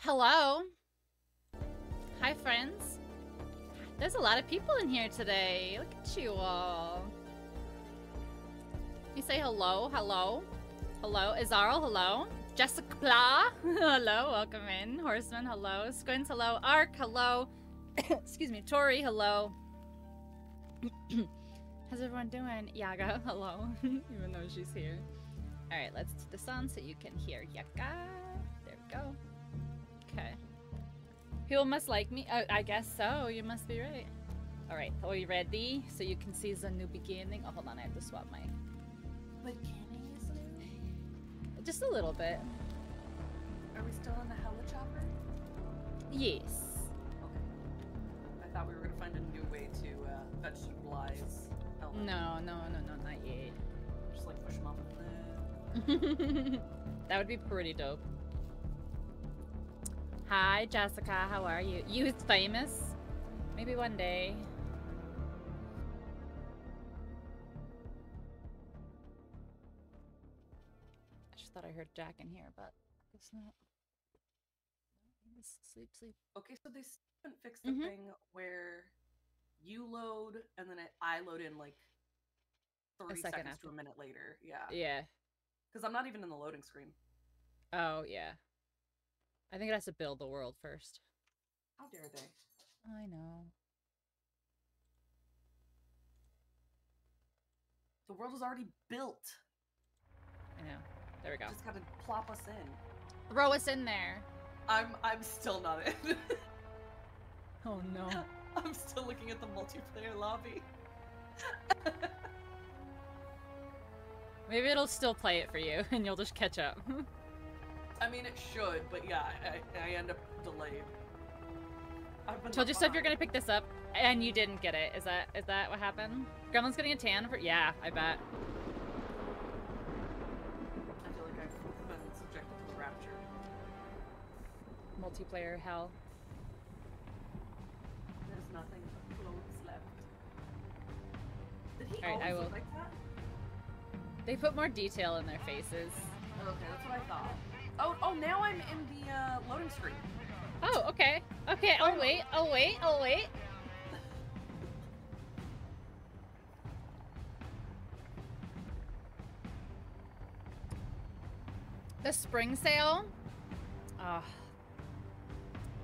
Hello. Hi, friends. There's a lot of people in here today. Look at you all. You say hello, hello. Hello, Izarl, hello. Jessica Pla, hello, welcome in. Horseman, hello. Squint, hello. Ark, hello. Excuse me, Tori, hello. How's everyone doing? Yaga, hello. Even though she's here. Alright, let's put this on so you can hear Yaga. There we go. Okay. People must like me. I guess so. You must be right. Alright, are we ready? So you can see the new beginning. Oh, hold on. I have to swap my... Beginning is new? Just a little bit. Are we still in the helicopter? Yes. Okay. I thought we were going to find a new way to vegetabilize Helen. No, not yet. Just like push them off a cliff. That would be pretty dope. Hi, Jessica. How are you? You is famous? Maybe one day. I just thought I heard Jack in here, but I guess not. Sleep. Okay, so they haven't fixed the thing where you load and then I load in like 30 seconds after. to a minute later. Yeah. Yeah. Because I'm not even in the loading screen. Oh, yeah. I think it has to build the world first. How dare they? I know. The world is already built. I know. There we go. Just gotta plop us in. Throw us in there. I'm still not in. Oh no. I'm still looking at the multiplayer lobby. Maybe it'll still play it for you and you'll just catch up. I mean, it should, but yeah, I end up delayed. Told yourself you're gonna pick this up, and you didn't get it. Is that what happened? Gremlin's getting a tan for— yeah, I bet. I feel like I've been subjected to the rapture. Multiplayer hell. There's nothing but clothes left. Did he Alright, I will. look like that? They put more detail in their faces. Okay, that's what I thought. Oh, now I'm in the loading screen. Oh, okay. Okay, I'll wait. The spring sale? Oh.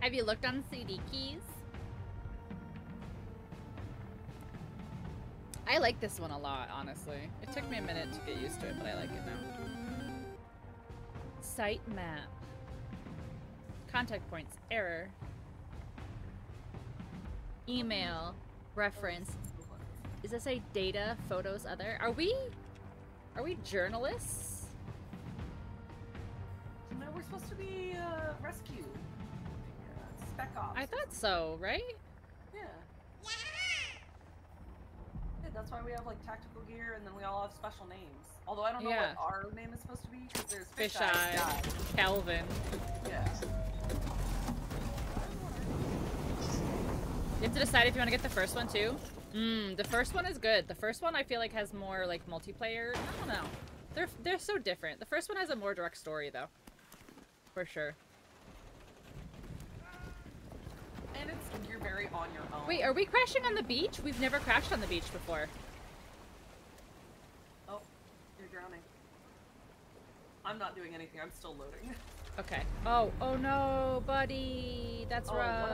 Have you looked on CD keys? I like this one a lot, honestly. It took me a minute to get used to it, but I like it now. Site map. Contact points. Error. Email. Reference. Does this say data, photos, other? Are we journalists? No, we're supposed to be rescue. Spec ops. I thought so, right? Yeah. Yeah, that's why we have like tactical gear and then we all have special names. Although I don't know what our name is supposed to be because there's Fisheye, Kelvin. Yeah. You have to decide if you want to get the first one too. The first one is good. The first one I feel like has more like multiplayer. I don't know. They're so different. The first one has a more direct story though. For sure. And you're very on your own. Wait, are we crashing on the beach? We've never crashed on the beach before. Oh, you're drowning. I'm not doing anything. I'm still loading. Okay. Oh no, buddy. That's rough.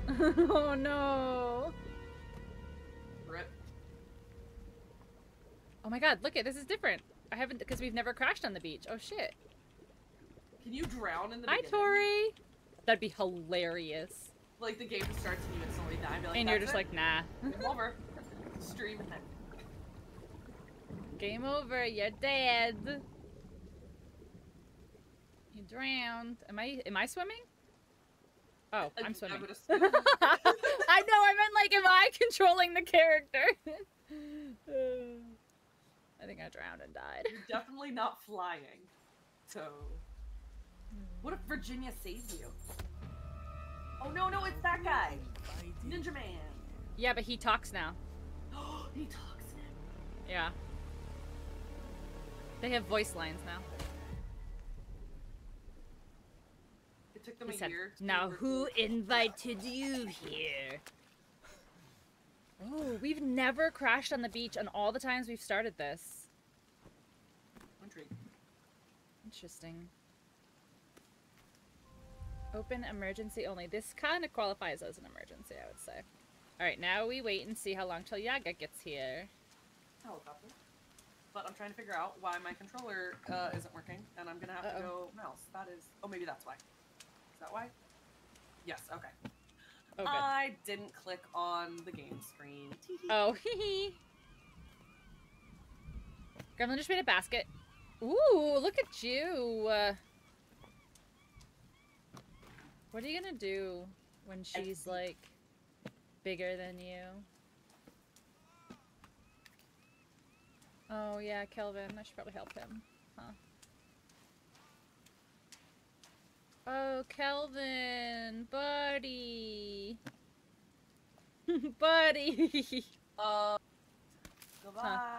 Oh no. Rip. Oh my god, look it. This is different. I haven't, because we've never crashed on the beach. Oh shit. Can you drown in the Hi, beginning? Tori. That'd be hilarious. Like the game starts and you instantly die. Be like, And you're just like, nah. Game over. Stream end. Game over. You're dead. You drowned. Am I swimming? Oh, I'm swimming. I know. I meant like, am I controlling the character? I think I drowned and died. You're definitely not flying. So, what if Virginia saves you? Oh no, it's that guy, Ninja Man. Yeah, but he talks now. He talks now. Yeah. They have voice lines now. took them He a said, year. now who invited you here? Oh, we've never crashed on the beach on all the times we've started this. Intrigue. Interesting. Open emergency only. This kind of qualifies as an emergency, I would say. Alright, now we wait and see how long till Yaga gets here. Helicopter. But I'm trying to figure out why my controller isn't working, and I'm gonna have to go mouse. That is... Oh, maybe that's why. Is that why? Yes, okay. Oh, good. I didn't click on the game screen. Oh, hee. Gremlin just made a basket. Ooh, look at you. What are you gonna do when she's, like, bigger than you? Oh, yeah, Kelvin. I should probably help him. Huh. Oh, Kelvin! Buddy! Buddy! Goodbye. Huh.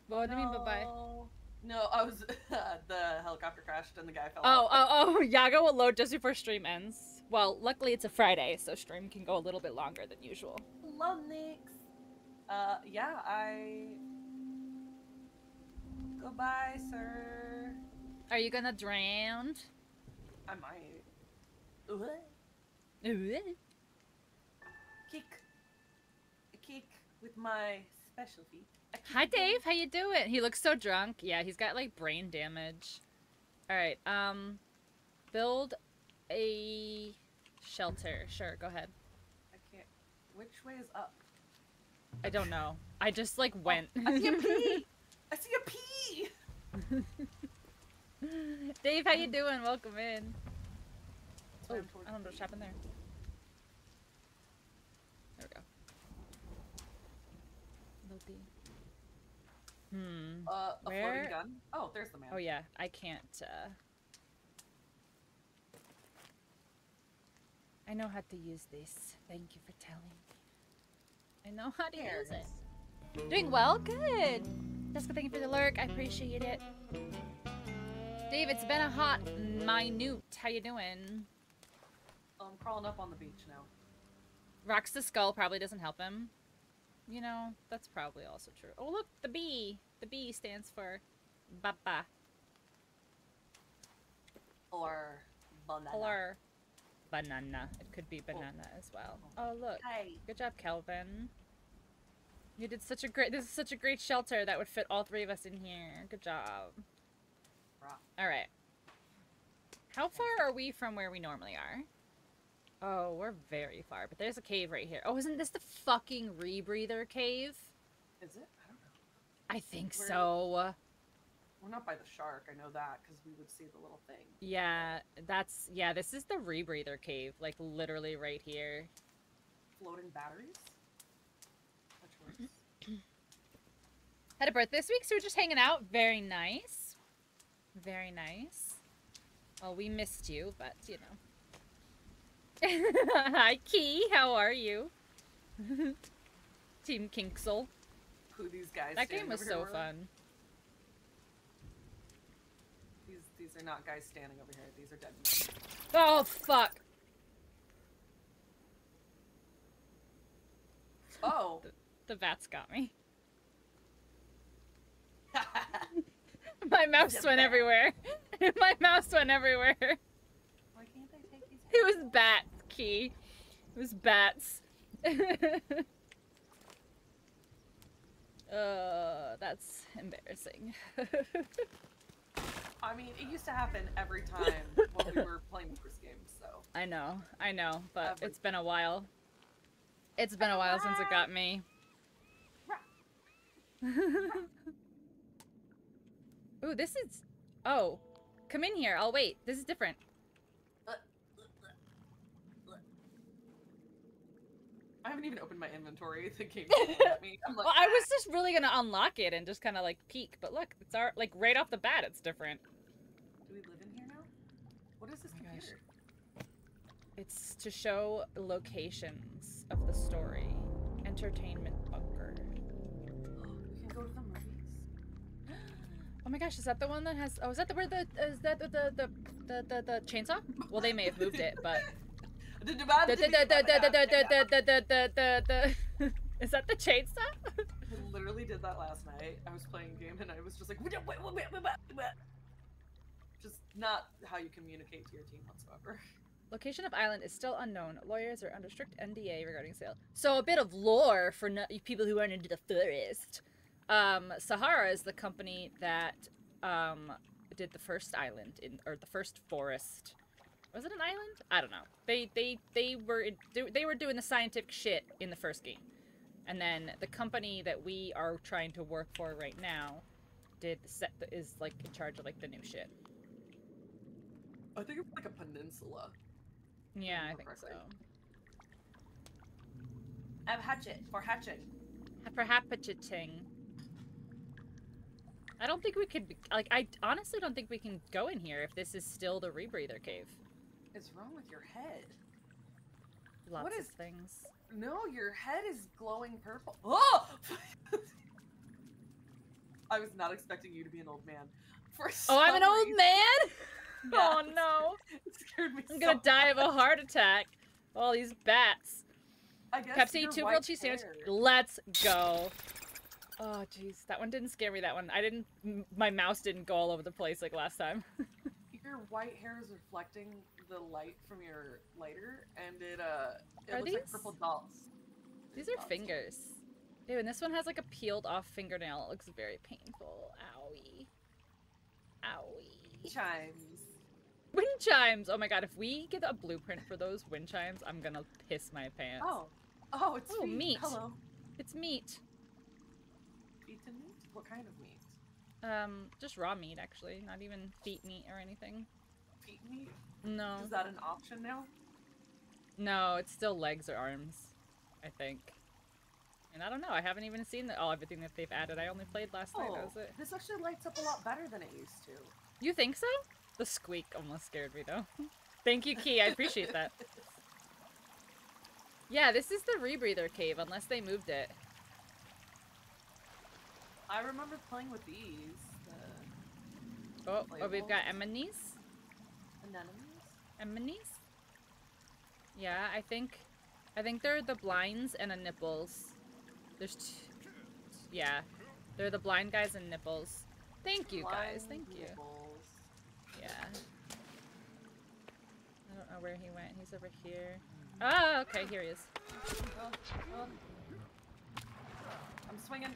What do you mean, bye-bye? No, I was... the helicopter crashed and the guy fell Oh, off. Yaga will load just before stream ends. Well, luckily it's a Friday, so stream can go a little bit longer than usual. Hello, Nix. Yeah, Goodbye, sir. Are you gonna drown? I might. Kick with my special feet. Hi, Dave. How you doing? He looks so drunk. Yeah, he's got, like, brain damage. Alright, build a shelter. Sure, go ahead. I can't. Which way is up? I don't know. I just, like, went. I see a pea! I see a pea! Dave, how you doing? Welcome in. Oh, Swam I don't know what's happened there. There we go. A Where? floating gun? Oh, there's the man. Oh yeah, I can't, I know how to use this. Thank you for telling me. I know how to use it. Doing well? Good! Jessica, thank you for the lurk. I appreciate it. Dave, it's been a hot minute. How you doing? I'm crawling up on the beach now. Rocks the skull probably doesn't help him. You know, that's probably also true. Oh, look, the B. The B stands for Baba. Or banana. Or banana. It could be banana as well. Oh, look. Hey. Good job, Kelvin. You did such a great... This is such a great shelter that would fit all three of us in here. Good job. Alright. How far are we from where we normally are? Oh, we're very far. But there's a cave right here. Oh, isn't this the fucking rebreather cave? Is it? I don't know. I think so. We're not by the shark. I know that because we would see the little thing. Yeah, that's... Yeah, this is the rebreather cave. Like, literally right here. Floating batteries? Which works. Had a birthday this week, so we're just hanging out. Very nice. Very nice. Well, we missed you, but, you know. Hi, Key. How are you? Team Kinksel. Who these guys? That game was so fun. These are not guys standing over here. These are dead men. Oh, fuck. Oh. The bats got me. My mouse went everywhere. My mouse went everywhere. Why can't I take these? It was bats, Key. It was bats. That's embarrassing. I mean, it used to happen every time when we were playing Bruce games, so. I know, but it's been a while. It's been a while since it got me. Ooh, this is... Oh. Come in here. I'll wait. This is different. I haven't even opened my inventory. The game's looking at me. I'm like, Well, I was just really gonna unlock it and just kind of like peek, but look, it's our like right off the bat, it's different. Do we live in here now? What is this computer? It's to show locations of the story. Entertainment bunker. We can go to the movies. Oh my gosh, is that the one that has? Oh, is that the where the is that the The chainsaw? Well, they may have moved it, but... Is that the chainsaw? I literally did that last night. I was playing a game and I was just like, just not how you communicate to your team whatsoever. Location of island is still unknown. Lawyers are under strict NDA regarding sale. So a bit of lore for people who aren't into the forest. Sahara is the company that did the first island or the first forest. Was it an island? I don't know. They were doing the scientific shit in the first game, and then the company that we are trying to work for right now is like in charge of like the new shit. I think it's like a peninsula. Yeah, I think so. Hatchet for hatching. For hatcheting. I don't think we could, like, I honestly don't think we can go in here if this is still the rebreather cave. What's wrong with your head? Lots of things. No, your head is glowing purple. Oh! I was not expecting you to be an old man. I'm an old man? Yeah, oh no. It scared me. I'm gonna die of a heart attack. All these bats. I guess Pepsi, 2 grilled cheese sandwich. Let's go. Oh jeez, that one didn't scare me. That one, my mouse didn't go all over the place like last time. Your white hair is reflecting the light from your lighter, and it looks like purple dots. These are fingers. Ew, and this one has like a peeled off fingernail. It looks very painful. Owie. Owie. Chimes. Wind chimes! Oh my god, if we get a blueprint for those wind chimes, I'm gonna piss my pants. Oh, it's meat. Hello. It's meat. Feet and meat? What kind of meat? Just raw meat, actually. Not even feet meat or anything. Feet meat? No. Is that an option now? No, it's still legs or arms, I think. And I don't know, I haven't even seen everything that they've added. I only played last night, that was it. This actually lights up a lot better than it used to. You think so? The squeak almost scared me, though. Thank you, Key. I appreciate that. Yeah, this is the rebreather cave, unless they moved it. I remember playing with these. Oh, we've got anemones. Anemones? Yeah, I think they're the blinds and the nipples. There's two. Yeah, they're the blind guys and nipples. Thank you, guys. Thank you. Yeah. I don't know where he went. He's over here. Oh, okay. Here he is. I'm swinging.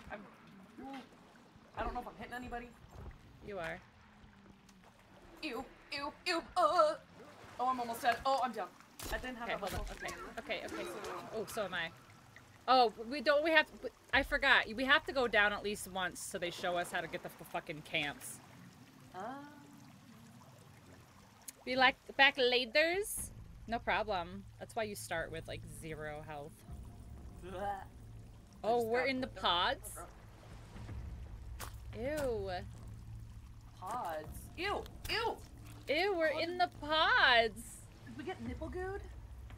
I don't know if I'm hitting anybody. You are. Ew. Oh, I'm almost dead. Oh, I'm down. I didn't have hold on. Okay. So... Oh, so am I. Oh, we have... I forgot. We have to go down at least once so they show us how to get the fucking camps. Be like back laters? No problem. That's why you start with like 0 health. Oh, we're in the pods? Ew. Pods? Ew! Ew, we're in the pods! Did we get nipple good?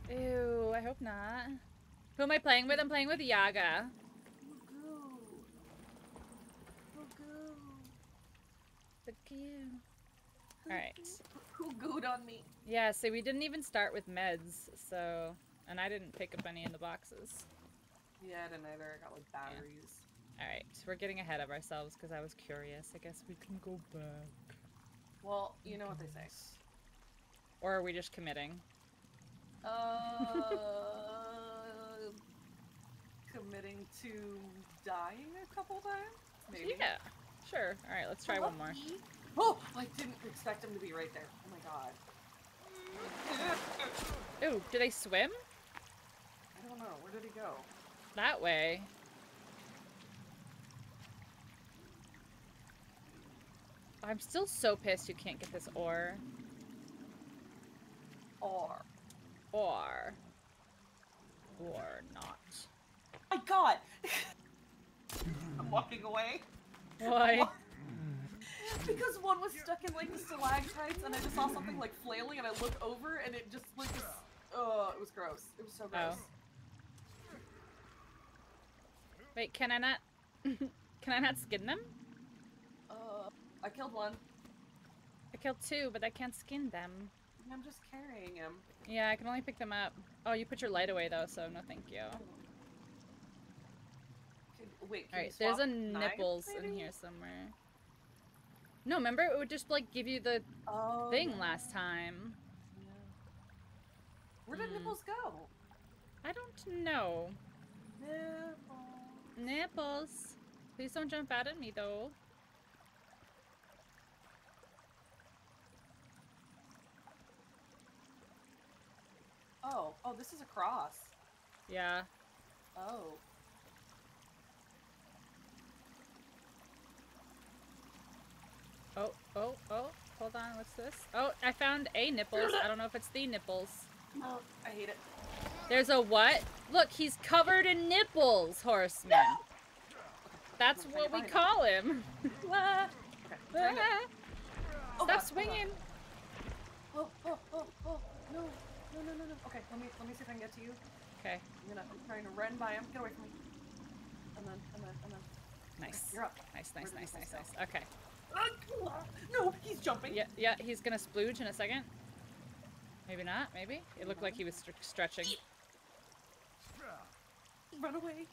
Ew, I hope not. Who am I playing with? I'm playing with Yaga. Look at you. Alright. Who gooed on me? Yeah, so we didn't even start with meds, so... And I didn't pick up any in the boxes. Yeah, I didn't either. I got, like, batteries. Yeah. Alright, we're getting ahead of ourselves because I was curious. I guess we can go back. Well, you know what they say. Or are we just committing? Committing to dying a couple times? Maybe. Yeah, sure. Alright, let's try one more. Oh! I didn't expect him to be right there. Oh my god. Ooh, do they swim? I don't know. Where did he go? That way. I'm still so pissed you can't get this ore. Or not. My god! I'm walking away. Why? Because one was stuck in like the stalactites and I just saw something like flailing and I looked over and it just like this, it was gross. It was so gross. Oh. Wait, can I not skin them? I killed one. I killed 2, but I can't skin them. I'm just carrying him. Yeah, I can only pick them up. Oh, you put your light away though, so no thank you. Wait, Alright, there's a nipples in here somewhere. No, remember? It would just, like, give you the thing last time. Yeah. Where did nipples go? I don't know. Nipples. Nipples. Please don't jump out at me, though. Oh, this is a cross. Yeah. Oh. Oh, hold on, what's this? Oh, I found a nipples. I don't know if it's the nipples. No, I hate it. There's a what? Look, he's covered in nipples, horseman. That's what we call him. Stop swinging. Oh, no. Okay, let me see if I can get to you. Okay. I'm trying to run by him. Get away from me. And then. Nice. Okay, you're up. Nice. Okay. No, he's jumping. Yeah, he's gonna splooge in a second. Maybe not, maybe? It looked like he was stretching. Run away.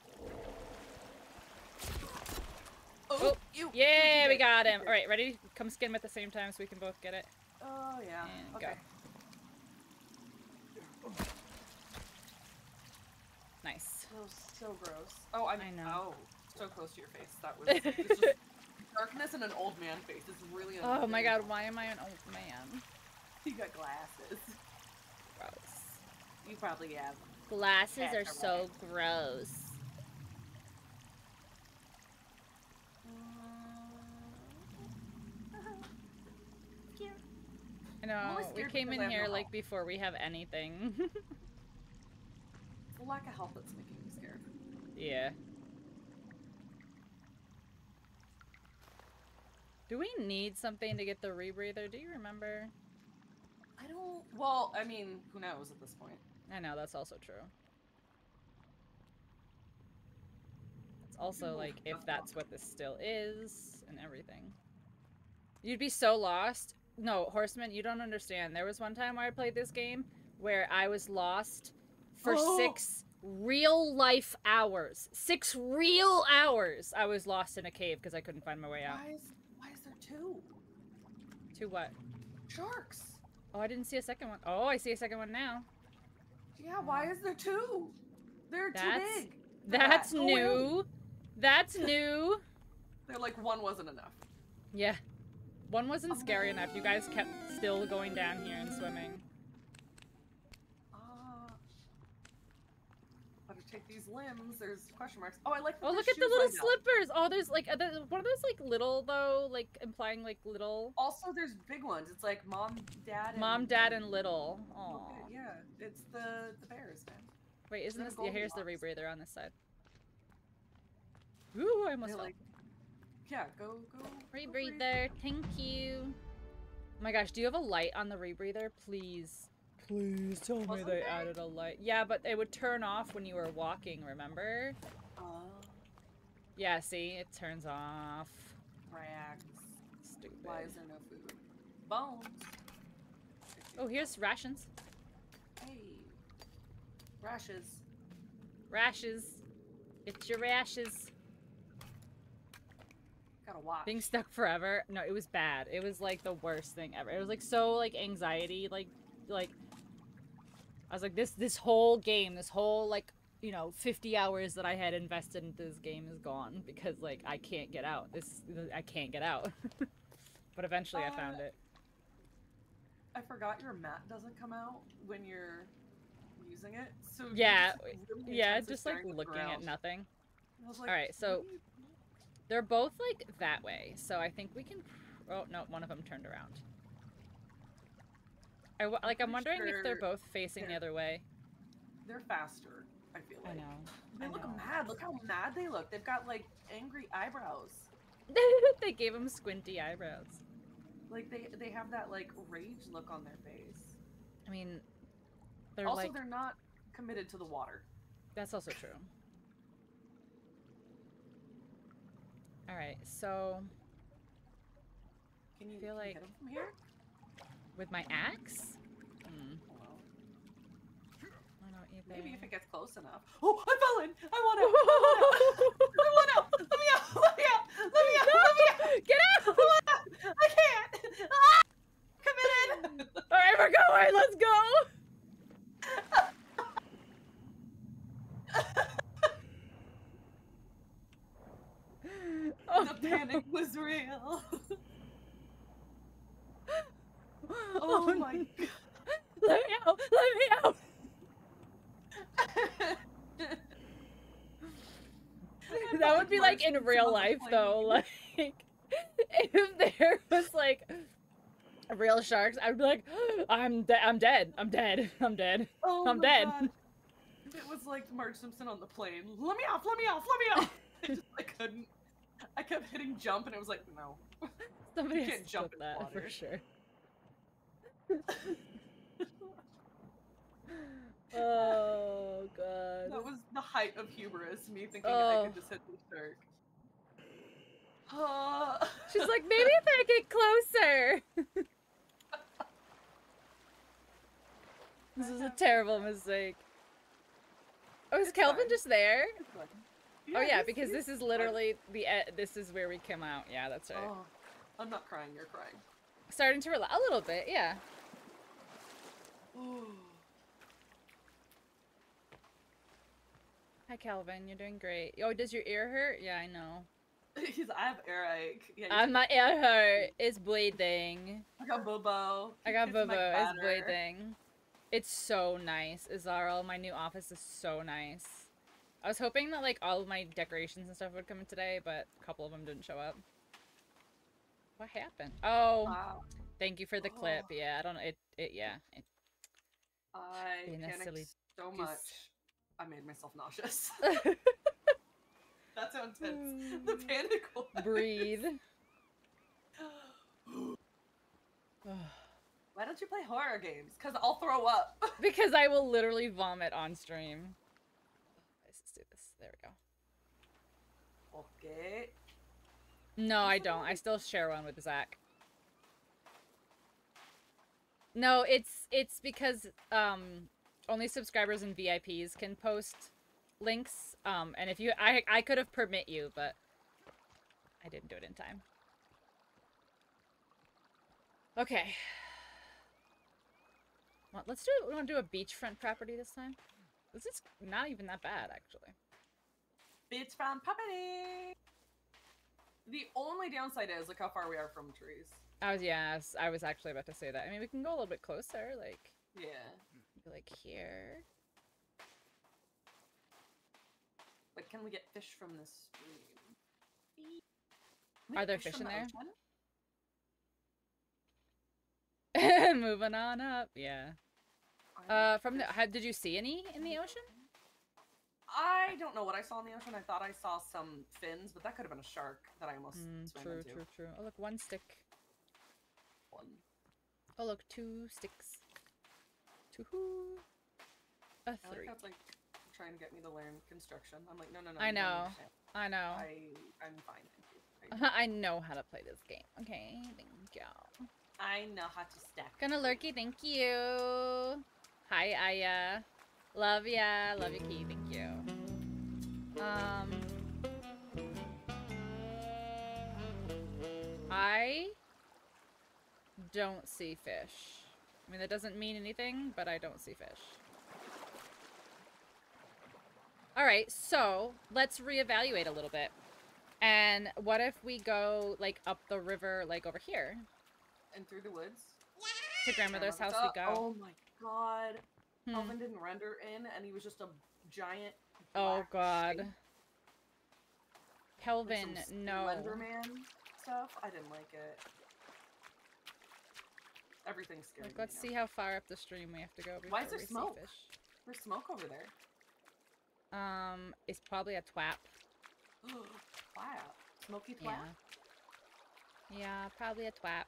Oh, yeah, we got him. Alright, ready? Come skin him at the same time so we can both get it. Oh, yeah. And okay. Go. Nice. So gross. Oh, I know. Oh, so close to your face. That was it's just darkness and an old man face. It's really annoying. Oh my god, why am I an old man? You got glasses. Gross. You probably have. Glasses are so gross. I know, we came in here like before we have anything. It's the lack of help that's making me scared. Yeah. Do we need something to get the rebreather? Do you remember? I don't... Well, I mean, who knows at this point? I know, that's also true. It's also like, if that's what this still is, and everything. You'd be so lost. No, Horseman, you don't understand. There was one time where I played this game where I was lost for 6 real-life hours. 6 real hours I was lost in a cave because I couldn't find my way out. Why is there 2? 2 what? Sharks. Oh, I didn't see a second one. Oh, I see a second one now. Yeah, why is there 2? They're too big. That's new. That's new. They're like, 1 wasn't enough. Yeah. 1 wasn't scary enough. You guys kept still going down here and swimming. Better take these limbs. There's question marks. Oh, I like the look at the little slippers. Oh, there's like, one of those like little though, like implying like little. Also, there's big ones. It's like mom, dad, and... Mom, dad, and little. Oh. Okay, yeah, it's the bears, man. Wait, isn't this? Yeah, here's the rebreather on this side. Ooh, I almost fell. Like, yeah, go. Rebreather, thank you. Oh my gosh, do you have a light on the rebreather? Please. Please tell me they added a light. Yeah, but it would turn off when you were walking, remember? Yeah, see? It turns off. Rags. Stupid. Why is there no food? Bones. Oh, here's rations. Hey. Rashes. Rashes. It's your rashes. Gotta watch. Being stuck forever. No, it was bad. It was like the worst thing ever. It was like so like anxiety, like I was like this whole game, this whole like, you know, 50 hours that I had invested into this game is gone because like I can't get out. I can't get out. But eventually I found it. I forgot your map doesn't come out when you're using it. So yeah, really yeah, just like looking at nothing. Like, all right, so they're both like that way. So I think we can. Oh no, one of them turned around. I'm wondering if they're both facing the other way. They're faster, I feel like. I know. They look mad. Look how mad they look. They've got like angry eyebrows. They gave them squinty eyebrows. Like they have that like rage look on their face. I mean, they're also like... they're not committed to the water. That's also true. All right, so can you feel like hit them from here? With my axe? Hmm. Well, I don't either. maybe if it gets close enough. Oh, I fell in! I want out! I want out! I want out! Let me out! Let me out! Let me out! No! Let me out! Get out! I want out! I can't! Ah! Committed! Alright, we're going! Let's go! Oh, The panic was real. Oh my no. god. Let me out! Let me out! That would be like in real life though, like if there was like real sharks, I'd be like, I'm dead, I'm dead, I'm dead, I'm dead, Oh I'm my dead. God. It was like Marge Simpson on the plane. Let me off, let me off, let me off! I couldn't. I kept hitting jump and it was like, no. Somebody You has can't to jump put in that water. for sure. Oh god. That was the height of hubris, me thinking I could just hit the shark. She's like, maybe if I get closer. This is a terrible mistake. Oh, is Kelvin just there? Yeah, Oh yeah, because this is literally the this is where we come out. Yeah, that's right. Oh, I'm not crying, you're crying. Starting to relax a little bit, yeah. Hi, Kelvin. You're doing great. Oh, does your ear hurt? Yeah, I know. I have earache. Yeah, My ear hurt. It's bleeding. I got Bobo. I got Bobo. It's bleeding. It's so nice, Izarl. My new office is so nice. I was hoping that like all of my decorations and stuff would come in today, but a couple of them didn't show up. What happened? Oh, wow. Thank you for the clip. Yeah, I don't know. Yeah. I panicked so much. I made myself nauseous. That's how intense the panic was. Breathe. Why don't you play horror games? Because I'll throw up. Because I will literally vomit on stream. Let's do this. There we go. Okay. No, I don't. I still share one with Zach. No, it's because only subscribers and VIPs can post links. And if you I could have permit you, but I didn't do it in time. Okay. Well, let's do it. We want to do a beachfront property this time. This is not even that bad, actually. Beachfront property. The only downside is look how far we are from trees. I was actually about to say that. I mean, we can go a little bit closer, like. Yeah. Like here. But can we get fish from this stream? Are there fish in there? Moving on up, yeah. Did you see any in the ocean? I don't know what I saw in the ocean. I thought I saw some fins, but that could have been a shark that I almost swam into. True. Oh, look, one stick. One. Oh, look, 2 sticks. 2. A 3. I like how it's like trying to get me to learn construction. I'm like, no. I know. I'm fine, thank you. I know how to play this game. Okay, thank you. I know how to stack. Gonna lurky, thank you. Hi, Aya. Love ya. Love you, Key. Thank you. I don't see fish. I mean, that doesn't mean anything, but I don't see fish. Alright, so let's reevaluate a little bit. And what if we go, like, up the river, like, over here? And through the woods? To grandmother's house we go. Oh my god. Kelvin didn't render in, and he was just a giant Oh god. shape. Kelvin, Like no. Slenderman stuff? I didn't like it. Everything's scary. Like, let's see how far up the stream we have to go before Why is there we smoke? see fish. There's smoke over there. It's probably a twap. Wow. Smoky twat? Yeah, probably a twap.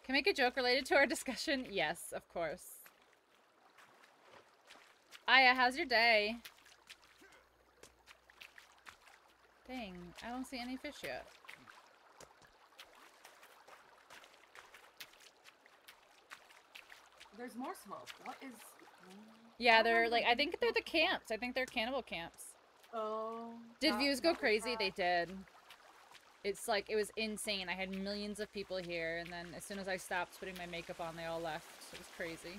Can I make a joke related to our discussion? Yes, of course. Aya, how's your day? Dang, I don't see any fish yet. There's more smoke. What is... Yeah, they're like, I think they're the camps. I think they're cannibal camps. Oh. Did views go crazy? They did. It's like, it was insane. I had millions of people here, and then as soon as I stopped putting my makeup on, they all left. It was crazy.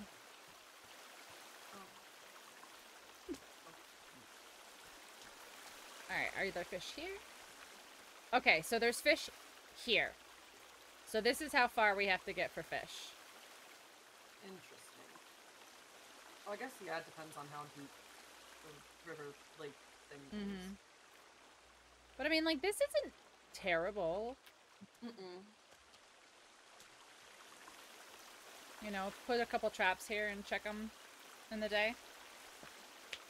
Alright, are there fish here? Okay, so there's fish here. So this is how far we have to get for fish. Interesting. Well, I guess, yeah, it depends on how deep the river, lake thing is. But I mean, like, this isn't terrible. You know, put a couple traps here and check them in the day.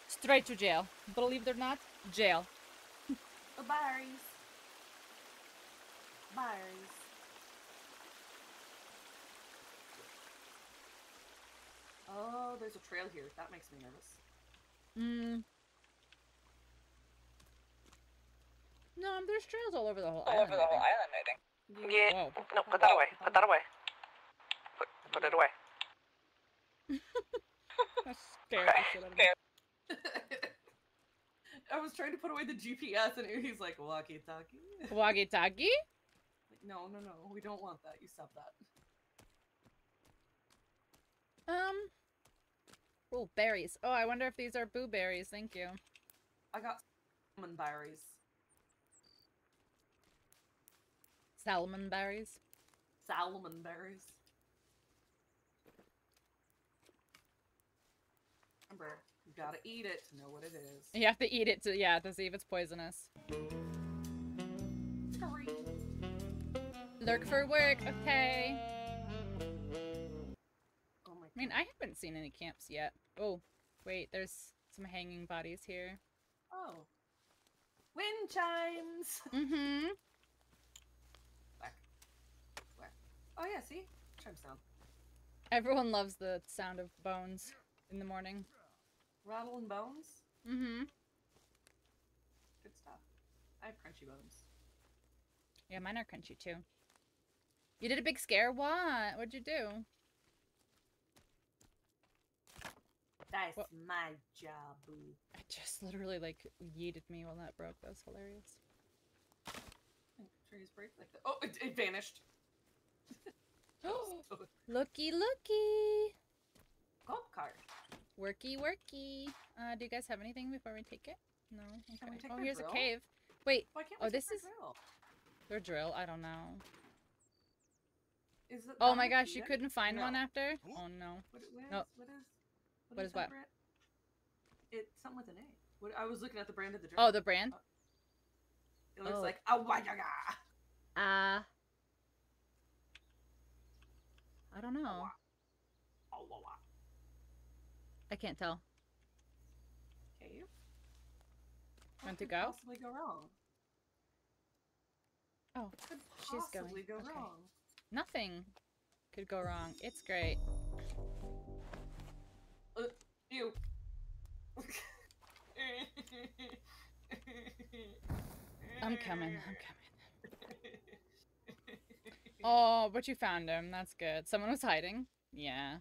Straight to jail. Believe it or not, jail. Berries. Berries. Oh, there's a trail here. That makes me nervous. No, there's trails all over the whole island. I think. Yeah. Whoa. No, put that away. Put that away. Put it away. That scared the shit out of me. I was trying to put away the GPS and he's like, walkie-talkie. Walkie-talkie? Like, no, we don't want that. You stop that. Oh, berries. Oh, I wonder if these are boo berries. Thank you. I got salmon berries. Salmon berries? Salmon berries. Remember, you gotta eat it to know what it is. You have to eat it to, yeah, to see if it's poisonous. Hurry. Lurk for work, okay. Oh my God. I mean, I haven't seen any camps yet. Oh, wait, there's some hanging bodies here. Oh. Wind chimes! Mm-hmm. Whack. Whack. Oh yeah, see? Chime sound. Everyone loves the sound of bones in the morning. Rattle and bones? Mm-hmm. Good stuff. I have crunchy bones. Yeah, mine are crunchy too. You did a big scare? What? What'd you do? That's What? my job, boo. I just literally, like, yeeted me while that broke. That was hilarious. Trees break like that. Oh, it vanished. Looky, looky! Golf cart. Worky, worky. Do you guys have anything before we take it? No? Can we Okay. take Oh, their here's drill? a cave. Wait. Why can't Oh, we take this their is drill? their drill? I don't know. Is it Oh not my a gosh, you key? couldn't find No. one after? Oh no. What No. is what? Everett? It's something with an A. What, I was looking at the brand of the drill. Oh, the brand? It looks Oh. like BabaYaga. I don't know. I can't tell. Cave? Want to could go? possibly go wrong? Oh, Could she's possibly going. go Okay. wrong? Nothing could go wrong. It's great. Ew. I'm coming. Oh, but you found him. That's good. Someone was hiding? Yeah.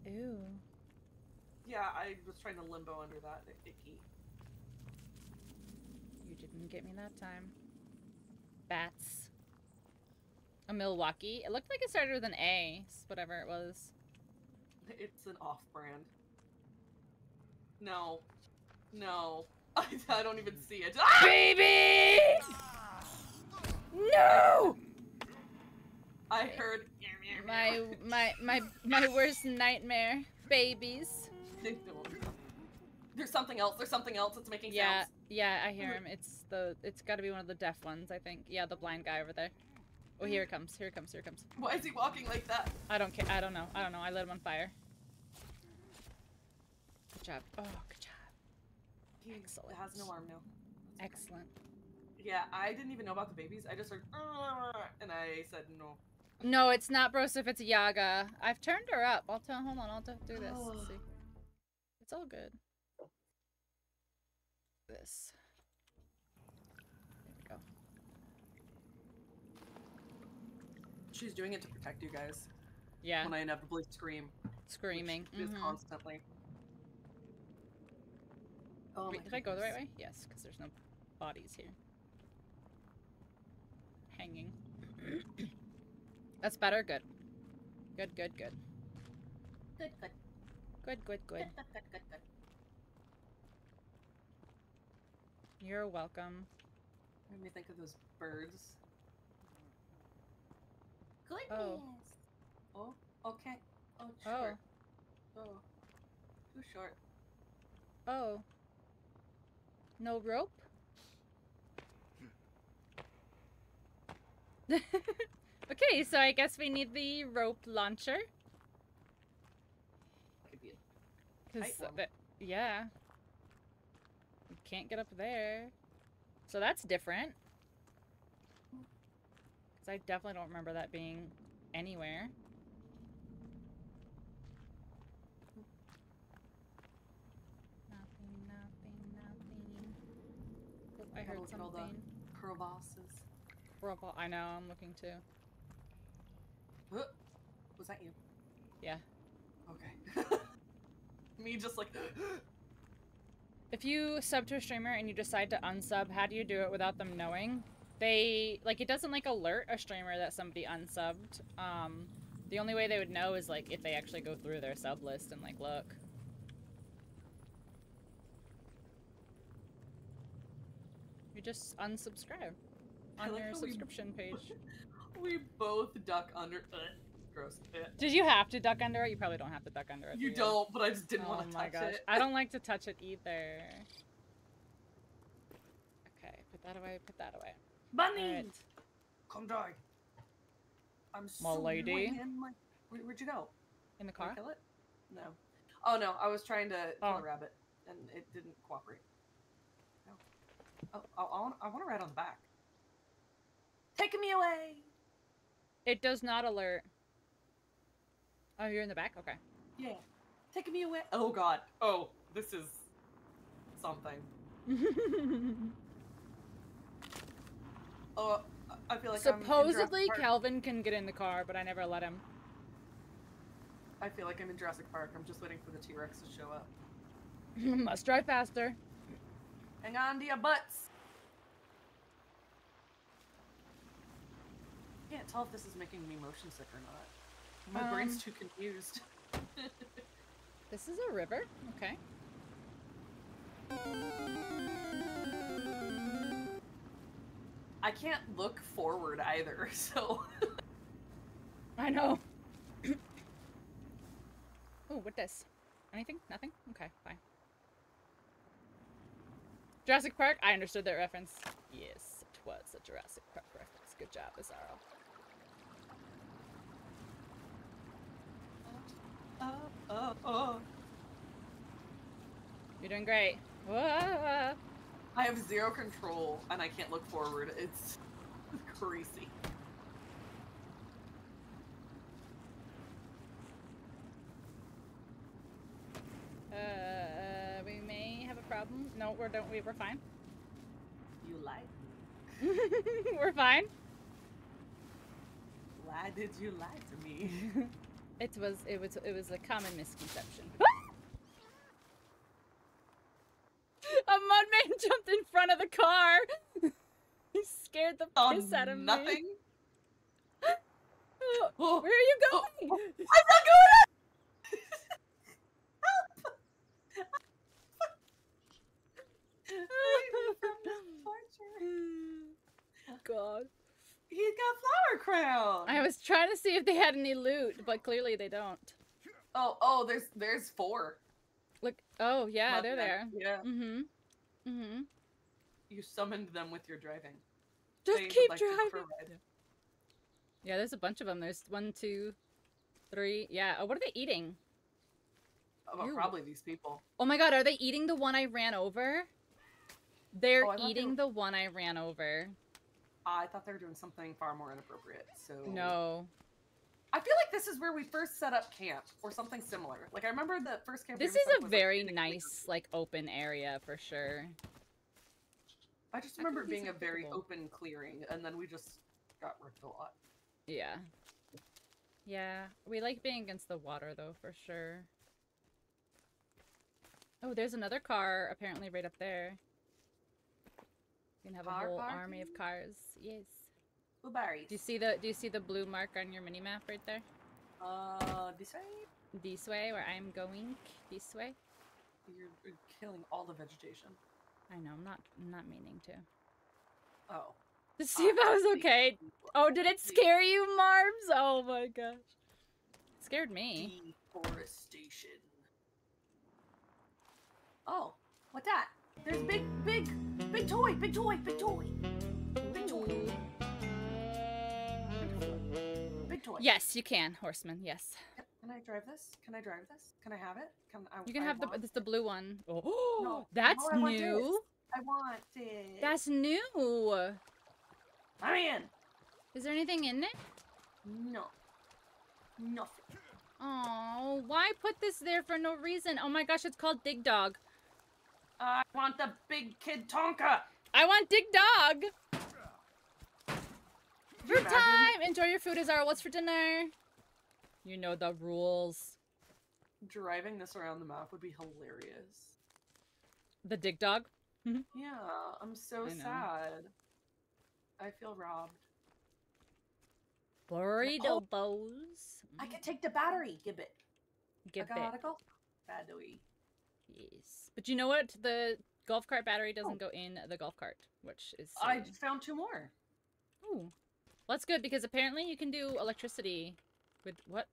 Ew. Yeah, I was trying to limbo under that icky. You didn't get me that time. Bats. A Milwaukee? It looked like it started with an A. Whatever it was. It's an off-brand. No. No. I don't even see it. Ah! Baby! No! I heard my worst nightmare. Babies. There's something else. There's something else that's making Yeah, sounds. yeah, I hear him. It's got to be one of the deaf ones, I think. Yeah, the blind guy over there. Oh, here it comes. Here it comes. Here it comes. Why is he walking like that? I don't care. I don't know. I lit him on fire. Good job. Oh, good job. He Excellent. has no arm now. Excellent. Yeah, I didn't even know about the babies. I just heard, and I said no. No, it's not Broseph, it's Yaga. I've turned her up. Hold on, I'll do this. Let's see. It's all good. This. There we go. She's doing it to protect you guys. Yeah. When I inevitably scream. Screaming. Is constantly. Oh, wait, did I go the right way? Yes, because there's no bodies here. Hanging. That's better? Good. Good, good, good. Good, good. Good, good, good. Good, good, good, good, good. You're welcome. Made me think of those birds. Goodness. Oh. Oh, okay. Oh, short. Oh. Too short. Oh. No rope? Okay, so I guess we need the rope launcher. Could be Cause yeah. We can't get up there. So that's different. Because I definitely don't remember that being anywhere. Nothing, nothing, nothing. Oh, I heard something. All the crevasses. I know, I'm looking too. Was that you? Yeah. Okay. Me just like... If you sub to a streamer and you decide to unsub, how do you do it without them knowing? They, like, it doesn't, like, alert a streamer that somebody unsubbed. The only way they would know is, like, if they actually go through their sub list and, like, look. You just unsubscribe on your subscription page. We both duck under... gross. Did you have to duck under it? You probably don't have to duck under it. You don't, but I just didn't want to touch it. I don't like to touch it either. Okay, put that away, put that away. Bunny! Right. Come die. I'm My so lady. in my... Where'd you go? In the car? Did I kill it? No. Oh no, I was trying to kill a rabbit, and it didn't cooperate. No. Oh, I want to ride on the back. Taking me away! It does not alert. Oh, you're in the back? Okay. Yeah. Taking me away. Oh god. Oh, this is something. Oh, I feel like supposedly Kelvin can get in the car, but I never let him. I feel like I'm in Jurassic Park. I'm just waiting for the T-Rex to show up. Must drive faster. Hang on to your butts. Can't tell if this is making me motion sick or not. My brain's too confused. This is a river? Okay. I can't look forward either, so... I know. Oh, what this? Anything? Nothing? Okay, fine. Jurassic Park? I understood that reference. Yes, it was a Jurassic Park reference. Good job, Azaro. You're doing great. Whoa. I have zero control, and I can't look forward. It's crazy. We may have a problem. No, we're fine. You lied. We're fine. Why did you lie to me? It was a common misconception. A mudman jumped in front of the car. He scared the piss out of me. Nothing. Where are you going? I'm not going up! Help! God. He's got flower crown. I was trying to see if they had any loot, but clearly they don't. Oh, there's 4. Look. Oh, yeah, they're there. Yeah. Mm-hmm. Mm-hmm. You summoned them with your driving. Just keep driving. Yeah, there's a bunch of them. There's 1, 2, 3. Yeah. Oh, what are they eating? Oh, probably these people. Oh my god, are they eating the one I ran over? They're eating the one I ran over. I thought they were doing something far more inappropriate, so... No. I feel like this is where we first set up camp, or something similar. Like, I remember the first camp... This is a very nice, like, open area, for sure. I just remember it being a very open clearing, and then we just got ripped a lot. Yeah. Yeah, we like being against the water, though, for sure. Oh, there's another car, apparently, right up there. You can have a whole army of cars. Yes. Blueberries. Do you see the blue mark on your mini-map right there? This way? This way, where I'm going. This way. You're killing all the vegetation. I know, I'm not meaning to. Oh. To see if I was okay. Oh, did it scare you, Marbs? Oh my gosh. It scared me. Deforestation. Oh, what's that? There's big toy, big toy, big toy. Big toy. Big toy. Yes, you can, Horseman, yes. Can I drive this? Can I drive this? Can I have it? You can have the blue one. Oh, no, that's no, new. I want it. That's new. I'm in. Is there anything in it? No. Nothing. Oh, why put this there for no reason? Oh my gosh, it's called Dig Dog. I want the big kid Tonka. I want Dig Dog. Food time. Enjoy your food, Azara. What's for dinner? You know the rules. Driving this around the map would be hilarious. The Dig Dog? Yeah, I'm so sad. I feel robbed. Burrito bows. I can take the battery, Gibbet. Gibbet. Battery. Yes. But you know what? The golf cart battery doesn't go in the golf cart, which is silly. I found 2 more. Ooh. Well, that's good, because apparently you can do electricity with what?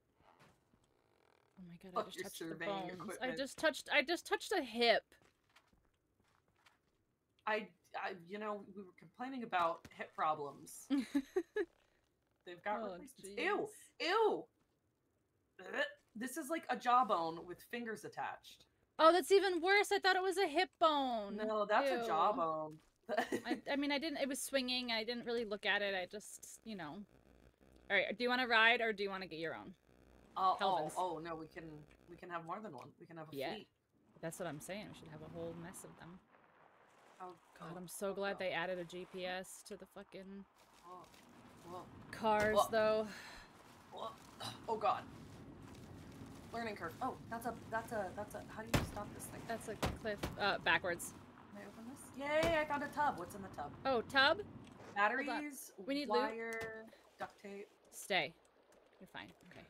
Oh my god, I just touched the bones. I just touched a hip. You know, we were complaining about hip problems. They've got replacements. Ew! Ew! This is like a jawbone with fingers attached. Oh, that's even worse. I thought it was a hip bone. No, that's a jawbone. I mean, it was swinging. I didn't really look at it. I just, you know. All right, do you want to ride or do you want to get your own? Oh, no, we can have more than one. We can have a fleet. That's what I'm saying. We should have a whole mess of them. Oh, God, I'm so glad they added a GPS to the fucking whoa. cars, though. Whoa. Oh, God. Learning curve. Oh, that's a, how do you stop this thing? That's a cliff, backwards. Can I open this? Yay, I found a tub. What's in the tub? Oh, tub? Batteries, we need wire, loot. duct tape. Stay. You're fine. Okay.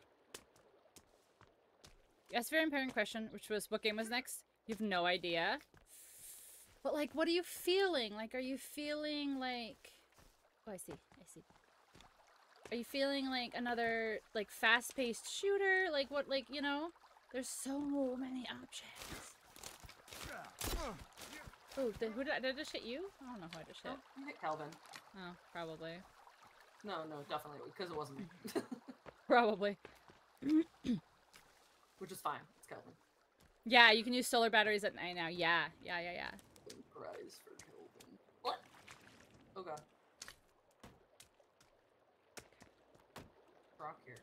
Yes, very important question, which was, what game was next? You have no idea. But, like, what are you feeling? Like, are you feeling like... Oh, I see. Are you feeling like another, like, fast-paced shooter? Like, what, like, you know? There's so many options. Oh, did I just hit you? I don't know who I just hit. Oh, you hit Kelvin. Oh, probably. No, definitely, because it wasn't me. Probably. Which is fine. It's Kelvin. Yeah, you can use solar batteries at night now. Yeah. Prize for Kelvin. What? Oh, God. Rock here.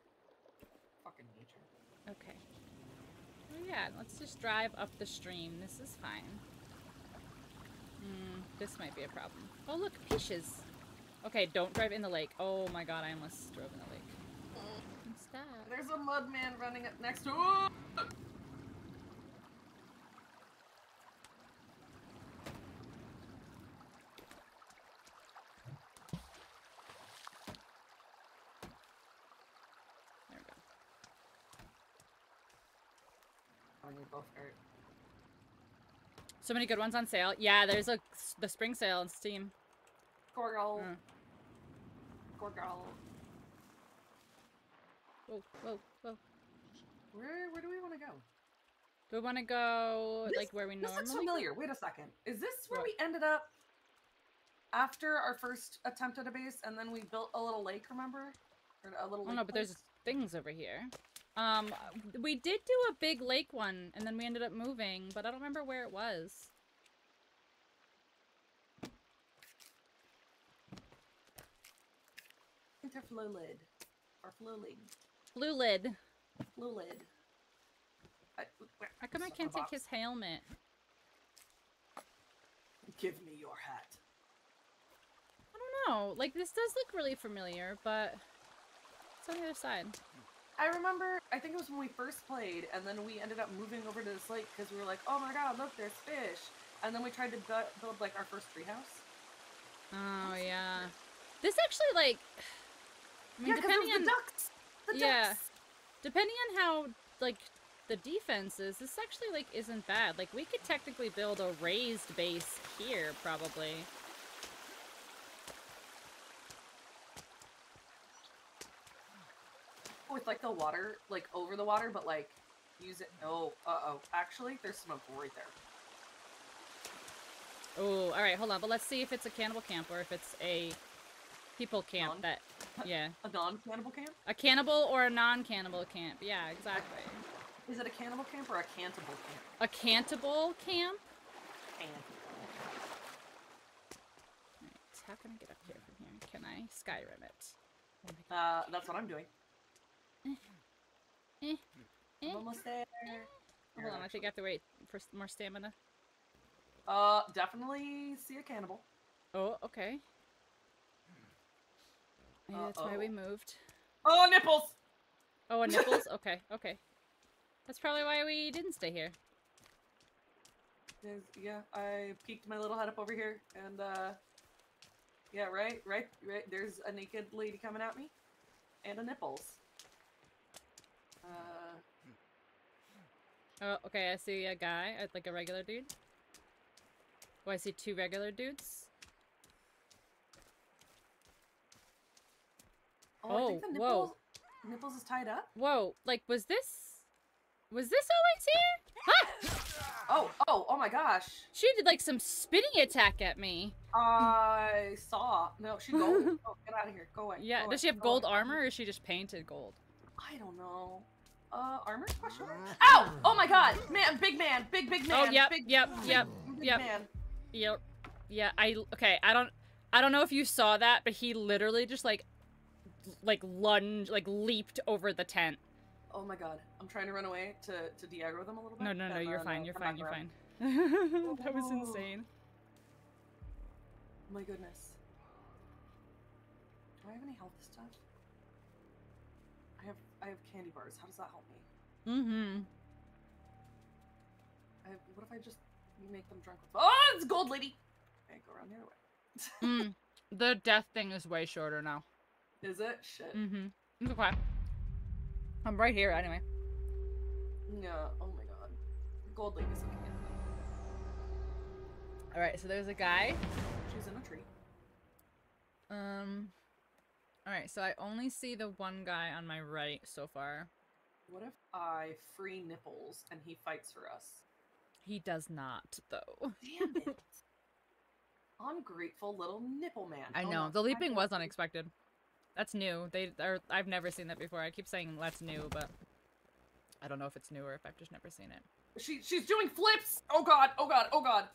Fucking nature. Okay. Oh yeah, let's just drive up the stream. This is fine. This might be a problem. Oh look, fishes. Okay, don't drive in the lake. Oh my god, I almost drove in the lake. Stop. There's a mud man running up next to him. So many good ones on sale. Yeah, there's the spring sale on Steam. Gorgle. Gorgle. Whoa. Where do we want to go? Do we want to go like where we normally? This looks familiar. Wait a second. Is this where we ended up after our first attempt at a base, and then we built a little lake? Remember? Or a little. Oh no, but there's things over here. We did do a big lake one, and then we ended up moving, but I don't remember where it was. Interfluid. Or fluid. Fluid. Fluid. How come I can't take his helmet? Give me your hat. I don't know. Like, this does look really familiar, but it's on the other side. I remember, I think it was when we first played, and then we ended up moving over to this lake because we were like, oh my god, look, there's fish. And then we tried to build, like, our first treehouse. Oh, yeah. This actually, like... I mean, yeah, depending on... the ducks! The ducks! Depending on how, like, the defense is, this actually, like, isn't bad. Like, we could technically build a raised base here, probably. With, like, the water, like, over the water, but, like, use it... Oh, uh-oh. Actually, there's smoke right there. Oh, alright, hold on. But let's see if it's a cannibal camp or if it's a people camp that... Yeah. A non-cannibal camp? A cannibal or a non-cannibal camp. Yeah, exactly. Is it a cannibal camp or a cantable camp? A cantable camp? Alright, how can I get up here from here? Can I Skyrim it? That's what I'm doing. I'm almost there. Hold on, I think I have to wait for more stamina. Definitely see a cannibal. Oh, okay. Maybe that's why we moved. Oh, nipples! Oh, nipples? Okay, okay. That's probably why we didn't stay here. Yeah, I peeked my little head up over here, and, yeah, right. There's a naked lady coming at me. And a nipples. Oh, okay, I see a guy, like a regular dude. Oh, I see two regular dudes. Oh, I think the nipples is tied up. Whoa, like, was this always here? Ah! Oh my gosh. She did, like, some spinning attack at me. I saw. No, she gold. Oh, get out of here. Go away. Yeah, does she have gold armor, or is she just painted gold? I don't know. Armor? Question mark? Ow! Oh my god! Man, big man! Big man! Oh, yep, big yep. man. Yep. Yeah, okay, I don't know if you saw that, but he literally just, like lunged, like, leaped over the tent. Oh my god. I'm trying to run away to de-aggro them a little bit. No, you're fine, you're fine. That was insane. Oh my goodness. Do I have any health stuff? I have candy bars. How does that help me? Mm-hmm. What if I just make them drunk with... Oh, it's a gold lady! Okay, go around the other way. The death thing is way shorter now. Is it? Shit. Mm-hmm. It's okay. I'm right here anyway. Yeah, oh my god. Gold lady's looking at me. Alright, so there's a guy. She's in a tree. Alright, so I only see the one guy on my right so far. What if I free nipples and he fights for us? He does not, though. Damn it. Ungrateful little nipple man. I know. The leaping was unexpected. That's new. I've never seen that before. I keep saying that's new, but I don't know if it's new or if I've just never seen it. She's doing flips! Oh god, oh god, oh god.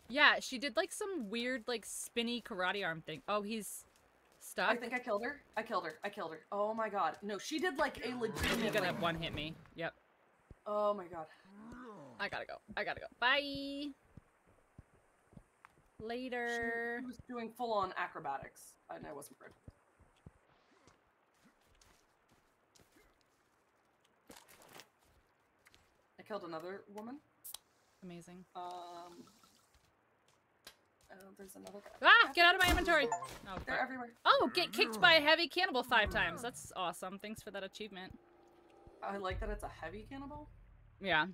Yeah, she did like some weird like spinny karate arm thing. Oh, he's stuck? I think I killed her. I killed her. Oh my god. No, she did like a legitimate... He's gonna one hit me. Yep. Oh my god. I gotta go. Bye! Later. She was doing full-on acrobatics, and I wasn't prepared. I killed another woman. Amazing. There's another guy. Ah! Get out of my inventory! Oh, they're everywhere. Oh, get kicked by a heavy cannibal 5 times. That's awesome. Thanks for that achievement. I like that it's a heavy cannibal. Yeah.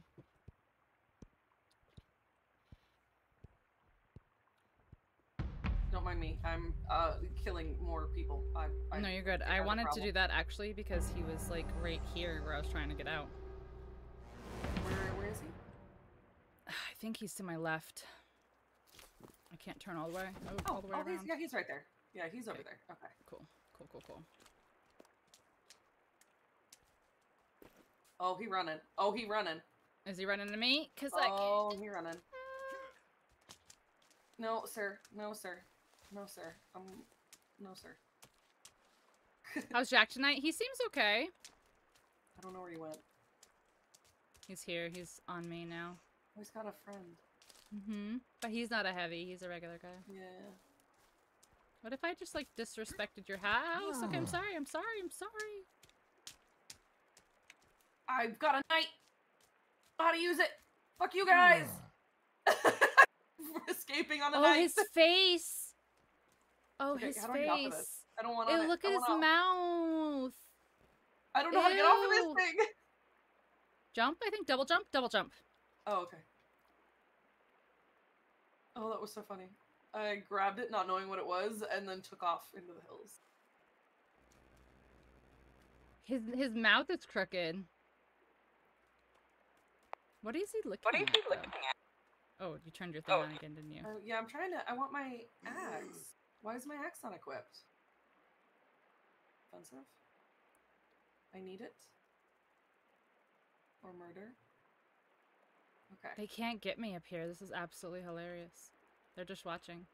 Don't mind me. I'm killing more people. No, you're good. I wanted to do that actually because he was like right here where I was trying to get out. Where is he? I think he's to my left. I can't turn all the way. All the way around. He's right there. Yeah, he's over there. Okay. Cool. Oh, he running. Is he running to me? Cause he running. No, sir. No, sir. No, sir. No, sir. How's Jack tonight? He seems okay. I don't know where he went. He's here. He's on me now. Oh, he's got a friend. Mm-hmm. But he's not a heavy. He's a regular guy. Yeah. What if I just, like, disrespected your house? Okay, I'm sorry. I've got a knight. How to use it? Fuck you guys. Escaping on a knight. Oh, his face. Oh, okay, his how do I get off of this? face. I don't want Ew, on look it. at his mouth. I don't know how to get off of Ew. this thing. Jump, I think. Double jump, double jump. Oh, okay. Oh, that was so funny. I grabbed it not knowing what it was and then took off into the hills. His mouth is crooked. What is he looking What are you at? looking though? at? Oh, you turned your thing on again, didn't you? Yeah, I'm trying to. I want my axe. Why is my axe not equipped? Offensive. I need it. Or murder. Okay. They can't get me up here. This is absolutely hilarious. They're just watching.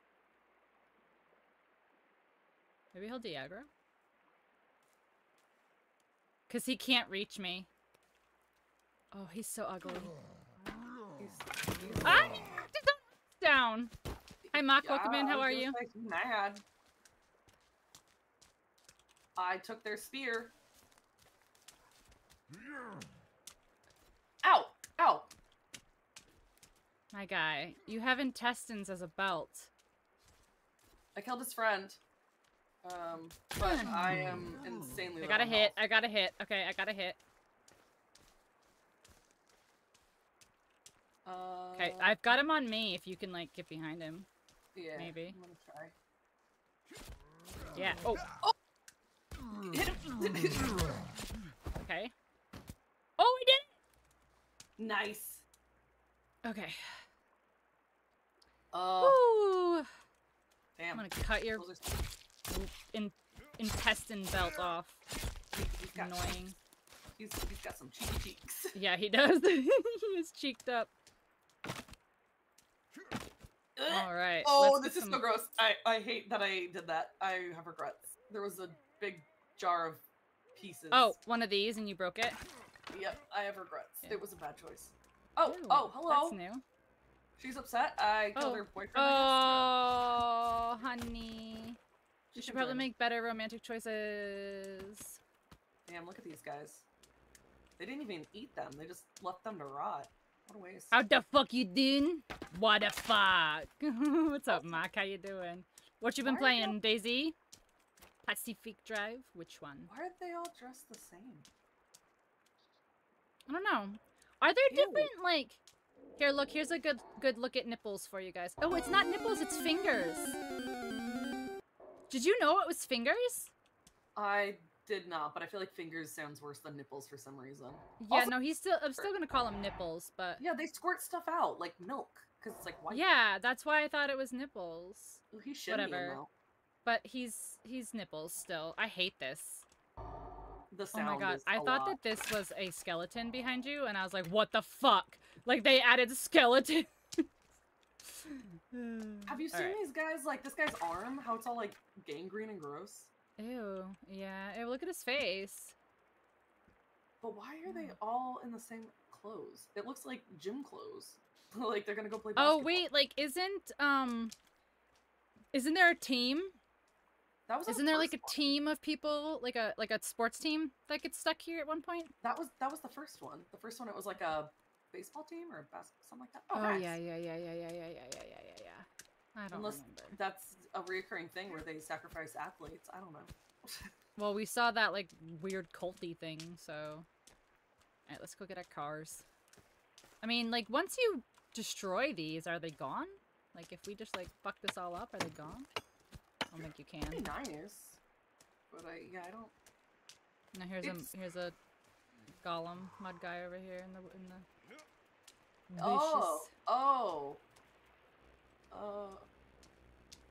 Maybe he'll de-aggro? Because he can't reach me. Oh, he's so ugly. He's Ah! Down! Hi, Mock. Welcome in. How are you? Mad. I took their spear. Ow! Ow! My guy, you have intestines as a belt. I killed his friend. But I am insanely I got a hit. I got a hit. Okay, I got a hit. Okay, I've got him on me if you can, like, get behind him. Yeah. Maybe. I'm gonna try. Yeah. Oh! Oh! Hit him! Okay. Oh, we did it! Nice. Okay. Oh. Ooh. Damn. I'm gonna cut your intestine belt off. Annoying. He's got some cheeky cheeks. Yeah, he does. He is cheeked up. Alright. Oh, this is so gross. I hate that I did that. I have regrets. There was a big jar of pieces. Oh, one of these and you broke it? Yep, I have regrets. Yeah. It was a bad choice. Oh, Ew, oh, hello. That's new. She's upset. I killed her boyfriend. Oh, honey. You should probably join. make better romantic choices. Damn, look at these guys. They didn't even eat them. They just left them to rot. What a waste. How the fuck you doing? What the fuck? What's up, Mac? How you doing? What you been playing, Daisy? Pacific Drive? Which one? Why are they all dressed the same? I don't know. Are there different, like... Here, look. Here's a good look at nipples for you guys. Oh, it's not nipples. It's fingers. Did you know it was fingers? I did not, but I feel like fingers sounds worse than nipples for some reason. Yeah, Also, no, I'm still gonna call them nipples, but... Yeah, they squirt stuff out, like milk, because it's like white. Yeah, that's why I thought it was nipples. Well, he shouldn't be in Whatever. milk. But he's nipples still. I hate this. The Oh sound my god, is I a thought lot. that this was a skeleton behind you, and I was like, what the fuck? Like, they added skeleton. Have you seen these guys, like, this guy's arm? How it's all, like, gangrene and gross? Ew, yeah. Ew, look at his face. But why are they all in the same clothes? It looks like gym clothes. Like, they're gonna go play basketball. Oh, wait, like, isn't there a team? That was Isn't there, like, a team of people, like a sports team that gets stuck here at one point? That was the first one. The first one, it was like a baseball team or a something like that. Oh, nice. yeah. I don't remember. That's a reoccurring thing where they sacrifice athletes. I don't know. Well, we saw that, like, weird culty thing, so... Alright, let's go get our cars. I mean, like, once you destroy these, are they gone? Like, if we just, like, fuck this all up, are they gone? I don't think you can. Pretty nice. But I don't... Now here's a golem mud guy over here in the Oh!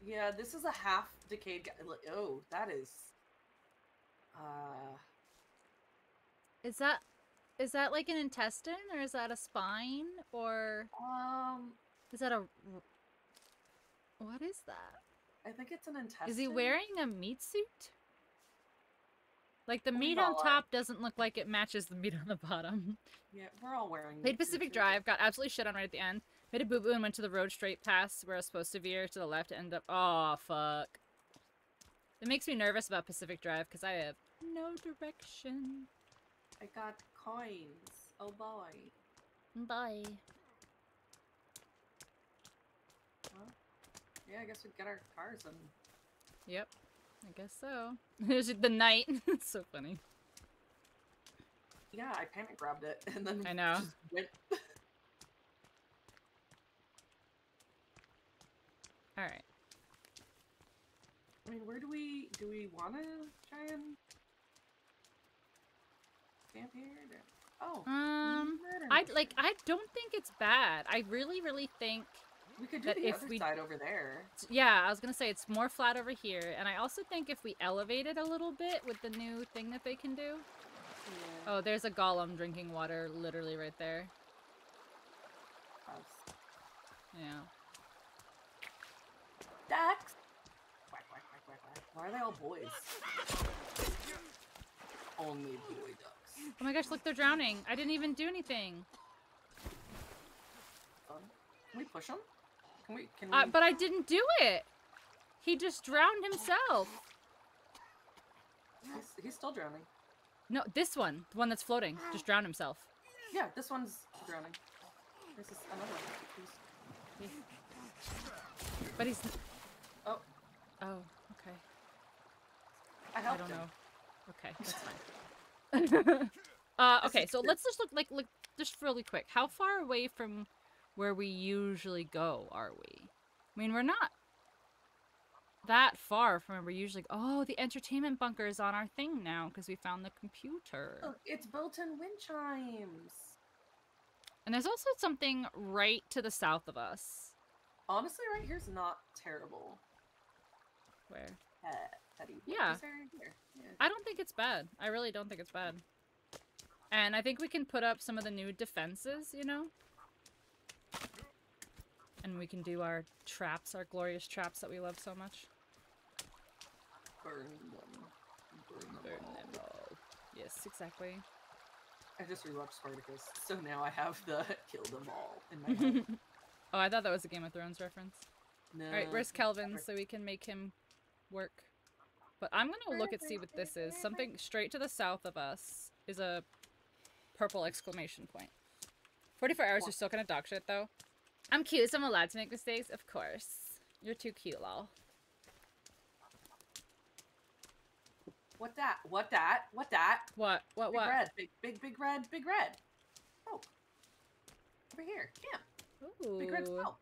Yeah, this is a half decayed guy. Oh, that is... Is that like an intestine, or is that a spine, or... Is that a... What is that? I think it's an intestine. Is he wearing a meat suit? Like, the meat all on top doesn't look like it matches the meat on the bottom. Yeah, we're all wearing Played meat Pacific suits. Drive, got absolutely shit on right at the end. Made a boo-boo and went to the road straight past where I was supposed to veer to the left and end up... Oh, fuck. It makes me nervous about Pacific Drive, because I have no direction. I got coins. Oh boy. Bye. Well, yeah, I guess we'd get our cars and... Yep. I guess so. It's the night. It's so funny. Yeah, I panic grabbed it and then I know. just went. Alright. I mean, where do we want to try and camp here? Oh. I don't think it's bad. I really think We could do that the if other we- side over there. yeah, I was gonna say it's more flat over here, and I also think if we elevate it a little bit with the new thing that they can do. Yeah. Oh, there's a golem drinking water literally right there. Us. Yeah. Ducks. Quack, quack, quack, quack, quack. Why are they all boys? Only boy ducks. Oh my gosh, look, they're drowning. I didn't even do anything. Fun. Can we push them? Can we? But I didn't do it. He just drowned himself. He's still drowning. No, this one, the one that's floating, just drowned himself. Yeah, this one's drowning. This is another one. But he's. Oh. Oh, okay. I I helped don't him. know. Okay, that's fine. Okay, so let's just look just really quick. How far away from where we usually go are we? I mean, we're not that far from where we usually go. Oh, the entertainment bunker is on our thing now because we found the computer. Look, it's built-in wind chimes. And there's also something right to the south of us. Honestly, right here's not terrible. Where? Teddy. Yeah. Here. Yeah. I don't think it's bad. I really don't think it's bad. And I think we can put up some of the new defenses, you know? And we can do our traps, our glorious traps that we love so much. Burn them. Burn them all. Yes, exactly. I just rewatched Spartacus, so now I have the kill them all in my head. Oh, I thought that was a Game of Thrones reference. No. Alright, where's Kelvin so we can make him work? But I'm gonna look and see what this is. Something straight to the south of us is a purple exclamation point. 44 hours, you're still gonna dog shit though. I'm cute, so I'm allowed to make mistakes? Of course. You're too cute, lol. What that? What that? What that? What? Big red. Big red. Big red. Oh. Over here. Camp. Ooh. Big red smoke.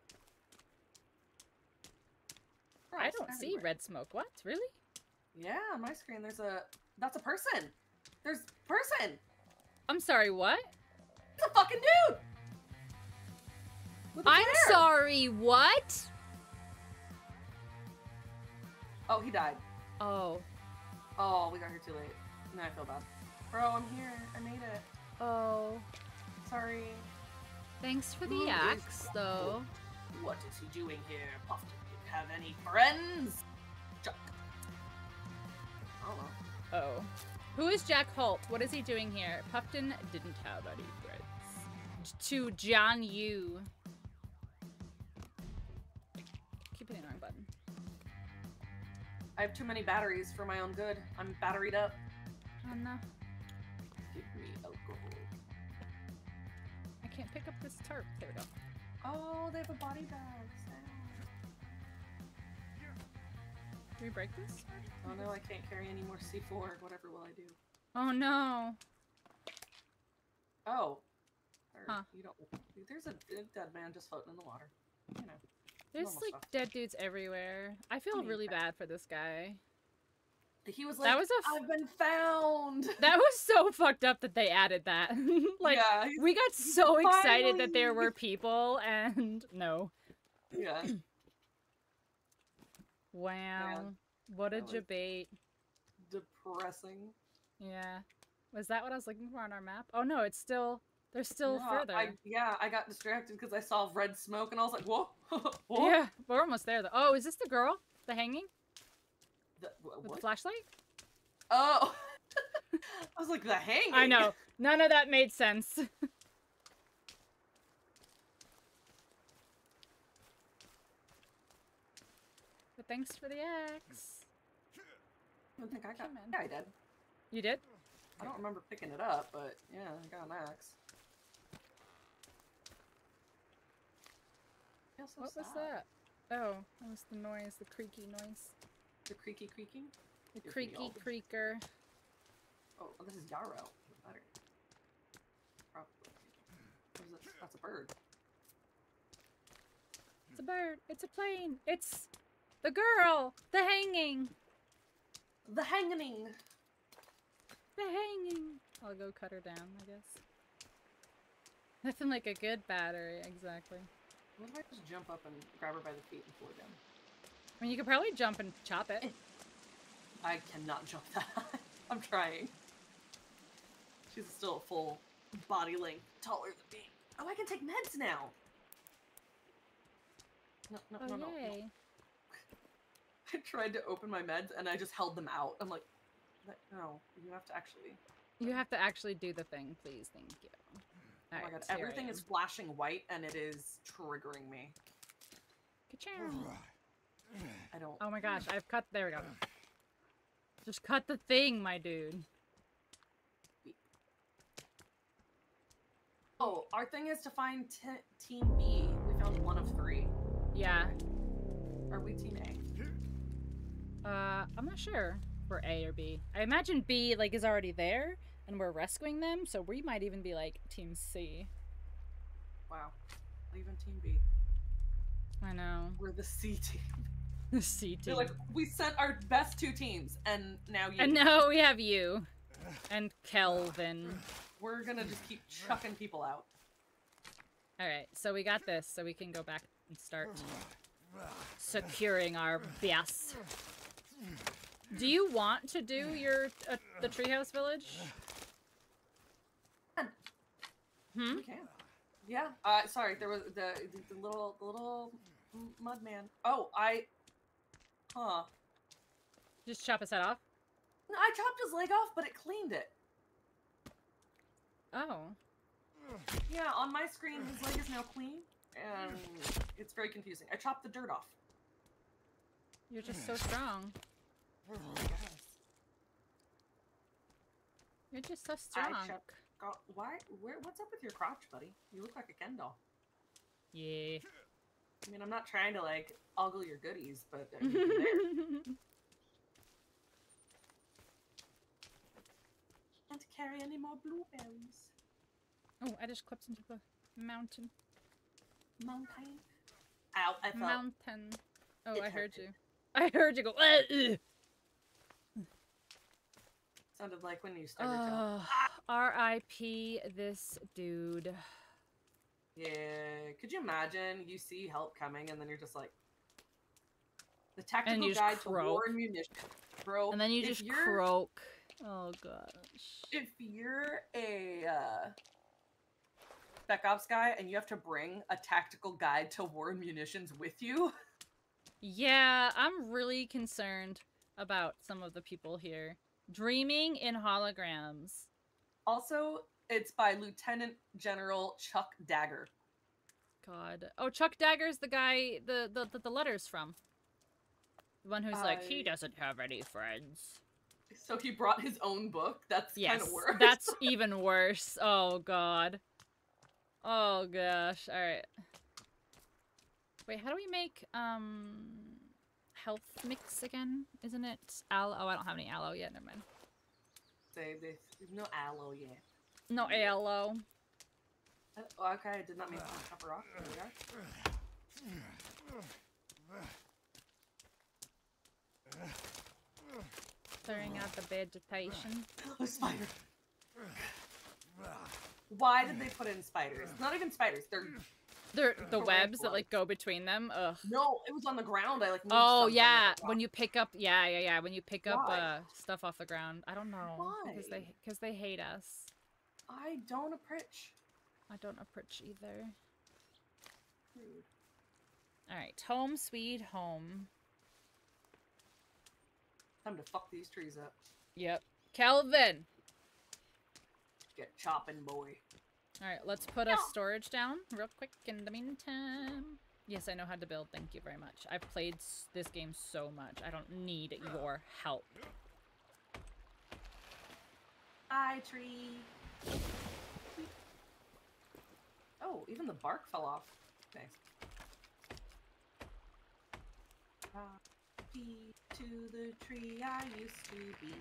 I don't see red smoke. What? Really? Yeah, on my screen there's a... That's a person! There's a person! I'm sorry, what? It's a fucking dude! With a I'm flare. sorry, what? Oh, he died. Oh. Oh, we got here too late. Now I feel bad. Bro, I'm here. I made it. Oh. Sorry. Thanks for Who the is axe, though. What is he doing here? Puffton, do you have any friends? Chuck. I don't know. Oh. Who is Jack Holt? What is he doing here? Puffton didn't have any friends. To John Yu. Keep hitting the wrong button. I have too many batteries for my own good. I'm batteried up. Oh no. Give me alcohol. I can't pick up this tarp. There we go. Oh, they have a body bag. Can we break this? Oh no, I can't carry any more C4. Whatever will I do? Oh no. Oh. Or Huh. You don't. There's a dead man just floating in the water. You know. There's Normal like stuff. dead dudes everywhere. I feel mean, really bad for this guy. He was like, That was a I've been found. That was so fucked up that they added that. Like, yeah, we got so excited that there finally- were people, and no. Yeah. Wow. Man, What a that was- debate. Depressing. Yeah. Was that what I was looking for on our map? Oh no, it's still... There's still No, further. I got distracted because I saw red smoke and I was like, whoa. Whoa. Yeah, we're almost there though. Oh, is this the girl? The hanging? With What? the flashlight? Oh. I was like, the hanging. I know. None of that made sense. But thanks for the axe. I don't think I got. Come in. Yeah, I did. You did? I don't remember picking it up, but yeah, I got an axe. So what sad. was that? Oh, that was the noise, the creaky noise. The creaky creaking? The creaky creaker. Oh, this is yarrow. Better. Probably. What is it? That's a bird. It's a bird. It's a plane. It's the girl. The hanging. The hanging. The hanging. I'll go cut her down, I guess. Nothing like a good battery, exactly. What if I just jump up and grab her by the feet and pull her down? I mean, you could probably jump and chop it. I cannot jump that high. I'm trying. She's still a full body length taller than me. Oh, I can take meds now. No. Yay. I tried to open my meds and I just held them out. I'm like, no, you have to actually. You have to actually do the thing, please. Thank you. Oh my god, everything is flashing white and it is triggering me. Ka-chow. I don't. Oh my gosh, I've cut. There we go. Just cut the thing, my dude. Oh, our thing is to find Team B. We found 1 of 3. Yeah. Are we Team A? I'm not sure. If we're A or B. I imagine B, like, is already there, and we're rescuing them, so we might even be, like, Team C. Wow. Leaving Team B. I know. We're the C team. The C team. They're like, we sent our best 2 teams, and now you. And now we have you. And Kelvin. We're gonna just keep chucking people out. Alright, so we got this, so we can go back and start securing our base. Do you want to do your the treehouse village? Hmm? We can. Yeah. Sorry, there was the little mud man. Oh, Huh. Just chop his head off? No, I chopped his leg off, but it cleaned it. Oh. Yeah, on my screen, his leg is now clean, and it's very confusing. I chopped the dirt off. You're just so strong. Yes. You're just so strong. What's up with your crotch, buddy? You look like a Ken doll. Yeah. I mean, I'm not trying to, like, ogle your goodies, but you're there. Can't carry any more blueberries. Oh, I just clipped into the mountain. Mountain? Ow, I felt. Mountain. Oh, It I heard hurt. you. I heard you go. Ugh. Sounded like when you started to. R.I.P. this dude. Yeah, could you imagine you see help coming and then you're just like, the tactical guide to war and munitions, bro. And then you just croak. Oh gosh. If you're a Spec Ops guy and you have to bring a tactical guide to war and munitions with you. Yeah, I'm really concerned about some of the people here. Dreaming in holograms. Also, it's by Lieutenant General Chuck Dagger. God. Oh, Chuck Dagger's the guy the letter's from. The one who's like, he doesn't have any friends. So he brought his own book? That's kind of worse. That's even worse. Oh, God. Oh, gosh. Alright. Wait, how do we make, health mix again? Isn't it aloe? Oh, I don't have any aloe yet. Never mind. There's no aloe yet. No aloe. Oh, okay, I did not mean to chop her off. There we are. Clearing out the vegetation. A spider. Why did they put in spiders? Not even spiders. They're the webs that like go between them. Ugh. No, it was on the ground. I like. Moved Oh something yeah, like when you pick up, yeah. When you pick up Why? stuff off the ground. I don't know. Why? Because they hate us. I don't approach. I don't approach either. Rude. All right, home sweet home. Time to fuck these trees up. Yep, Kelvin. Get chopping, boy. All right, let's put a storage down real quick in the meantime. Yes, I know how to build. Thank you very much. I've played this game so much. I don't need your help. Bye, tree. Oh, even the bark fell off. Nice. Happy to the tree I used to be.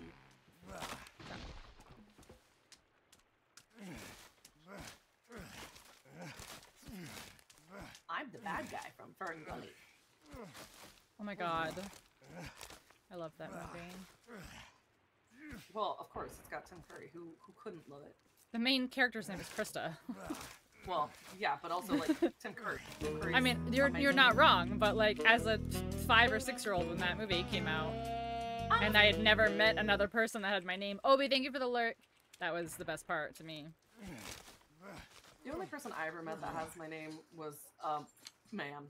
I'm the bad guy from Fern Gully. Oh my god. I love that movie. Well, of course, it's got Tim Curry. Who couldn't love it? The main character's name is Krista. Well, yeah, but also like Tim Curry. I mean, you're not wrong, but like as a 5 or 6-year-old when that movie came out, and I had never met another person that had my name. Obi, thank you for the alert. That was the best part to me. The only person I ever met that has my name was man.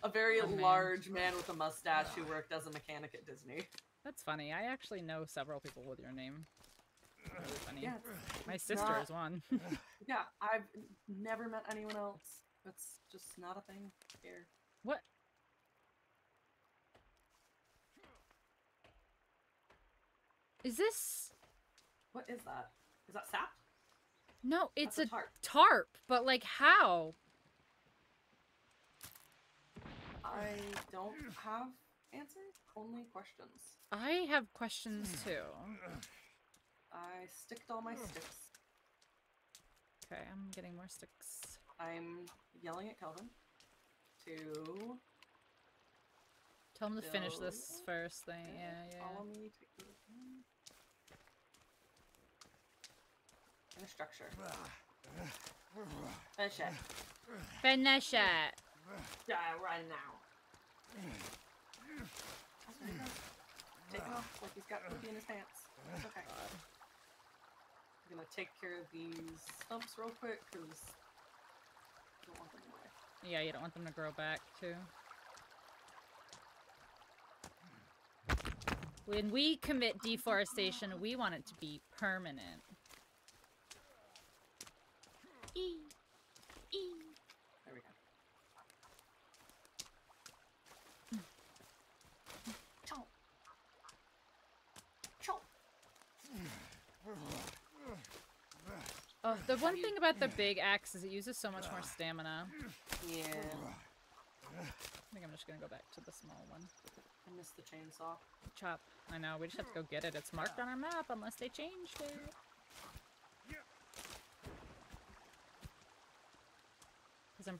A very large man with a mustache who worked as a mechanic at Disney. That's funny. I actually know several people with your name. Really funny. Yeah, my sister is one. Yeah, I've never met anyone else. It's just not a thing here. What? Is this? What is that? Is that sap? No, it's That's a tarp. tarp. But like, how? I don't have answers, only questions. I have questions too. I sticked all my sticks. Okay, I'm getting more sticks. I'm yelling at Kelvin to Tell him to finish this first thing. Yeah. follow me. Take the in a structure. Finish it. Finish it. Die right now. Take it off like he's got poopy in his pants. It's okay. I'm gonna take care of these stumps real quick because I don't want them away. Yeah, you don't want them to grow back too. When we commit deforestation, we want it to be permanent. There we go. Chomp. Chomp. Oh, the one thing about the big axe is it uses so much more stamina. Yeah. I think I'm just gonna go back to the small one. I missed the chainsaw. Chop. I know, we just have to go get it. It's marked on our map unless they changed it. Because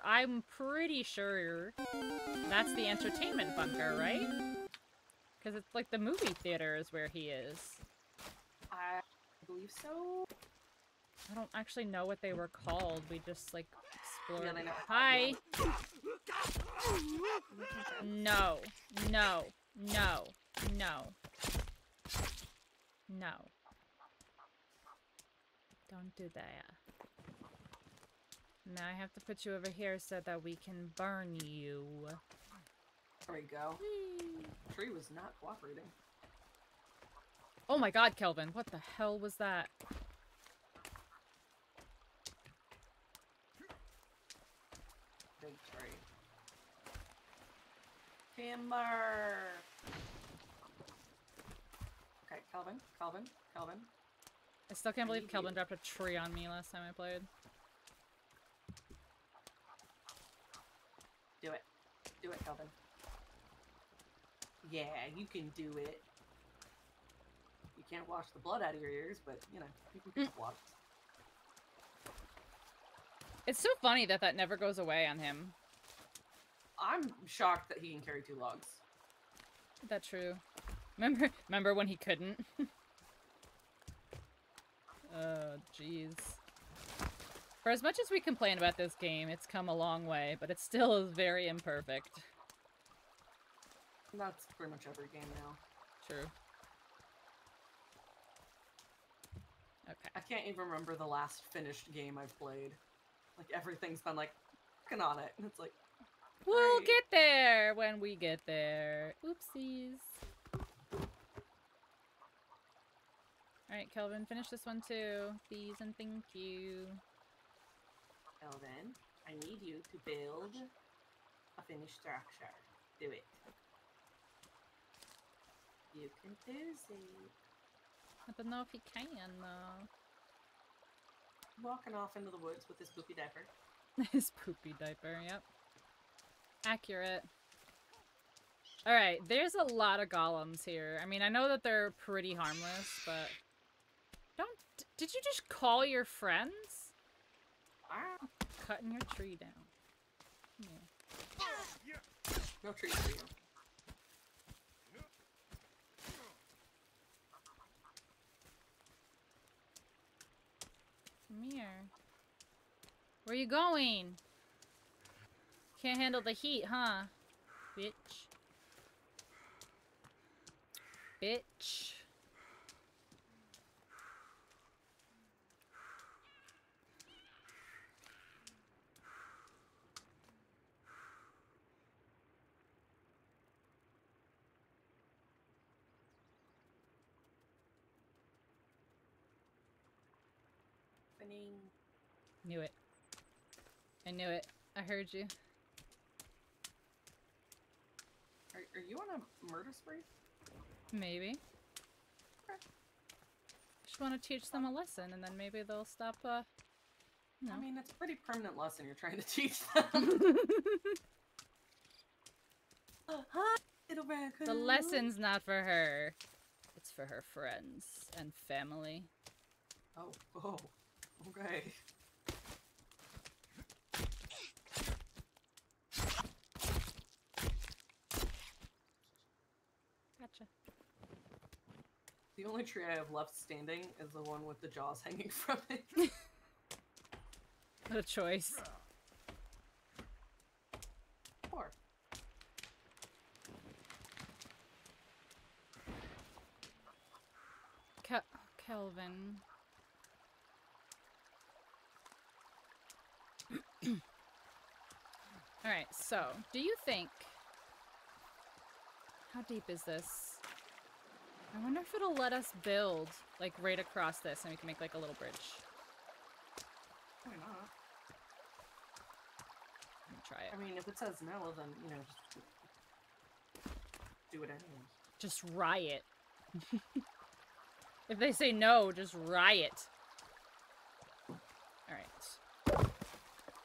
I'm pretty sure that's the entertainment bunker, right? Because it's like the movie theater is where he is. I believe so. I don't actually know what they were called. We just like explored. Yeah, they know. Hi. No. No. No. No. No. Don't do that. Now I have to put you over here so that we can burn you. There we go. Whee! Tree was not cooperating. Oh my god, Kelvin. What the hell was that? Big tree. Timber! Okay, Kelvin. I still can't believe need Kelvin you. dropped a tree on me last time I played. Do it. Do it, Kelvin. Yeah, you can do it. You can't wash the blood out of your ears, but, you know, you can just wash. It's so funny that that never goes away on him. I'm shocked that he can carry 2 logs. Is that true? Remember when he couldn't? Oh, jeez. For as much as we complain about this game, it's come a long way, but it still is very imperfect. That's pretty much every game now. True. Okay. I can't even remember the last finished game I've played. Like, everything's been, like, working on it, and it's like... We'll great. get there when we get there. Oopsies. Alright, Kelvin, finish this one too. Please and thank you. Kelvin, I need you to build a finished structure. Do it. You can do it. I don't know if he can, though. Walking off into the woods with his poopy diaper. His poopy diaper, yep. Accurate. Alright, there's a lot of golems here. I mean, I know that they're pretty harmless, but... Did you just call your friends? Ah. Cutting your tree down. Yeah. No trees for you. Come here. Where you going? Can't handle the heat, huh? Bitch. Bitch. Knew it. I knew it. I heard you. Are you on a murder spree? Maybe. Okay. Just want to teach them a lesson, and then maybe they'll stop, no. I mean, it's a pretty permanent lesson you're trying to teach them. Hi, little raccoon. The lesson's not for her. It's for her friends and family. Oh, okay. Gotcha. The only tree I have left standing is the one with the jaws hanging from it. What a choice. Poor. Kelvin. Alright, so, do you think... How deep is this? I wonder if it'll let us build, like, right across this, and we can make, like, a little bridge. Why not? Let me try it. I mean, if it says no, then, you know, just do it anyway. Just riot. If they say no, just riot. Alright.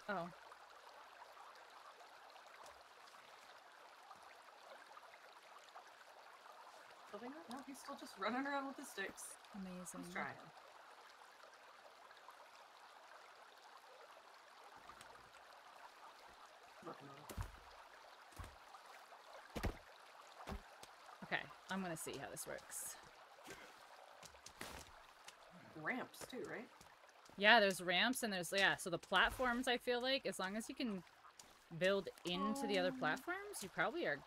Oh. No, he's still just running around with his sticks. Amazing. He's trying. Looking at it. Okay, I'm gonna see how this works. Ramps too, right? Yeah, there's ramps and there's, yeah, so the platforms, I feel like, as long as you can build into the other platforms, you probably are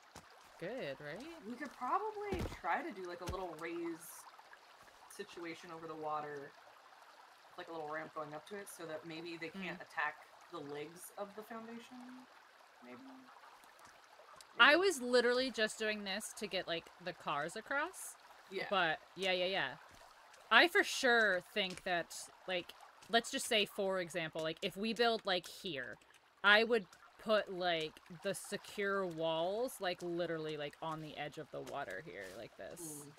good, right? We could probably try to do like a little raise situation over the water, like a little ramp going up to it, so that maybe they can't attack the legs of the foundation. Maybe. I was literally just doing this to get like the cars across. Yeah. But yeah. I for sure think that, like, let's just say, for example, like if we build like here, I would put like the secure walls like literally like on the edge of the water here, like this. Ooh.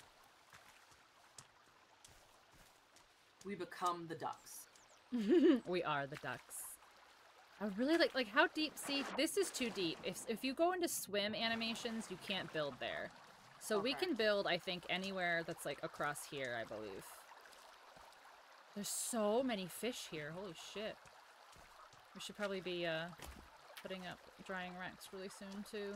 We become the ducks. We are the ducks. I really like how deep, see, this is too deep. If you go into swim animations, you can't build there. So we can build, I think, anywhere that's like across here, I believe. There's so many fish here, holy shit. We should probably be putting up drying racks really soon too.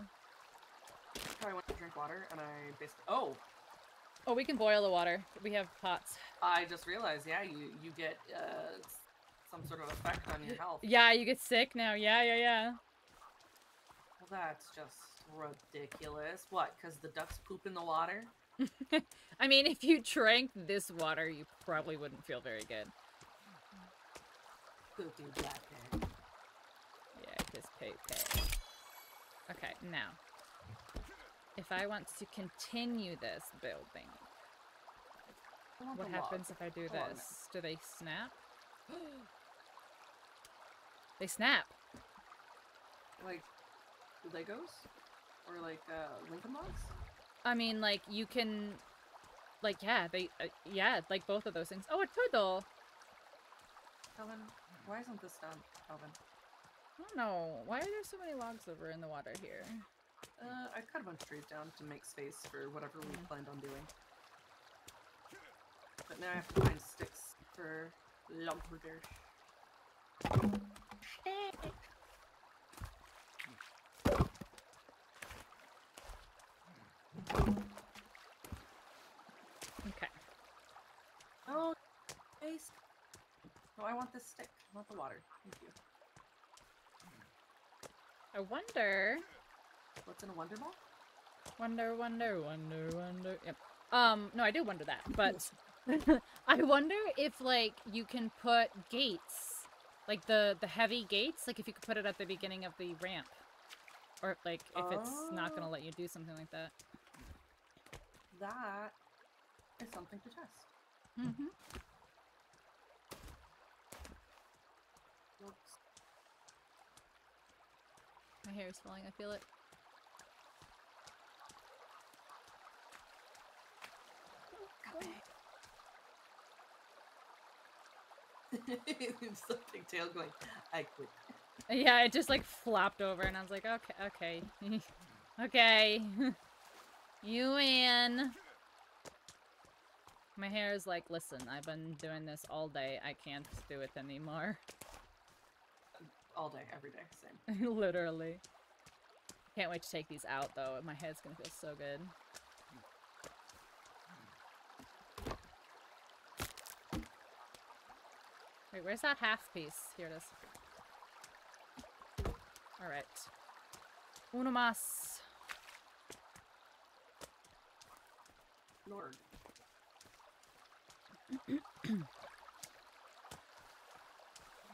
I went to drink water and I basically, Oh, we can boil the water. We have pots. I just realized, yeah, you get some sort of effect on your health. Yeah, you get sick now. Yeah. Well, that's just ridiculous. What, because the ducks poop in the water? I mean, if you drank this water, you probably wouldn't feel very good. Poopy black pig. Yeah, kiss pay. Okay, now. If I want to continue this building, what happens if I do this? Do they snap? They snap. Like Legos? Or like Lincoln Logs? I mean, like, you can like, yeah, they, yeah, like both of those things. Oh, a turtle! Kelvin, why isn't this done, Kelvin? I don't know. Why are there so many logs over in the water here? I cut a bunch of trees down to make space for whatever we planned on doing. But now I have to find sticks for lumberdish. Okay. Oh, space. No, I want this stick. I want the water. Thank you. I wonder... What's in a Wonder Ball? Wonder. Yep. No, I do wonder that, but I wonder if, like, you can put gates, like the heavy gates, like if you could put it at the beginning of the ramp, or like if it's not gonna let you do something like that. That is something to test. Mm-hmm. Whoops. My hair is falling. I feel it. It's the pigtail going, I quit. Yeah, it just like flopped over, and I was like, okay, okay, you win. My hair is like, listen, I've been doing this all day. I can't do it anymore. All day, every day, same. Literally. Can't wait to take these out, though. My head's gonna feel so good. Wait, where's that half piece? Here it is. Alright. Uno mas. Lord.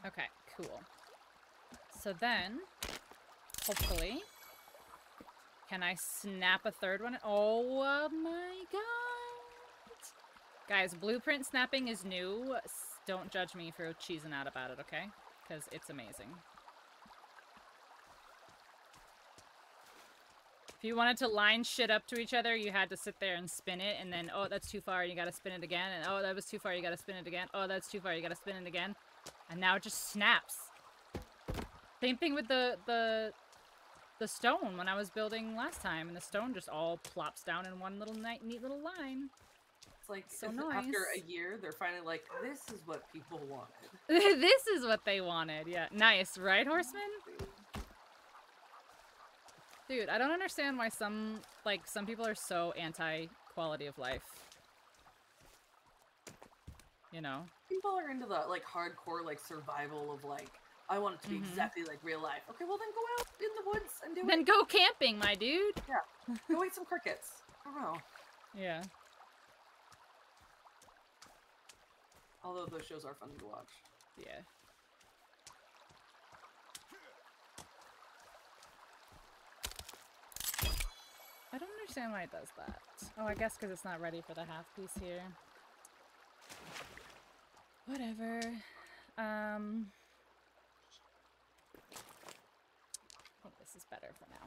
Okay, cool. So then, hopefully, can I snap a third one? Oh my god! Guys, blueprint snapping is new. Don't judge me for cheesing out about it, okay? Because it's amazing. If you wanted to line shit up to each other, you had to sit there and spin it, and then, oh, that's too far, and you gotta spin it again, and oh, that was too far, you gotta spin it again, oh, that's too far, you gotta spin it again, and now it just snaps. Same thing with the stone when I was building last time, and the stone just all plops down in one little neat little line. It's like, so nice. After a year, they're finally like, this is what people wanted. This is what they wanted, yeah. Nice, right, Horseman? Dude, I don't understand why some people are so anti-quality of life. You know? People are into the, like, hardcore, like, survival of, like, I want it to be exactly like real life. Okay, well then go out in the woods and do it. Then go camping, my dude! Yeah. Go eat some crickets. I don't know. Yeah. Although those shows are fun to watch. Yeah. I don't understand why it does that. Oh, I guess because it's not ready for the half piece here. Whatever. I think this is better for now.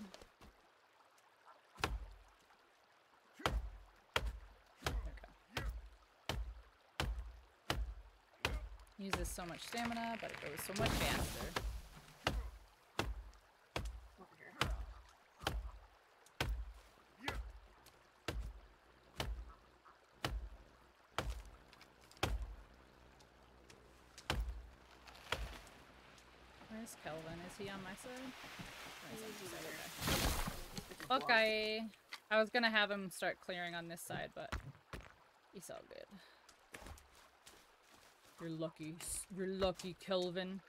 There we go. Uses so much stamina, but it goes so much faster. Over here. Where's Kelvin? Is he on my side? Or is he on this side? Okay. Okay. I was gonna have him start clearing on this side, but he's all good. You're lucky, Kelvin.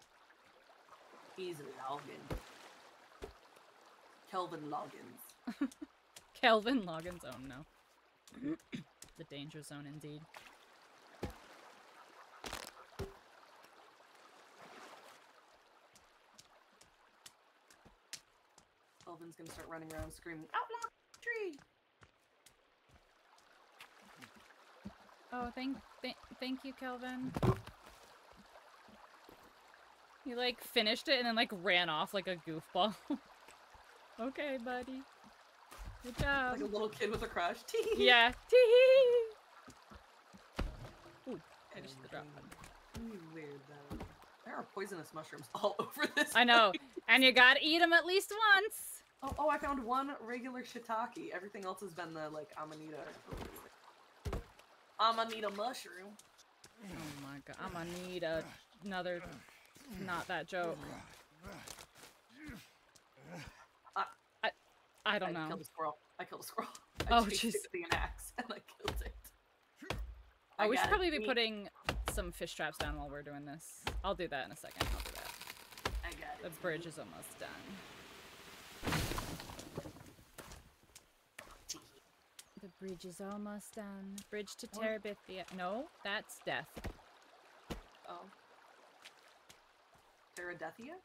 He's logging. Kelvin Loggins. Kelvin Loggins, oh no. The danger zone indeed. Kelvin's gonna start running around screaming, outlaw tree! Oh, thank you, Kelvin. He, like, finished it and then, like, ran off like a goofball. Okay, buddy. Good job. Like a little kid with a crush. Yeah. Tee-hee. finish the drop. Weird though. There are poisonous mushrooms all over this. I know, and you gotta eat them at least once. Oh, I found one regular shiitake. Everything else has been the like amanita mushroom. Oh my god, I'm gonna need another. Not that joke. I don't know. I killed a squirrel. Oh, chased jeez. it with an axe and I killed it. Oh, we should probably be putting some fish traps down while we're doing this. I'll do that in a second. I'll do that. I got it. The bridge is almost done. The bridge is almost done. Bridge to Terabithia. No, that's death. Oh. Teradethia?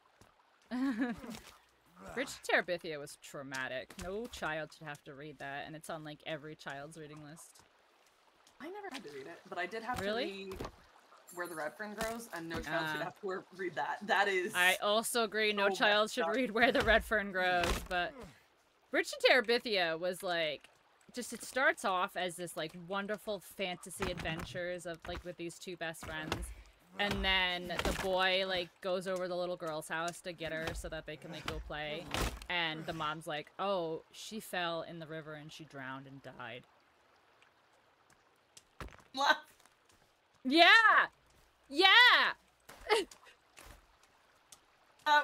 Bridge to Terabithia was traumatic. No child should have to read that, and it's on like every child's reading list. I never had to read it, but I did have to Really? read Where the Red Fern Grows, and no child should have to read that. That is... I also agree, no child should read Where the Red Fern Grows, but Bridge to Terabithia was like, just it starts off as this like wonderful fantasy adventures of like with these two best friends, and then the boy like goes over to the little girl's house to get her so that they can like go play, and the mom's like, oh, she fell in the river and she drowned and died. What? Yeah! Yeah! It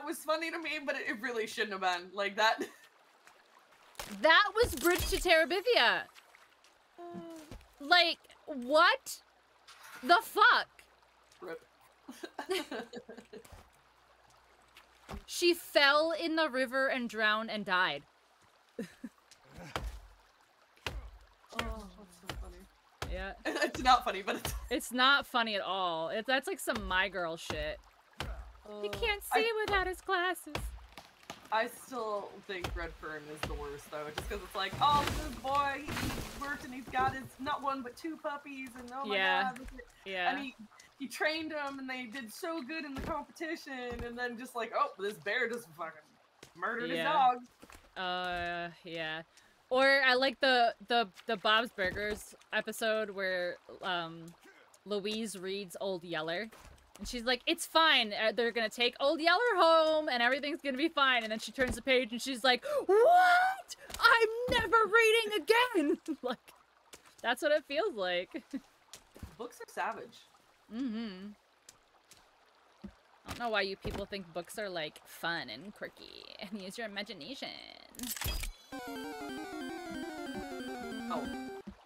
was funny to me, but it really shouldn't have been. Like, that... That was Bridge to Terabithia! Like, what the fuck? Rip. She fell in the river and drowned and died. Oh, that's so funny. Yeah. It's not funny, but it's... It's not funny at all. That's like some My Girl shit. He can't see without his glasses. I still think Red Fern is the worst, though, just because it's like, oh, this boy, he worked and he's got his, not one, but two puppies, and oh my god. Yeah. And he trained them, and they did so good in the competition, and then just like, oh, this bear just fucking murdered his dog. Yeah. Or I like the Bob's Burgers episode where Louise reads Old Yeller. And she's like, it's fine. They're gonna take Old Yeller home and everything's gonna be fine. And then she turns the page and she's like, what? I'm never reading again. Like, that's what it feels like. Books are savage. Mm-hmm. I don't know why you people think books are like fun and quirky and use your imagination. Oh,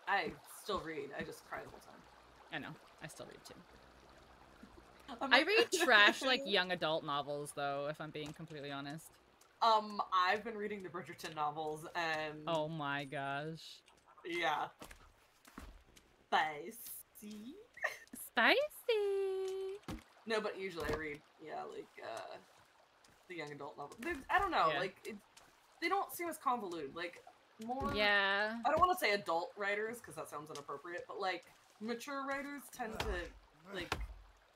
I still read. I just cry the whole time. I know. I still read too. I read trash, like, young adult novels, though, if I'm being completely honest. I've been reading the Bridgerton novels, and... Oh my gosh. Yeah. Spicy. Spicy! No, but usually I read, like, the young adult novels. I don't know, like, they don't seem as convoluted, like, more... Yeah. I don't want to say adult writers, because that sounds inappropriate, but, like, mature writers tend to, like...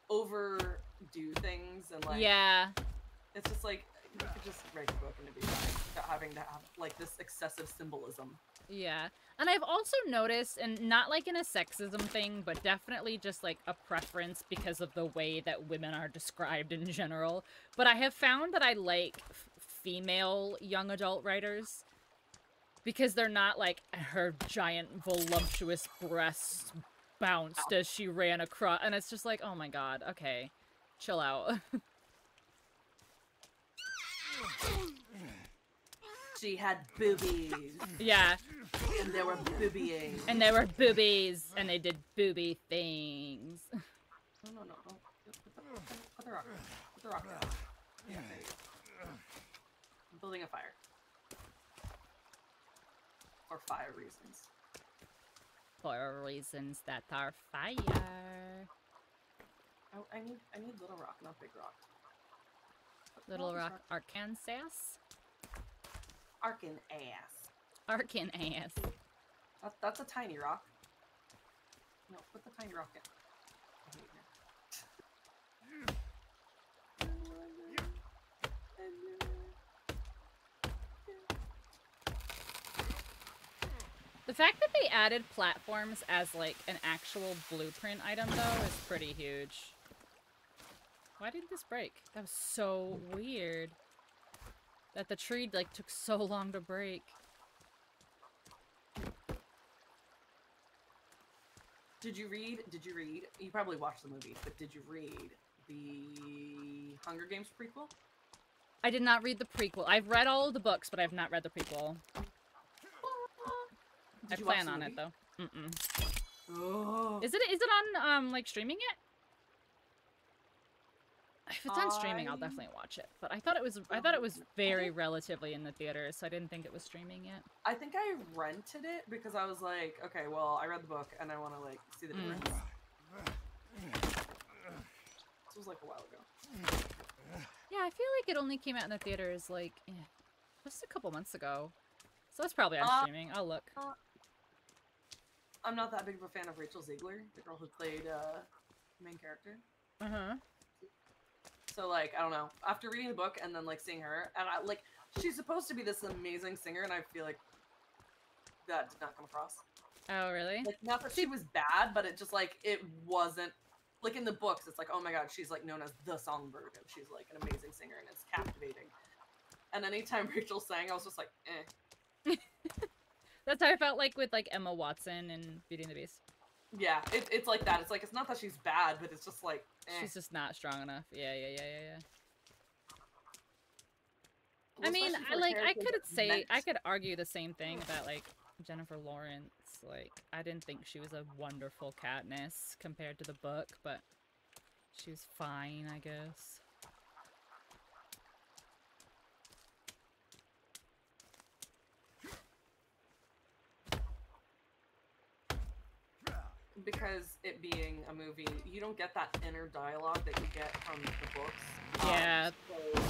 overdo things and like it's just like you could just write a book and it'd be fine without having to have like this excessive symbolism. Yeah, and I've also noticed, and not like in a sexism thing, but definitely just like a preference because of the way that women are described in general, but I have found that I like female young adult writers because they're not like her giant voluptuous breasts bounced as she ran across, and it's just like, oh my god, okay, chill out. She had boobies. Yeah. And there were boobies. And there were boobies, and they did booby things. No. Put the rock down. Put the rock down. Yeah, there you go. I'm building a fire. For fire reasons. For reasons that are fire. Oh, I need little rock, not big rock. Little rock, Arkansas? Arkin ass. Arkin ass. That's a tiny rock. No, put the tiny rock in. The fact that they added platforms as, like, an actual blueprint item, though, is pretty huge. Why did this break? That was so weird. That the tree, like, took so long to break. Did you read, you probably watched the movie, but did you read the Hunger Games prequel? I did not read the prequel. I've read all of the books, but I've not read the prequel. I plan on it, though. Oh. Is it on, like, streaming yet? If it's on streaming, I'll definitely watch it. But I thought it was very relatively in the theaters, so I didn't think it was streaming yet. I think I rented it because I was like, okay, well, I read the book and I want to like see the difference. This was like a while ago. Yeah, I feel like it only came out in the theaters like just a couple months ago. So it's probably on streaming. I'll look. I'm not that big of a fan of Rachel Ziegler, the girl who played the main character. So, like, I don't know. After reading the book and then, like, seeing her, and I, like, she's supposed to be this amazing singer, and I feel like that did not come across. Oh, really? Like, not that she was bad, but it just, like, it wasn't, like, in the books, it's like, oh my god, she's, like, known as the Songbird, and she's, like, an amazing singer, and it's captivating. And anytime Rachel sang, I was just like, eh. That's how I felt, like, with, like, Emma Watson in Beauty and the Beast. Yeah, it's like that. It's like, it's not that she's bad, but it's just like, eh. She's just not strong enough. Yeah. Well, I mean, I could argue the same thing Mm. about, like, Jennifer Lawrence. Like, I didn't think she was a wonderful Katniss compared to the book, but she was fine, I guess. Because it being a movie, you don't get that inner dialogue that you get from the books. Yeah. So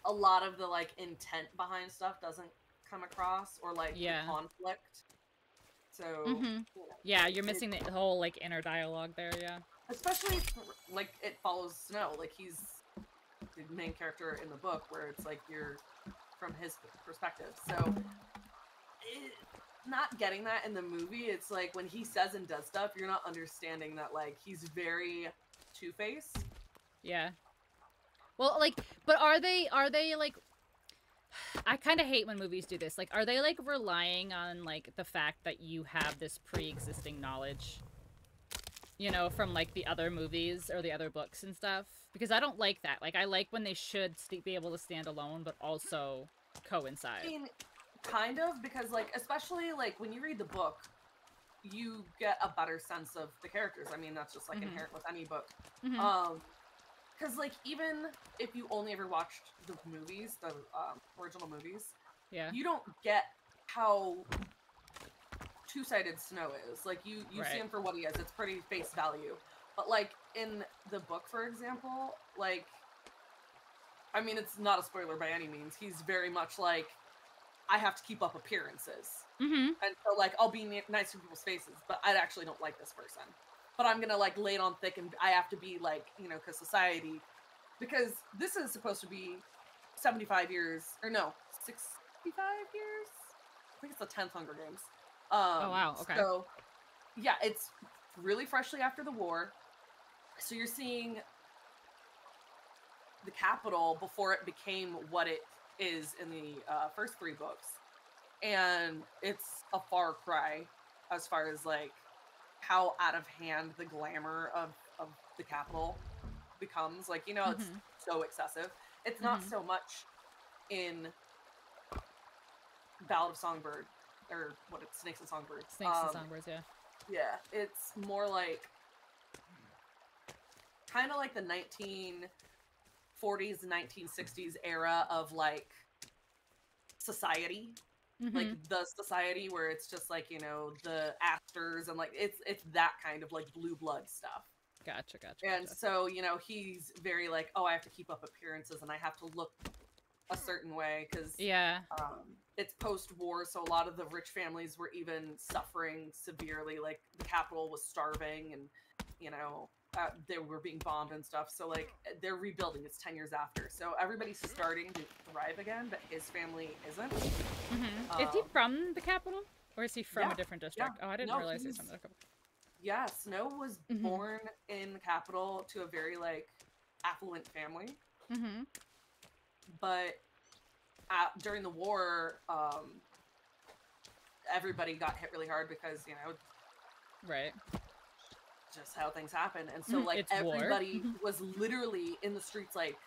a lot of the, like, intent behind stuff doesn't come across, or, like, the conflict. So, you know, yeah, you're missing the whole, like, inner dialogue there, yeah. Especially, like, it follows Snow. Like, he's the main character in the book, where it's, like, you're from his perspective. So, not getting that in the movie, it's like when he says and does stuff, you're not understanding that, like, he's very Two-Face. Yeah. Well, like, but are they like, I kind of hate when movies do this. Like, are they, like, relying on, like, the fact that you have this pre-existing knowledge, you know, from, like, the other movies or the other books and stuff? Because I don't like that. Like, I like when they should be able to stand alone, but also coincide. I mean, kind of, because, like, especially, like, when you read the book, you get a better sense of the characters. I mean, that's just, like, inherent with any book. Because, like, even if you only ever watched the movies, the original movies, you don't get how two-sided Snow is. Like, you see him for what he is. It's pretty face value. But, like, in the book, for example, like, I mean, it's not a spoiler by any means. He's very much like, I have to keep up appearances. And so, like, I'll be nice to people's faces, but I actually don't like this person. But I'm gonna, like, lay it on thick, and I have to be, like, you know, because society... Because this is supposed to be 75 years... Or no, 65 years? I think it's the 10th Hunger Games. Oh, wow, okay. So, yeah, it's really freshly after the war. So you're seeing the capital before it became what it is in the first 3 books. And it's a far cry as far as, like, how out of hand the glamour of the capital becomes. Like, you know, it's so excessive. It's not so much in Ballad of Songbird, or what it's Snakes and Songbirds. Snakes and Songbirds, yeah. Yeah, it's more like, kind of like the 1940s, 1960s era of, like, society. Like, the society where it's just, like, you know, the Astors, and, like, it's that kind of, like, blue blood stuff. Gotcha. And so, you know, he's very, like, oh, I have to keep up appearances, and I have to look a certain way, because it's post-war, so a lot of the rich families were even suffering severely. Like, the capital was starving, and, you know, they were being bombed and stuff. So, like, they're rebuilding. It's 10 years after. So everybody's starting to thrive again, but his family isn't. Is he from the capital? Or is he from a different district? Yeah. Oh, I didn't realize he was from the couple. Yeah, Snow was born in the capital to a very, like, affluent family. But during the war, everybody got hit really hard because, you know, right, just how things happen. And so, like, everybody was literally in the streets, like,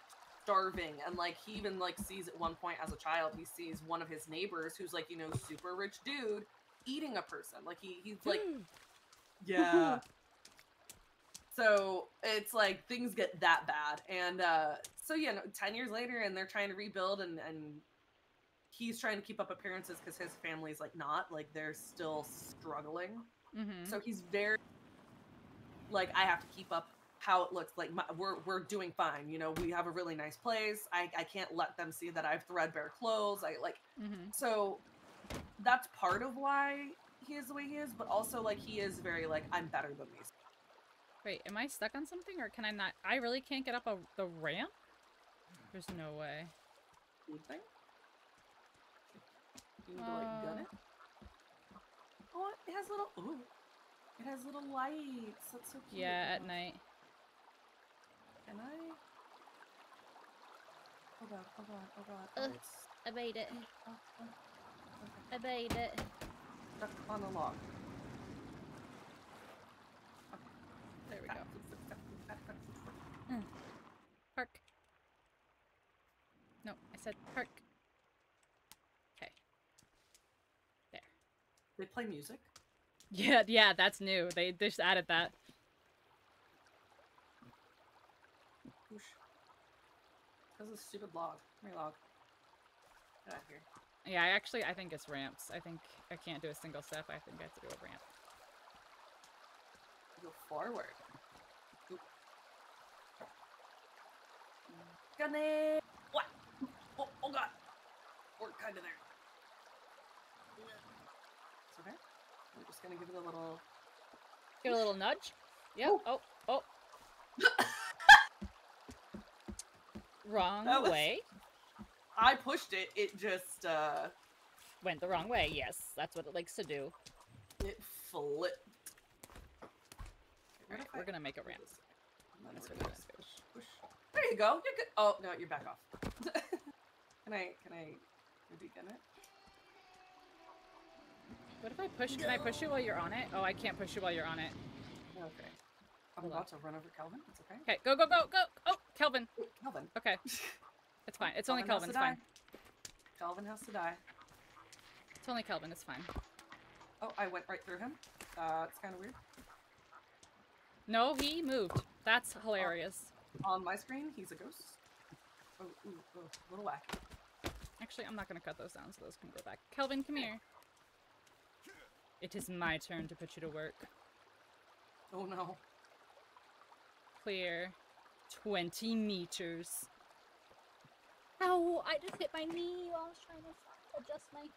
starving. And, like, he even, like, sees at one point as a child, he sees one of his neighbors who's, like, you know, super rich dude eating a person. Like, he's like, yeah. So it's like things get that bad. And so yeah, 10 years later, and they're trying to rebuild, and he's trying to keep up appearances because his family's like not, like, they're still struggling. So he's very like, I have to keep up how it looks like. We're doing fine, you know, we have a really nice place. I can't let them see that I have threadbare clothes. I like so that's part of why he is the way he is, but also, like, he is very like, I'm better than these. Wait, am I stuck on something, or can I not? I really can't get up the ramp? There's no way. You think? You need to, like, gun it? Oh, it has little... Ooh. It has little lights. That's so cute. Yeah, at night. Can I? Oh god, oh god, oh god. I made it. Okay. I made it. Stuck on a log. There we go. Park. No, I said park. Okay. There. They play music? Yeah, that's new. They just added that. Whoosh. That's a stupid log. Come here, log. Get out of here. Yeah, I think it's ramps. I think I can't do a single step. I think I have to do a ramp. Go forward. Oop. Gonna... What? Oh god. We're kind of there. It's okay. We're just gonna give it a little... Give it a little nudge? Yep. Ooh. Oh. Wrong way. I pushed it. It just, went the wrong way. Yes, that's what it likes to do. It flipped. Alright, we're gonna make a ramp. That's what it is. Push. There you go. You're good. Oh, no, you're back off. Can I begin it? What if I push? Can I push you while you're on it? Oh, I can't push you while you're on it. Okay. I'm about to run over Kelvin. It's okay. Okay, go! Oh, Kelvin. Kelvin. Okay. It's fine. It's only Kelvin. It's fine. Kelvin has to die. It's only Kelvin. It's fine. Oh, I went right through him. It's kind of weird. No, he moved. That's hilarious. On my screen, he's a ghost. Oh, a little whack. Actually, I'm not going to cut those down so those can go back. Kelvin, come here. It is my turn to put you to work. Oh no. Clear 20 meters. Ow, I just hit my knee while I was trying to adjust my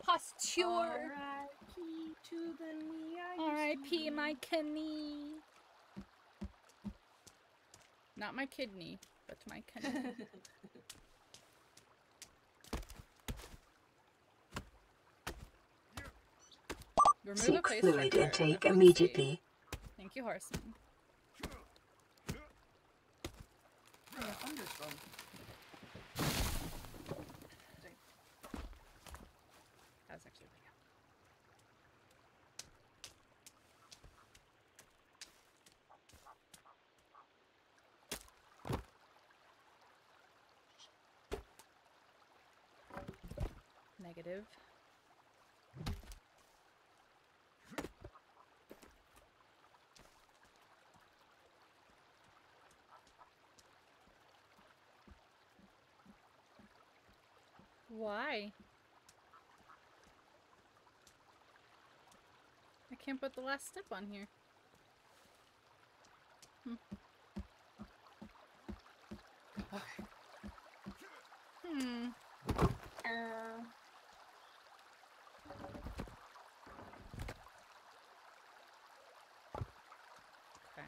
posture. R.I.P. to the knee. R.I.P. my kidney. Not my kidney, but my kidney. Seek fluid intake immediately. Thank you, Horseman. Thunderstorm. That was actually pretty good. Negative. Why? I can't put the last step on here. Okay.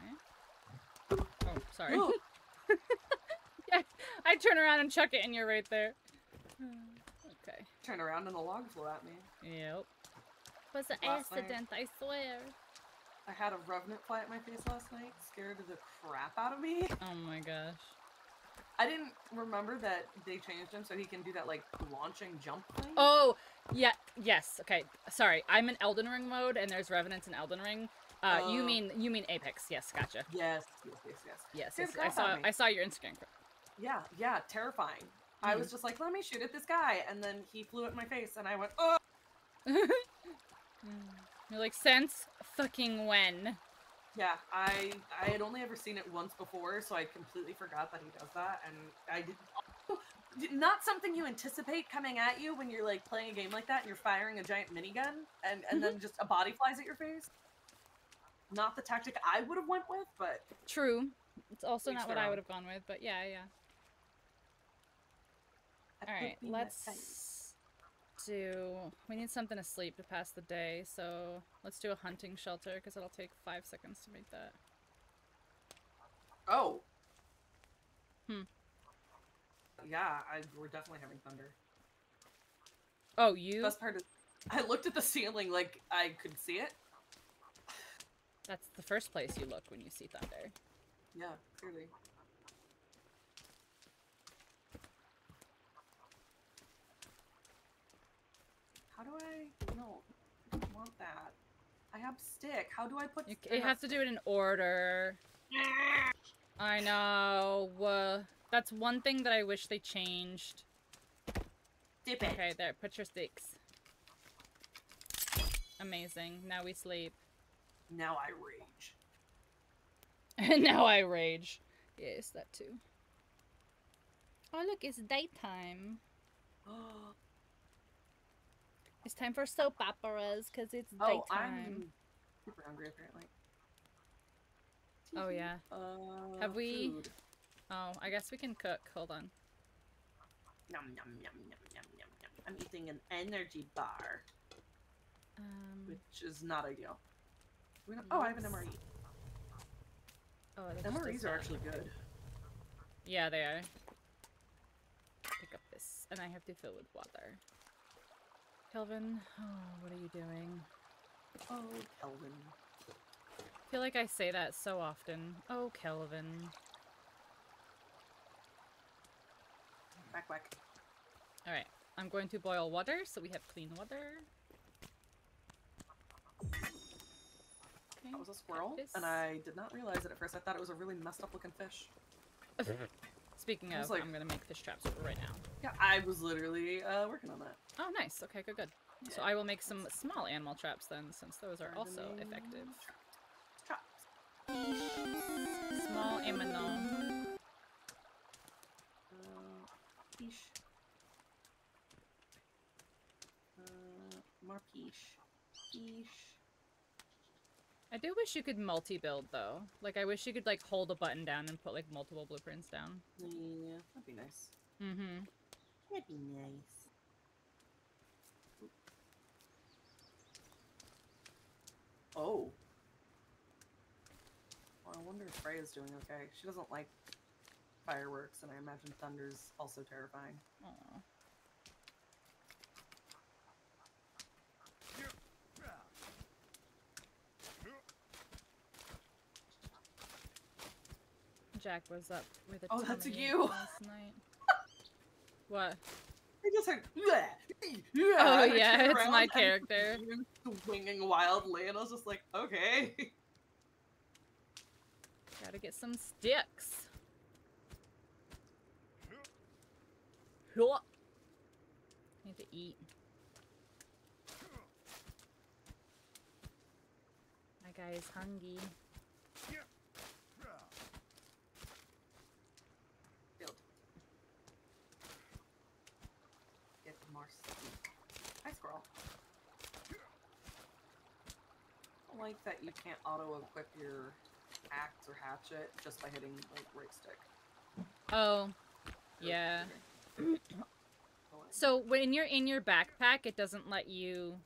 Oh, sorry. Yeah, I turn around and chuck it and you're right there. Okay. Turn around and the log flew at me. Yep. was an Last night. accident, I swear. I had a revenant fly at my face last night, scared the crap out of me. Oh my gosh. I didn't remember that they changed him so he can do that, like, launching jump thing. Oh, yeah, yes, okay. Sorry, I'm in Elden Ring mode, and there's revenants in Elden Ring. You mean Apex? Yes, gotcha. Yes. Yes, Scared the crap out of me. I saw your Instagram. Yeah, terrifying. I was just like, let me shoot at this guy, and then he flew at my face, and I went, oh! You're like, since fucking when? Yeah, I had only ever seen it once before, so I completely forgot that he does that, and I did not something you anticipate coming at you when you're like playing a game like that and you're firing a giant minigun, and then just a body flies at your face. Not the tactic I would have went with, but True. It's also Each not their what I own. would have gone with, but yeah. I Alright, put me in that let's fight. do... We need something to sleep to pass the day, so let's do a hunting shelter, because it'll take 5 seconds to make that. Oh. Hmm. Yeah, we're definitely having thunder. Oh, you? Best part is, I looked at the ceiling like I could see it. That's the first place you look when you see thunder. Yeah, clearly. How do I? No, I don't want that. I have stick. How do I put? You have to do it in order. I know. That's one thing that I wish they changed. Dip it. Okay, there. Put your sticks. Amazing. Now we sleep. Now I rage. And now I rage. Yes, that too. Oh, look, it's daytime. It's time for soap operas, because it's daytime. Oh, I'm super hungry apparently. Oh, yeah. Have we... Food. Oh, I guess we can cook. Hold on. Yum, yum, yum, yum, yum, yum, yum. I'm eating an energy bar, which is not ideal. Oh, I have an MRE. Oh, that's MREs just are that. actually good. Yeah, they are. Pick up this, and I have to fill with water. Kelvin, oh, what are you doing? Oh, Kelvin. I feel like I say that so often. Oh, Kelvin. Quack, quack. Alright, I'm going to boil water, so we have clean water. Okay, That was a squirrel, got this. and I did not realize it at first. I thought it was a really messed up looking fish. Speaking I of, was like- I'm gonna make fish traps over right now. Yeah, I was literally working on that. Oh, nice. Okay, good. So I will make some small animal traps then, since those are also effective. Traps. Small animal. Peach. More peach. Peach. I do wish you could multi-build, though. Like, I wish you could, like, hold a button down and put, like, multiple blueprints down. Yeah, that'd be nice. Mm-hmm. That'd be nice. Oh. Well, I wonder if Freya's doing okay. She doesn't like fireworks, and I imagine thunder's also terrifying. Aw. Jack was up with a Oh, that's tummy you. last night. What? I just heard. Oh, and I yeah, turned it's around my and character. he was swinging wildly, and I was just like, okay. Gotta get some sticks. Need to eat. My guy is hungry. Build. Get more steak. Hi, squirrel. I like that you can't auto-equip your axe or hatchet just by hitting, like, right stick. Oh, yeah. So when you're in your backpack, it doesn't let you,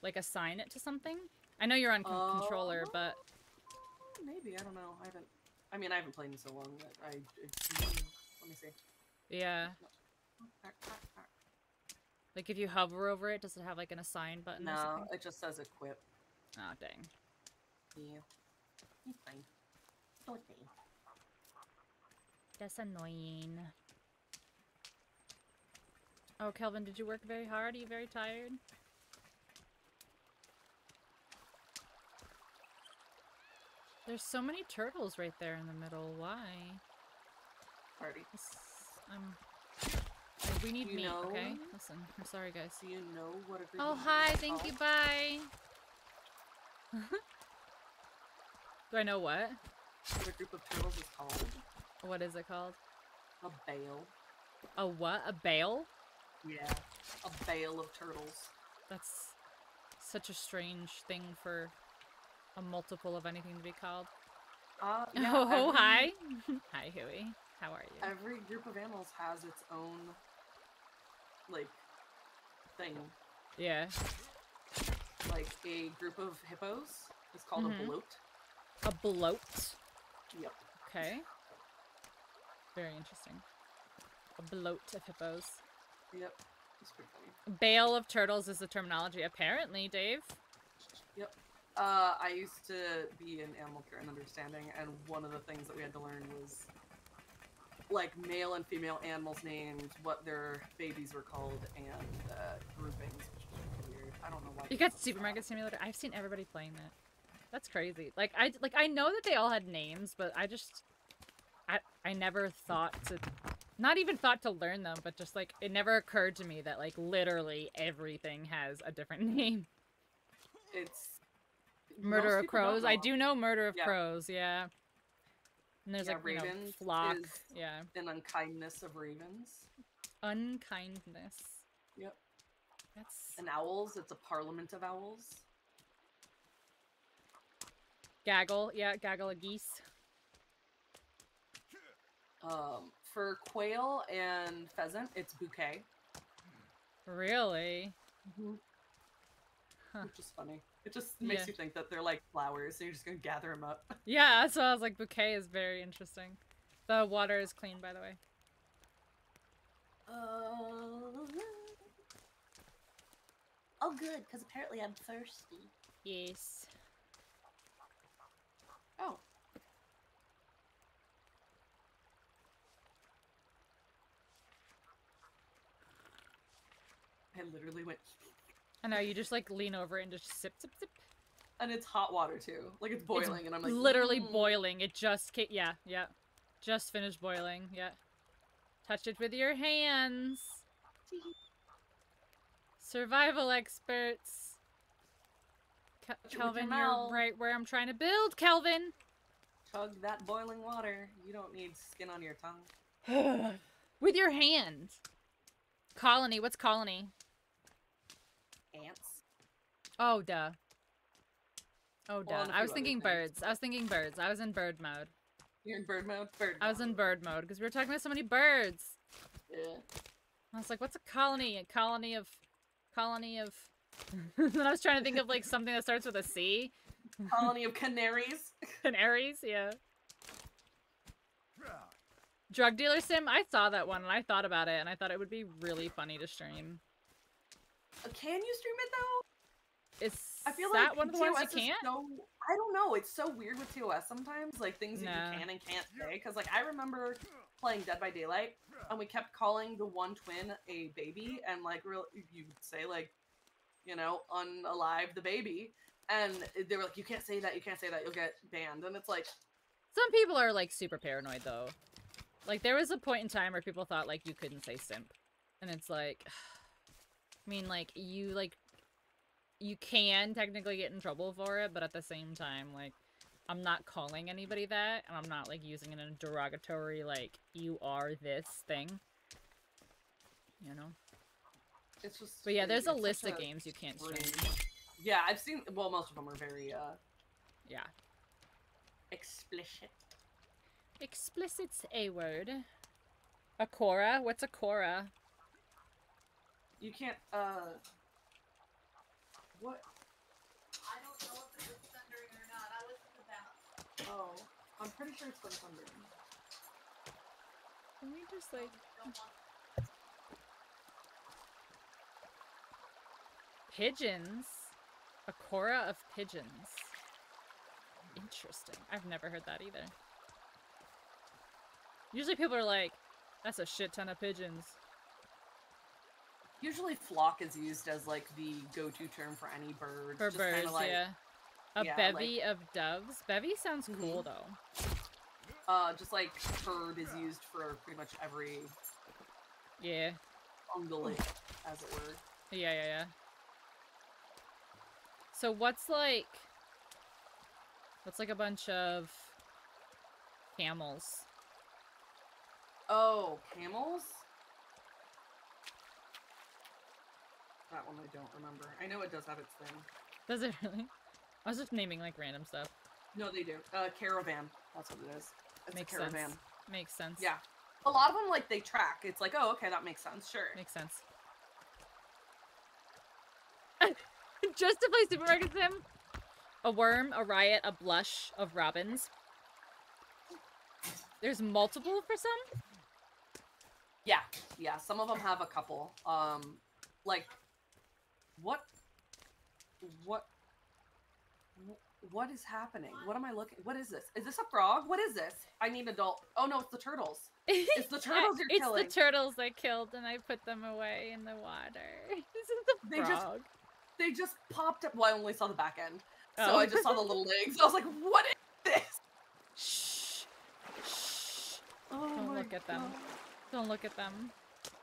like, assign it to something? I know you're on controller, but... Maybe, I don't know. I haven't played in so long that let me see. Yeah. Like, Like if you hover over it, does it have like an assign button or No, something? it just says equip. Oh, dang. Yeah. It's fine. It's okay. That's annoying. Oh, Kelvin, did you work very hard? Are you very tired? There's so many turtles right there in the middle. Why? Party. We need You meat, know- okay? Listen, I'm sorry, guys. Do you know what a group Oh, of hi, animals thank you, called? bye! Do I know what? What a group of turtles is called? What is it called? A bale. A what? A bale? Yeah. A bale of turtles. That's such a strange thing for a multiple of anything to be called. Yeah, Oh, hi! Hi, Huey. How are you? Every group of animals has its own, like, thing. Yeah. Like, a group of hippos is called a bloat. A bloat? Yep. Okay. Very interesting. A bloat of hippos. Yep. It's pretty funny. Bale of turtles is the terminology, apparently, Dave. Yep. I used to be in animal care and understanding, and one of the things that we had to learn was like male and female animals' names, what their babies were called, and groupings, which was really weird. I don't know why. You got Supermarket Simulator? I've seen everybody playing that. That's crazy. Like I know that they all had names, but I never thought to, not even thought to learn them, but just like it never occurred to me that like literally everything has a different name. It's Murder of Crows. I do know Murder of Yeah. Crows. Yeah. And there's like ravens flock. is Yeah. an unkindness of ravens. Unkindness. Yep. That's And owls, it's a parliament of owls. gaggle. Yeah, gaggle of geese. For quail and pheasant, it's bouquet. Really? Huh. Which is funny. It just makes Yeah. you think that they're like flowers, so you're just gonna gather them up. Yeah, so I was like, bouquet is very interesting. The water is clean, by the way. Oh, good, because apparently I'm thirsty. Yes. Oh. I literally went, I know, you just like lean over it and just sip, sip, sip. and it's hot water too. Like it's boiling, and I'm like, Literally boiling. It just came, yeah. Just finished boiling, yeah. Touch it with your hands. Survival experts. Kelvin, you're right where I'm trying to build, Kelvin! Chug that boiling water. You don't need skin on your tongue. With your hand. Colony, what's colony? Ants. Oh, duh. Oh, duh. Well, and a I was few thinking other things. birds. I was thinking birds. I was in bird mode. You're in bird mode? Bird I was in mode. bird mode because we were talking about so many birds. Yeah. I was like, what's a colony? A colony of... Then I was trying to think of like something that starts with a C. Colony of canaries. Canaries, yeah. Drug dealer sim? I saw that one and I thought about it and I thought it would be really funny to stream. Can you stream it though? Is I feel that like one of the ones you TOS is can't? so, I don't know. It's so weird with TOS sometimes, like things that Nah. you can and can't say. Because like I remember playing Dead by Daylight, and we kept calling the one twin a baby, and like you would say like, you know, unalive the baby, and they were like, you can't say that, you can't say that, you'll get banned. And it's like, Some people are like super paranoid though. Like there was a point in time where people thought like you couldn't say simp. And it's like, I mean like you can technically get in trouble for it, but at the same time like I'm not calling anybody that, and I'm not like using it in a derogatory like you are this thing. You know? it's just. But yeah, there's a it's list such of games you can't stream. strange- Yeah, I've seen. Well, most of them are very Yeah. explicit. Explicit's a word. A Cora? What's a Cora? You can't. What? I don't know if it was thundering or not. I listened to that. Oh, I'm pretty sure it's been thundering. Can we just like... pigeons. A cora of pigeons. Interesting. I've never heard that either. Usually people are like, that's a shit ton of pigeons. Usually flock is used as like the go-to term for any birds. For just birds, like, yeah. A yeah, bevy of doves. Bevy sounds cool though. Just like herd is used for pretty much every ungulate, as it were. Yeah. So what's like a bunch of camels? Oh, camels? That one I don't remember. I know it does have its thing. Does it really? I was just naming like random stuff. No, they do. Caravan. That's what it is. It's Makes a caravan. sense. Makes sense. Yeah. A lot of them, like, they track. It's like, oh, okay, that makes sense. Sure. Makes sense. Just to play Supermarket Sim? A worm, a riot, a blush of robins. There's multiple for some? Yeah. Yeah, some of them have a couple. Like, what is happening? What am I looking? What is this? Is this a frog? What is this? I need adult. Oh no, it's the turtles. It's the turtles you're killing. It's the turtles I killed and I put them away in the water. This is the frog. They just popped up. Well, I only saw the back end. So Oh. I just saw the little legs. I was like, what is this? Shh. Shh. Oh Don't my look at them. God. Don't look at them.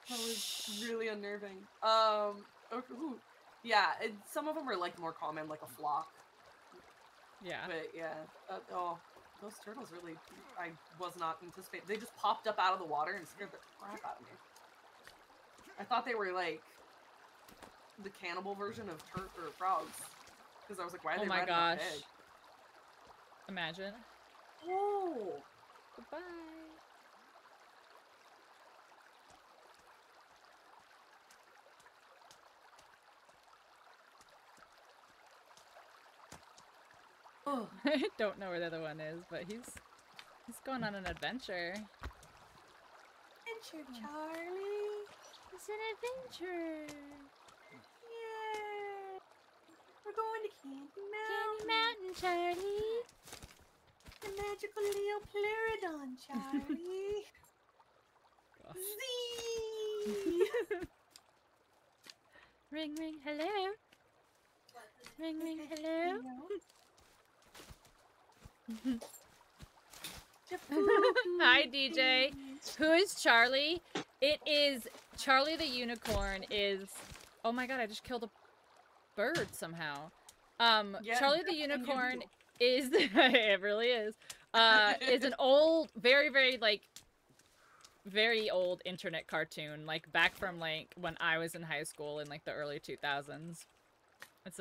That was really unnerving. Okay, ooh. Yeah, some of them are like more common, like a flock. Yeah. But yeah, oh, those turtles really, I was not anticipating. They just popped up out of the water and scared the crap out of me. I thought they were like the cannibal version of frogs. Because I was like, why are they red and big? Imagine. Oh! Goodbye. Oh. I don't know where the other one is, but he's going on an adventure. Adventure, Charlie! It's an adventure! Yeah! We're going to Candy Mountain! Candy Mountain, Charlie! The magical Leoplerodon, Charlie! Zee! Ring, ring, hello? Ring, ring, hello? Hi, DJ. Who is Charlie? It is Charlie the Unicorn is... Oh my god, I just killed a bird somehow. Yeah, Charlie the Unicorn is... It really is an old, very, very, like, very old internet cartoon, like, back from, like, when I was in high school in, like, the early 2000s. It's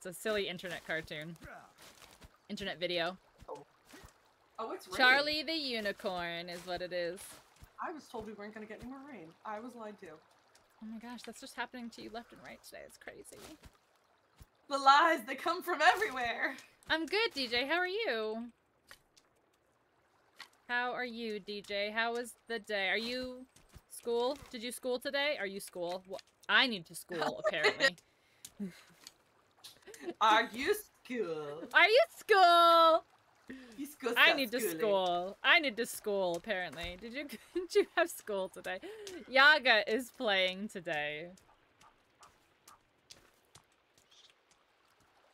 a silly internet cartoon. Internet video. Oh, it's rain. Charlie the Unicorn is what it is. I was told we weren't going to get any more rain. I was lied to. Oh my gosh, that's just happening to you left and right today. It's crazy. The lies, they come from everywhere. I'm good, DJ. How are you? How are you, DJ? How was the day? Are you school? Did you school today? Are you school? Well, I need to school, apparently. Are you school? Are you school? I I need to school. I need to school, apparently. Did you have school today? Yaga is playing today.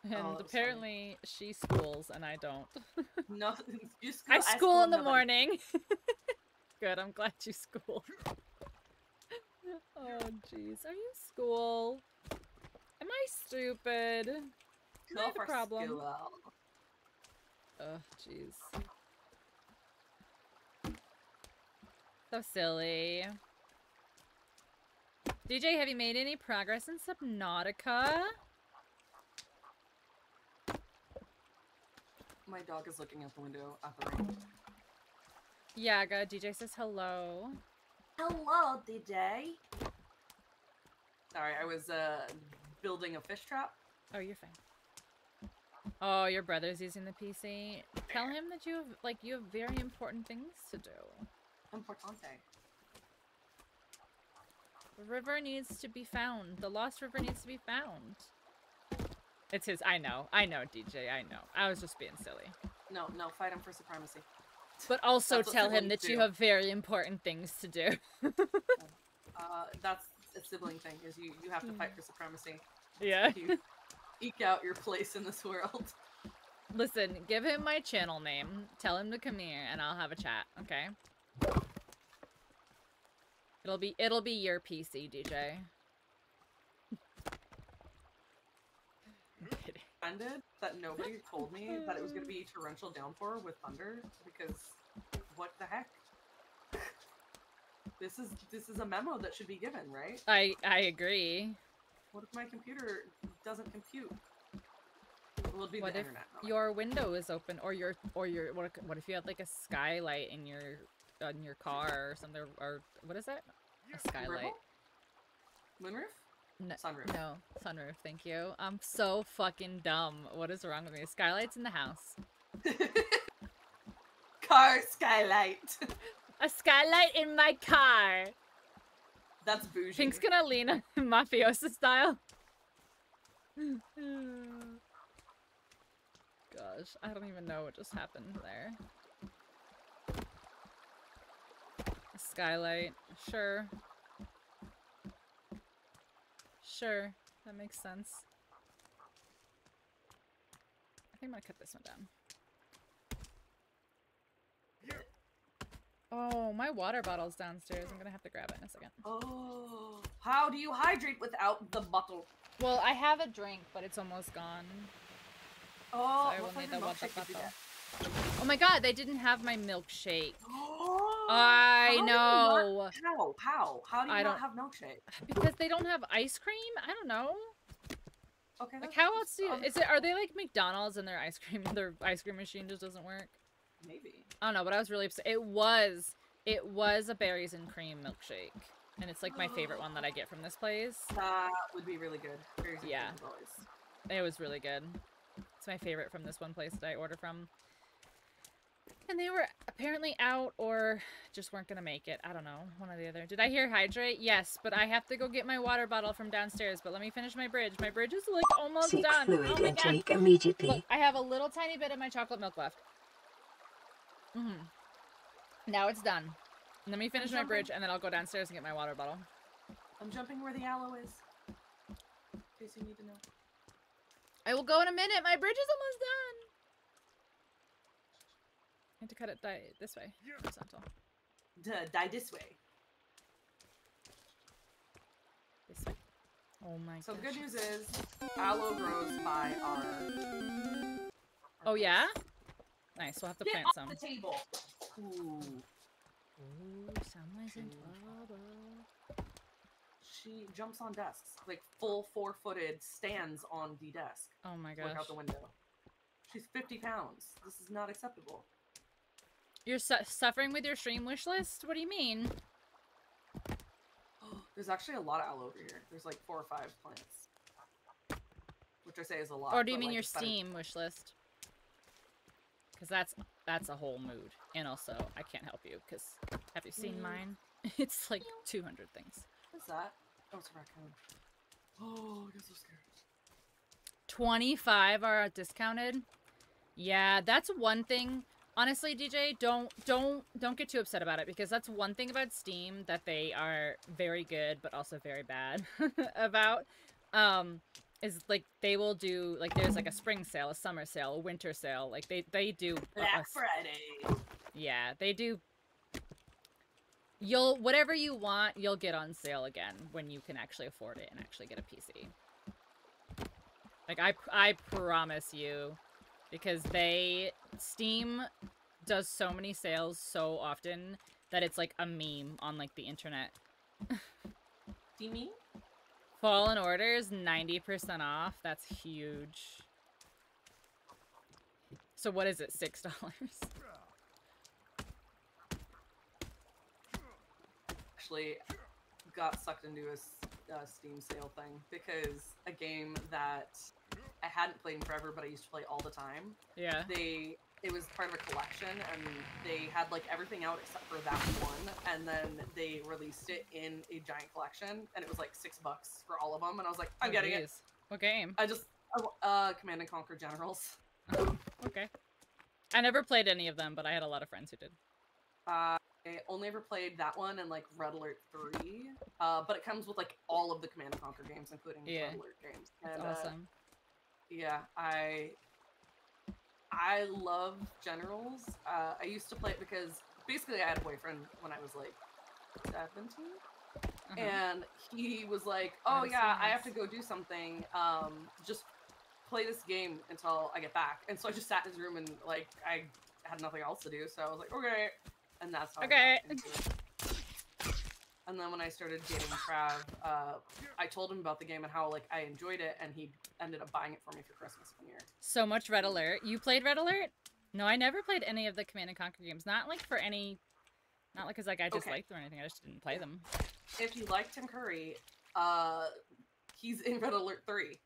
And apparently she schools and I don't. No, you school. I school in the morning. Good, I'm glad you school. Oh jeez, are you school? Am I stupid? Am I the problem? School. Oh jeez. So silly. DJ, have you made any progress in Subnautica? My dog is looking out the window at the rain. Yaga, DJ says hello. Hello, DJ. Sorry, I was building a fish trap. Oh, you're fine. Oh, your brother's using the PC. Tell him that you have very important things to do. Importante. The river needs to be found. The lost river needs to be found. It's his. I know, DJ. I know. I was just being silly. No, fight him for supremacy. But also That's what tell him siblings that you do. have very important things to do. That's a sibling thing, is you have to fight for supremacy. Yeah. You eke out your place in this world. Listen, give him my channel name. Tell him to come here, and I'll have a chat. Okay. It'll be your PC, DJ. I'm kidding. Offended that nobody told me that it was going to be torrential downpour with thunder, because what the heck? This is a memo that should be given, right? I agree. What if my computer doesn't compute? Well, it'd be What the if internet. not my your window is open, or your what if you had like a skylight in your car or something, or what is that? A skylight. Moonroof? No, Sunroof. no, sunroof. Thank you. I'm so fucking dumb. What is wrong with me? Skylights in the house. Car skylight. A skylight in my car. That's bougie. Pink's gonna lean on mafiosa style. Gosh, I don't even know what just happened there. A skylight, sure. Sure, that makes sense. I think I'm gonna cut this one down. Oh, my water bottle's downstairs. I'm gonna have to grab it in a second. Oh, how do you hydrate without the bottle? Well, I have a drink, but it's almost gone. Oh, So I will what need flavor the water milkshake did you bottle. get? Oh my god, they didn't have my milkshake. Oh, I how know. do you not, how do you I not don't- have milkshake? Because they don't have ice cream? I don't know. Okay, Like, that's- how else do you... that's Are they like McDonald's and their ice cream machine just doesn't work? maybe. I don't know, but I was really upset. It was a berries and cream milkshake. And it's like my favorite one that I get from this place. That would be really good. Berries and Yeah. cream as always. It was really good. It's my favorite from this one place that I order from. And they were apparently out or just weren't gonna make it. I don't know. One or the other. Did I hear hydrate? Yes, but I have to go get my water bottle from downstairs. But let me finish my bridge. My bridge is like almost Seek done. fluid Oh my god. intake immediately. Look, I have a little tiny bit of my chocolate milk left. Now it's done. Let me finish my bridge and then I'll go downstairs and get my water bottle. I'm jumping where the aloe is. In case you need to know. I will go in a minute. My bridge is almost done. I need to cut it this way. Horizontal. Die this way. This way. Oh my So gosh. good news is, aloe grows by our Oh yeah? Nice, we'll have to Get plant off some. the table. Ooh. Ooh, someone's in trouble. She jumps on desks, like full 4-footed stands on the desk. Oh my Look gosh. out the window. She's 50 pounds. This is not acceptable. You're suffering with your stream wish list? What do you mean? There's actually a lot of aloe over here. There's like 4 or 5 plants. Which I say is a lot. Or do you but, mean like, your it's better- Steam wish list? Because that's a whole mood. And also, I can't help you, because have you seen mine? It's like 200 things. What's that? Oh, it's a raccoon. Oh, I get so scared. 25 are discounted. Yeah, that's one thing. Honestly, DJ, don't get too upset about it, because that's one thing about Steam that they are very good but also very bad about. Is like they will do like there's like a spring sale, a summer sale, a winter sale. Like they do Black Friday. yeah, they do. Whatever you want, you'll get on sale again when you can actually afford it and actually get a PC. Like I promise you, because Steam does so many sales so often that it's like a meme on like the internet. Steamy? Fallen Orders 90% off. That's huge. So what is it? $6? Actually got sucked into a Steam sale thing because a game that I hadn't played in forever but I used to play all the time. Yeah. It was part of a collection and they had like everything out except for that one, and then they released it in a giant collection and it was like $6 for all of them, and I was like, I'm getting it. What game? I just Command and Conquer Generals. Oh, okay. I never played any of them, but I had a lot of friends who did. I only ever played that one and like Red Alert 3. But it comes with like all of the Command and Conquer games, including Red Alert games. That's And, awesome. Yeah, I love Generals. I used to play it because basically I had a boyfriend when I was like 17. And he was like, oh yeah, I have to go do something. Just play this game until I get back. And so I just sat in his room and like I had nothing else to do, so I was like, okay. And that's how I got into it. And then when I started dating Trav, I told him about the game and how like I enjoyed it, and he ended up buying it for me for Christmas one year. So much Red Alert. You played Red Alert? No, I never played any of the Command and Conquer games. Not like for any, not like because like I just liked them or anything. I just didn't play them. If you like Tim Curry, he's in Red Alert 3.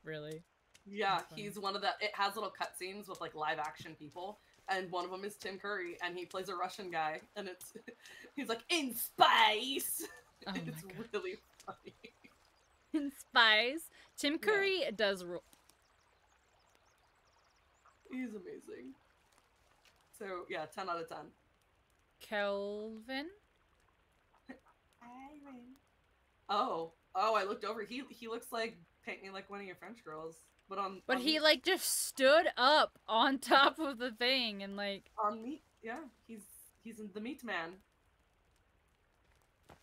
Really? Yeah, he's one of the. It has little cutscenes with like live action people, and one of them is Tim Curry, and he plays a Russian guy, and he's like in space. Oh it's really funny. In space, Tim Curry does. He's amazing. So yeah, 10 out of 10. Kelvin. Oh, I looked over. He looks like paint me like one of your French girls, but on. But on he meat. like just stood up on top of the thing and like. On meat, yeah, he's in the meat man.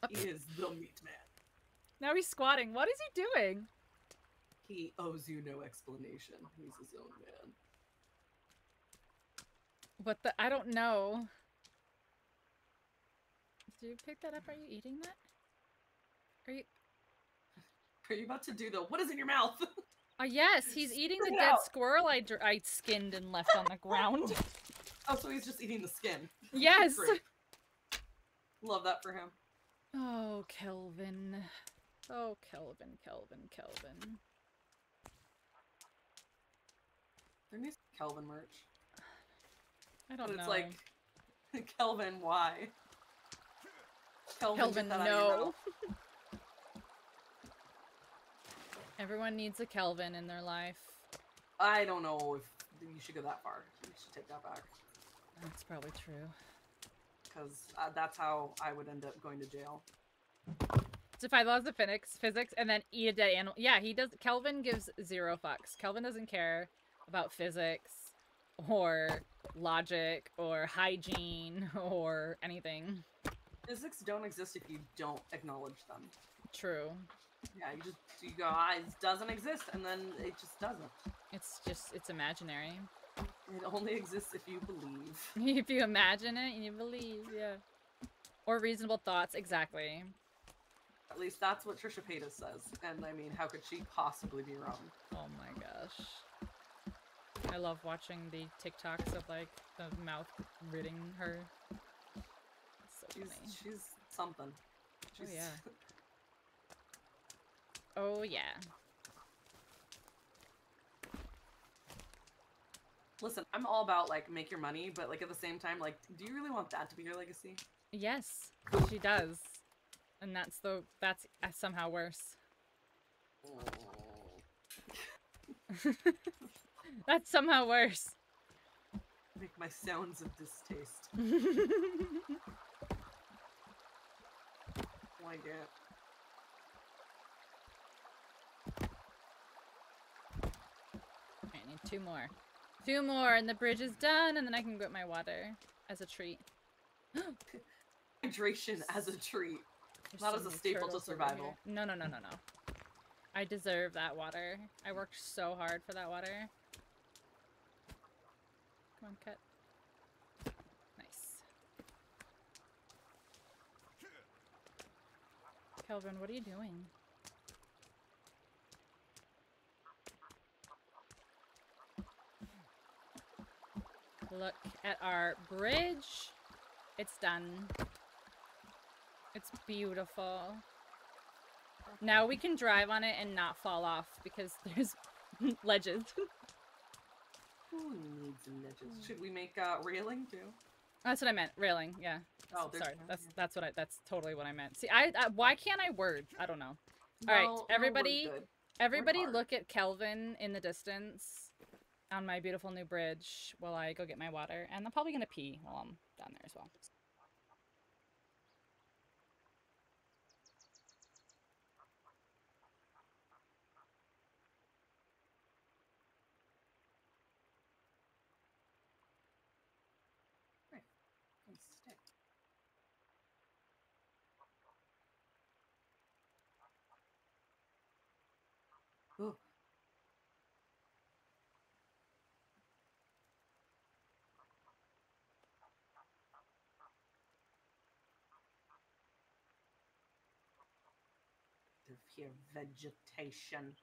He is the meat man. Now he's squatting. What is he doing? He owes you no explanation. He's his own man. What the? I don't know. Did you pick that up? Are you eating that? Are you about to do the what is in your mouth? Yes, he's eating the dead squirrel I skinned and left on the ground. Oh, so he's just eating the skin. Yes. Great. Love that for him. Oh, Kelvin. Oh, Kelvin. There needs to be Kelvin merch. I don't know. It's like, Kelvin, why? Kelvin, no. Everyone needs a Kelvin in their life. I don't know if you should go that far. You should take that back. That's probably true. Because that's how I would end up going to jail. Defy laws of physics, and then eat a dead animal. Yeah, he does. Kelvin gives 0 fucks. Kelvin doesn't care about physics, or logic, or hygiene, or anything. Physics don't exist if you don't acknowledge them. True. Yeah, you go, it doesn't exist, and then it just doesn't. It's imaginary. It only exists if you believe. If you imagine it and you believe, yeah. Or reasonable thoughts, exactly. At least that's what Trisha Paytas says, and I mean, how could she possibly be wrong? Oh my gosh. I love watching the TikToks of, like, the mouth ridding her. It's so funny. She's something. Oh, yeah. Oh, yeah. Listen, I'm all about, like, make your money, but, like, at the same time, like, do you really want that to be your legacy? Yes, she does. And that's somehow worse. That's somehow worse. Make my sounds of distaste. Like it. I need 2 more. 2 more and the bridge is done, and then I can get my water as a treat. Hydration as a treat. There's Not so as a many staple to turtles over survival. here. No. I deserve that water. I worked so hard for that water. Come on, cut. Nice. Kelvin, what are you doing? Look at our bridge. It's done. It's beautiful. Now we can drive on it and not fall off because there's ledges. Who needs ledges? Should we make railing too? That's what I meant. Railing, yeah. Oh, sorry. That's totally what I meant. See, why can't I word? I don't know. All right, No, everybody. we're good. Everybody look at Kelvin in the distance on my beautiful new bridge while I go get my water. And I'm probably going to pee while I'm down there as well. Stick. Ooh. Of here vegetation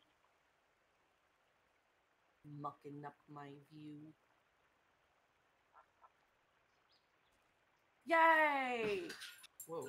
mucking up my view. Yay! Whoa.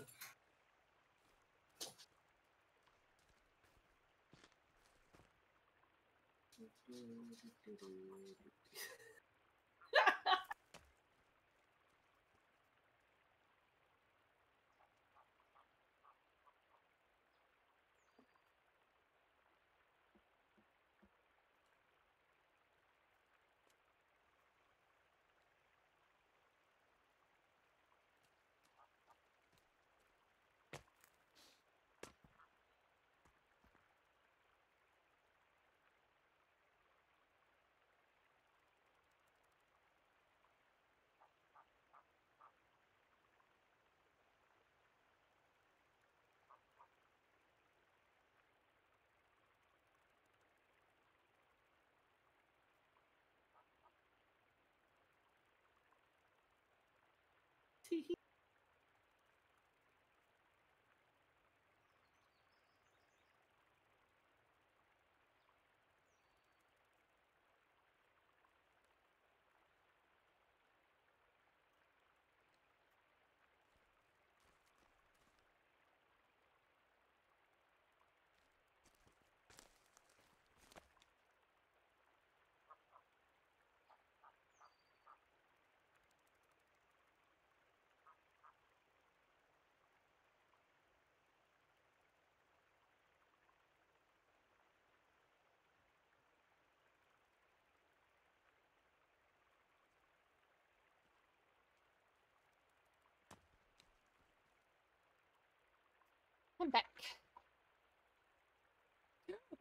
I'm back.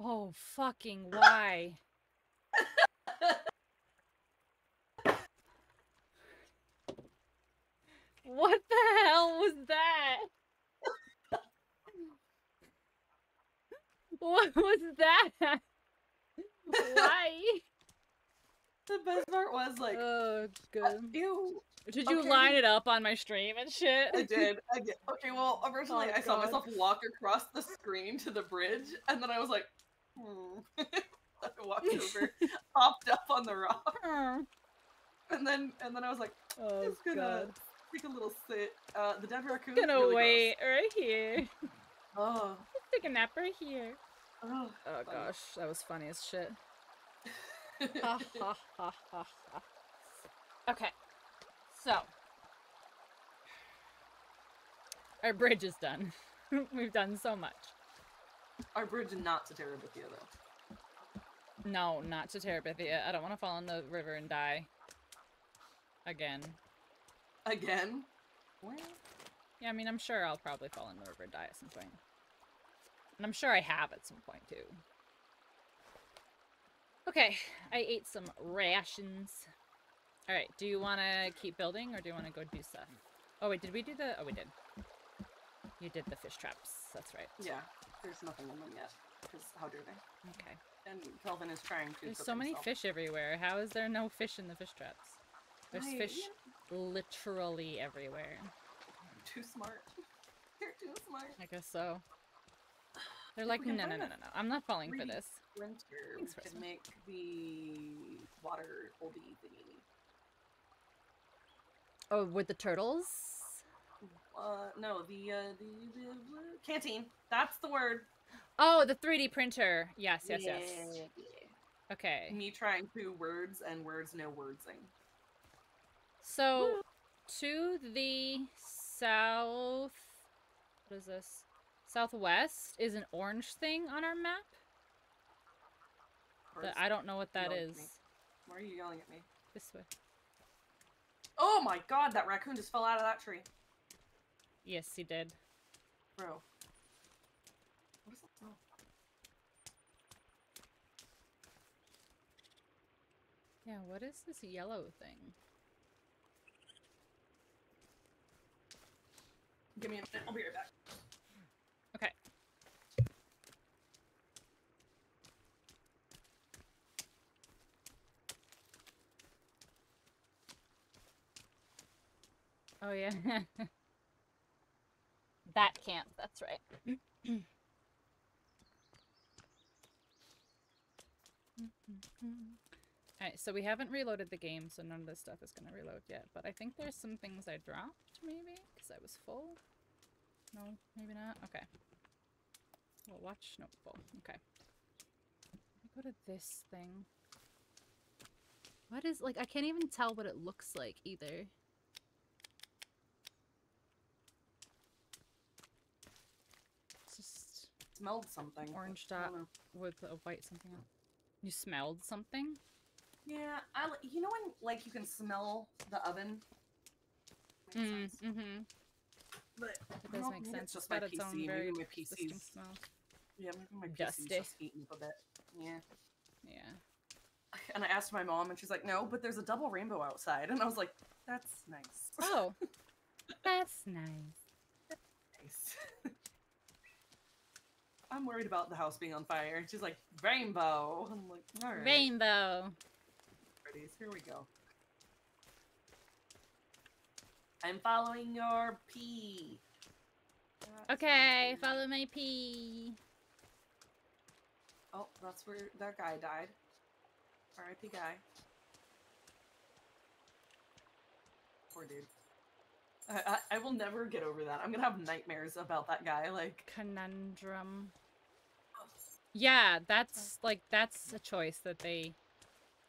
Oh, fucking why? What the hell was that? What was that? Why? The best part was like, oh, good. Ew. Did you line it up on my stream and shit? I did. Okay, well, originally I saw God. myself walk across the screen to the bridge, and then I was like, I walked over, hopped up on the rock, and then I was like, oh, just gonna God. take a little sit. The dead raccoon. Gonna really wait right here. Oh. Let's take a nap right here. Oh, gosh, that was funny as shit. Ha ha ha ha ha. Okay, so our bridge is done. We've done so much. Our bridge not to Terabithia, though. No, not to Terabithia. I don't want to fall in the river and die. Again. Again? Where? Yeah, I mean, I'm sure I'll probably fall in the river and die at some point. And I'm sure I have at some point, too. Okay, I ate some rations. Alright, do you want to keep building, or do you want to go do stuff? Oh, wait, did we do the... Oh, we did. You did the fish traps. That's right. Yeah, there's nothing in them yet. Because how dare they? Okay. And Kelvin is trying to There's cook so many himself. fish everywhere. How is there no fish in the fish traps? There's fish literally everywhere. Too smart. You're too smart. I guess so. They're like, no, I'm not falling for this. Winter, Thanks, we could Prisma. make the water holdy thingy. Oh, with the turtles? No, the canteen. That's the word. Oh, the 3D printer. Yes. Yeah. Okay. Me trying to words and words no wordsing. So, to the south... What is this? Southwest is an orange thing on our map. person. I don't know what that Yelling at is. me. Why are you yelling at me? This way. Oh my god, that raccoon just fell out of that tree. Yes, he did. Bro. What is that? Oh. Yeah, what is this yellow thing? Give me a minute, I'll be right back. Okay. Oh yeah. That camp, that's right. Alright, so we haven't reloaded the game, so none of this stuff is gonna reload yet. But I think there's some things I dropped, maybe? Because I was full? No, maybe not? Okay. Well, watch. No, full. Okay. Let me go to this thing. What is, like, I can't even tell what it looks like, either. It's just Smelled something. orange I don't dot know. with a white something else. You smelled something? Yeah, you know when, like, you can smell the oven? Makes sense. Mm-hmm. But It does make maybe sense. it's just It's my got its own PC. very Maybe my distinct PC's... smell. Yeah, maybe my PC's Dusty. just heating up a bit. Yeah. Yeah. And I asked my mom, and she's like, no, but there's a double rainbow outside. And I was like, that's nice. Oh. That's nice. Nice. I'm worried about the house being on fire. And she's like, rainbow. I'm like, alright. Rainbow. Pretties. Here we go. I'm following your pee. That Okay, sounds follow my pee. Oh, that's where that guy died. R.I.P. guy. Poor dude. I will never get over that. I'm gonna have nightmares about that guy. Like, Conundrum. Yeah, that's like that's a choice that they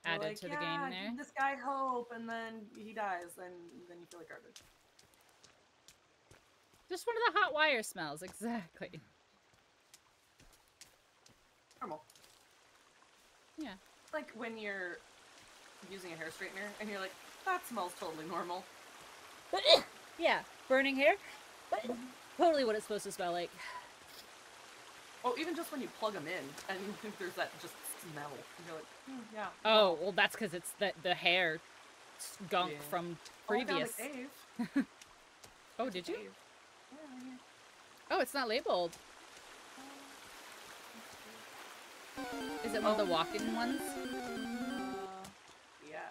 they're added like, to the yeah, game there. give this guy hope, and then he dies, and then you feel like garbage. Just one of the hot wire smells, exactly. Normal. Yeah. Like when you're using a hair straightener, and you're like, that smells totally normal. Yeah, burning hair. Totally what it's supposed to smell like. Oh, even just when you plug them in, and there's that just smell. And you're like, yeah. Oh, well, that's because it's the hair gunk Yeah. from Oh, I found previous. a cave. Oh, did you? Cave. Yeah, right here. Oh, it's not labeled. Is it one of the walk-in ones? Yes.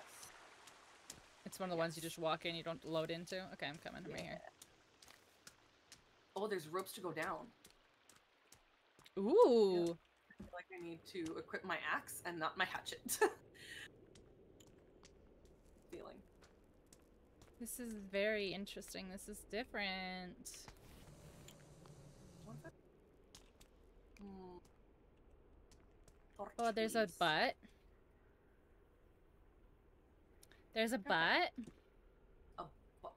It's one of the ones you just walk in, you don't load into? Okay, I'm coming. I'm right here. Oh, there's ropes to go down. Ooh. I feel like I need to equip my axe and not my hatchet. Feeling. This is very interesting. This is different. What is that? Oh, there's a butt. There's a butt.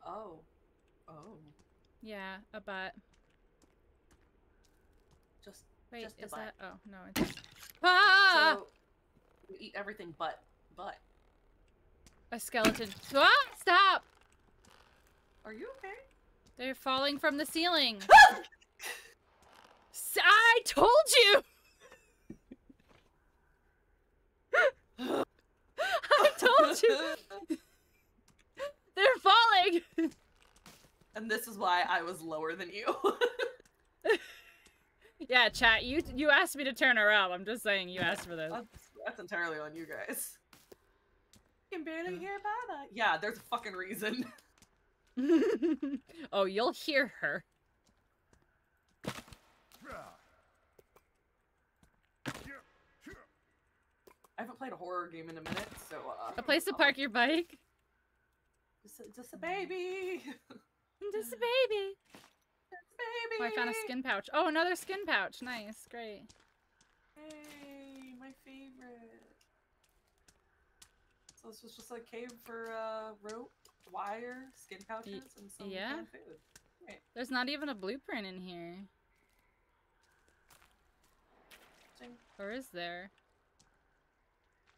Oh. Oh. Yeah, a butt. Just Wait, just a is butt. that? Oh, no, it's. Ah! So, you eat everything but. A skeleton. Ah! Stop! Are you okay? They're falling from the ceiling. I told you! I told you! They're falling! And this is why I was lower than you. Yeah, chat, you asked me to turn her up. I'm just saying you asked for this. That's entirely on you guys. You can barely hear Baba. Yeah, there's a fucking reason. Oh, you'll hear her. I haven't played a horror game in a minute, so A place to park your bike. Just a baby. Just a baby. Baby. Oh, I found a skin pouch. Oh, another skin pouch. Nice, great. Hey, my favorite. So this was just a cave for rope, wire, skin pouches, and some canned food. Right. There's not even a blueprint in here. Or is there?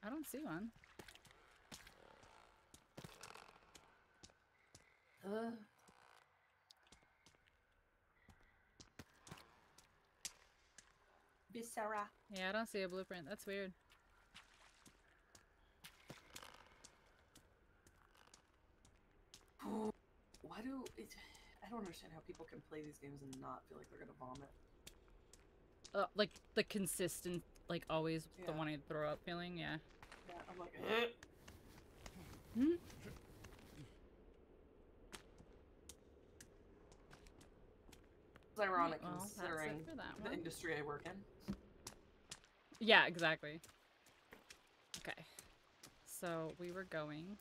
I don't see one. Bisara. Yeah, I don't see a blueprint. That's weird. Why do it? I don't understand how people can play these games and not feel like they're gonna vomit. Like the consistent, like always the Yeah. wanting to throw up feeling. Yeah. Yeah, I'm like. It's ironic Well, that's it considering for that the one. industry I work in. Yeah, exactly. Okay. So we were going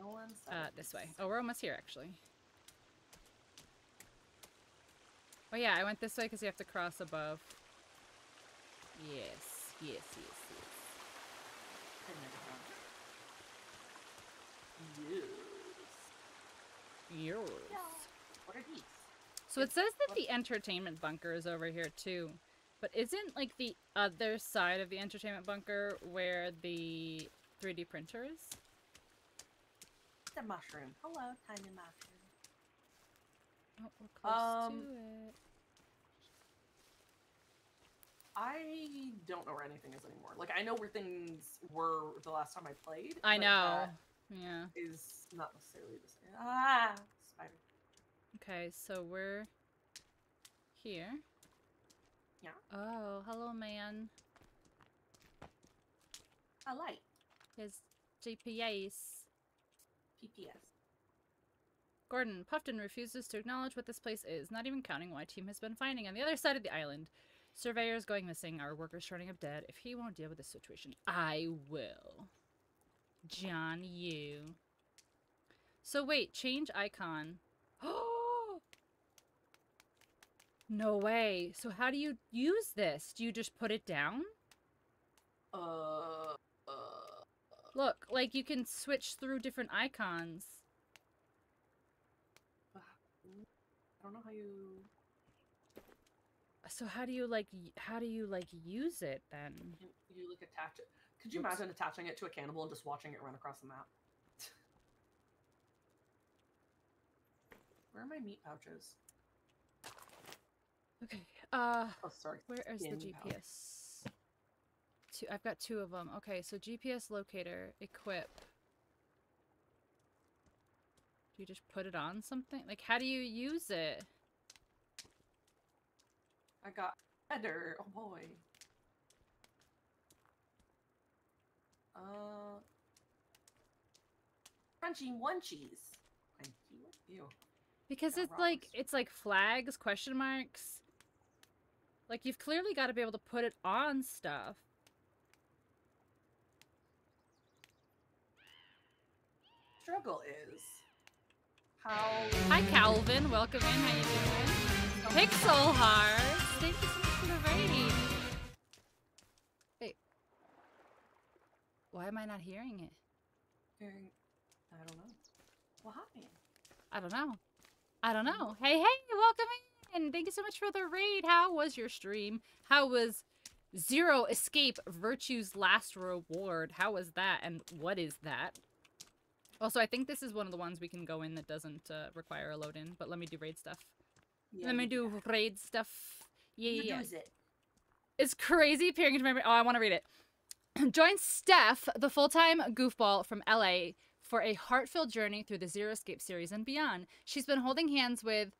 No one this way. Oh, we're almost here actually. Oh yeah, I went this way because you have to cross above. Yes, yes, yes, yes. Yours. What are these? So it says that the entertainment bunker is over here too. But isn't like the other side of the entertainment bunker where the 3D printer is? It's a mushroom. Hello, tiny mushroom. Oh, we're close to it. I don't know where anything is anymore. Like, I know where things were the last time I played. I but know. that Yeah. is not necessarily the same. Ah! Spider. Okay, so we're here. Yeah. Oh, hello, man. A light. His GPS. PPS. Gordon, Puffton refuses to acknowledge what this place is, not even counting what my team has been finding on the other side of the island. Surveyors going missing, our workers turning up dead. If he won't deal with this situation, I will. John, you. So wait, change icon. Oh! No way. So how do you use this? Do you just put it down? Look, like you can switch through different icons. I don't know how you... So how do you use it then? You like attach it. Could you imagine attaching it to a cannibal and just watching it run across the map? Where are my meat pouches? Okay. Oh, sorry. Where is the Skin GPS? I've got 2 of them. Okay, so GPS locator, equip. Do you just put it on something? Like, how do you use it? I got header. Oh boy. Crunchy munchies. Ew. Because Got it's like flags, question marks. Like, you've clearly got to be able to put it on stuff. Struggle is how... Hi, Calvin. Welcome in. How you doing? Pixel Hearts. Thank you so much for the raid. Hey. Why am I not hearing it? I don't know. Well, hi. I don't know. I don't know. Hey, welcome in. Thank you so much for the raid. How was your stream? How was Zero Escape Virtue's last reward? How was that? And what is that? Also, I think this is one of the ones we can go in that doesn't require a load in, but let me do raid stuff. Yeah, Let me do raid stuff. Yeah. It. It's crazy peering into my brain. Oh, I want to read it. Join Steph, the full-time goofball from LA, for a heart-filled journey through the Zero Escape series and beyond. She's been holding hands with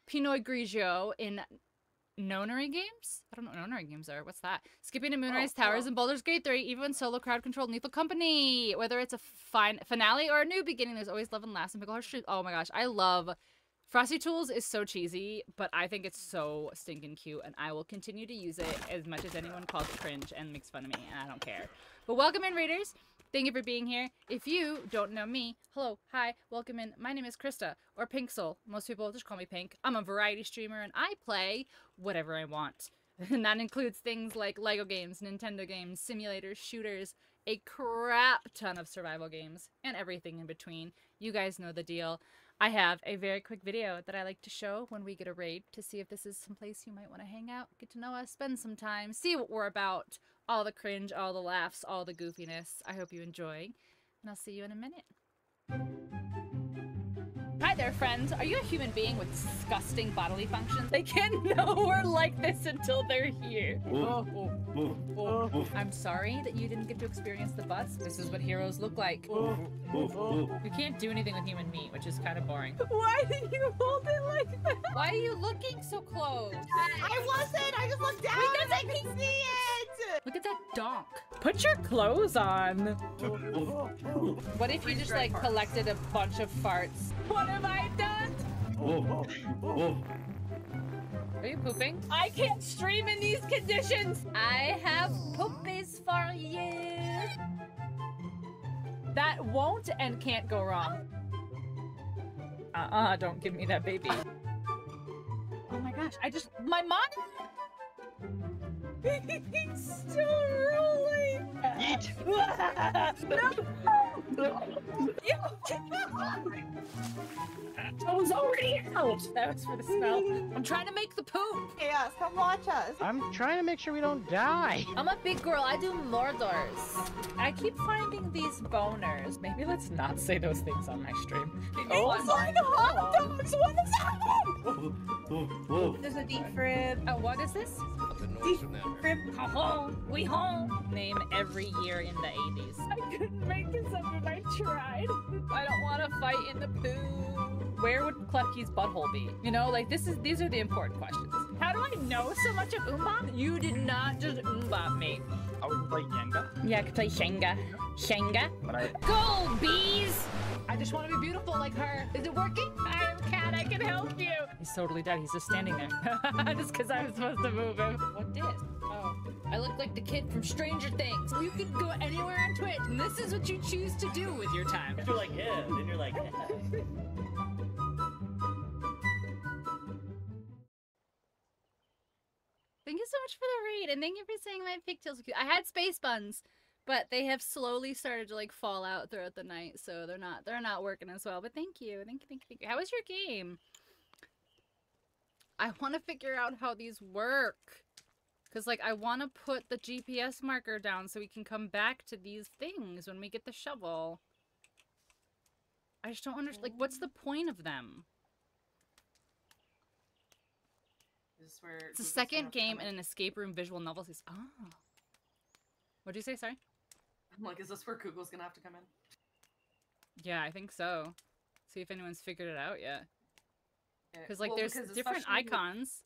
Pinot Grigio in Nonary games? I don't know what Nonary games are. What's that? Skipping to Moonrise Towers and Baldur's Gate 3, even solo crowd-controlled Lethal Company. Whether it's a finale or a new beginning, there's always love and laughs and pickle heart street. Oh my gosh, I love... Frosty Tools is so cheesy, but I think it's so stinking cute, and I will continue to use it as much as anyone calls it cringe and makes fun of me, and I don't care. But welcome in, readers. Thank you for being here. If you don't know me, hello, hi, welcome in. My name is Krista, or Pinxel. Most people just call me Pink. I'm a variety streamer, and I play whatever I want. And that includes things like Lego games, Nintendo games, simulators, shooters, a crap ton of survival games, and everything in between. You guys know the deal. I have a very quick video that I like to show when we get a raid to see if this is someplace you might want to hang out, get to know us, spend some time, see what we're about all the cringe, all the laughs, all the goofiness. I hope you enjoy, and I'll see you in a minute. Hi there, friends. Are you a human being with disgusting bodily functions? They can't know we're like this until they're here. I'm sorry that you didn't get to experience the butts. This is what heroes look like. You can't do anything with human meat, which is kind of boring. Why did you hold it like that? Why are you looking so close? I wasn't! I just looked down and I can see it! Look at that donk. Put your clothes on. What if you just like collected a bunch of farts? What have I done? Are you pooping? I can't stream in these conditions. I have poopies for you. That won't and can't go wrong. Don't give me that baby. Oh my gosh, my mom. He's still rolling. Eat. No. That was already out. That was for the smell. I'm trying to make the poop. Chaos, come watch us. I'm trying to make sure we don't die. I'm a big girl. I do Mordors. I keep finding these boners. Maybe let's not say those things on my stream. Oh my hot dogs! What is happening? There's a deep rib. Oh, what is this? Deep rib. Ho-ho! We home! Name every year in the 80s. I couldn't make this up if I tried. I don't want to fight in the poo. Where would Klefki's butthole be? You know, like these are the important questions. How do I know so much of Umbop? You did not just Umbop me. I would play Jenga. Yeah, I could play Shenga. Shenga? But Go, bees! I just want to be beautiful like her. Is it working? I'm a cat, I can help you. He's totally dead. He's just standing there. Just because I was supposed to move him. What did? Oh. I look like the kid from Stranger Things. You can go anywhere on Twitch, and this is what you choose to do with your time. You're like him, and you're like, Thank you so much for the raid, and thank you for saying my pigtails are cute. I had space buns, but they have slowly started to like fall out throughout the night, so they're not working as well. But thank you. Thank you. How was your game? I want to figure out how these work. Because, like, I want to put the GPS marker down so we can come back to these things when we get the shovel. I just don't understand. Like, what's the point of them? It's a second game in an escape room visual novel series. Oh. What'd you say? Sorry? I'm like, is this where Google's gonna have to come in? Yeah, I think so. See if anyone's figured it out yet. Because, like, Well, there's because different icons.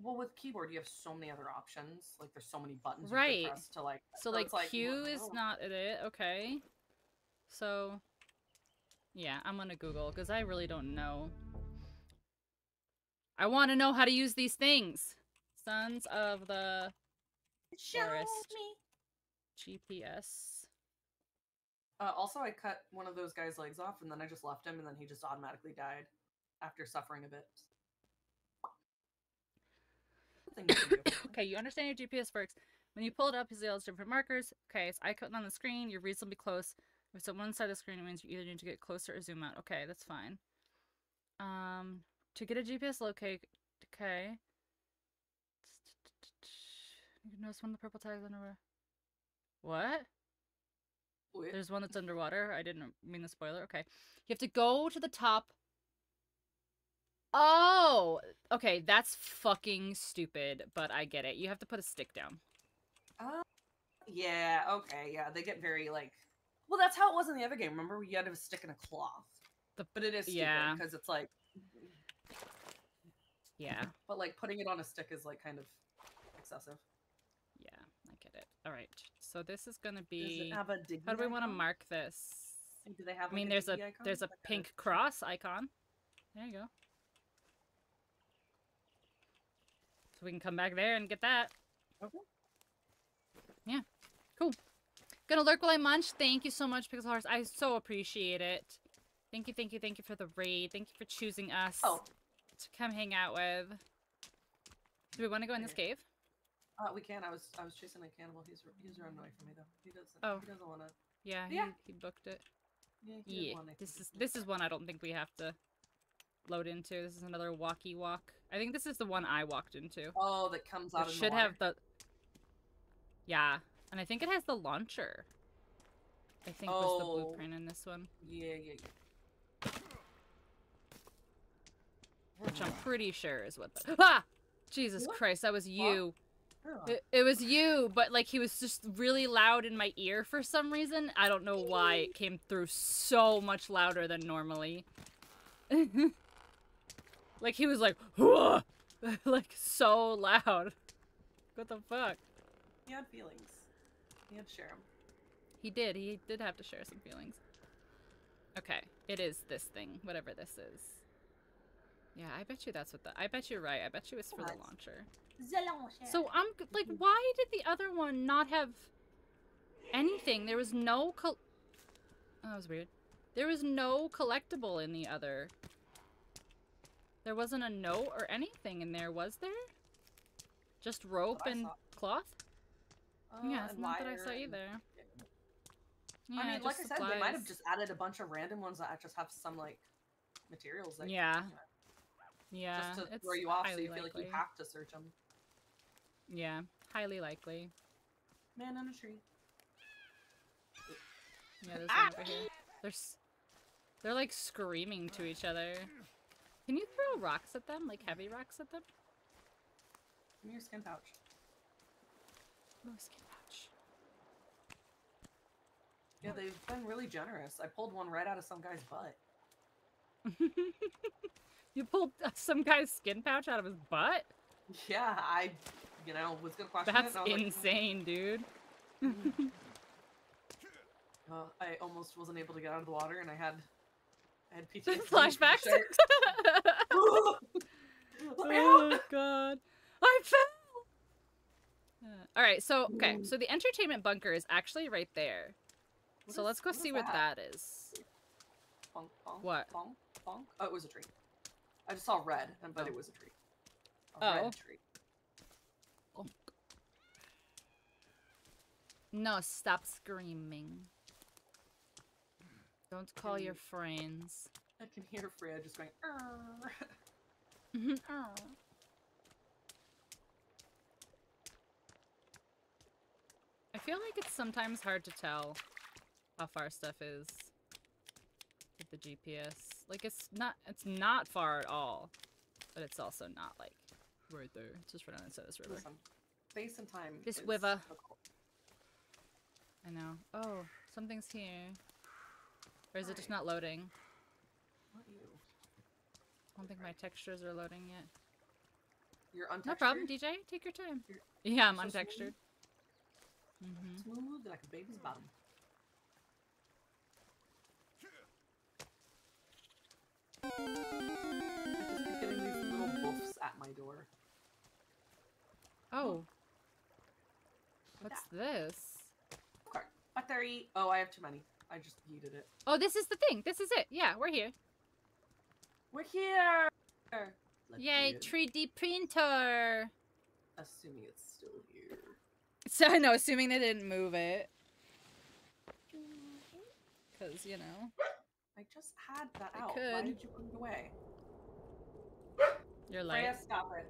Well, with keyboard, you have so many other options. Like, there's so many buttons you Right. can press to, like... So, like, Q is well, not it. Okay. So, yeah, I'm gonna Google, because I really don't know. I want to know how to use these things. Sons of the Forest. GPS. Also, I cut one of those guys' legs off, and then I just left him, and then he just automatically died after suffering a bit. Okay, you understand your GPS works. When you pull it up, you see all those different markers. Okay, it's icon on the screen. You're reasonably close. If it's on one side of the screen, it means you either need to get closer or zoom out. Okay, that's fine. To get a GPS locate, okay. You can notice one of the purple tags underwear. What? Wait. There's one that's underwater. I didn't mean the spoiler. Okay. You have to go to the top. Oh! Okay, that's fucking stupid, but I get it. You have to put a stick down. Yeah, okay, yeah. They get very, like... Well, that's how it was in the other game. Remember? You had to stick in a cloth. But it is stupid, because it's like... Yeah. But, like, putting it on a stick is, like, kind of excessive. Yeah, I get it. Alright, so this is gonna be... Does it have a Diggy How do we want to icon? mark this? Do they have, I mean, like, there's Diggy icon? there's a Like pink cross icon. There you go. So we can come back there and get that. Okay. Yeah. Cool. Gonna lurk while I munch. Thank you so much, Pixel Horse. I so appreciate it. Thank you for the raid. Thank you for choosing us to come hang out with. Do we want to go in this cave? We can. I was chasing a cannibal. He's running away from me though. He doesn't. Oh. He doesn't want to. Yeah, Yeah. he booked it. Yeah. Yeah. This is one I don't think we have to load into. This is another walkie walk. I think this is the one I walked into. Oh, that comes out. It should have the. Yeah, and I think it has the launcher. I think was the blueprint in this one. Yeah. Which I'm pretty sure is what the— Ah! Jesus Christ, that was you. It was you, but like he was just really loud in my ear for some reason. I don't know why it came through so much louder than normally. Like he was like, "Whoa!" Like so loud. What the fuck? He had feelings. He had to share them. He did. He did have to share some feelings. Okay, it is this thing, whatever this is. Yeah, I bet you that's what the— I bet you're right. I bet you it's for the launcher. So I'm like, why did the other one not have anything? There was no oh, that was weird. There was no collectible in the other. There wasn't a note or anything in there, was there? Just rope and cloth? Yeah, it's not that I saw either. Yeah, I mean, like I said, they might have supplies. just added a bunch of random ones that just have some like materials. That Yeah. you know, Yeah, just to it's throw you off, so highly you feel like likely. you have to search them. Yeah, highly likely. Man in a tree. Yeah, there's one over here. They're like screaming to each other. Can you throw rocks at them? Like heavy rocks at them? Give me your skin pouch. Oh, skin pouch. Yeah, they've been really generous. I pulled one right out of some guy's butt. You pulled some guy's skin pouch out of his butt? Yeah, I, was gonna question That's it. And I was insane, dude. I almost wasn't able to get out of the water, and I had PTSD. Flashbacks. Let me Oh out! god. I fell! Alright, so, okay. So the entertainment bunker is actually right there. So let's go see what that is. Bonk, bonk, What? Bonk, bonk. Oh, it was a tree. I just saw red, but it was a tree. A Oh. red tree. No, stop screaming. Don't call your friends. I can hear Freya just going, "Arr." I feel like it's sometimes hard to tell how far stuff is with the GPS. Like it's not far at all, but it's also not like right there. It's just right on the side of this river. Listen, space and time. This is river. difficult. I know. Oh, something's here. Or is it just not loading? Not you. I don't think my textures are loading yet. You're untextured. No problem, DJ. Take your time. You're- Yeah, I'm you're so untextured. Smooth like a baby's bottom. I just keep getting these little wolves at my door. Oh. What's this? Okay. Battery. Oh, I have too many. I just yeeted it. Oh, this is the thing. This is it. Yeah, we're here. We're here! Let's Yay, do it. 3D printer! Assuming it's still here. So, I know, assuming they didn't move it. Because, you know. I just had that I out. Why could. did you put it away? You're like, Freya, stop it.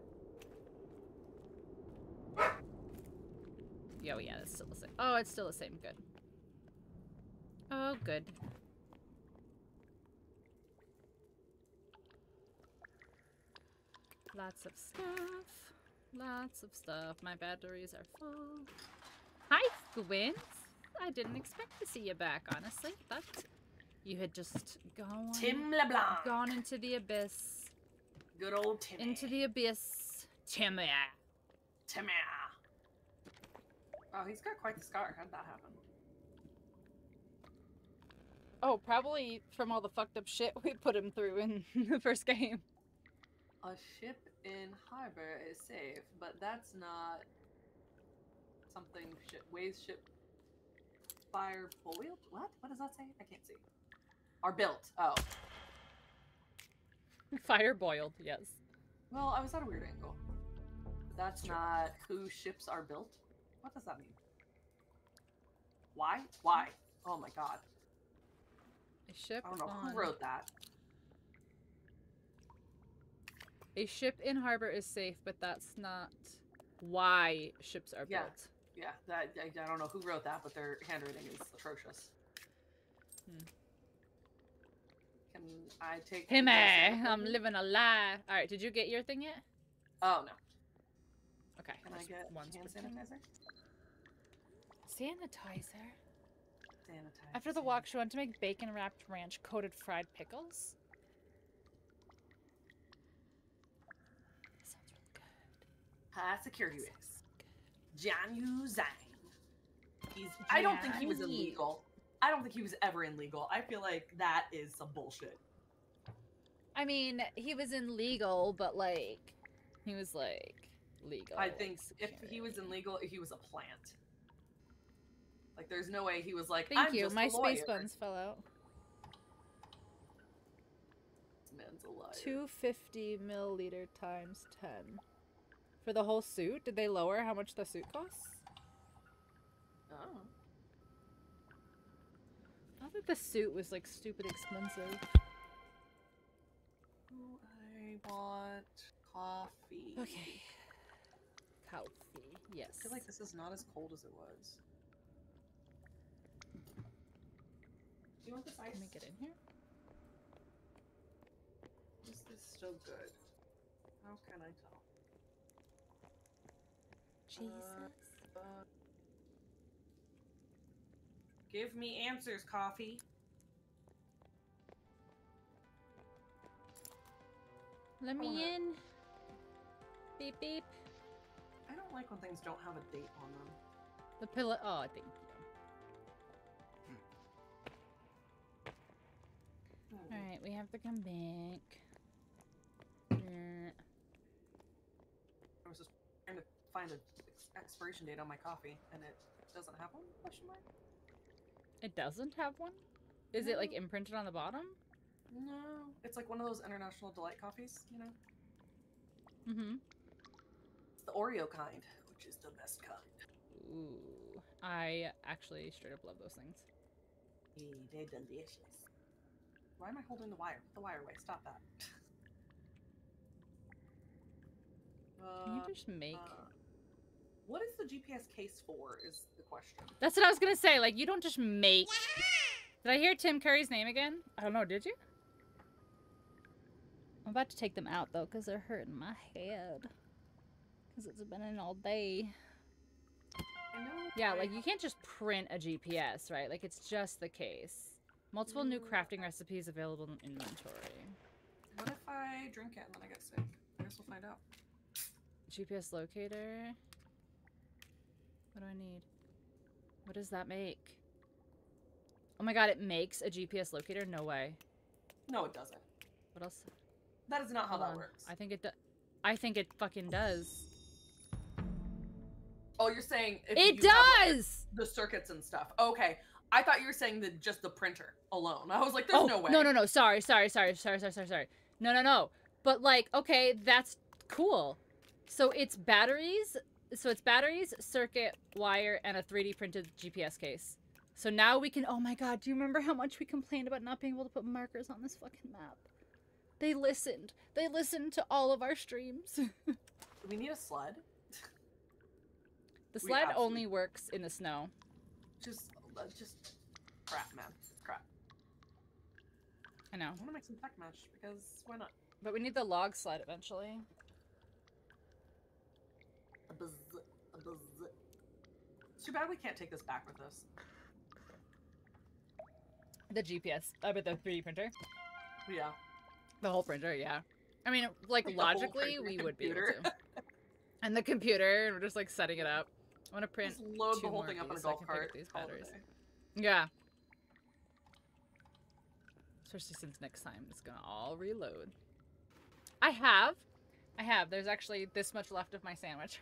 yo, yeah, it's still the same. Oh, it's still the same. Good. Oh, good. Lots of stuff. Lots of stuff. My batteries are full. Hi, Squint. I didn't expect to see you back, honestly. Thought you had just Tim LeBlanc. gone into the abyss. Good old Timmy. Into the abyss. Timmy. Timmy. Oh, he's got quite the scar. How'd that happen? Oh, probably from all the fucked up shit we put him through in the first game. A ship in harbor is safe, but that's not something ways ship fire boiled? What? What does that say? I can't see. Are built. Oh. Fire boiled, yes. Well, I was at a weird angle. That's not who ships are built? What does that mean? Why? Why? Oh my god. A ship I don't know on... who wrote that. A ship in harbor is safe, but that's not why ships are Yeah. built. Yeah, I don't know who wrote that, but their handwriting is atrocious. Can I take... Hey man, I'm living a lie. Alright, did you get your thing yet? Oh, no. Okay. Can I get hand sanitizer? Sanitizer? Sanitizer. After the walk, she wanted to make bacon-wrapped ranch-coated fried pickles. That sounds really good. High security risk. Janu Zhang. I don't think he was illegal. I don't think he was ever illegal. I feel like that is some bullshit. I mean, he was illegal, but like, he was like legal. I think if he was illegal, he was a plant. Like, there's no way he was like, Thank you. just My a lawyer. space buns fell out. This man's a liar. 250 milliliter times 10. For the whole suit? Did they lower how much the suit costs? Oh. I thought the suit was like stupid expensive. I want coffee. Okay. Coffee. Yes. I feel like this is not as cold as it was. Do you want this ice? Let me get in here. Is this still good? How can I tell? Jesus. Give me answers, coffee. Let me in. Beep beep. I don't like when things don't have a date on them. The pillow. Oh, thank you. Alright, we have to come back. I was just trying to find an expiration date on my coffee, and it doesn't have one? Question mark? It doesn't have one? Is it like imprinted on the bottom? No. It's like one of those International Delight coffees, you know? Mm-hmm. It's the Oreo kind, which is the best kind. Ooh. I actually straight up love those things. They're delicious. Why am I holding the wire? Put the wire away. Stop that. Can you just make... what is the GPS case for, is the question. That's what I was gonna say. Like, you don't just make... Did I hear Tim Curry's name again? I don't know. Did you? I'm about to take them out, though, because they're hurting my head. Because it's been in all day. I know. Yeah, like, you can't just print a GPS, right? Like, it's just the case. Multiple new crafting recipes available in inventory. What if I drink it and then I get sick? I guess we'll find out. GPS locator. What do I need? What does that make? Oh my god, it makes a GPS locator? No way. No, it doesn't. What else? That is not how Hold that on. works. I think it does. I think it fucking does. Oh, you're saying if It you have, like, does! the circuits and stuff. Okay. I thought you were saying that just the printer alone. I was like, there's no way. No. Sorry. No. But, like, okay, that's cool. So it's batteries. So it's batteries, circuit, wire, and a 3D printed GPS case. So now we can... Oh my god, do you remember how much we complained about not being able to put markers on this fucking map? They listened. They listened to all of our streams. Do we need a sled? The sled only works in the snow. Just crap, man. Crap. I know. I want to make some tech mesh, because why not? But we need the log sled eventually. It's too bad we can't take this back with us. The GPS. I bet the 3D printer. Yeah. The whole printer, yeah. I mean, like, logically, we would be able to. And the computer, and we're just, like, setting it up. I want to print just load 2 the whole more thing of up in a these so I golf can pick cart. up these Call it a batteries. day. Yeah. Especially since next time it's gonna all reload. I have. There's actually this much left of my sandwich.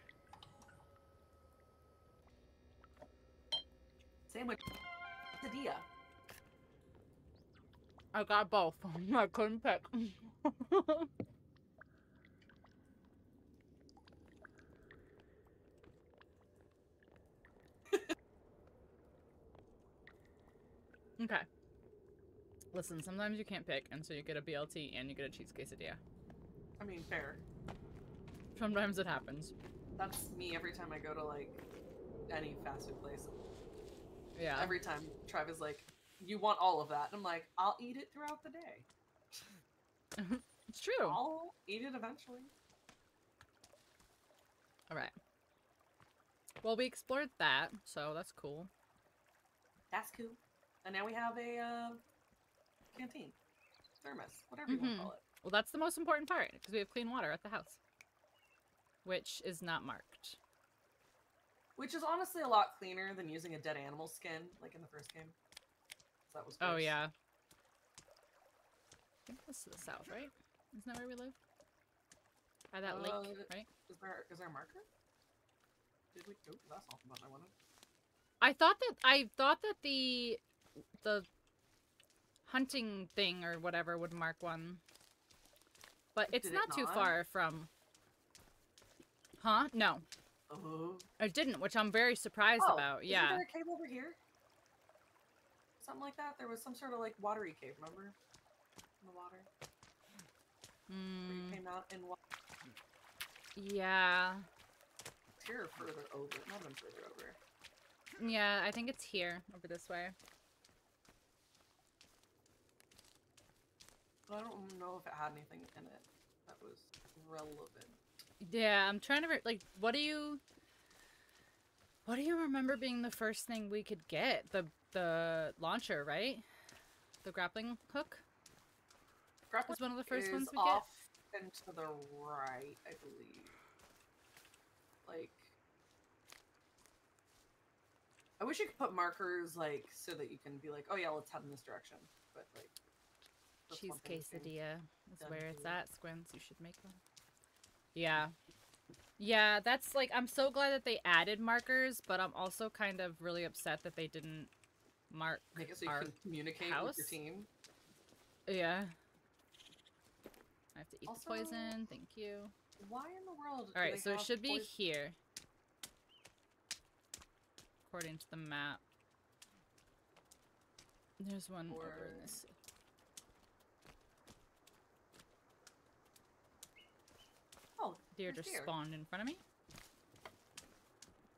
Sandwich. Quesadilla. I got both. I couldn't pick. Okay. Listen, sometimes you can't pick, and so you get a BLT and you get a cheese quesadilla. I mean, fair. Sometimes it happens. That's me every time I go to, like, any fast food place. Yeah. Every time Trev is like, you want all of that. And I'm like, I'll eat it throughout the day. It's true. I'll eat it eventually. Alright. Well, we explored that, so that's cool. That's cool. And now we have a canteen. Thermos. Whatever you want to call it. Well, that's the most important part, because we have clean water at the house. Which is not marked. Which is honestly a lot cleaner than using a dead animal skin, like in the first game. So that was gross. Oh, yeah. I think this is the south, right? Isn't that where we live? By that lake, right? Is there a marker? Did we? Oh, that's not the button I wanted. I thought that the hunting thing or whatever would mark one. But it's Did it not too not? far from... Huh? No. Oh. It didn't, which I'm very surprised about. Yeah. Isn't there a cave over here? Something like that? There was some sort of like watery cave, remember? In the water. Where you came out in water. Yeah. It's here or further over. It might have been further over. Yeah, I think it's here, over this way. But I don't know if it had anything in it that was relevant. Yeah, I'm trying to like. What do you remember being the first thing we could get? The launcher, right? The grappling hook. Grappling was one of the first is ones we off and to the right, I believe. Like, I wish you could put markers like so that you can be like, oh yeah, let's head in this direction. But like, that's Cheese one thing that's quesadilla is done where it's too. at. Squints, you should make one. Yeah. Yeah, that's like, I'm so glad that they added markers, but I'm also kind of really upset that they didn't mark Make it so you our can communicate house. with your team. Yeah. I have to eat Also, the poison, thank you. Why in the world? do Alright, they so it have should be poison- here. According to the map. There's one over in this. Oh, Deer there's just deer. spawned in front of me.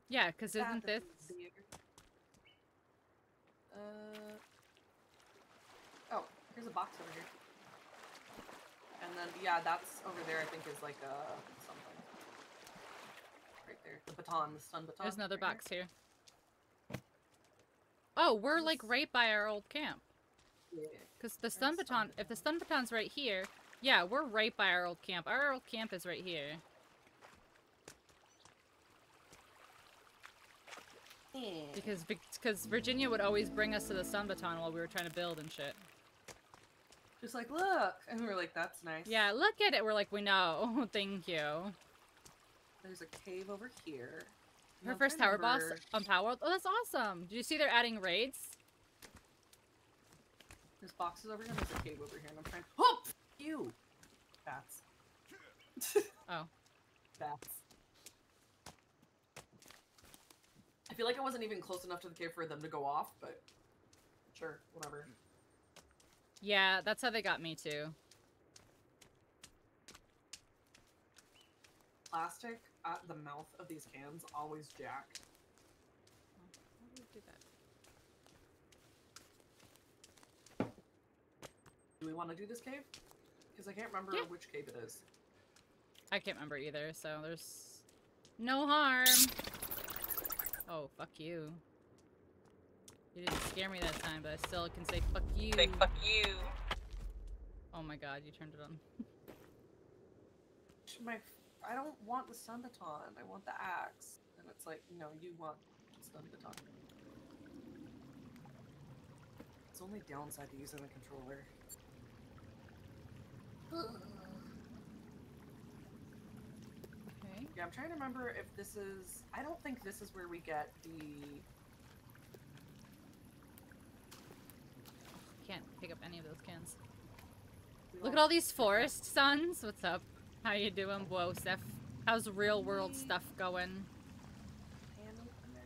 Yeah, because That isn't this... is deer. Oh, here's a box over here. And then, yeah, that's over there, I think, is like something. Right there. The baton, the stun baton. There's another right box here. Oh, we're like right by our old camp. here. Because the stun baton, if the stun baton's right here, yeah, we're right by our old camp. Our old camp is right here. Yeah. Because Virginia would always bring us to the stun baton while we were trying to build and shit. Just like, look! And we were like, that's nice. Yeah, look at it. We're like, we know. Thank you. There's a cave over here. And Her I'm first trying to tower boss remember- on Power World. Oh, that's awesome. Did you see they're adding raids? There's boxes over here, and there's a cave over here, and I'm trying. Oh! You! Bats. Oh. Bats. I feel like I wasn't even close enough to the cave for them to go off, but sure, whatever. Yeah, that's how they got me too. Plastic at the mouth of these cans always jacked. How do we do that? Do we want to do this cave? Because I can't remember Yeah. which cave it is. I can't remember either, so there's no harm. Oh, fuck you. You didn't scare me that time, but I still can say fuck you. Say fuck you. Oh my god, you turned it on. I don't want the stun baton. I want the axe. And it's like, no, you want the stun baton. It's only downside to using the controller. Okay. Yeah, I'm trying to remember if this is... I don't think this is where we get the... Can't pick up any of those cans. we Look at don't- all these forest sons. What's up? How you doing, whoa, Steph? How's real world stuff going? Can opener.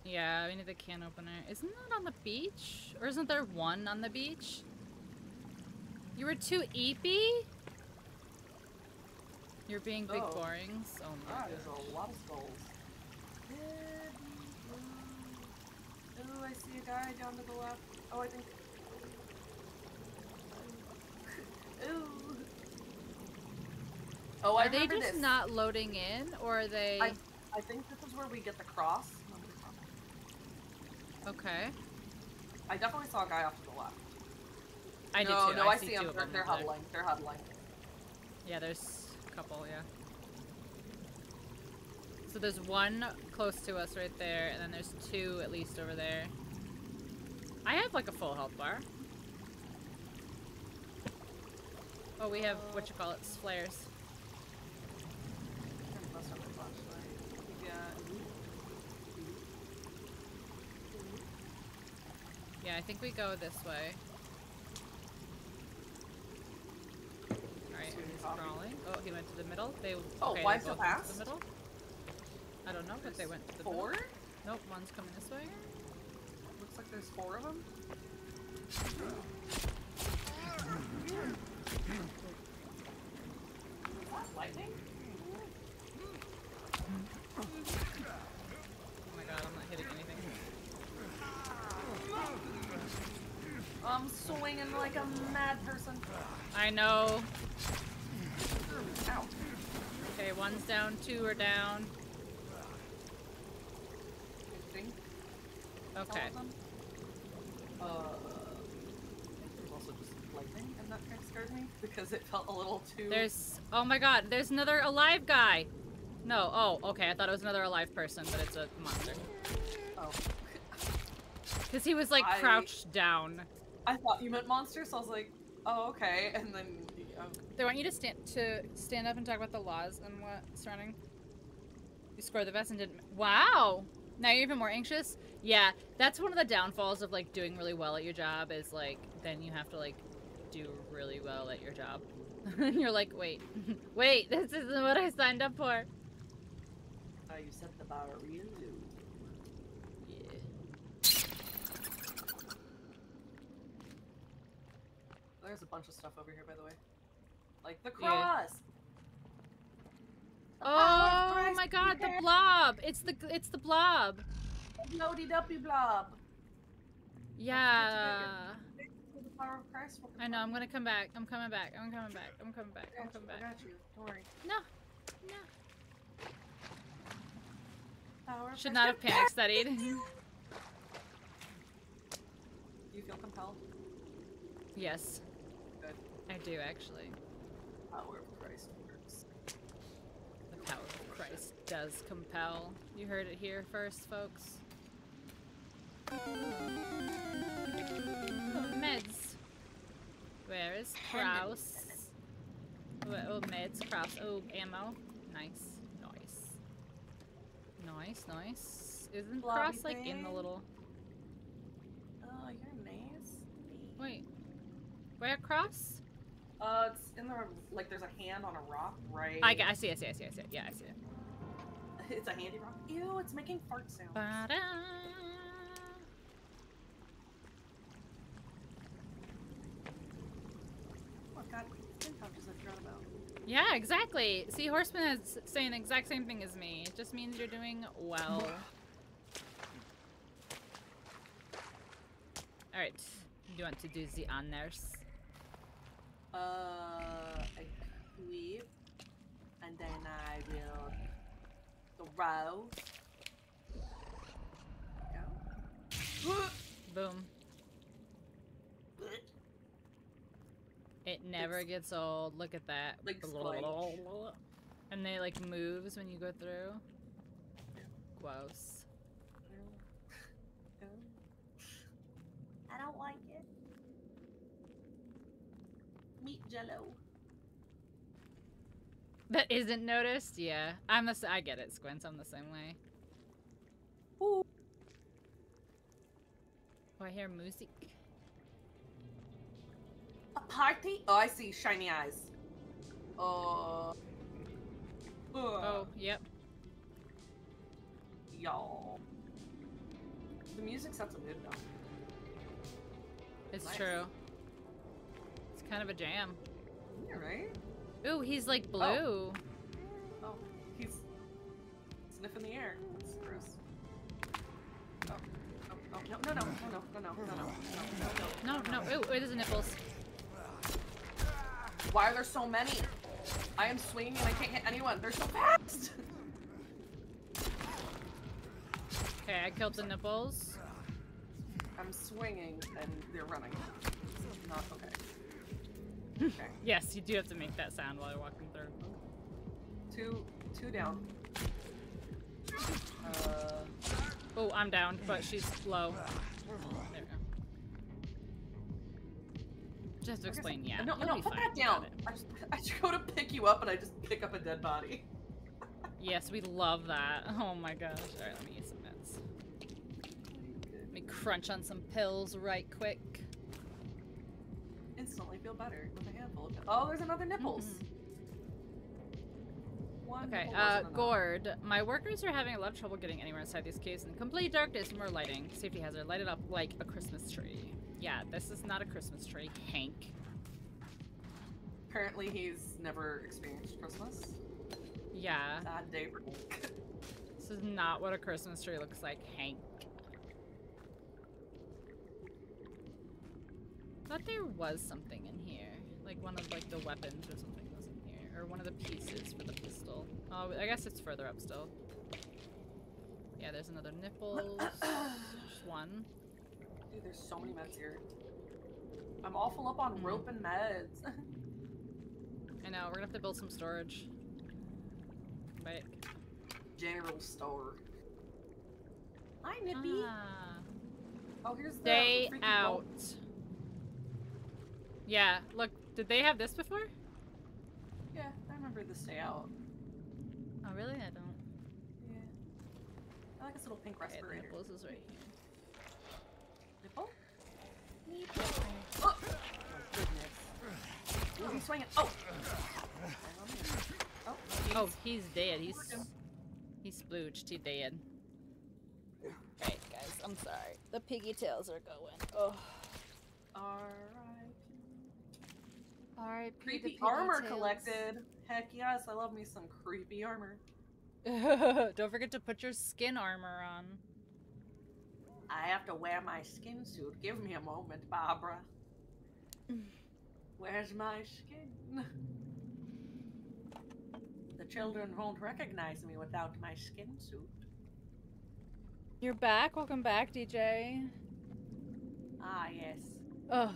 Yeah, we need the can opener. Isn't that on the beach? Or isn't there one on the beach? You were too eepy? You're being big Oh. borings. Oh my Ah, god. there's a lot of skulls. Oh, I see a guy down to the left. Oh, I think. Ooh. Oh, I Are they remember just this. not loading in, or are they? I think this is where we get the cross. Okay. I definitely saw a guy off to the left. I did No, too. no, I see see two them. of them They're over there. huddling. They're huddling. Yeah, there's a couple, yeah. So there's one close to us right there, and then there's two at least over there. I have like a full health bar. Oh, we have whatchamacallits, flares. Yeah, I think we go this way. Alright, he's crawling. Oh, he went to the middle. Okay, why they so both went fast? to the middle. I don't know, but they went to the Four? middle. Nope, one's coming this way. Looks like there's 4 of them. Is that lightning? Oh my god, I'm not hitting anything. I'm swinging like a mad person. I know. Ow. Okay, one's down, 2 are down. I think. Okay. All of them. I think there's also just lightning, and that kind of scared me because it felt a little too. Oh my god, there's another alive guy! No, oh, okay, I thought it was another alive person, but it's a monster. Oh. Because he was like crouched down. I thought you meant monster, so I was like, oh, okay, and then. They want you to stand up and talk about the laws and what's surrounding. You scored the vest and didn't. Wow! Now you're even more anxious? Yeah, that's one of the downfalls of like doing really well at your job is like, then you have to like do really well at your job. You're like, wait, wait, this isn't what I signed up for. Oh, you set the bar real low. Yeah. There's a bunch of stuff over here, by the way. Like the cross! Yeah. Oh my god, the blob! It's the blob! Loady duppy blob! Yeah. The power of Christ. I know, I'm gonna come back. I'm coming back. I'm coming back. I'm coming back. I'm coming back. I got you. Don't worry. No. No. Power of Should Christ. not have panic studied. Do you feel compelled? Yes. Good. I do, actually. Power of Christ works. The power of Christ does compel. You heard it here first, folks. Oh, meds. Where is Kraus? Oh, meds, Kraus. Oh, ammo. Nice. Nice. Nice, nice. Isn't Blobby Kraus like in the thing. little... Oh, you're nice. Wait. Where Kraus? It's in the, like, there's a hand on a rock, right? I see it. Yeah, I see it. It's a handy rock. Ew, it's making fart sounds. Ba-da. Oh, I've got skin pouches I forgot about. Yeah, exactly. See, Horseman is saying the exact same thing as me. It just means you're doing well. Alright. You want to do the honors? Equip. And then I will throw. Go. Boom. It never gets old. Look at that. Like And they like moves when you go through. Gross. I don't like it. Meat jello. That isn't noticed? Yeah. I get it, Squints. I'm the same way. Ooh. Oh, I hear music. A party? Oh, I see shiny eyes. Oh, Yep. y'all. The music sets a mood though. It's Nice. true. It's kind of a jam. Yeah, right? Ooh, he's like blue. Oh, he's sniffing the air. It's gross. Oh, no. Ooh, there's the nipples. Why are there so many? I am swinging and I can't hit anyone. They're so fast! Okay, I killed the nipples. I'm swinging and they're running. Not okay. Okay. Yes, you do have to make that sound while you're walking through. Two down. Oh, I'm down, but she's low. There we go. Just to explain, yeah. No, you'll be put fine. that down. I just go to pick you up and I just pick up a dead body. Yes, we love that. Oh my gosh. Alright, let me use some meds. Let me crunch on some pills right quick. Instantly feel better with a handful of them. Oh, there's another nipples. One Okay, nipple wasn't enough. Gord. My workers are having a lot of trouble getting anywhere inside these caves in complete darkness. More lighting. Safety hazard. Light it up like a Christmas tree. Yeah, this is not a Christmas tree, Hank. Apparently he's never experienced Christmas. Yeah. Sad day for Hank. This is not what a Christmas tree looks like, Hank. Thought there was something in here. Like one of like the weapons or something was in here. Or one of the pieces for the pistol. Oh, I guess it's further up still. Yeah, there's another nipple. Just one. Dude, there's so many meds here. I'm all full up on rope and meds. I know, we're gonna have to build some storage. Right. General store. Hi, Nippy. Ah. Oh, here's the Stay freaking out. gold. Yeah, look, did they have this before? Yeah, I remember the stay out. Oh, really? I don't. Yeah. I like this little pink Okay, the respirator. nipples is right here. Nipple? Oh! Goodness. Ooh, he's swinging. Oh! Oh, he's dead. He's splooged. He's dead. Alright, guys, I'm sorry. The piggy tails are going. Oh. Alright, Creepy armor collected. Heck yes, I love me some creepy armor. Don't forget to put your skin armor on. I have to wear my skin suit. Give me a moment, Barbara. Where's my skin? The children won't recognize me without my skin suit. You're back? Welcome back, DJ. Ah, yes. Oh,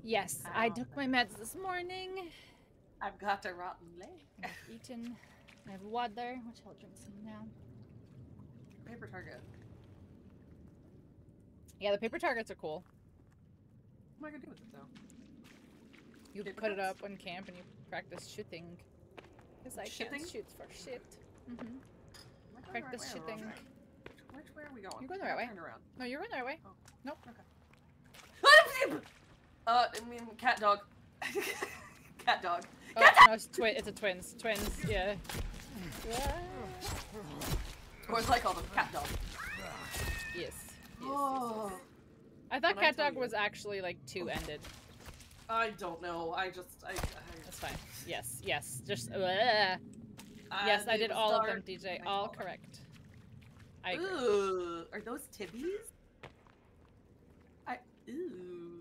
yes. I took my meds this morning. I've got a rotten leg. I've eaten. I have water, which I'll drink some now. Paper target. Yeah, the paper targets are cool. What am I gonna do with it, though? You Paper put it cuts? up on camp and you practice shooting. Because I can't Shitting? shoot for shit. Am I going Practice the right way or the shitting. wrong way? Which way are we going? You're going the right way. Turn around. No, you're going the right way. Oh. Nope. I mean, cat dog. Cat dog. Oh, no, it's a twins. Twins, yeah. Or as I call them, cat dog. Yes. Oh. I thought When I cat tell dog you- was actually like two-ended. I don't know. That's fine. Yes, yes. Just. Yes, I it did was all of dark. them, DJ. I All saw them. correct. I agree. Ooh, are those tibbies? Ooh.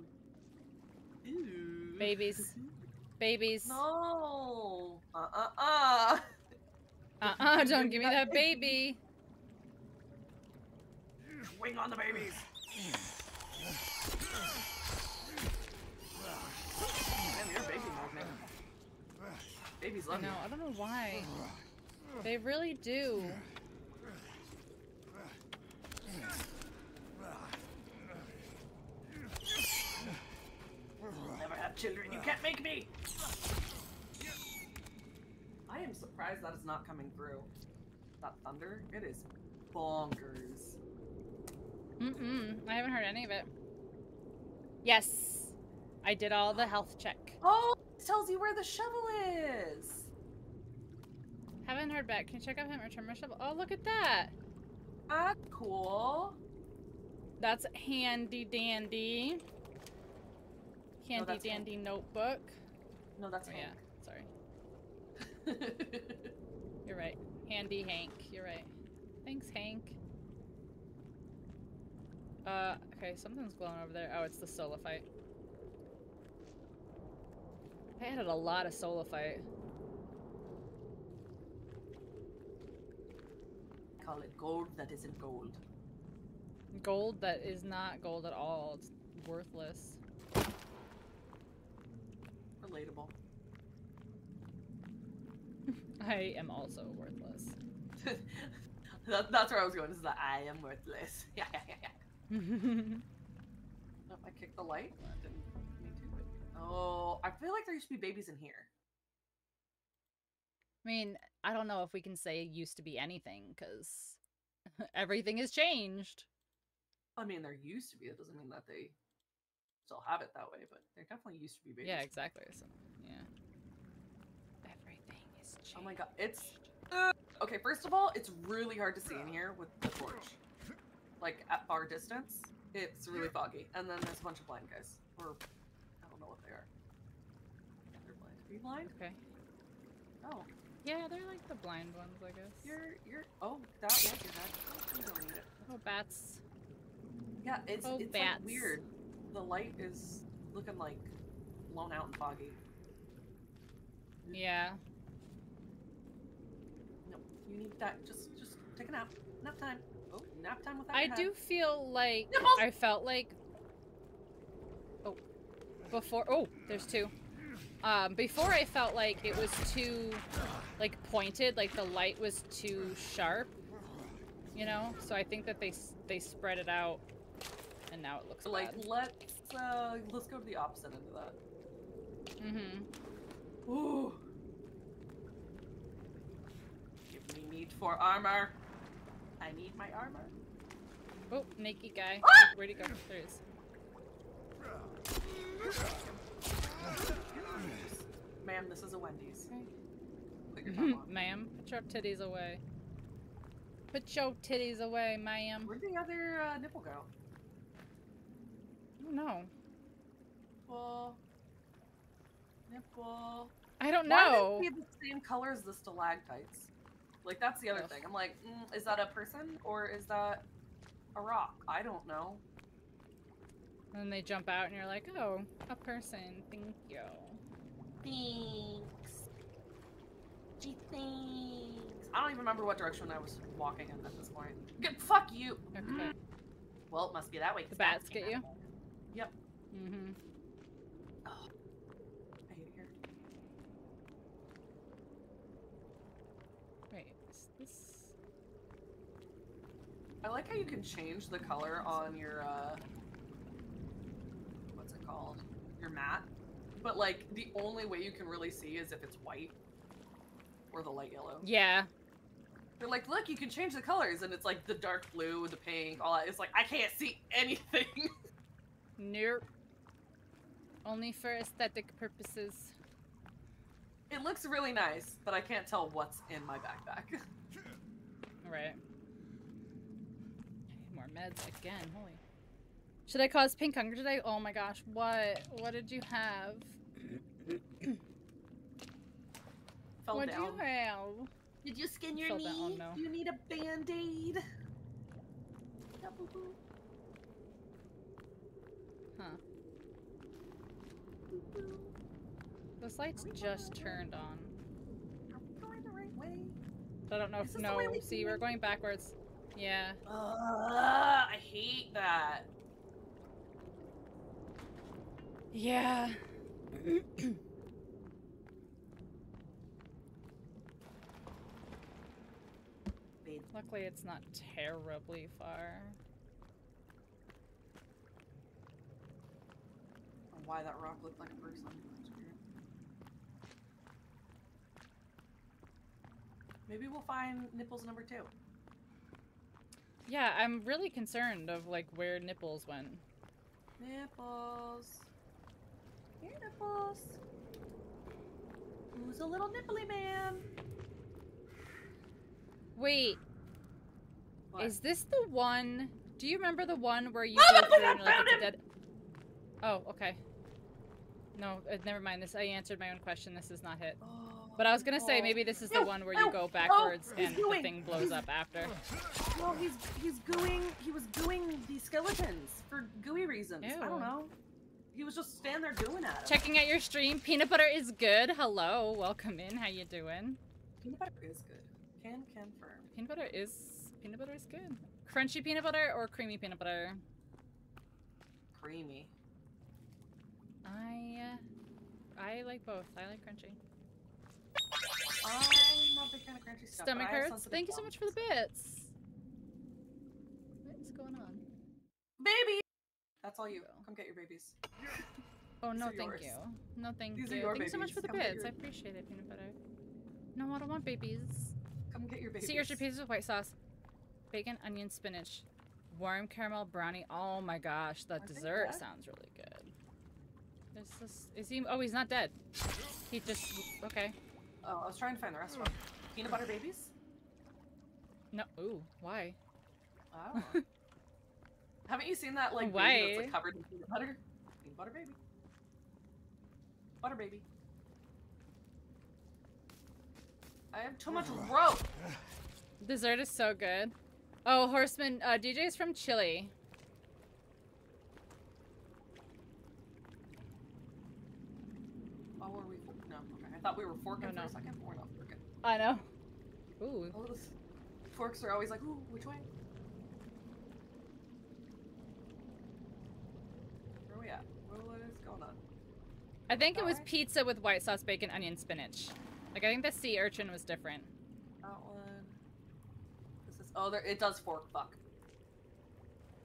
Ooh. Babies. Babies. No. Don't give me that baby. Wing on the babies. Man, you're baby mode, man. Babies I love know, you. I don't know why. They really do. Never have children. You can't make me. I am surprised that is not coming through. That thunder, it is bonkers. I haven't heard any of it. Yes. I did all the health check. Oh, it tells you where the shovel is. Haven't heard back. Can you check out him return my shovel? Oh, look at that. That's cool. That's handy dandy. Handy that's dandy notebook. No, that's Oh, Hank. yeah. Sorry. You're right. Handy Hank. You're right. Thanks, Hank. Okay, something's glowing over there. Oh, it's the Solophyte. I added a lot of Solophyte. Call it gold that isn't gold. Gold that is not gold at all. It's worthless. Relatable. I am also worthless. That's where I was going. Is that I am worthless. Yeah. Oh, I kicked the light. That didn't mean to, but... Oh, I feel like there used to be babies in here. I mean, I don't know if we can say used to be anything, because everything has changed. I mean, there used to be. It doesn't mean that they still have it that way, but there definitely used to be babies. Yeah, exactly. So, yeah. Everything is changed. Oh my god, it's... okay, first of all, it's really hard to see in here with the torch. Like, at far distance, it's really foggy. And then there's a bunch of blind guys. Or, I don't know what they are. Yeah, they're blind. Are you blind? Okay. Oh. Yeah, they're like the blind ones, I guess. Oh, that was your head. Oh, you don't need it. Oh, bats. Yeah, it's bats. like weird. The light is looking like blown out and foggy. Yeah. No, you need that. Just take a nap. Nap time. Oh, nap time without I your head. do feel like Nipples! I felt like before there's two. Before I felt like it was too like pointed, like the light was too sharp. You know? So I think that they spread it out and now it looks like bad. let's go to the opposite end of that. Mm-hmm. Ooh. Give me need for armor. I need my armor. Oh, naked guy. Ah! Where'd he go? There he is. Ma'am, this is a Wendy's. Okay. Put your thumb on. Ma'am, put your titties away. Put your titties away, ma'am. Where'd the other nipple go? I don't know. Nipple. I don't Why know. do they be the same color as the stalactites? Like, that's the other thing. I'm like, is that a person or is that a rock? I don't know. And then they jump out and you're like, oh, a person. Thank you. Thanks. Gee, thanks. I don't even remember what direction I was walking in at this point. Fuck you! Okay. Well, it must be that way. The bats get you? Yep. Mm-hmm. Oh, I hate it here. Wait, is this... I like how you can change the color on your, what's it called? Your mat. But, like, the only way you can really see is if it's white. Or the light yellow. Yeah. They're like, look, you can change the colors, and it's like the dark blue, the pink, all that. It's like, I can't see anything. Nope. Only for aesthetic purposes. It looks really nice, but I can't tell what's in my backpack. Right. I need more meds again. Holy. Should I cause pink hunger today? Oh my gosh. What? What did you have? Fell What down. do you have? Did you skin your Fell knee? down, no. Do you need a band-aid? Yeah, boo-boo. Huh. Boo-boo. Those lights just turned on. Are we going the right way? I don't know Is if this the way we see, came we're in? going backwards. Yeah. I hate that. Yeah. Luckily, it's not terribly far. Why that rock looked like a person. That's weird. Maybe we'll find nipples number 2. Yeah, I'm really concerned of like where nipples went. Nipples. Here, nipples. Who's a little nipply man? Wait, What? is this the one? Do you remember the one where you Oh, go look, through I and you're like found it's a him! dead? Oh, okay. No, never mind. This I answered my own question. This is not hit. Oh, But I was gonna say maybe this is the one where you go backwards and the thing blows up after. No, he was gooing the skeletons for gooey reasons. Ew. I don't know. He was just standing there gooing at him. Checking out your stream. Peanut butter is good. Hello, welcome in. How you doing? Peanut butter is good. Can confirm. Peanut butter is good. Crunchy peanut butter or creamy peanut butter? Creamy. I like both. I like crunchy. I'm not a big fan of crunchy stuff. Stomach hurts. Thank you so much for the bits. What is going on? Baby! That's all you. Come get your babies. Oh, no, These are thank yours. you. No, thank These are you. your Thank you so much babies. for the Come get bits. your- I appreciate it, peanut butter. No, I don't want babies. Come get your babies. Sea urchin pieces with white sauce. Bacon, onion, spinach. Warm caramel brownie. Oh my gosh, that dessert that- sounds really good. Is he? Oh, he's not dead. He just. Okay. Oh, I was trying to find the rest of them. Peanut butter babies? No. Ooh, why? Oh. Haven't you seen that like Why? baby that's like covered in peanut butter? Peanut butter baby. Butter baby. I have too much rope. Dessert is so good. Oh, Horseman. DJ is from Chile. Oh, were we? No, okay. I thought we were forking Oh, no. for a second, but we're not forking. I know. Ooh. All those forks are always like, ooh, which way? Where are we at? What is going on? I think it That was way? pizza with white sauce, bacon, onion, spinach. Like, I think the sea urchin was different. That one. This is. Oh, there. It does fork. Fuck.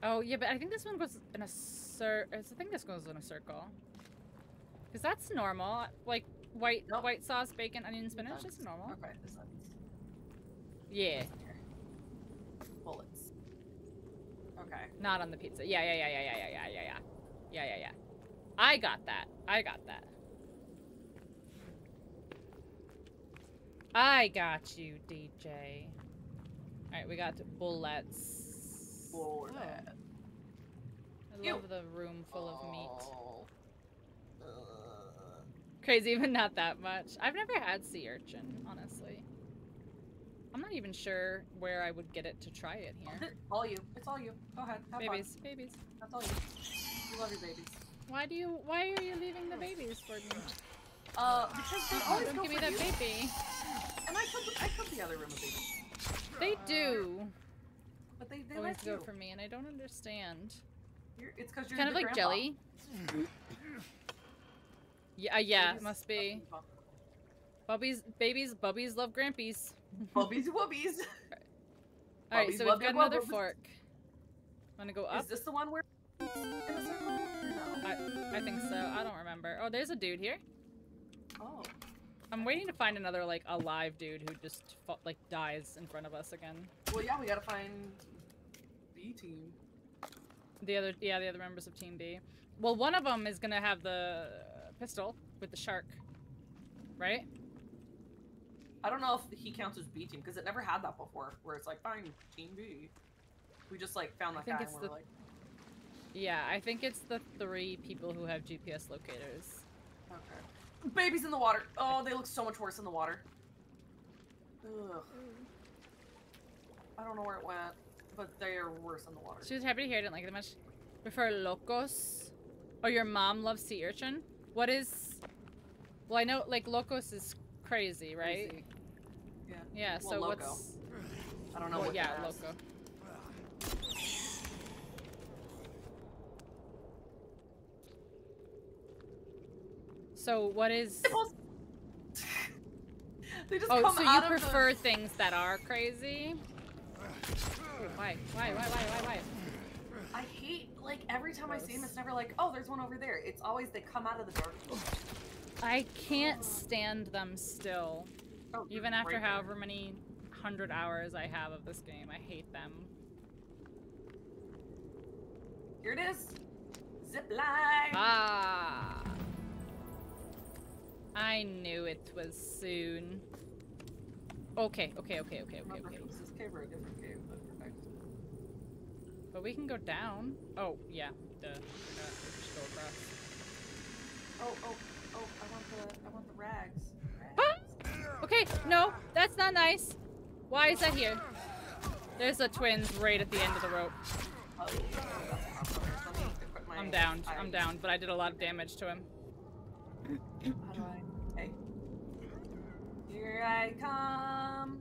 Oh, yeah, but I think this one goes in a I think this goes in a circle. Because that's normal. Like, white sauce, bacon, onion, spinach is normal. Okay, this one's. Yeah. This one here. Bullets. Okay. Not on the pizza. Yeah. I got that. I got you, DJ. Alright, we got bullets. Bullet. I love the room full of meat. Oh. Crazy, even not that much. I've never had sea urchin, honestly. I'm not even sure where I would get it to try it here. All you. It's all you. Go ahead. Have Babies, fun. babies. That's all you. You love your babies. Why are you leaving the babies for me? Because they always Don't go give me for that you. baby. And I took the other room of babies. They do. But they Always like go you. for me, and I don't understand. It's because you're Kind of the like grandpa. jelly. Yeah, Babies must be. love Bubbies love Grampies. Bubbies wubbies. Alright, Bubbies so love we've got their another bubbles. fork. Wanna go up? Is this the one where? In a circle? No. I think so. I don't remember. Oh, there's a dude here. Oh. I'm waiting to find another, like, alive dude who just, like, dies in front of us again. Well, yeah, we gotta find B team. The other members of Team B. Well, one of them is gonna have the pistol with the shark, right? I don't know if he counts as B team because it never had that before, where it's like find Team B. We just like found that think guy it's and we're the- like, Yeah, I think it's the 3 people who have GPS locators. okay. Babies in the water. Oh, they look so much worse in the water. Ugh. I don't know where it went, but they are worse in the water. She was happy to hear. I didn't like it that much. Prefer locos. Oh, your mom loves sea urchin. What is? Well, I know like locos is crazy, right? Crazy. Yeah. Yeah. Well, So loco. what's? I don't know Well, what yeah, that is. loco. So what is? They just Oh, come so you out of prefer things that are crazy? Why? I hate, like, every time I see them, it's never like, oh, there's one over there. It's always they come out of the door. I can't stand them still. Oh, Even after right there. however many 100 hours I have of this game, I hate them. Here it is. Zip line. Ah! I knew it was soon. Okay. Remember, is this cave or a different cave? But perfect. But we can go down. Oh, yeah. Duh. Just go across. Oh, I want the rags. Ah! Okay, no, that's not nice. Why is that here? There's the twins right at the end of the rope. Oh, I'm down. I'm down, but I did a lot of damage to him. How do I? Hey. Here I come.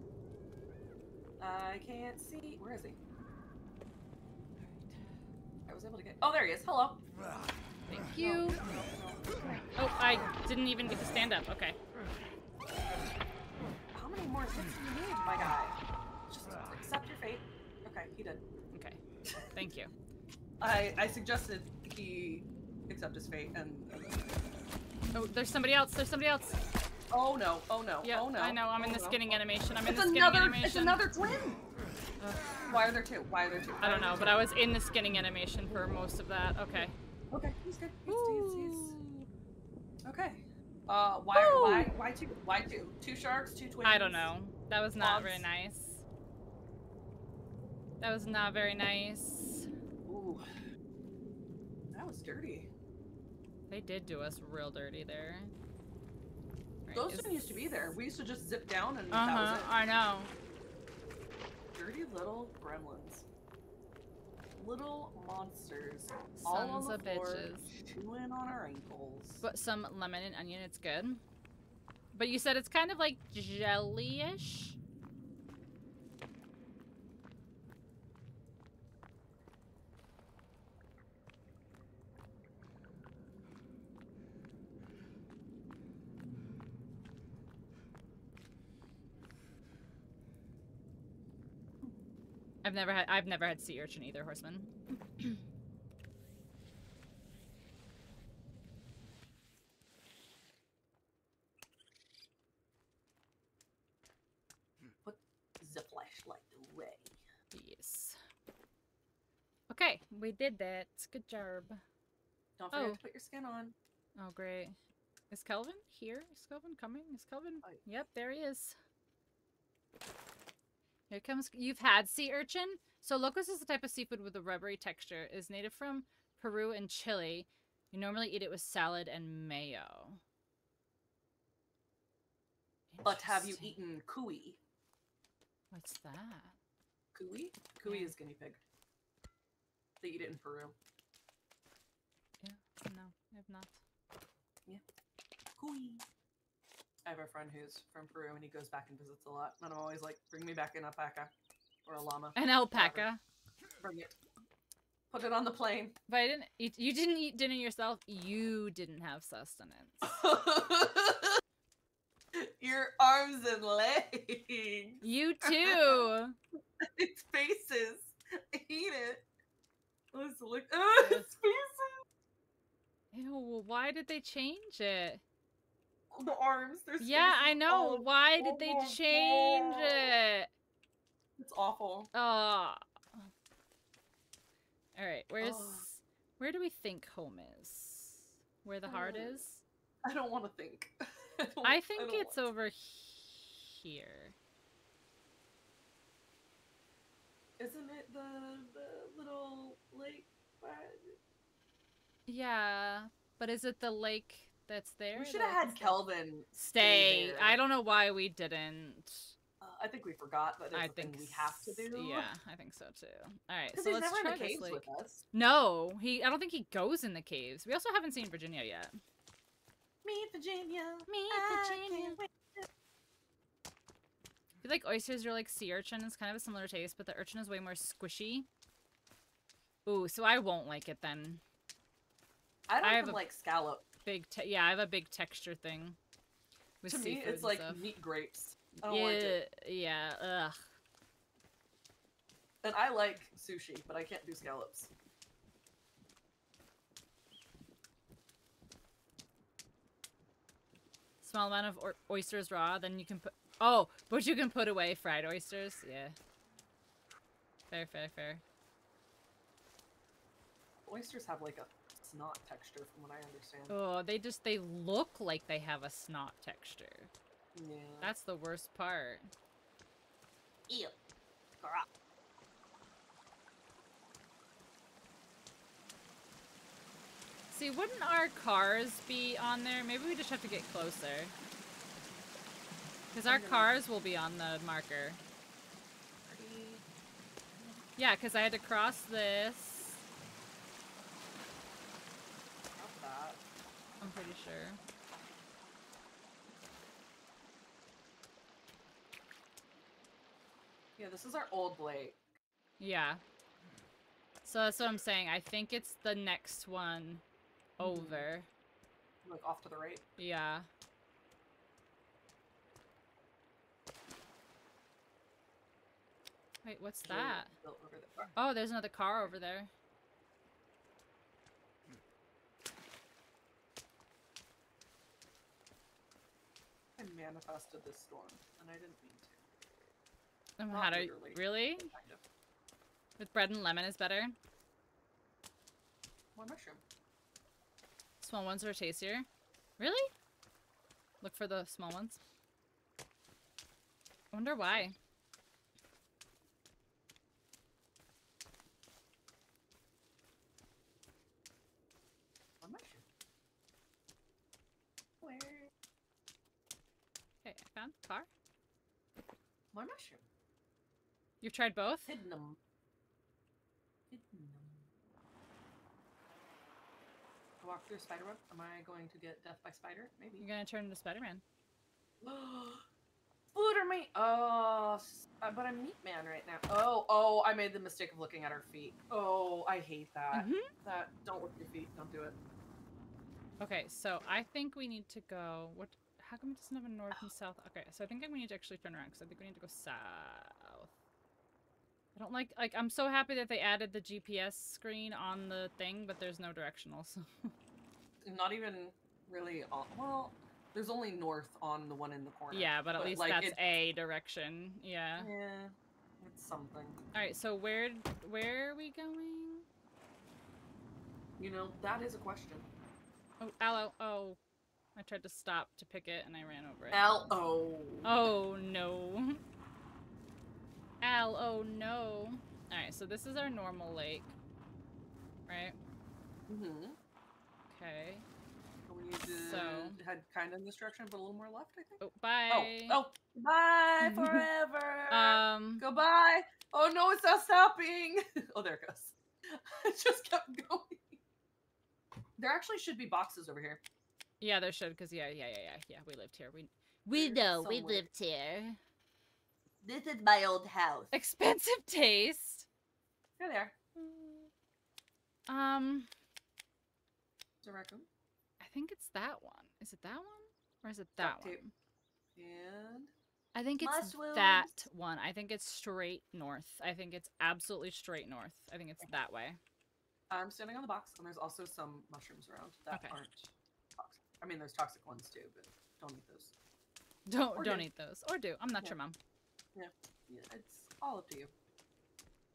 I can't see. Where is he? I was able to get. Oh, there he is. Hello. Thank you. Oh, I didn't even get to stand up. Okay. How many more hits do you need, my guy? Just accept your fate. Okay, he did. Okay. Thank you. I suggested he accept his fate and. Oh, there's somebody else. There's somebody else. Oh no! Oh no! Yeah, oh no! I know. I'm in the skinning animation. I'm in the It's skinning animation. It's another twin. Why are there two? Why are there two? I don't know, but I was in the skinning animation for most of that. Okay. Okay, he's good. He's okay. Why two? Why two? Two sharks, two twins. I don't know. That was not very nice. That was not very nice. Ooh. That was dirty. They did do us real dirty there. Right, Those didn't used to be there. We used to just zip down and that was it. I know. Dirty little gremlins. Little monsters. Sons all on the of floor, bitches. chewing on our ankles. But some lemon and onion, it's good. But you said it's kind of like jelly-ish? I've never had sea urchin either, Horseman. Put the flashlight away. Yes. Okay, we did that. Good job. Don't forget to put your skin on. Oh, great. Is Kelvin here? Is Kelvin coming? Is Kelvin? Yep, there he is. Here comes. You've had sea urchin? So locust is the type of seafood with a rubbery texture. It is native from Peru and Chile. You normally eat it with salad and mayo. But have you eaten cuy? What's that? Cuy? Cuy is guinea pig. They eat it in Peru. Yeah, no, I have not. Yeah. Cuy. I have a friend who's from Peru and he goes back and visits a lot. And I'm always like, bring me back an alpaca. Or a llama. An alpaca. Bring it. Put it on the plane. But I didn't eat. You didn't eat dinner yourself. You didn't have sustenance. Your arms and legs. You too. Its faces. I eat it. Let's look. Oh, its faces. Ew, why did they change it? The arms. Yeah, I know. Why did they change it? It's awful. Oh. Alright, where do we think home is? Where the heart is? I don't want to think. I think it's over here. Isn't it the little lake? Yeah, but is it the lake that's there? We should have had Kelvin stay. there. I don't know why we didn't. I think we forgot, but it's a thing we have to do. Yeah, I think so too. All right, so he's let's never try in the this caves lake. with us. No, I don't think he goes in the caves. We also haven't seen Virginia yet. Meet Virginia. Meet Virginia. I feel like oysters are like sea urchin. It's kind of a similar taste, but the urchin is way more squishy. Ooh, so I won't like it then. I don't even like scallop. Yeah, I have a big texture thing. With to me, it's like meat grapes. I don't like it. Yeah, ugh. And I like sushi, but I can't do scallops. Small amount of oysters raw, then you can put... Oh, but you can put away fried oysters? Yeah. Fair, fair, fair. Oysters have like a snot texture from what I understand. Oh, they look like they have a snot texture. Yeah. That's the worst part. Ew. See, wouldn't our cars be on there? Maybe we just have to get closer. Because our cars will be on the marker. Yeah, because I had to cross this. Not that. I'm pretty sure. Yeah, this is our old lake. Yeah. So that's what I'm saying. I think it's the next one over. Like off to the right. Yeah. Wait, what's that? Built over there. Oh, there's another car over there. I manifested this storm, and I didn't mean to. How do literally. really? Kind of. With bread and lemon is better. More mushroom. Small ones are tastier. Really? Look for the small ones. I wonder why. More mushroom. Where? Okay, I found the car. More mushroom. You've tried both? Hidden them. Hidden them. Walk through a spider web? Am I going to get death by spider? Maybe. You're gonna turn into Spider-Man. Spooter me! Oh, but I'm Meat Man right now. Oh, I made the mistake of looking at her feet. Oh, I hate that. Don't look at your feet. Don't do it. Okay, so I think we need to go... What? How come it doesn't have a north and south? Okay, so I think we need to actually turn around, because I think we need to go south. I don't like... I'm so happy that they added the GPS screen on the thing, but there's no directionals. Not even really on... Well, there's only north on the one in the corner. Yeah, but at least like, that's a direction. Yeah. Yeah, it's something. Alright, so where are we going? You know, that is a question. Oh, aloe. Oh. I tried to stop to pick it and I ran over it. L-O. Oh, no. Al, oh, no. Alright, so this is our normal lake. Right? Mm-hmm. Okay. We need to head kind of in this direction, but a little more left, I think. Oh, bye. Oh, bye forever. Goodbye. Oh no, it's not stopping. Oh, there it goes. It just kept going. There actually should be boxes over here. Yeah, there should, because yeah, we lived here. We know, we lived here. This is my old house. Expensive taste. Here they are. Is it a raccoon? I think it's that one. Is it that one? Or is it that one? And I think it's mushrooms. that one. I think it's straight north. I think it's absolutely straight north. I think it's that way. I'm standing on the box, and there's also some mushrooms around that aren't toxic. I mean, there's toxic ones too, but don't eat those. Don't eat those. Or do. I'm not your mom. Yeah, it's all up to you.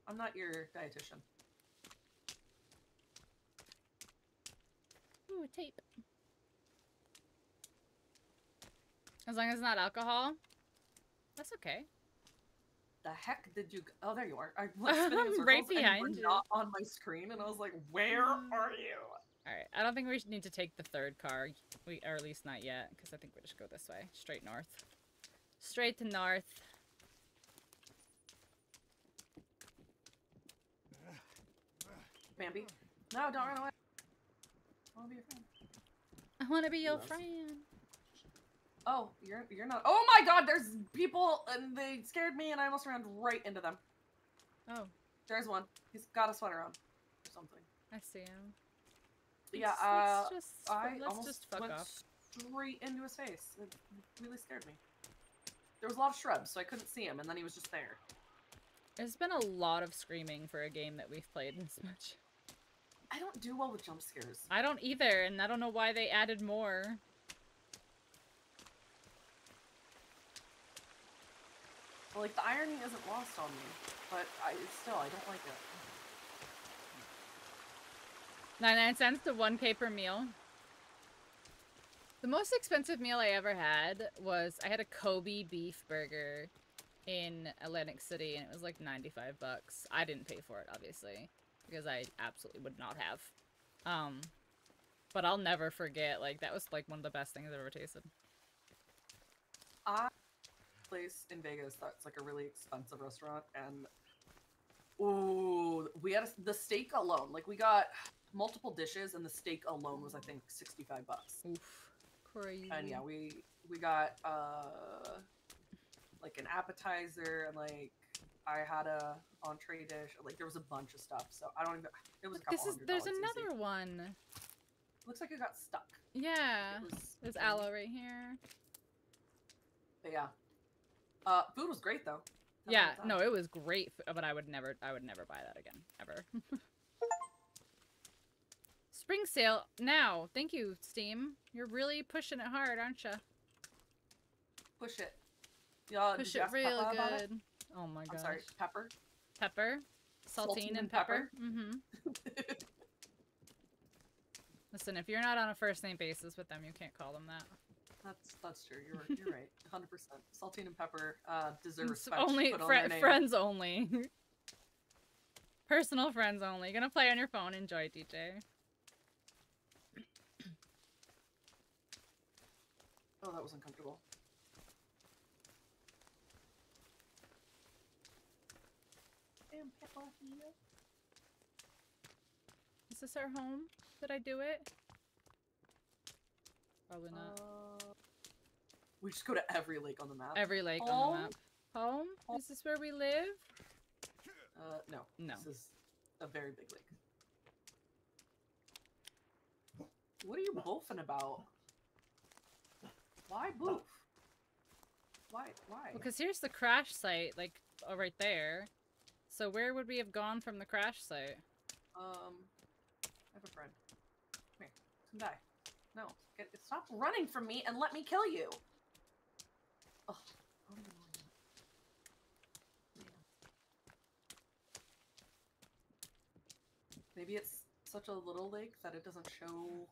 I'm not your dietitian. Ooh, tape. As long as it's not alcohol, that's okay. The heck did you? Oh, there you are. I was spinning in circles right and you behind were you. not on my screen, and I was like, "Where are you?" All right. I don't think we should need to take the third car. Or at least not yet, because I think we just go this way, straight north. Straight to north. Bambi, no, don't run away. I want to be your friend. I want to be your friend. Oh, you're not. Oh my God! There's people, and they scared me, and I almost ran right into them. Oh. There's one. He's got a sweater on, or something. I see him. Yeah. Let's just fuck went off. straight into his face. It really scared me. There was a lot of shrubs, so I couldn't see him, and then he was just there. There's been a lot of screaming for a game that we've played this much. I don't do well with jump scares. I don't either, and I don't know why they added more. Well, like, the irony isn't lost on me, but I don't like it. 99 cents to 1K per meal. The most expensive meal I ever had was, I had a Kobe beef burger in Atlantic City, and it was like 95 bucks. I didn't pay for it, obviously, because I absolutely would not have. But I'll never forget, like, that was like one of the best things I've ever tasted. place in Vegas that's like a really expensive restaurant, and ooh, we had the steak alone. Like we got multiple dishes, and the steak alone was I think $65. Oof, crazy. And yeah, we got like an appetizer, and like I had a entree dish. Like there was a bunch of stuff. So I don't even. It was a couple $100. There's easy. another one. Looks like it got stuck. Yeah, there's aloe right here. But yeah, food was great though. Yeah, no, it was great, but I would never buy that again, ever. Spring sale now. Thank you, Steam. You're really pushing it hard, aren't you? Push it. Y'all push it real good. Oh my god. I'm sorry, pepper. Pepper. Saltine and pepper. Mm-hmm. Listen, if you're not on a first name basis with them, you can't call them that. That's true. You're right. 100%. Saltine and pepper deserve respect. Only friends only. Personal friends only. You're gonna play on your phone. Enjoy, DJ. Oh, that was uncomfortable. Damn, pepper here. Is this our home? Did I do it? Probably not. We just go to every lake on the map. Every lake on the map. Home? Is this where we live? No. No. This is a very big lake. What are you boofing about? Why boof? Why? Because here's the crash site, like, right there. So where would we have gone from the crash site? I have a friend. Come here. Come die. No. Stop running from me and let me kill you! Ugh. Maybe it's such a little lake that it doesn't show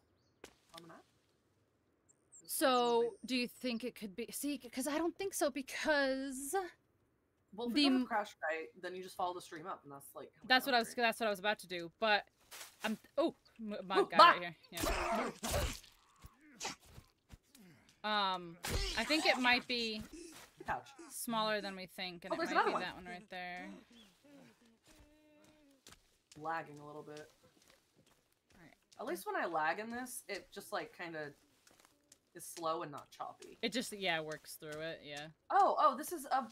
on the map? So, do you think it could be... See, because I don't think so, because... Well, if we go to crash site, then you just follow the stream up, and that's like... That's what I was about to do, but... I'm... Oh! My guy right here. Yeah. I think it might be smaller than we think, and it might be that one right there. Lagging a little bit. Alright. At least when I lag in this, it just like kind of is slow and not choppy. It just, yeah, works through it, yeah. Oh, this is a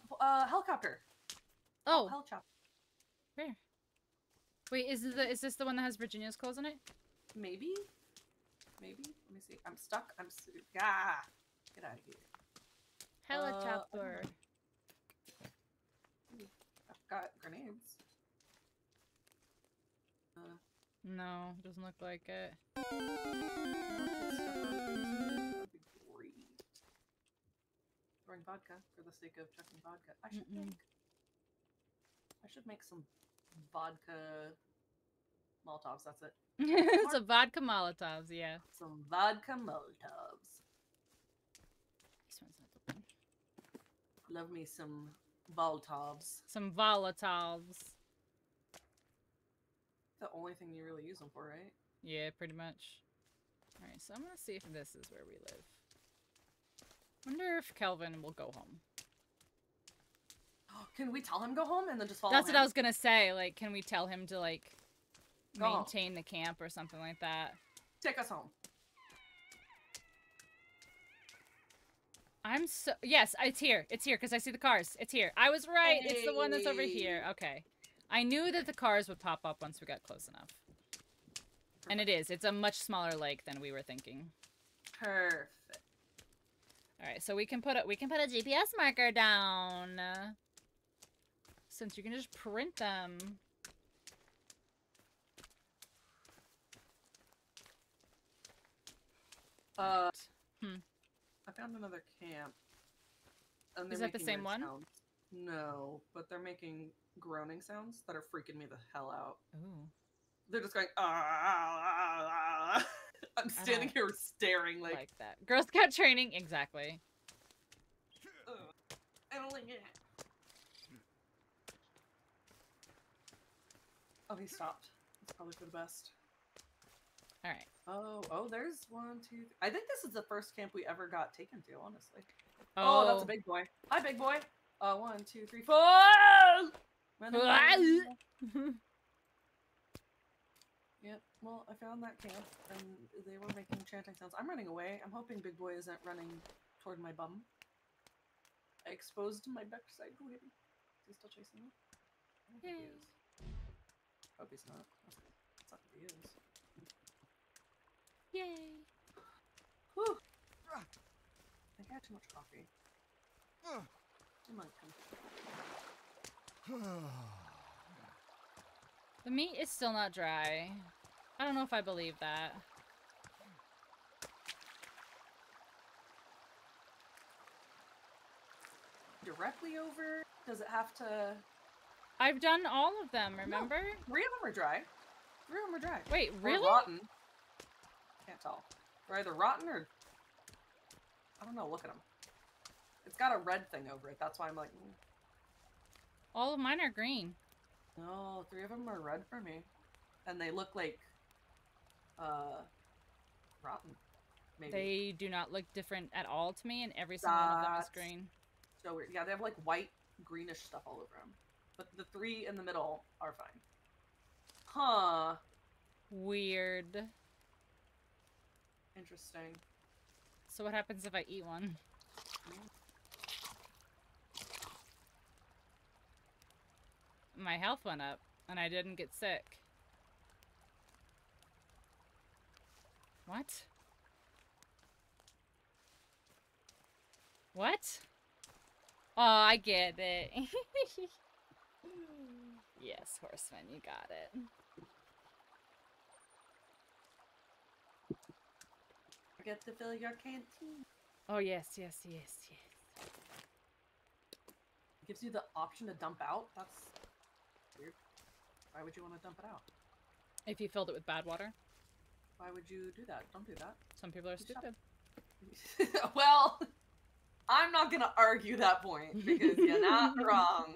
helicopter. Oh. Helicopter. Where? Wait, is this the one that has Virginia's clothes in it? Maybe? Maybe? Let me see. I'm stuck. Ah! Get out of here. Helicopter. I've got grenades. No, doesn't look like it. That'd be great. Throwing vodka for the sake of chucking vodka. I should make some vodka Molotovs, that's it. It's a vodka Molotovs, yeah. Some vodka Molotovs. This one's not open. Love me some Voltovs. Some Volotovs. The only thing you really use them for, right? Yeah, pretty much. Alright, so I'm gonna see if this is where we live. Wonder if Kelvin will go home. Can we tell him go home and then just follow That's him? what I was gonna say. Like, can we tell him to, like, Go maintain the camp or something like that? Take us home. I'm so... Yes, it's here. It's here, because I see the cars. It's here. I was right. Hey. It's the one that's over here. Okay. I knew that the cars would pop up once we got close enough. Perfect. And it is. It's a much smaller lake than we were thinking. Perfect. Alright, so we can put a GPS marker down. Since you can just print them. I found another camp. And is that the same one? Sounds. No, but they're making groaning sounds that are freaking me the hell out. Ooh. They're just going, ah. I'm standing here staring like that. Girl Scout training, exactly. I don't like it. Oh, he stopped. It's probably for the best. Alright. Oh, there's 1, 2, 3. I think this is the first camp we ever got taken to, honestly. Oh, that's a big boy. Hi, big boy. 1, 2, 3, 4. Run away. Yep. Well, I found that camp, and they were making chanting sounds. I'm running away. I'm hoping Big Boy isn't running toward my bum. I exposed my backside to him. Is he still chasing me? I don't think he is. Hope he's not. That's not if he is. Yay! Whew. I think I had too much coffee. He might come. The meat is still not dry. I don't know if I believe that. Directly over? Does it have to... I've done all of them, remember? No, 3 of them are dry. 3 of them are dry. Wait, Or really? rotten. Can't tell. They're either rotten or... I don't know, look at them. It's got a red thing over it, that's why I'm like... All of mine are green. No, 3 of them are red for me. And they look like... rotten. Maybe. They do not look different at all to me, and every single one of them is green. So weird. Yeah, they have like white, greenish stuff all over them. But the 3 in the middle are fine. Huh. Weird. Interesting. So what happens if I eat one? My health went up, and I didn't get sick. What? What? Oh, I get it. Yes, horseman, you got it. Forget to fill your canteen. Oh, yes, yes, yes, yes. It gives you the option to dump out? That's weird. Why would you want to dump it out? If you filled it with bad water. Why would you do that? Don't do that. Some people are stupid. Well, I'm not gonna argue that point because you're not wrong.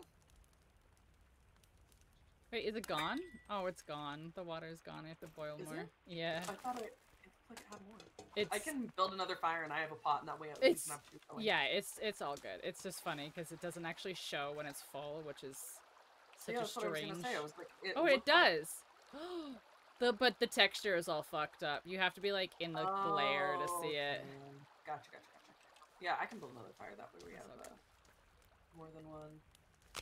Wait, is it gone? Oh, it's gone. The water's gone. I have to boil Is more. it? Yeah. I thought it looked like it had more. It's, I can build another fire and I have a pot and that way at least enough to going. yeah, it's all good. It's just funny because it doesn't actually show when it's full, which is such Yeah, a that's what I was strange. gonna say. I was like, Oh, it does. But the texture is all fucked up. You have to be like in the glare to see it. Gotcha. Yeah, I can build another fire that way. We have more than one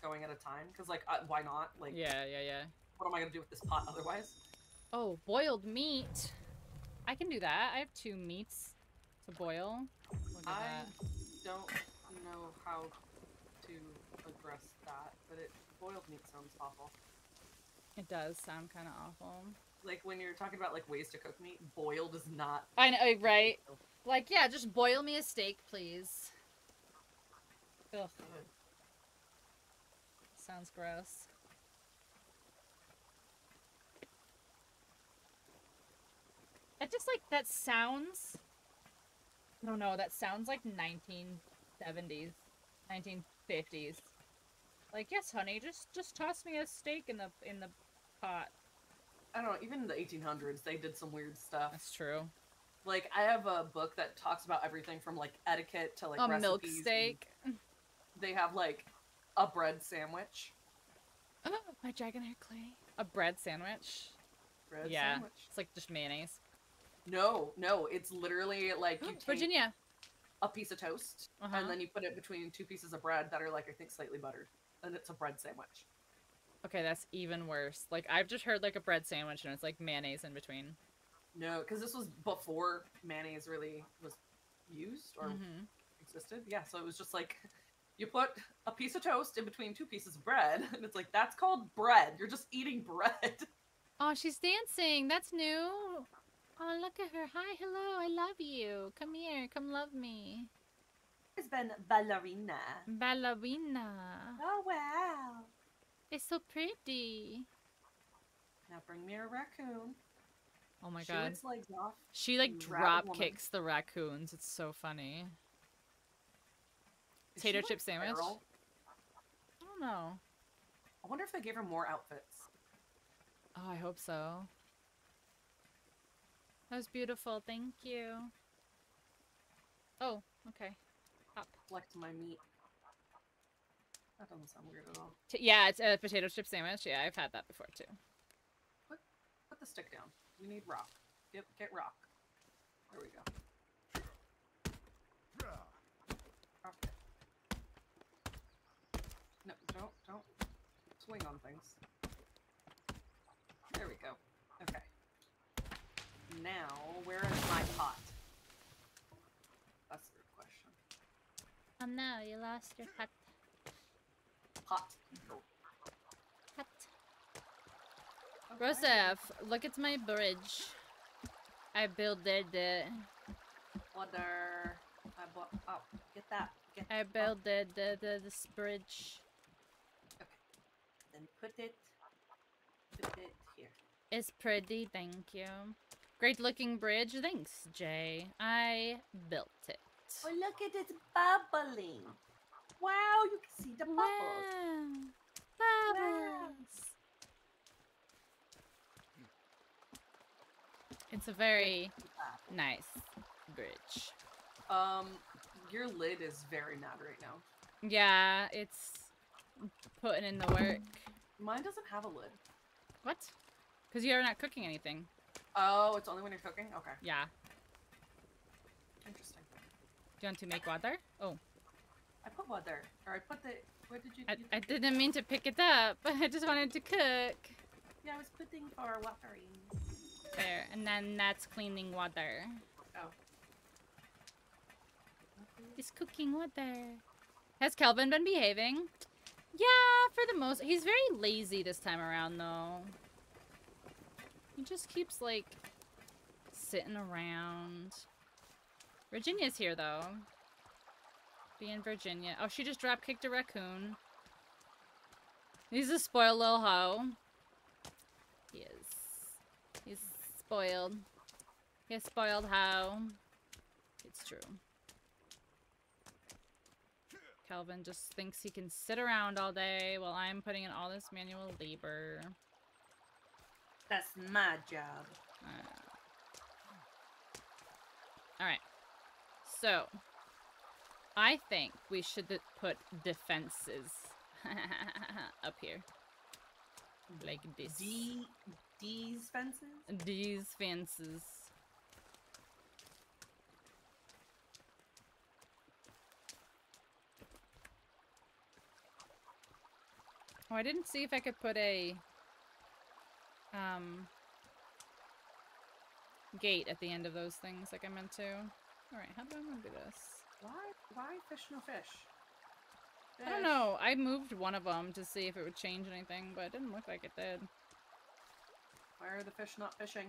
going at a time. Cause like, why not? Like, Yeah. what am I gonna do with this pot otherwise? Oh, boiled meat. I can do that. I have 2 meats to boil. Look at I that. don't know how to address that, but boiled meat sounds awful. It does sound kind of awful. Like when you're talking about like ways to cook meat, boiled is not. I know, right? Like, yeah, just boil me a steak, please. Ugh. Sounds gross. It just like that sounds. I don't know. That sounds like 1970s, 1950s. Like, yes, honey, just toss me a steak in the pot. I don't know. Even in the 1800s, they did some weird stuff. That's true. Like, I have a book that talks about everything from like etiquette to like A recipes. milk steak. They have like a bread sandwich. Oh, my dragon hair clay. A bread sandwich. Bread Yeah, sandwich. it's like just mayonnaise. No, it's literally like you take Virginia. a piece of toast and then you put it between 2 pieces of bread that are like I think slightly buttered, and it's a bread sandwich. Okay, that's even worse. Like, I've just heard like a bread sandwich and it's like mayonnaise in between. No, because this was before mayonnaise really was used or existed. Yeah, so it was just like you put a piece of toast in between 2 pieces of bread, and it's like that's called bread. You're just eating bread. Oh, she's dancing. That's new. Oh, look at her. Hi, hello. I love you. Come here. Come love me. It's been ballerina. Ballerina. Oh wow. It's so pretty. Now bring me a raccoon. Oh my Shoo god. its legs off. She like Rat drop woman. kicks the raccoons. It's so funny. Is Potato she, chip like, sandwich? feral? I don't know. I wonder if they gave her more outfits. Oh, I hope so. That was beautiful. Thank you. Oh, okay. collect my meat. That doesn't sound weird at all. Yeah, it's a potato chip sandwich. Yeah, I've had that before too. Put the stick down. We need rock. Get rock. There we go. Okay. No, don't swing on things. There we go. Okay. Now, where is my pot? That's a good question. Oh no, you lost your pot. Pot. Pot. Okay. Rosef, look at my bridge. I builded it. Water. I bought. Oh, get that. I builded this bridge. Okay. Then put it here. It's pretty, thank you. Great looking bridge, thanks, Jay. I built it. Oh, look at it bubbling. Wow, you can see the bubbles. Wow. Bubbles. It's a very nice bridge. Your lid is very mad right now. Yeah, it's putting in the work. Mine doesn't have a lid. What? Because you're not cooking anything. Oh, it's only when you're cooking? Okay. Yeah. Interesting. Do you want to make water? Oh. I put water. Or I put the... Where did you... I didn't mean to pick it up. I just wanted to cook. Yeah, I was putting for watering. There. And then that's cleaning water. Oh. It's cooking water. Has Kelvin been behaving? Yeah, for the most... He's very lazy this time around, though. He just keeps, like, sitting around. Virginia's here, though. Being Virginia. Oh, she just drop-kicked a raccoon. He's a spoiled little hoe. He is. He's spoiled. He's spoiled hoe. It's true. Kelvin just thinks he can sit around all day while I'm putting in all this manual labor. That's my job. Alright. So, I think we should put defenses up here. Like this. These fences? These fences. Oh, I didn't see if I could put a gate at the end of those things like I meant to. Alright, how do I want to do this? Why fish no fish? I don't know. I moved one of them to see if it would change anything, but it didn't look like it did. Why are the fish not fishing?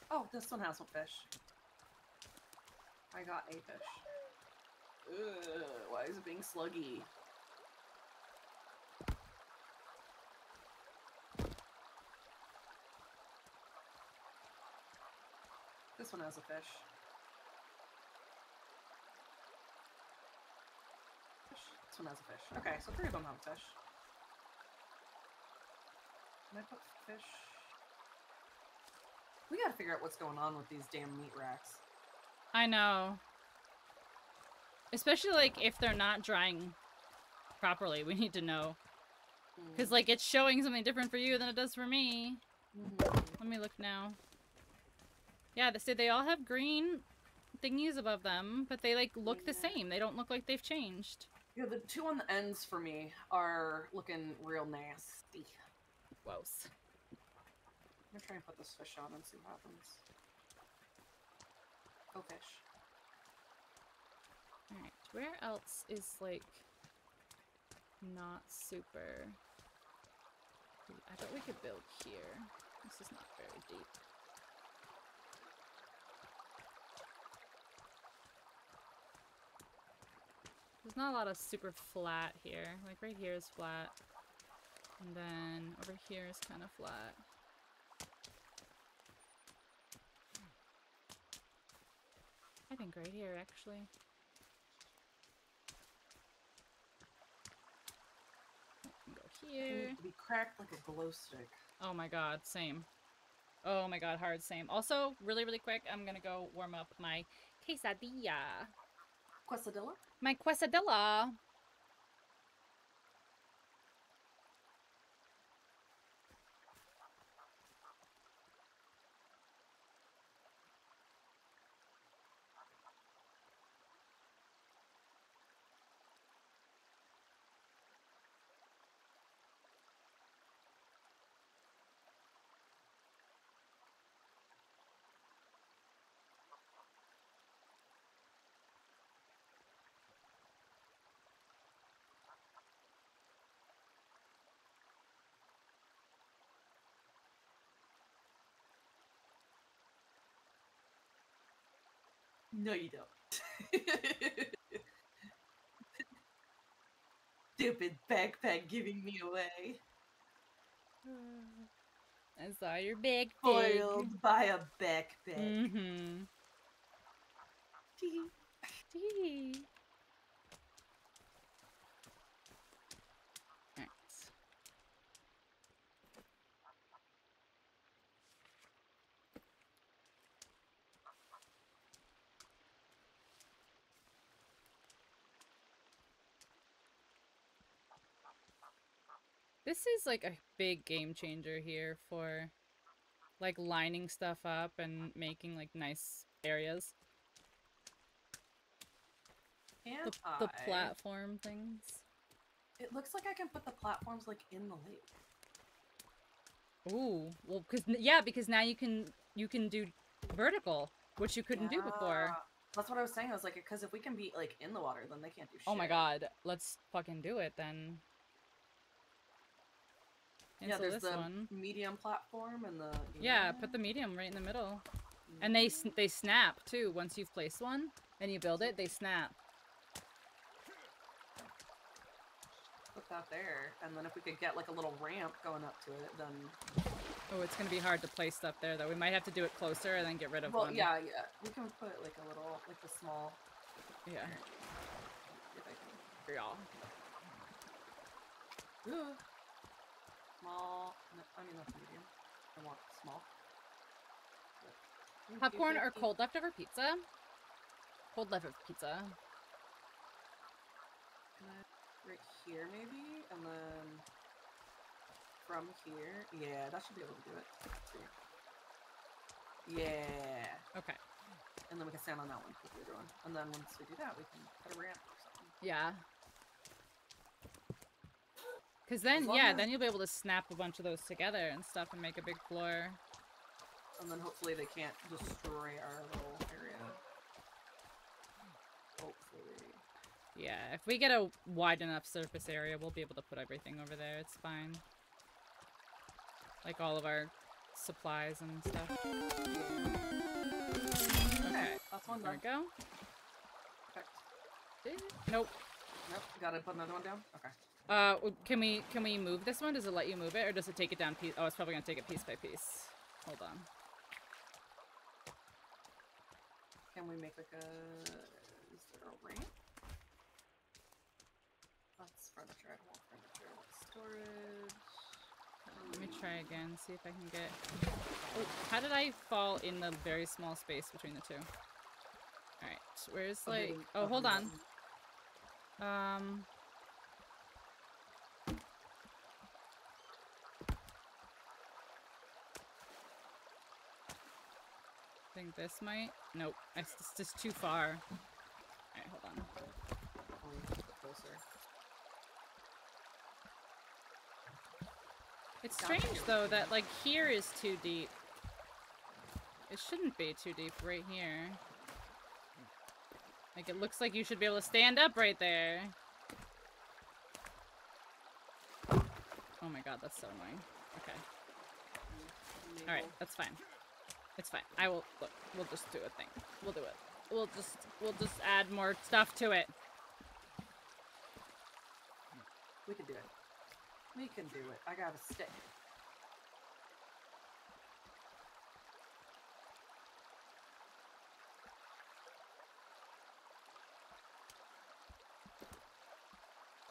Oh, this one has some fish. I got a fish. Ugh, why is it being sluggy? This one has a fish. This one has a fish. Okay, so 3 of them have a fish. Can I put fish? We gotta figure out what's going on with these damn meat racks. I know. Especially, like, if they're not drying properly, we need to know. Because, like, it's showing something different for you than it does for me. Let me look now. Yeah, they all have green thingies above them, but they, like, look the same. They don't look like they've changed. Yeah, the 2 on the ends for me are looking real nasty. Gross. I'm gonna try and put this fish on and see what happens. Go fish. Alright, where else is, like, not super... I bet we could build here. This is not very deep. There's not a lot of super flat here. Like, right here is flat. And then over here is kind of flat. I think right here, actually. Go here. To be cracked like a glow stick. Oh my god, same. Oh my god, hard same. Also, really, really quick, I'm gonna go warm up my quesadilla. Quesadilla? My quesadilla. No, you don't. Stupid backpack giving me away. I saw your big pig. Spoiled by a backpack. Mm-hmm. Tee. Tee. Alright. This is like a big game changer here for like lining stuff up and making like nice areas. And The platform things. It looks like I can put the platforms like in the lake. Ooh, well, because now you can do vertical, which you couldn't do before. That's what I was saying. I was like, because if we can be like in the water, then they can't do shit. Oh my god, let's fucking do it then. Yeah, so there's this the one. medium platform and the... Yeah, put the medium right in the middle. And they snap too. Once you've placed one and you build it, they snap. Put that there, and then if we could get like a little ramp going up to it, then... Oh, it's gonna be hard to place stuff there though. We might have to do it closer and then get rid of well, one. yeah, we can put like a little, like the small... Yeah. If I can... Yeah. Ugh. Small... No, I mean, that's medium. I want small. Popcorn or cold leftover pizza? Cold leftover pizza. Right here, maybe? And then... From here... Yeah, that should be able to do it. Yeah! Okay. And then we can stand on that one with the other one. And then once we do that, we can put a ramp or something. Yeah. Because then, then you'll be able to snap a bunch of those together and stuff and make a big floor. And then hopefully they can't destroy our little area. Hopefully. Yeah, if we get a wide enough surface area, we'll be able to put everything over there. It's fine. Like all of our supplies and stuff. Okay, that's one there done. we go. Perfect. Nope. Nope. Gotta put another one down? Okay. Can we move this one? Does it let you move it, or does it take it down piece? Oh, it's probably gonna take it piece by piece. Hold on. Can we make like a... Is there a ramp? That's furniture. I don't want furniture. I want storage. Let me try again, see if I can get... Oh, how did I fall in the very small space between the two? Alright, where's like... Oh, hold on. I think this might... Nope, it's just too far. Alright, hold on. Closer. It's strange, though, that, like, here is too deep. It shouldn't be too deep right here. Like, it looks like you should be able to stand up right there. Oh my god, that's so annoying. Okay. Alright, that's fine. It's fine. I will... Look, we'll just do a thing. We'll do it. We'll just add more stuff to it. We can do it. We can do it. I got a stick.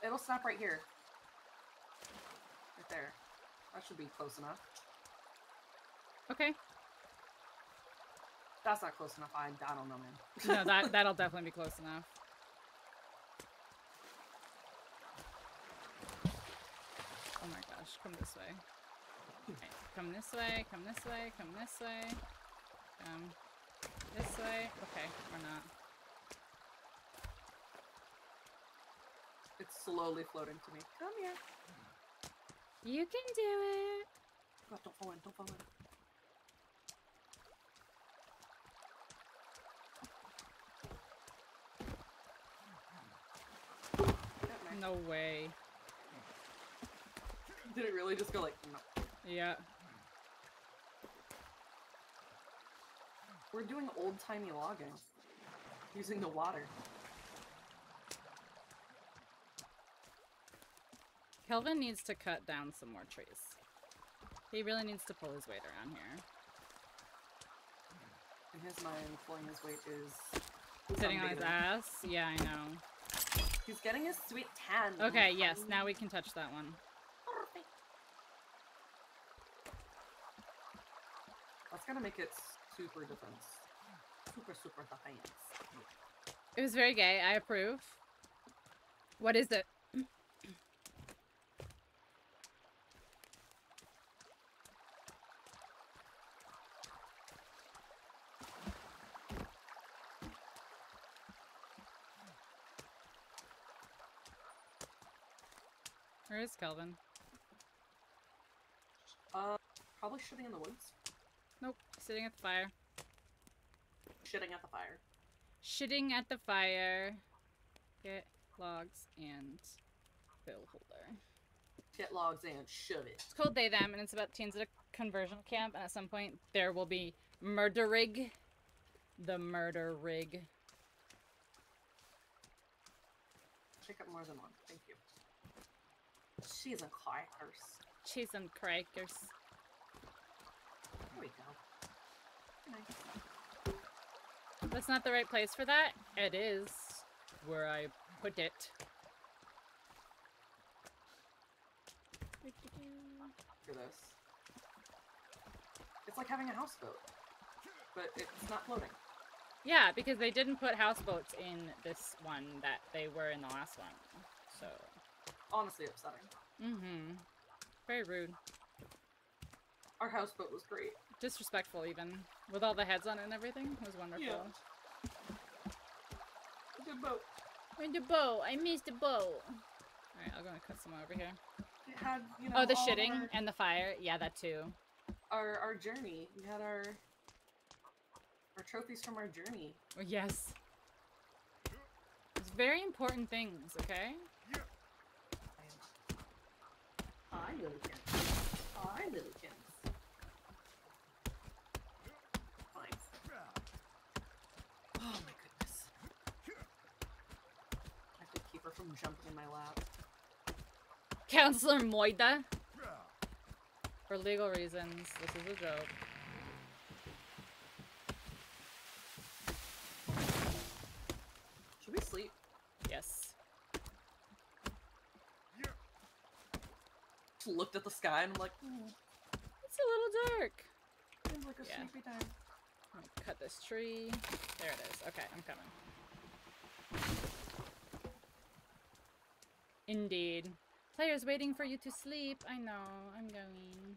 It'll snap right here. Right there. That should be close enough. Okay. That's not close enough. I don't know, man. No, that'll definitely be close enough. Oh my gosh, come this way. Okay, come this way, come this way, come this way. Come this way. Okay, we're not. It's slowly floating to me. Come here. You can do it. God, don't fall in. Don't fall in. No way. Did it really just go like, no? Yeah. We're doing old-timey logging. Using the water. Kelvin needs to cut down some more trees. He really needs to pull his weight around here. In his mind, pulling his weight is... Sitting on his ass? Yeah, I know. He's getting his sweet tan. Okay, yes, now we can touch that one. Perfect. That's gonna make it super defense. Super defense. It was very gay. I approve. What is it? Where is Kelvin? Probably shitting in the woods. Nope, sitting at the fire. Shitting at the fire. Shitting at the fire. Get logs and bill holder. Get logs and shove it. It's called They Them, and it's about teens at a conversion camp, and at some point there will be murder rig. The murder rig. Pick up more than one. Thank you. Cheese and crackers. Cheese and crackers. There we go. Nice. That's not the right place for that. It is where I put it. For this. It's like having a houseboat. But it's not floating. Yeah, because they didn't put houseboats in this one that they were in the last one. So. Honestly upsetting. Mm-hmm. Very rude. Our houseboat was great. Disrespectful even. With all the heads on it and everything. It was wonderful. Yeah. Good boat. Where's the boat? I missed the boat. Alright, I'm gonna cut some over here. It had, you know, Oh, the all shitting our, and the fire. Yeah, that too. our journey. We had our trophies from our journey. Oh, yes. It's very important things, okay? Hi, Lillykins. Hi, Lillykins. Fine. Oh my goodness. I have to keep her from jumping in my lap. Counselor Moida. For legal reasons, this is a joke. Should we sleep? Yes. Just looked at the sky and I'm like, It's a little dark. seems like a Yeah. sleepy time. I'm gonna cut this tree. There it is. Okay, I'm coming. Indeed. Players waiting for you to sleep. I know. I'm going.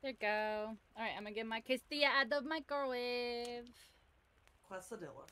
There you go. Alright, I'm gonna get my quesadilla out of the microwave. Quesadilla.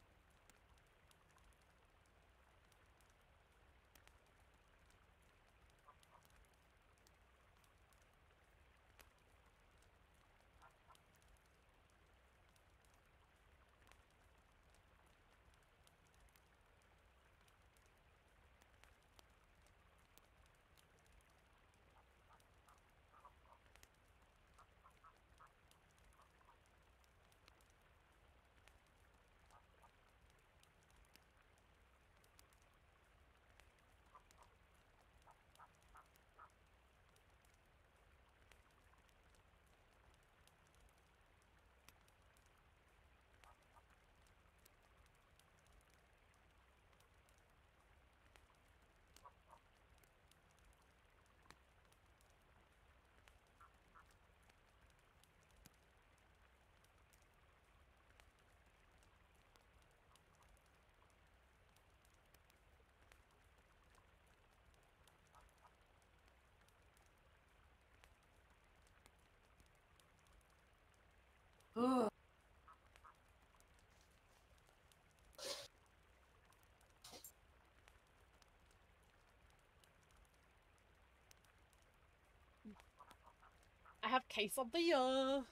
have quesadilla.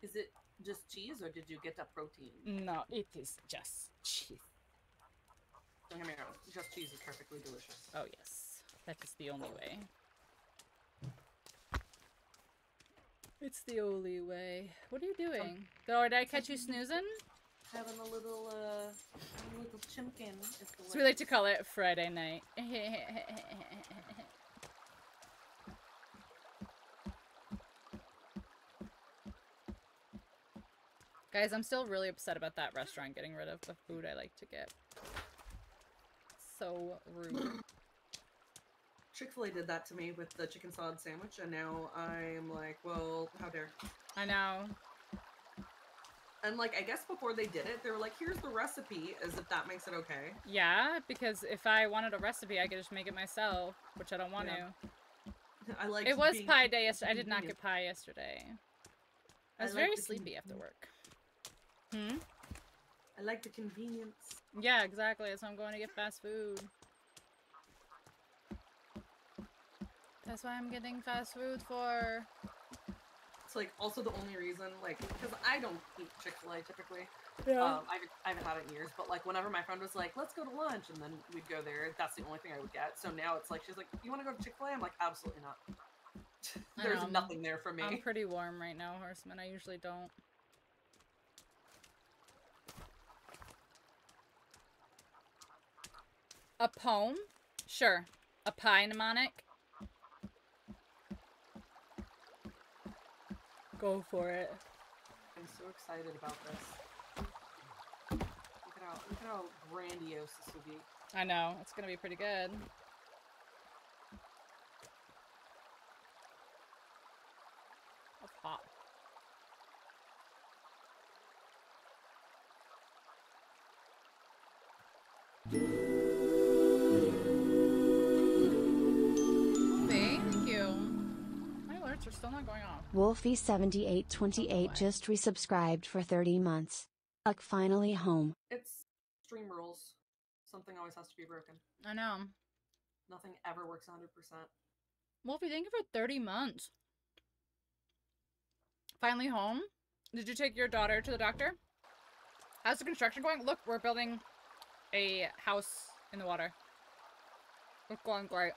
Is it just cheese, or did you get a protein? No, it is just cheese. Don't get me wrong. Just cheese is perfectly delicious. Oh yes, that is the only way. It's the only way. What are you doing? Oh, did I catch you snoozing? Having a little chimkin. So we like to call it Friday night. Guys, I'm still really upset about that restaurant getting rid of the food I like to get. So rude. Chick-fil-A did that to me with the chicken salad sandwich, and now I'm like, well, how dare. I know. And like, I guess before they did it, they were like, here's the recipe, as if that makes it okay. Yeah, because if I wanted a recipe, I could just make it myself, which I don't want to. I like. It was pie day yesterday. I did not get pie yesterday. I was very sleepy after work. Hmm? I like the convenience. Yeah, exactly. That's why I'm going to get fast food. That's why I'm getting fast food for. It's like also the only reason, like, because I don't eat Chick-fil-A typically. Yeah. I haven't had it in years, but like whenever my friend was like, let's go to lunch, and then we'd go there, that's the only thing I would get. So now it's like, she's like, you want to go to Chick-fil-A? I'm like, absolutely not. There's nothing there for me. I'm pretty warm right now, Horseman. I usually don't. A poem? Sure. A pie mnemonic? Go for it. I'm so excited about this. Look at how grandiose this will be. I know. It's gonna be pretty good. That's hot. Thank you. My alerts are still not going off. Wolfie7828 just resubscribed for 30 months. Uck finally home. It's stream rules. Something always has to be broken. I know. Nothing ever works 100%. Wolfie, thank you for 30 months. Finally home? Did you take your daughter to the doctor? How's the construction going? Look, we're building a house in the water. It's going great.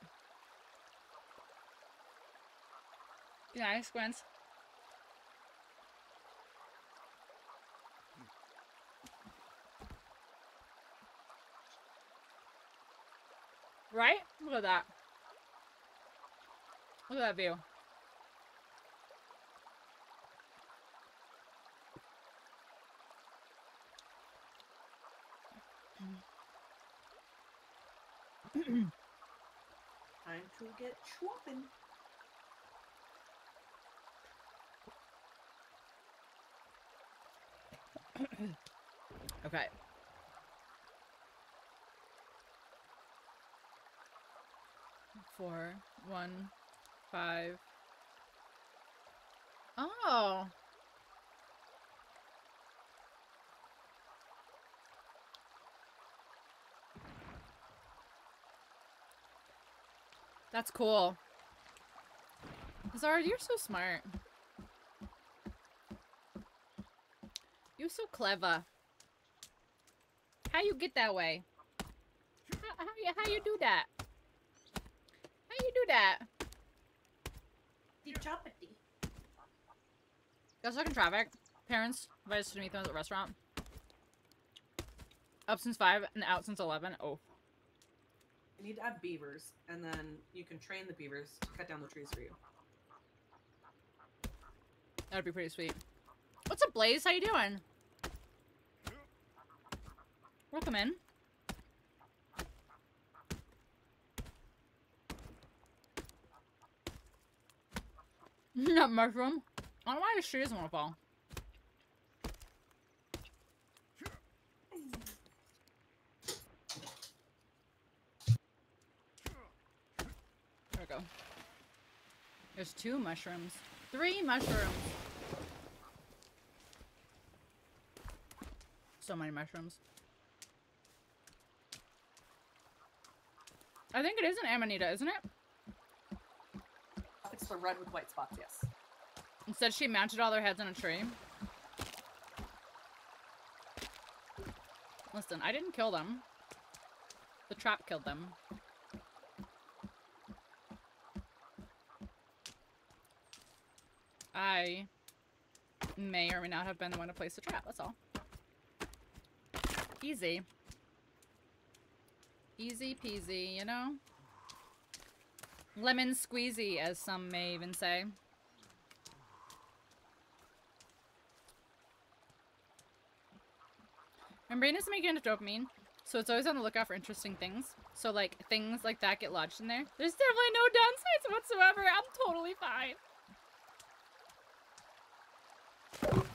Be nice, Gwens. Right? Look at that. Look at that view. Time to get shopping. Okay. Four, 1, 5. Oh. That's cool. Zara, you're so smart. You're so clever. How you get that way? How you do that? How you do that? The choppity. Got stuck in traffic. Parents invited us to meet them at the restaurant. Up since 5 and out since 11. Oh. You need to add beavers, and then you can train the beavers to cut down the trees for you. That'd be pretty sweet. What's up, Blaze? How you doing? Welcome in. That mushroom. I don't know why this tree doesn't want to fall. There we go. There's 2 mushrooms. 3 mushrooms. So many mushrooms. I think it is an amanita, isn't it? It's the red with white spots, yes. Instead, she mounted all their heads on a tree. Listen, I didn't kill them. The trap killed them. I may or may not have been the one to place the trap, that's all. Easy. Easy peasy, you know? Lemon squeezy, as some may even say. My brain is making enough dopamine, so it's always on the lookout for interesting things. So, like, things like that get lodged in there. There's definitely no downsides whatsoever. I'm totally fine.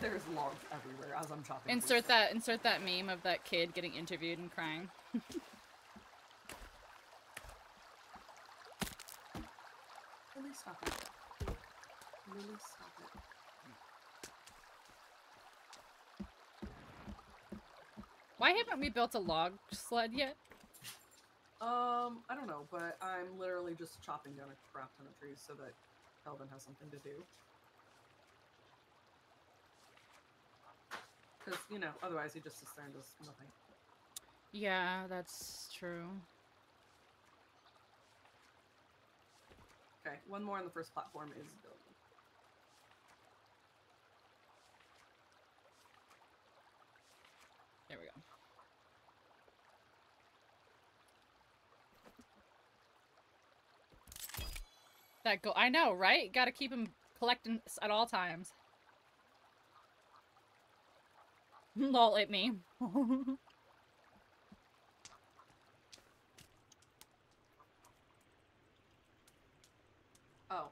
There's logs everywhere as I'm chopping. Insert that meme of that kid getting interviewed and crying. Lily, stop it. Lily, stop it. Why haven't we built a log sled yet? I don't know, but I'm literally just chopping down a crap ton of trees so that Kelvin has something to do. Because, you know, otherwise he just sits there and does nothing. Yeah, that's true. Okay, one more on the first platform is building. There we go. That go- I know, right? Gotta keep him collecting at all times. Lol at me. Oh.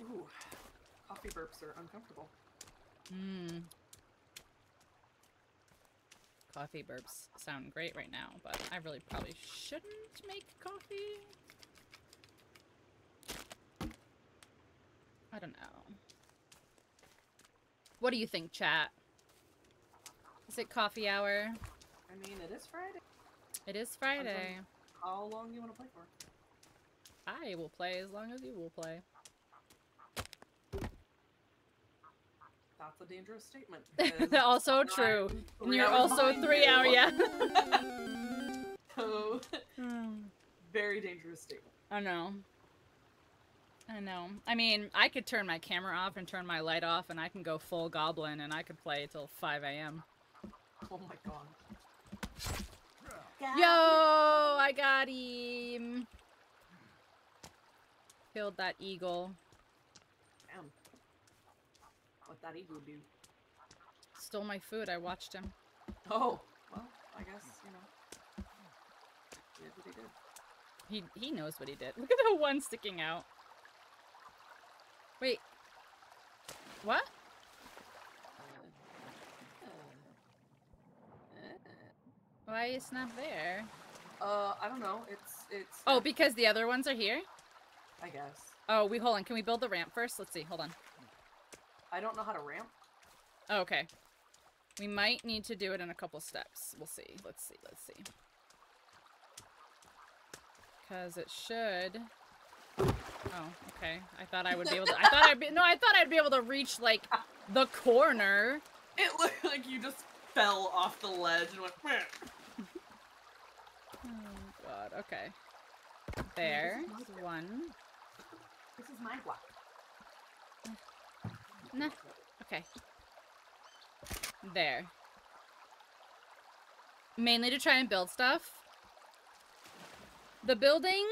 Ooh. Coffee burps are uncomfortable. Mmm. Coffee burps sound great right now, but I really probably shouldn't make coffee. I don't know. What do you think, chat? Is it coffee hour? I mean, it is Friday. It is Friday. How long do you want to play for? I will play as long as you will play. That's a dangerous statement. Also true. And you're also 3 hour, yeah. So, very dangerous statement. I know. I know. I mean, I could turn my camera off and turn my light off and I can go full goblin and I could play till 5 a.m. Oh my god. Yo, I got him. Killed that eagle. Damn. What that eagle do? Stole my food. I watched him. Oh, well, I guess, you know. He did what he did. He knows what he did. Look at the one sticking out. Wait. What? Why is not there? I don't know. It's. Oh, because the other ones are here? I guess. Oh, hold on. Can we build the ramp first? Let's see. Hold on. I don't know how to ramp. Oh, okay. We might need to do it in a couple steps. We'll see. Let's see. Because it should... Oh, okay. I thought I would be able to... I thought I'd be able to reach, like, the corner. It looked like you just fell off the ledge and went... Meh. Oh, God. Okay. There. One. This is my block. Nah. Okay. There. Mainly to try and build stuff. The building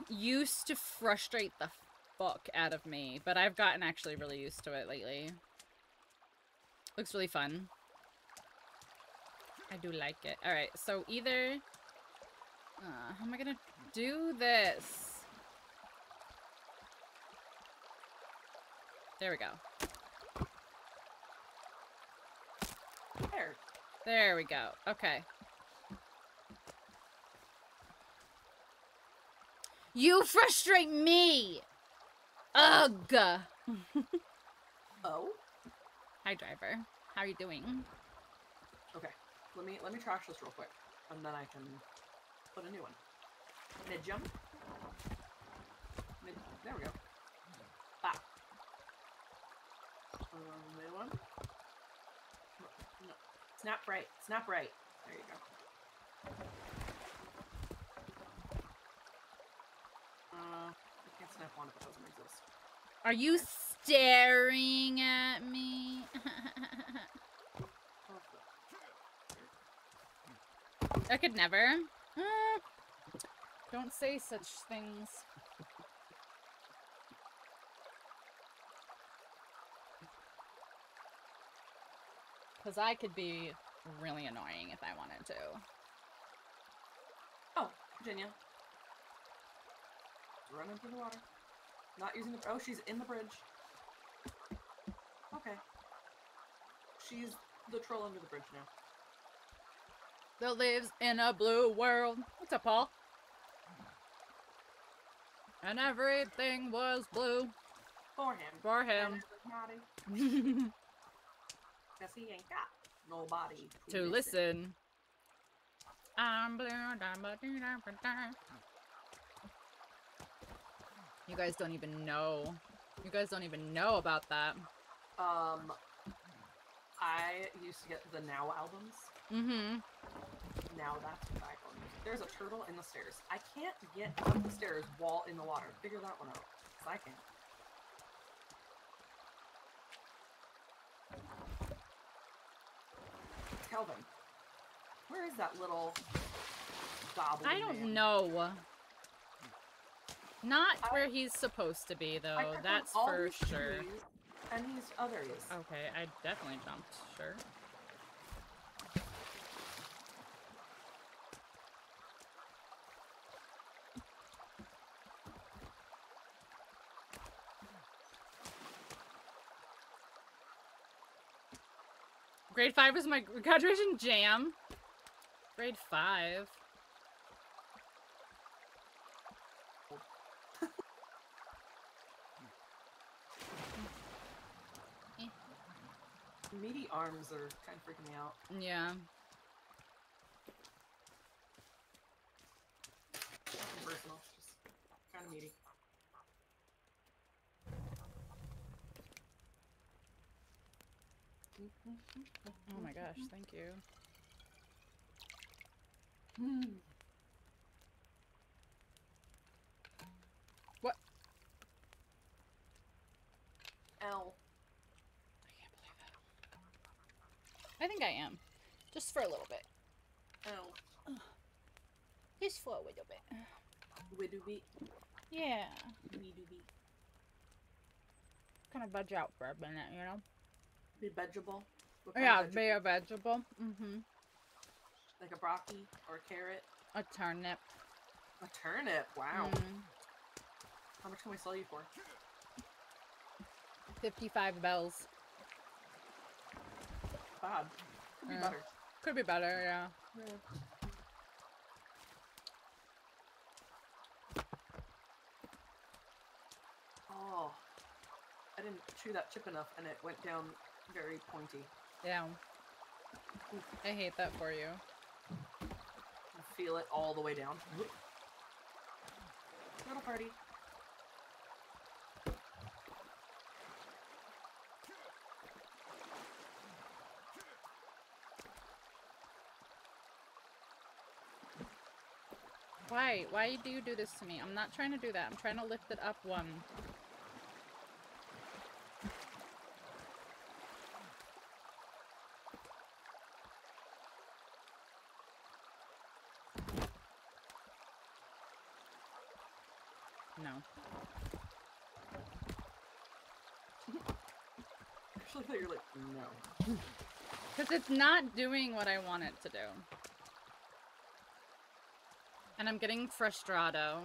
used to frustrate the fuck out of me, but I've gotten actually really used to it lately. Looks really fun. I do like it. Alright, so either... how am I gonna do this? There we go. There we go. Okay. You frustrate me! Ugh! Oh? Hi, driver. How are you doing? Okay. Let me trash this real quick. And then I can Put a new one. Mid jump. There we go. Bop. Mid one. No. Snap right. Snap right. There you go. You can't snap one if it doesn't exist. Are you staring at me? I could never. Don't say such things. Because I could be really annoying if I wanted to. Oh, Virginia. Run into the water. Not using the... Oh, she's in the bridge. Okay. She's the troll under the bridge now. That lives in a blue world. What's up, Paul? And everything was blue. For him. For him. Because he ain't got nobody To listen. I'm blue. You guys don't even know. You guys don't even know about that. I used to get the Now albums. Mm-hmm. Now that's what I call music. There's a turtle in the stairs. I can't get up the stairs while in the water. Figure that one out. Because I can't. Kelvin. Where is that little goblin I don't man? know. Not where he's supposed to be, though. That's for sure. And he's others. Okay, I definitely jumped. Sure. Grade 5 was my graduation jam. Grade 5. Meaty arms are kind of freaking me out. Yeah. Nothing personal, just kind of meaty. Oh my gosh, thank you. What? L. I can't believe that. I think I am. Just for a little bit. L. Just for a little bit. Widooby. Yeah. Widooby. Kind of budge out for a minute, you know? Be vegetable. Yeah, be a vegetable. Mm-hmm. Like a broccoli or a carrot. A turnip. A turnip? Wow. Mm. How much can we sell you for? 55 bells. Bad. Could be Yeah. better. Could be better, yeah. Oh. I didn't chew that chip enough and it went down very pointy. Yeah. I hate that for you. I feel it all the way down. Little party. Why? Why do you do this to me? I'm not trying to do that. I'm trying to lift it up one. No. Actually, I thought you were like, no. Because it's not doing what I want it to do. And I'm getting frustrado.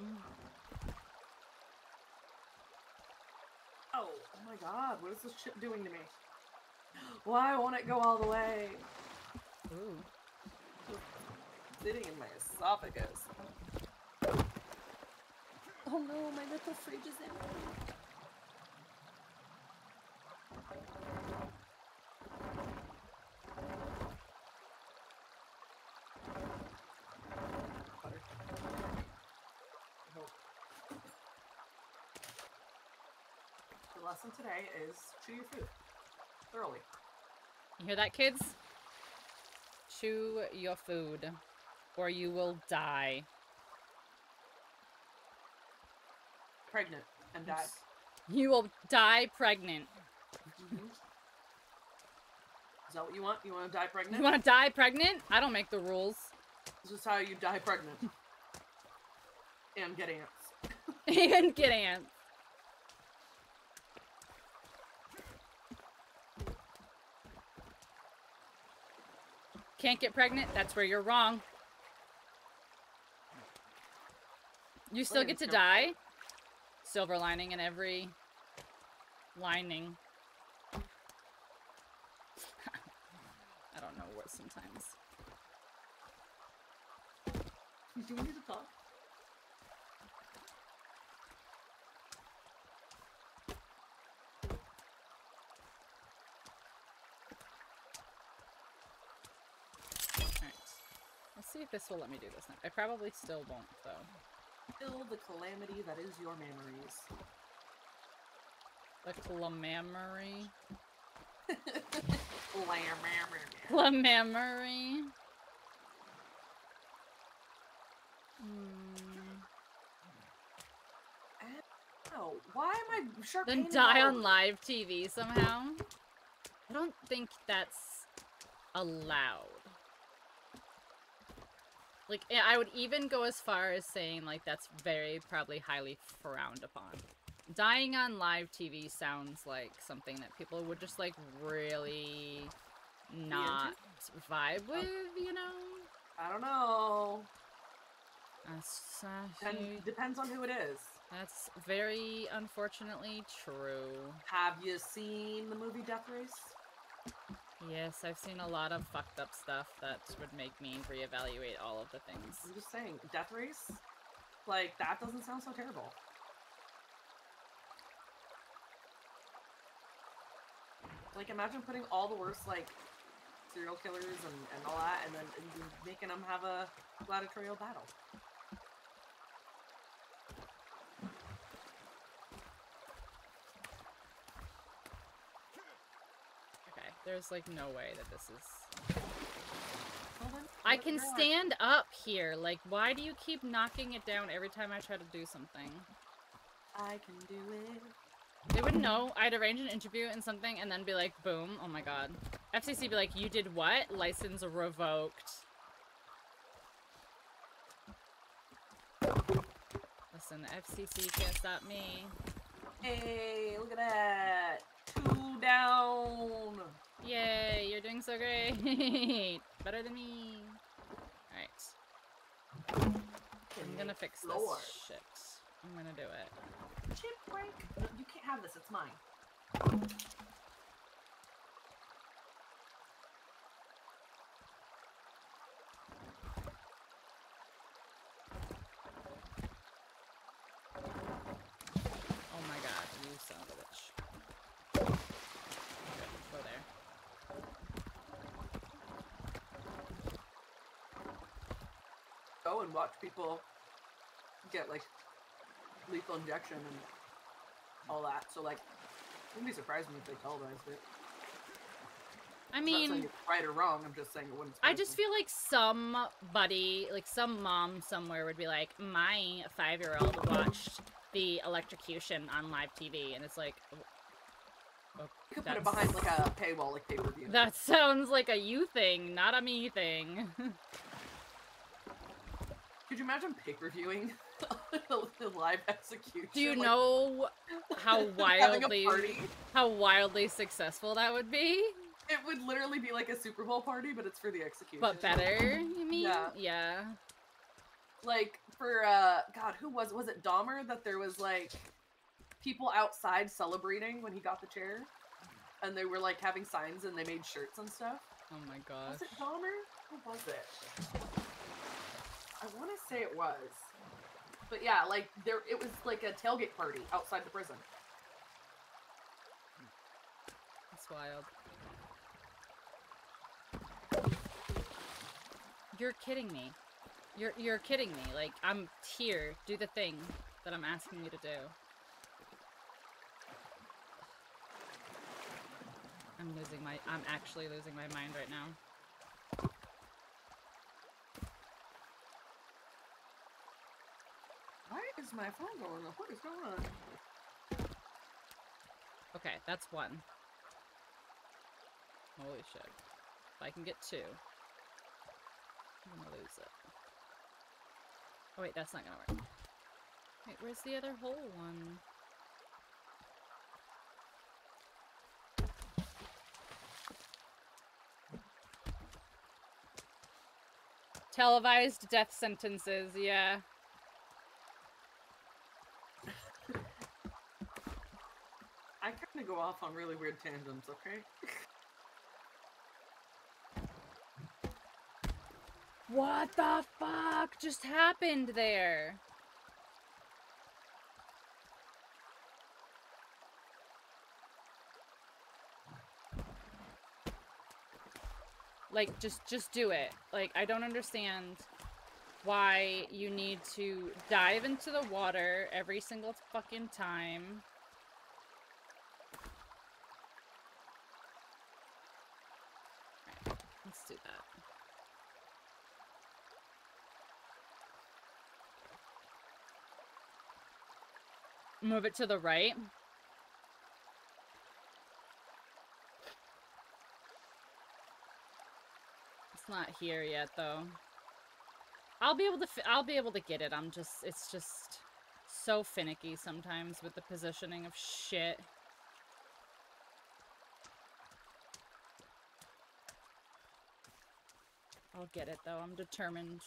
Oh my god, what is this chip doing to me? Why won't it go all the way? Ooh. Sitting in my esophagus. Oh no, my little fridge is empty. Butter. lesson today is chew your food thoroughly. You hear that, kids? Chew your food, or you will die. Pregnant and die. You will die pregnant. Mm-hmm. Is that what you want? You want to die pregnant? You want to die pregnant? I don't make the rules. This is how you die pregnant. And get ants. And get ants. Can't get pregnant? That's where you're wrong. You still get to die. Silver lining in every lining. I don't know what sometimes. Do we need to talk? Alright. Let's see if this will let me do this now. I probably still won't, though. Kill the calamity that is your memories. The clamamery. Clamamery. Clamamery. Ow, why am I sharp? Then die on live TV somehow? I don't think that's allowed. Like, yeah, I would even go as far as saying, like, that's very probably highly frowned upon. Dying on live TV sounds like something that people would just, like, really not vibe with, you know? I don't know. That's, depends on who it is. That's very unfortunately true. Have you seen the movie Death Race? Yes, I've seen a lot of fucked up stuff that would make me reevaluate all of the things. I'm just saying, Death Race? Like, that doesn't sound so terrible. Like, imagine putting all the worst, like, serial killers and all that, and then making them have a gladiatorial battle. Okay, there's, like, no way that this is... Well, then, I can stand up here. Like, why do you keep knocking it down every time I try to do something? I can do it. They wouldn't know. I'd arrange an interview and something and then be like, boom, oh my god. FCC be like, you did what? License revoked. Listen, the FCC can't stop me. Hey, look at that. 2 down. Yay, you're doing so great. Better than me. Alright. I'm gonna fix this shit. I'm gonna do it. Chip break. No, you can't have this. It's mine. Oh my god, you son of a bitch. Good, go there. Go and watch people get, like, lethal injection and all that. So, like, it wouldn't be surprising if they televised it. I I'm not saying mean, it's right or wrong. I'm just saying it wouldn't. I just feel like somebody, like some mom somewhere would be like, my 5-year-old watched the electrocution on live TV, and it's like, oh, You could put it behind, like, a paywall, like pay-per-view. that sounds like a you thing, not a me thing. Could you imagine pay-per-viewing the live execution? Do you like, how having a wildly party? how wildly successful that would be? It would literally be like a Super Bowl party, but it's for the execution. But better, you mean? Yeah. Yeah. Like, for, God, who was it Dahmer? That there was, like, people outside celebrating when he got the chair? And they were, like, having signs and they made shirts and stuff? Oh my gosh. Was it Dahmer? Who was it? I want to say it was. But yeah, like, it was like a tailgate party outside the prison. That's wild. You're kidding me. You're kidding me. Like, I'm here. Do the thing that I'm asking you to do. I'm actually losing my mind right now. Why is my phone going off? What is going on? Okay, that's one. Holy shit. If I can get two, I'm gonna lose it. Oh wait, that's not gonna work. Wait, where's the other whole one? Televised death sentences, yeah. I kind of go off on really weird tangents, okay? What the fuck just happened there? Like, just do it. Like, I don't understand why you need to dive into the water every single fucking time. Alright, let's do that. Move it to the right. It's not here yet, though. I'll be able to get it. It's just so finicky sometimes with the positioning of shit. I'll get it, though. I'm determined.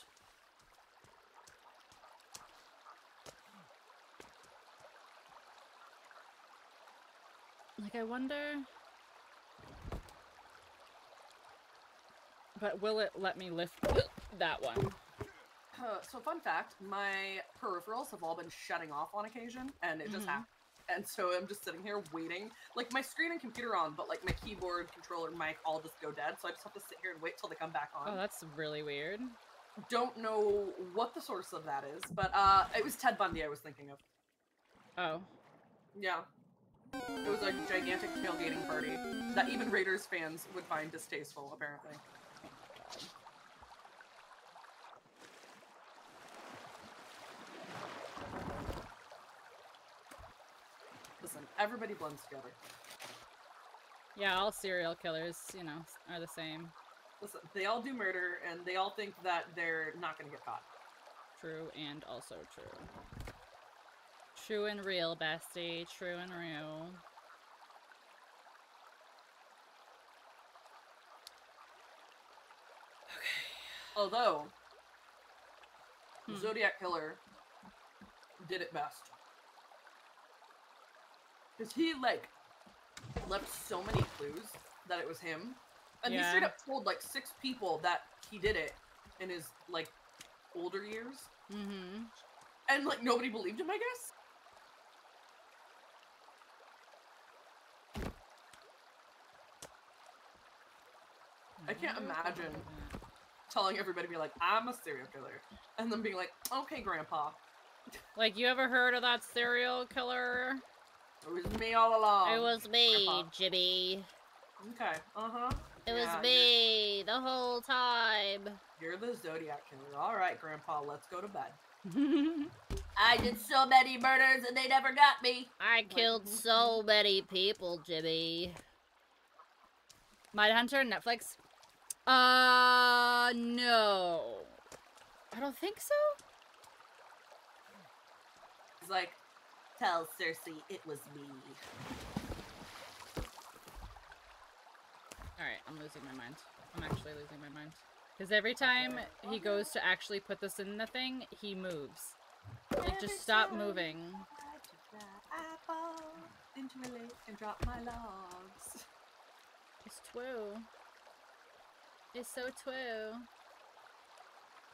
Like, I wonder... But will it let me lift that one? So fun fact, my peripherals have all been shutting off on occasion, and it just happened. And so I'm just sitting here waiting. Like, my screen and computer on, but like my keyboard, controller, mic all just go dead, so I just have to sit here and wait till they come back on. Oh, that's really weird. Don't know what the source of that is, but it was Ted Bundy I was thinking of. Oh. Yeah. It was a gigantic tailgating party that even Raiders fans would find distasteful, apparently. Listen, everybody blends together. Yeah, all serial killers, you know, are the same. Listen, they all do murder, and they all think that they're not gonna get caught. True and also true. True and real, bestie. True and real. Okay. Although, the Zodiac Killer did it best. Because he, like, left so many clues that it was him. And he straight up told, like, 6 people that he did it in his, like, older years. Mm-hmm. And, like, nobody believed him, I guess? I can't imagine telling everybody, be like, I'm a serial killer. And then being like, okay, Grandpa. Like, you ever heard of that serial killer? It was me all along. It was me, Grandpa. Jimmy. Okay, uh-huh. It was me the whole time. You're the Zodiac Killer. Alright, Grandpa, let's go to bed. I did so many murders and they never got me. I killed so many people, Jimmy. Mindhunter, Netflix? No. I don't think so. He's like, tell Cersei it was me. Alright, I'm losing my mind. I'm actually losing my mind. Because every time he goes to actually put this in the thing, he moves. Like, just stop moving. Apple into a lake and drop my logs. It's true. It's so true.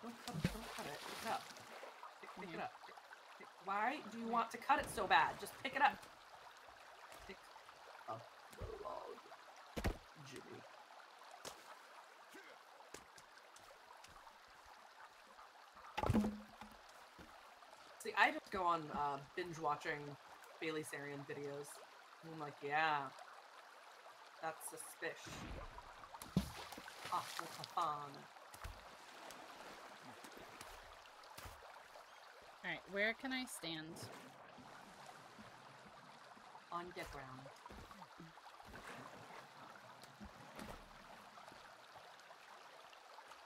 Don't cut it. Pick it up. Pick it up. Why do you want to cut it so bad? Just pick it up. Pick up the log, Jimmy. See, I just go on binge watching Bailey Sarian videos. And I'm like, yeah. That's suspicious. Awful fun. Alright, where can I stand? On the ground.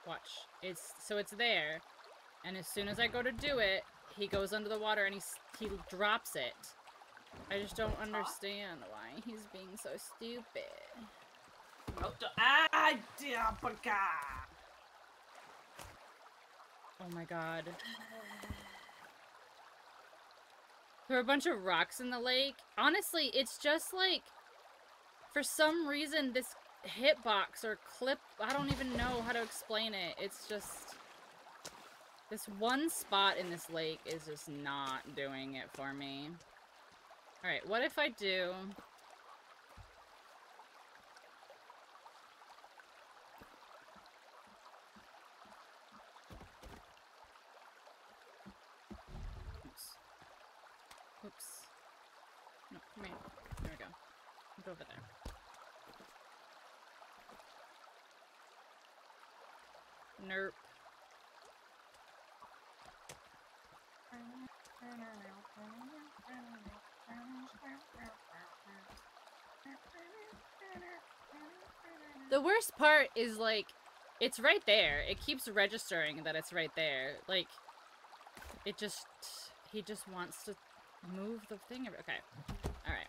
Watch. It's there, and as soon as I go to do it, he goes under the water and he drops it. I just don't understand why he's being so stupid. Oh my god. There are a bunch of rocks in the lake. Honestly, it's just like, for some reason, this hitbox or clip, I don't even know how to explain it. It's just, this one spot in this lake is just not doing it for me. Alright, what if I do... Oops. No, come here. There we go. Go over there. Nerp. The worst part is, like, it's right there. It keeps registering that it's right there. Like, it just... He just wants to move the thing. Okay. Alright.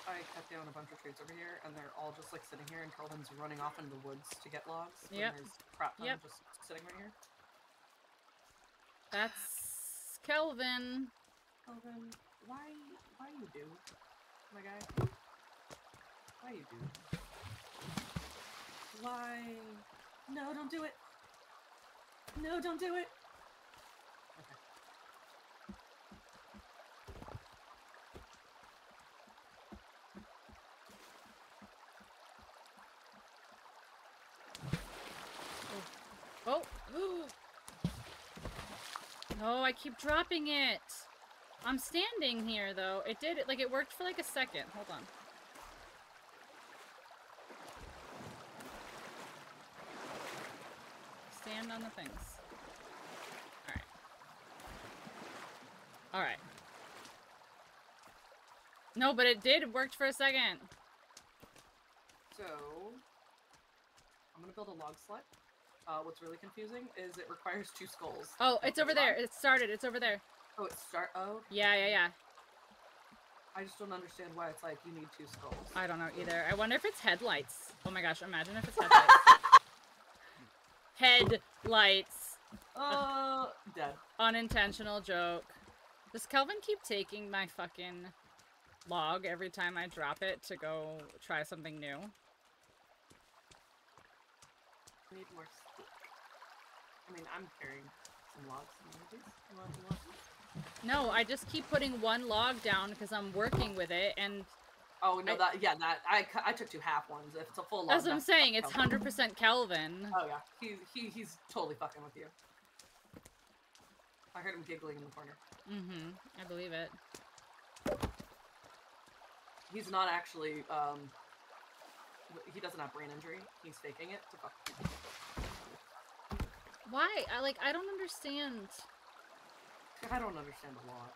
I cut down a bunch of trees over here, and they're all just like sitting here, and Kelvin's running off into the woods to get logs. Yep. There's crap ton just sitting right here. That's Kelvin. Kelvin, why you do, my guy? Why you do? Why? No, don't do it. No, don't do it. Okay. Oh! No, I keep dropping it! I'm standing here, though. It did, like, it worked for, like, a second. Hold on. Stand on the things. Alright. Alright. No, but it did. It worked for a second. So, I'm gonna build a log sled. What's really confusing is it requires 2 skulls. Oh, it's over there. It started. It's over there. Oh, Oh. Yeah. I just don't understand why it's like you need 2 skulls. I don't know either. I wonder if it's headlights. Oh my gosh, imagine if it's headlights. Headlights. Dead. Unintentional joke. Does Kelvin keep taking my fucking log every time I drop it to go try something new? I need more stick. I mean, I'm carrying some logs. You want these? No, I just keep putting one log down because I'm working with it, and... Oh, no, I took 2 half ones. If it's a full log... That's what I'm saying, it's 100% Kelvin. Oh, yeah. He's totally fucking with you. I heard him giggling in the corner. Mm-hmm. I believe it. He's not actually, he doesn't have brain injury. He's faking it to fuck. Why? I don't understand. I don't understand a lot.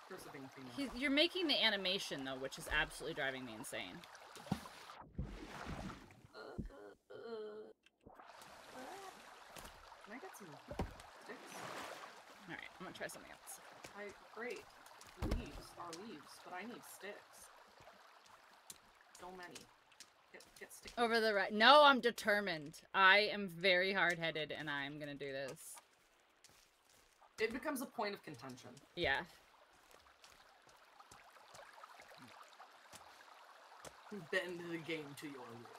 Curse of being female. You're making the animation, though, which is absolutely driving me insane. Can I get some sticks? Alright, I'm gonna try something else. Great. Leaves are leaves, but I need sticks. So many. Get sticks. Over the right. No, I'm determined. I am very hard-headed, and I'm gonna do this. It becomes a point of contention. Yeah. Bend the game to your will.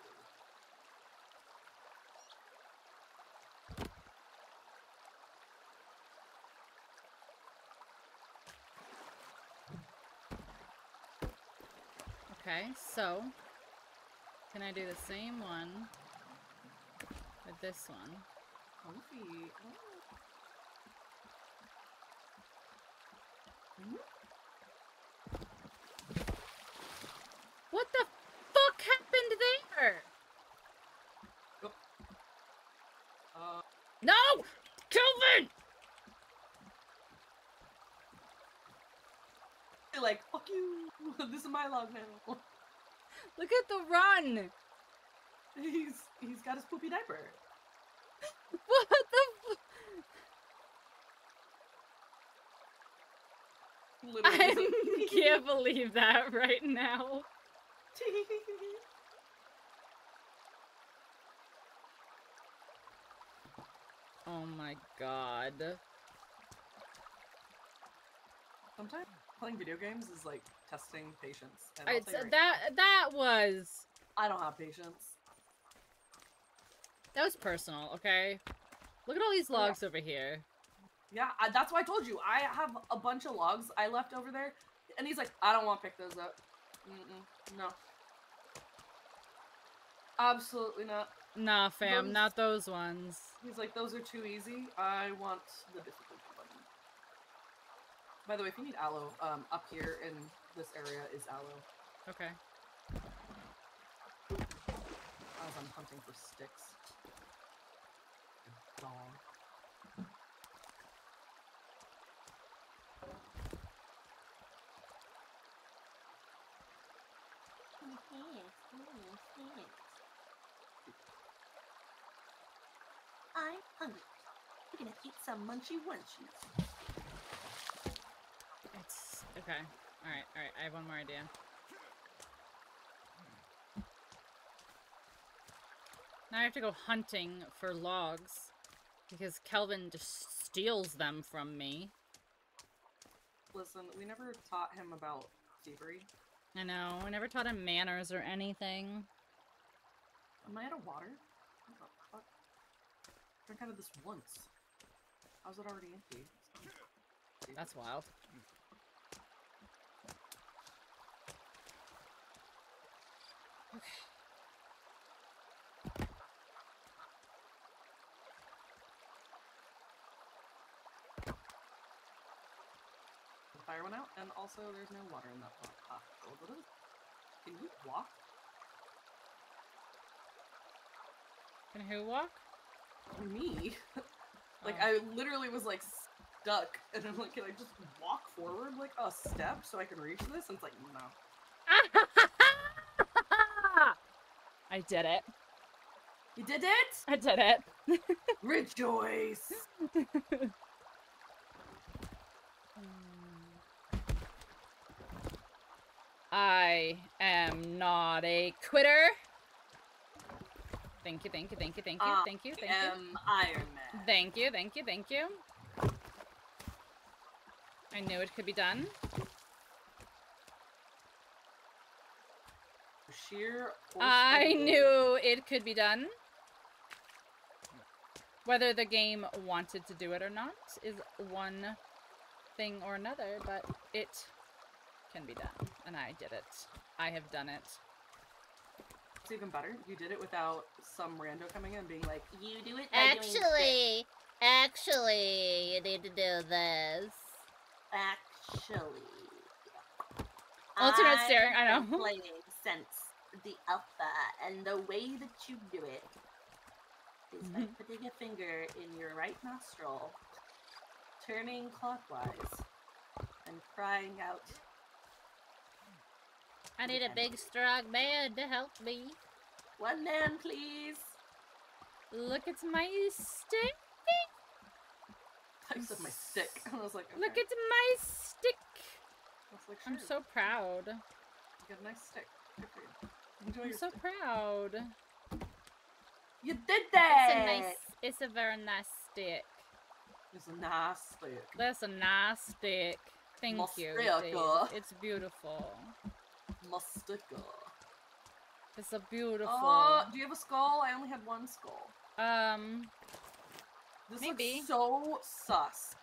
Okay, so Can I do the same one with this one? Comfy. Oh. What the fuck happened there? No! Kelvin! You're like, fuck you. This is my log now. Look at the run! He's got his poopy diaper. What the Literally. I can't believe that right now. Oh my god. Sometimes playing video games is like testing patience. And I'll It's, tell you right that was... I don't have patience. That was personal, okay? Look at all these logs over here. Yeah, that's why I told you. I have a bunch of logs I left over there. And he's like, I don't want to pick those up. No. Absolutely not. Nah, fam, not those ones. He's like, those are too easy. I want the difficulty button. By the way, if you need aloe, up here in this area is aloe. Okay. As I'm hunting for sticks. Dog. I'm hungry. We're gonna eat some munchy munchies. It's... okay. Alright, I have one more idea. Now I have to go hunting for logs. Because Kelvin just steals them from me. Listen, we never taught him about thievery. I know, I never taught him manners or anything. Am I out of water? What the fuck? Drank out of this once. How's it already empty? That's wild. Okay. The fire went out, and also there's no water in that pot. What is it? Can you walk? Can who walk? Me? Like, Oh. I literally was, like, stuck, and I'm like, can I just walk forward, like, a step so I can reach this? And it's like, no. I did it. You did it? I did it. Rejoice! I am not a quitter. Thank you, thank you, thank you, thank you, thank you, thank you. Iron Man. Thank you, thank you, thank you. I knew it could be done. Sheer I knew it could be done. Whether the game wanted to do it or not is one thing or another, but it can be done. And I did it. I have done it. It's even better. You did it without some rando coming in and being like, you do it by Actually, you need to do this. Actually. Alternate staring, I have know. been playing since the alpha, and the way that you do it is by putting a finger in your right nostril, turning clockwise, and crying out. I need a big, strong man to help me. One man, please. Look, it's my stick. I said my stick. I was like, okay. Look, it's my stick. I was like, I'm sure. so proud. You got a nice stick. Good for you. Enjoy I'm your so stick. proud. You did that! It's a very nice stick. It's a nice stick. That's a nice stick. Thank you. My Dave. stick. It's beautiful. My sticker. It's a beautiful. Oh, do you have a skull? I only had one skull. This maybe. looks so sus.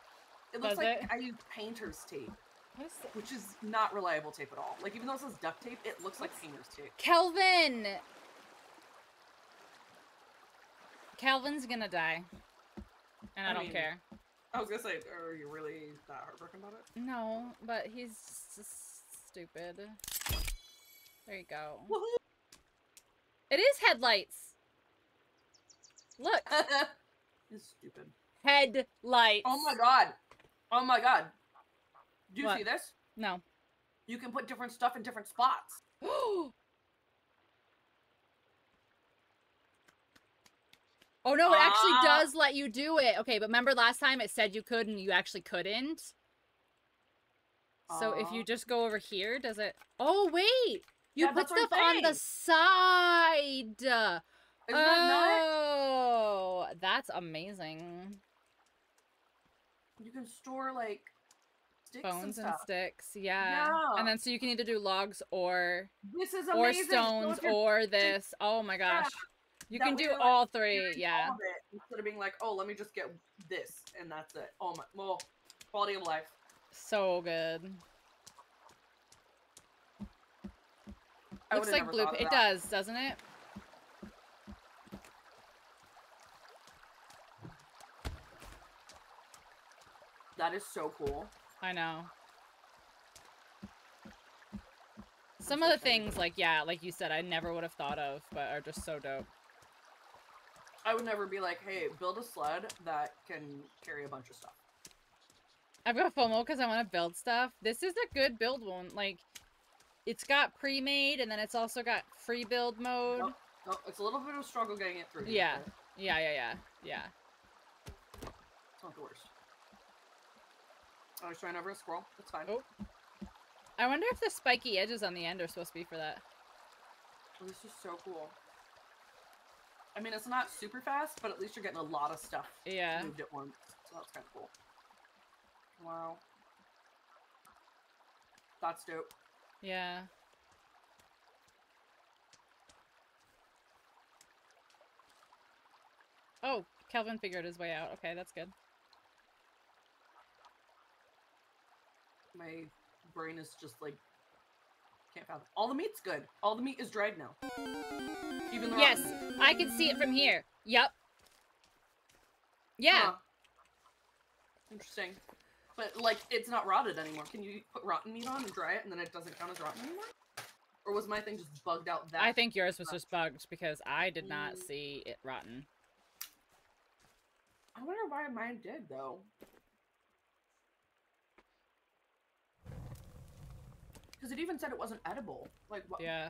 It looks Does like it? I used painter's tape, What is it? which is not reliable tape at all. Like, even though it says duct tape, it looks like painter's tape. Kelvin! Calvin's gonna die. And I don't mean, care. I was gonna say, are you really that heartbroken about it? No, but he's just stupid. There you go. Woohoo! It is headlights! Look! It's stupid. Headlights! Oh my god! Oh my god! Do you What? see this? No. You can put different stuff in different spots. Oh no, it actually does let you do it. Okay, but remember last time it said you could and you actually couldn't? So if you just go over here, does it... Oh, wait! You Yeah, put that's what I'm stuff on the side! Isn't that Oh, that's amazing. You can store, like, sticks Bones and and stuff. sticks, yeah. Yeah. And then so you can either do logs or This is or amazing. stones So if you're- or this. Oh my gosh. You That can way do you're, like, all three, hearing yeah. all of it, instead of being like, oh, let me just get this, and that's it. Oh my, well, quality of life. So good. I Looks would've like never blue. thought of It that. does, doesn't it? That is so cool. I know. Some of the things, like, yeah, like you said, I never would have thought of, but are just so dope. I would never be like, hey, build a sled that can carry a bunch of stuff. I've got FOMO because I want to build stuff. This is a good build one. Like, it's got pre-made, and then it's also got free build mode. Nope. Nope. It's a little bit of a struggle getting it through. Yeah. But Yeah. it's not the worst. I was trying over a squirrel. That's fine. Oh. I wonder if the spiky edges on the end are supposed to be for that. Oh, this is so cool. I mean, it's not super fast, but at least you're getting a lot of stuff Yeah. moved at once. So that's kind of cool. Wow. That's dope. Yeah. Oh, Kelvin figured his way out. Okay, that's good. My brain is just like, can't fathom. All the meat's good. All the meat is dried now. Even the Yes, rotten meat. I can see it from here. Yup. Yeah. Huh. Interesting. But, like, it's not rotted anymore. Can you put rotten meat on and dry it and then it doesn't count as rotten anymore? Or was my thing just bugged out that I think yours was much? just bugged because I did not see it rotten. I wonder why mine did, though. Because it even said it wasn't edible. Like, what? Yeah.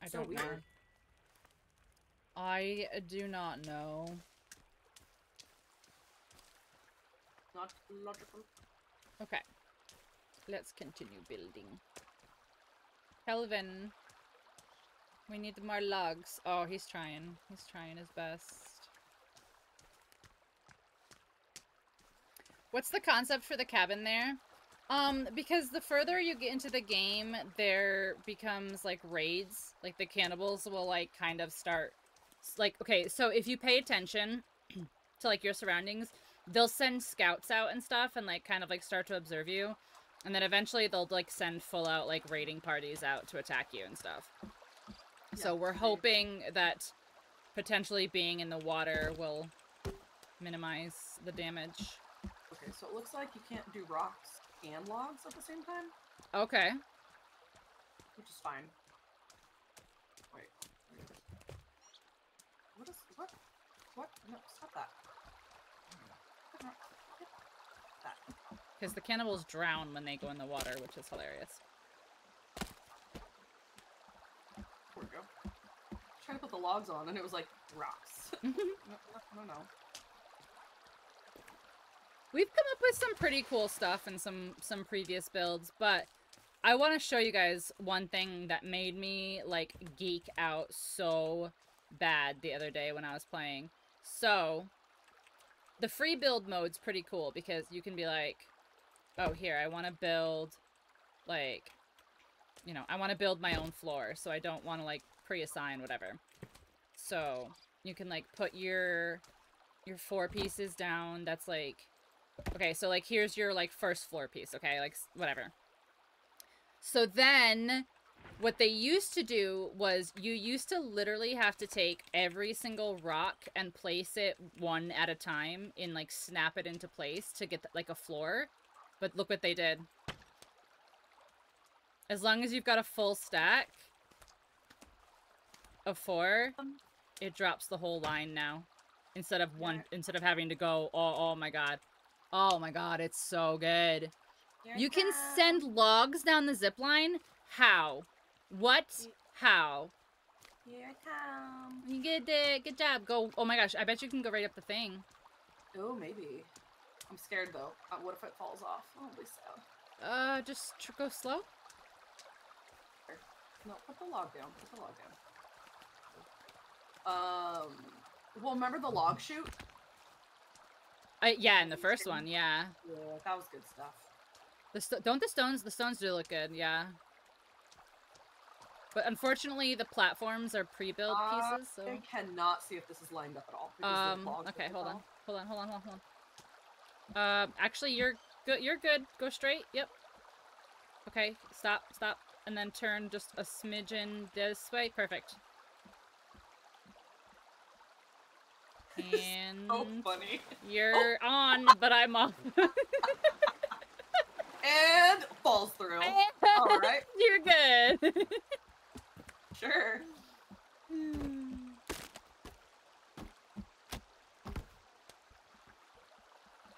I So don't know. weird. I do not know. Not logical. Okay. Let's continue building. Kelvin. We need more logs. Oh, he's trying. He's trying his best. What's the concept for the cabin there? Because the further you get into the game, there becomes, like, raids. Like, the cannibals will, like, kind of start... Like, okay, so if you pay attention to, like, your surroundings, they'll send scouts out and stuff and, like, kind of, like, start to observe you. And then eventually they'll, like, send full-out, like, raiding parties out to attack you and stuff. So we're hoping that potentially being in the water will minimize the damage. Okay, so it looks like you can't do rocks and logs at the same time, Okay. which is fine. Wait. What is... What? What? No, stop that. That. Because the cannibals drown when they go in the water, which is hilarious. There we go. Trying to put the logs on, and it was like, rocks. No. We've come up with some pretty cool stuff in some previous builds, but I want to show you guys one thing that made me, like, geek out so bad the other day when I was playing. So, the free build mode's pretty cool because you can be like, oh, here, I want to build, like, you know, I want to build my own floor, so I don't want to, like, pre-assign whatever. So, you can, like, put your 4 pieces down. That's, like... Okay, so, like, here's your, like, first floor piece, okay? Like, whatever. So then, What they used to do was you used to literally have to take every single rock and place it one at a time and like snap it into place to get like a floor. But look what they did. As long as you've got a full stack of 4, it drops the whole line now. Instead of having to go, oh my god. Oh my god, it's so good. You can send logs down the zip line? How? What? How? Here I come. You get it. Good job. Go. Oh my gosh, I bet you can go right up the thing. Oh, maybe. I'm scared though. What if it falls off? Oh, it'll be sad. Just go slow. No, put the log down. Put the log down. Well, remember the log chute? Yeah, in the first one, yeah. Yeah, that was good stuff. The stones do look good, yeah. But unfortunately, the platforms are pre-built pieces, so... I cannot see if this is lined up at all. Okay, hold on. Actually, you're good. Go straight, yep. Okay, stop. And then turn just a smidgen this way. Perfect. And... so funny. You're on, but I'm off. And falls through. Alright. You're good. Sure.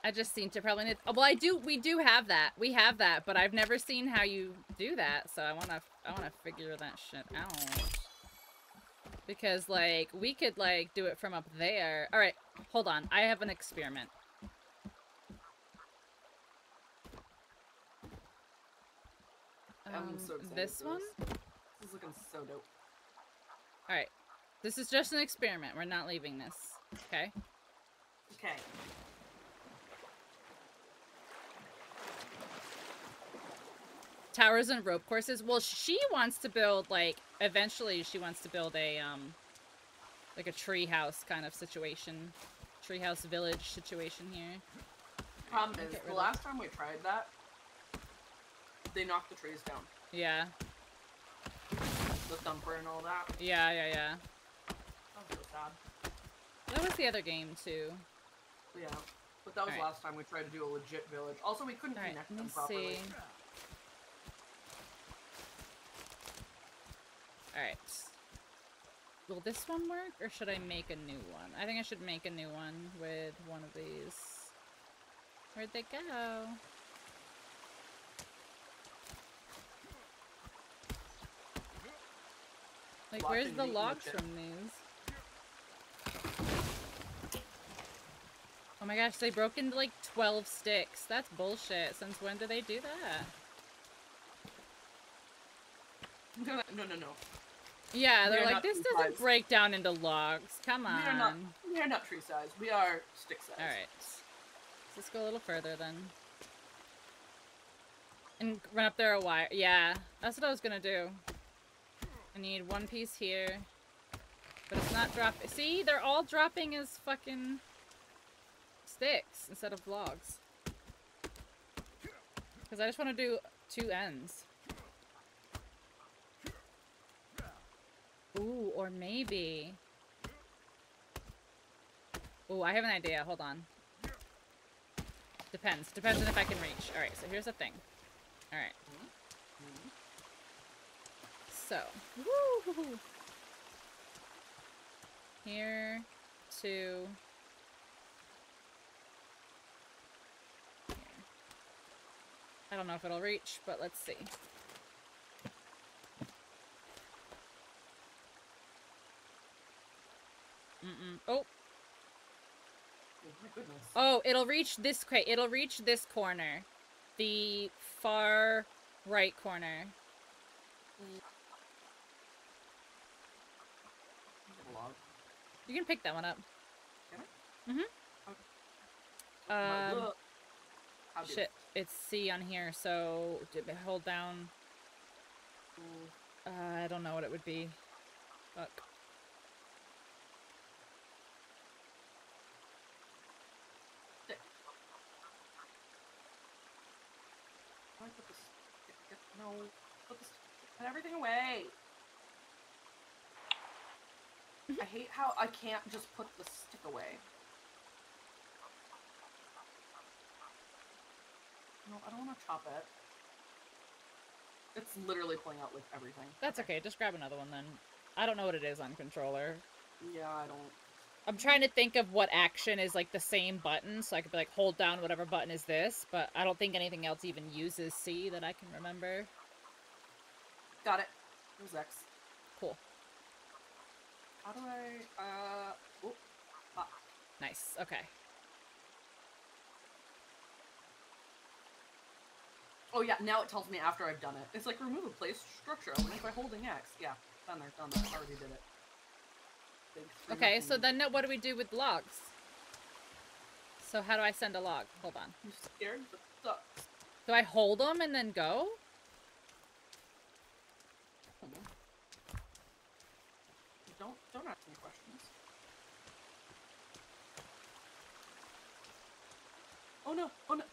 I just seem to probably need... Well, we do have that. We have that, but I've never seen how you do that, so I wanna figure that shit out. Because, like, we could, like, do it from up there. Alright, hold on. I have an experiment. I'm so excited this for one? This is looking so dope. Alright. This is just an experiment. We're not leaving this. Okay? Okay. Towers and rope courses. Well, she wants to build, like, eventually she wants to build a, like a tree house kind of situation. Treehouse village situation here. Problem is, the last time we tried that, they knocked the trees down. Yeah. The thumper and all that. Yeah. That was so sad. That was the other game, too. Yeah. But that was last time we tried to do a legit village. Also, we couldn't connect them properly. Alright. Will this one work, or should I make a new one? I think I should make a new one with one of these. Where'd they go? Like, where's the logs from these? Oh my gosh, they broke into like 12 sticks. That's bullshit. Since when do they do that? No. Yeah, they're like, this doesn't break down into logs. Come on. We are not tree size. We are stick size. Alright. Let's go a little further then. And run up there a wire. Yeah, that's what I was gonna do. I need one piece here. But it's not dropping. See? They're all dropping as fucking sticks instead of logs. Because I just want to do 2 ends. Ooh, or maybe... Ooh, I have an idea. Hold on. Depends. Depends on if I can reach. Alright, so here's the thing. Alright. So. Woo! Here. 2. Here. I don't know if it'll reach, but let's see. Oh. Oh my goodness. Oh, it'll reach this it'll reach this corner. The far right corner. You can pick that one up. Can I? Shit. It's C on here, so hold down. I don't know what it would be. Fuck. Put everything away. I hate how I can't just put the stick away. No, I don't want to chop it. It's literally pulling out like everything. That's okay. Just grab another one then. I don't know what it is on controller. Yeah, I don't. I'm trying to think of what action is like the same button, so I could be like, hold down whatever button is this, but I don't think anything else even uses C that I can remember. Got it. It was X. Cool. How do I, oh, ah. Nice. Okay. Oh yeah, now it tells me after I've done it. It's like, remove a place structure element by holding X. Yeah, done there, I already did it. Okay, so then what do we do with logs? So how do I send a log? Hold on. You scared the ducks. Do I hold them and then go? Don't ask me questions. Oh no! Oh no!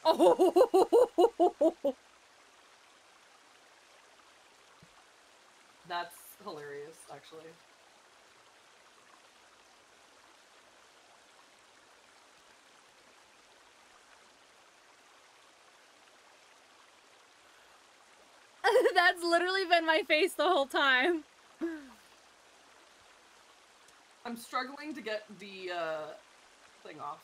Oh! That's hilarious, actually. That's literally been my face the whole time. I'm struggling to get the thing off.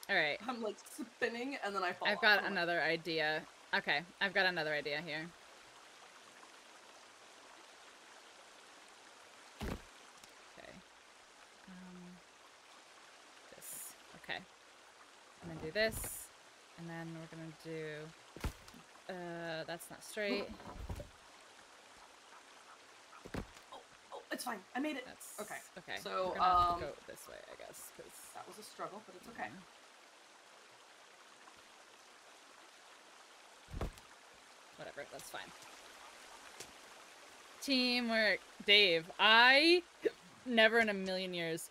Alright. I'm like spinning and then I fall I've off. got another idea. Okay, I've got another idea here. Okay. This. Okay. And then do this. And then we're gonna do... that's not straight. Oh, it's fine. I made it. That's... Okay. Okay. So, we're gonna have to go this way, I guess, because... That was a struggle, but it's okay. Whatever, that's fine. Teamwork. Dave, I never in a million years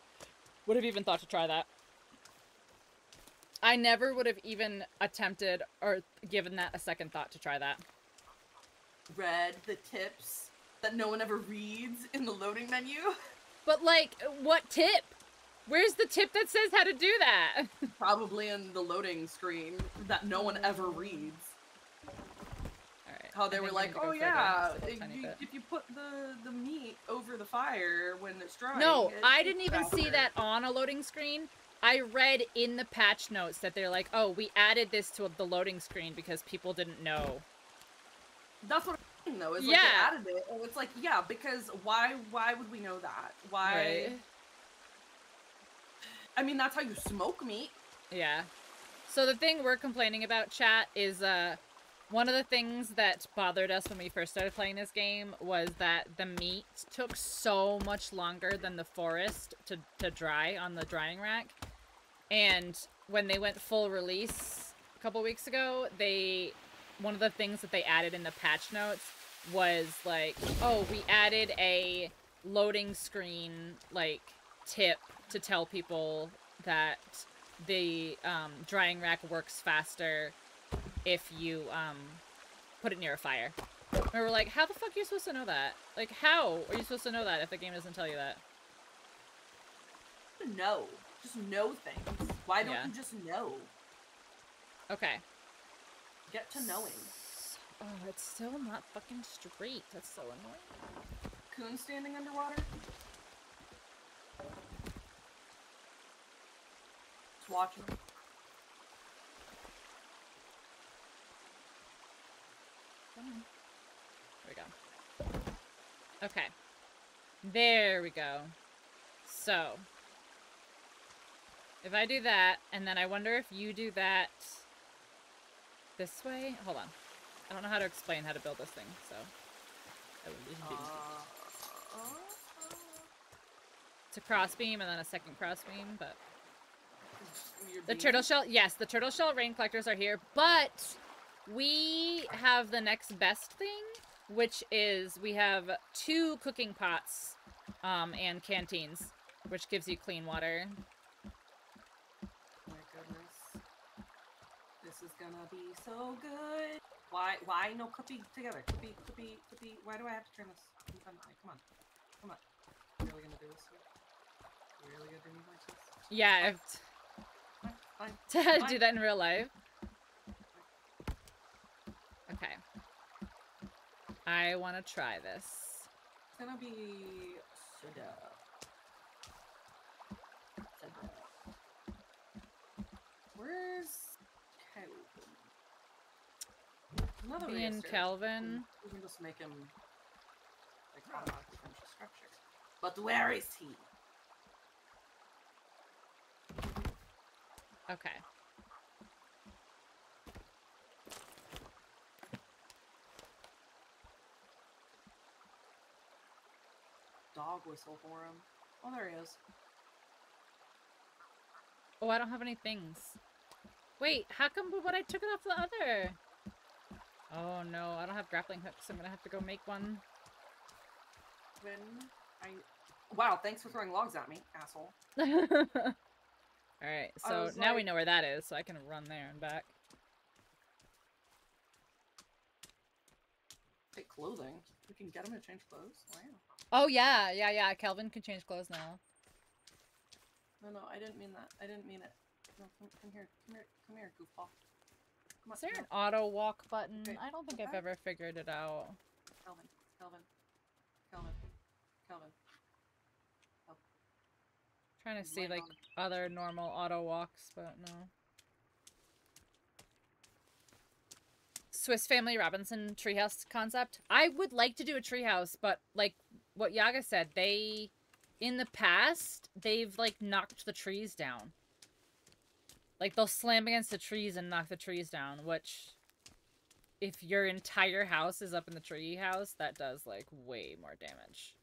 would have even thought to try that. I never would have even attempted or given that a second thought to try that. Read the tips that no one ever reads in the loading menu. But, like, what tip? Where's the tip that says how to do that? Probably in the loading screen that no one ever reads. Alright. How they were like, oh yeah, if you put the meat over the fire when it's drying. No, I didn't even see that on a loading screen. I read in the patch notes that they're like, oh, we added this to the loading screen because people didn't know. That's what I'm saying, though. Is like they added it, and it's like, yeah, because why would we know that? Why? Right. I mean, that's how you smoke meat. Yeah. So the thing we're complaining about, chat, is one of the things that bothered us when we first started playing this game was that the meat took so much longer than the forest to dry on the drying rack. And when they went full release a couple weeks ago, one of the things that they added in the patch notes was like, oh, we added a loading screen, like, tip to tell people that the drying rack works faster if you put it near a fire. And we're like, how the fuck are you supposed to know that? Like, how are you supposed to know that if the game doesn't tell you that? No. Just know things. Why don't you just know? Okay. Get to knowing. Oh, it's still not fucking straight. That's so annoying. Coon standing underwater? Just watching. There we go. Okay. There we go. So, if I do that, and then I wonder if you do that this way? Hold on. I don't know how to explain how to build this thing, so... It's a crossbeam and then a second crossbeam, but... The turtle shell... Yes, the turtle shell rain collectors are here, but... We have the next best thing, which is we have 2 cooking pots and canteens, which gives you clean water. My goodness. This is gonna be so good. Why? No, copy together. Copy. Why do I have to turn this? Come on. You really gonna do this? You really gonna do me like this? Yeah, Fine. to do that in real life. Okay. I want to try this. It's gonna be soda. Where's Kelvin? Another Me and reassert. Kelvin. We can just make him like automatically finish the structure. But where is he? Okay. Dog whistle for him. Oh, there he is. Oh, I don't have any things. Wait, how come when I took it off the other? Oh no, I don't have grappling hooks. I'm gonna have to go make one. Wow, thanks for throwing logs at me, asshole. Alright, so now we know where that is, so I can run there and back. Take clothing. We can get him to change clothes. Wow. Oh yeah. Kelvin can change clothes now. No, I didn't mean that. I didn't mean it. No, come here, goofball. Come on. Is there an auto walk button? Okay. I don't think I've ever figured it out. Kelvin. Trying to see like other normal auto walks, but no. Swiss Family Robinson treehouse concept. I would like to do a treehouse, but like what Yaga said, in the past they've like knocked the trees down. Like they'll slam against the trees and knock the trees down, which if your entire house is up in the tree house, that does like way more damage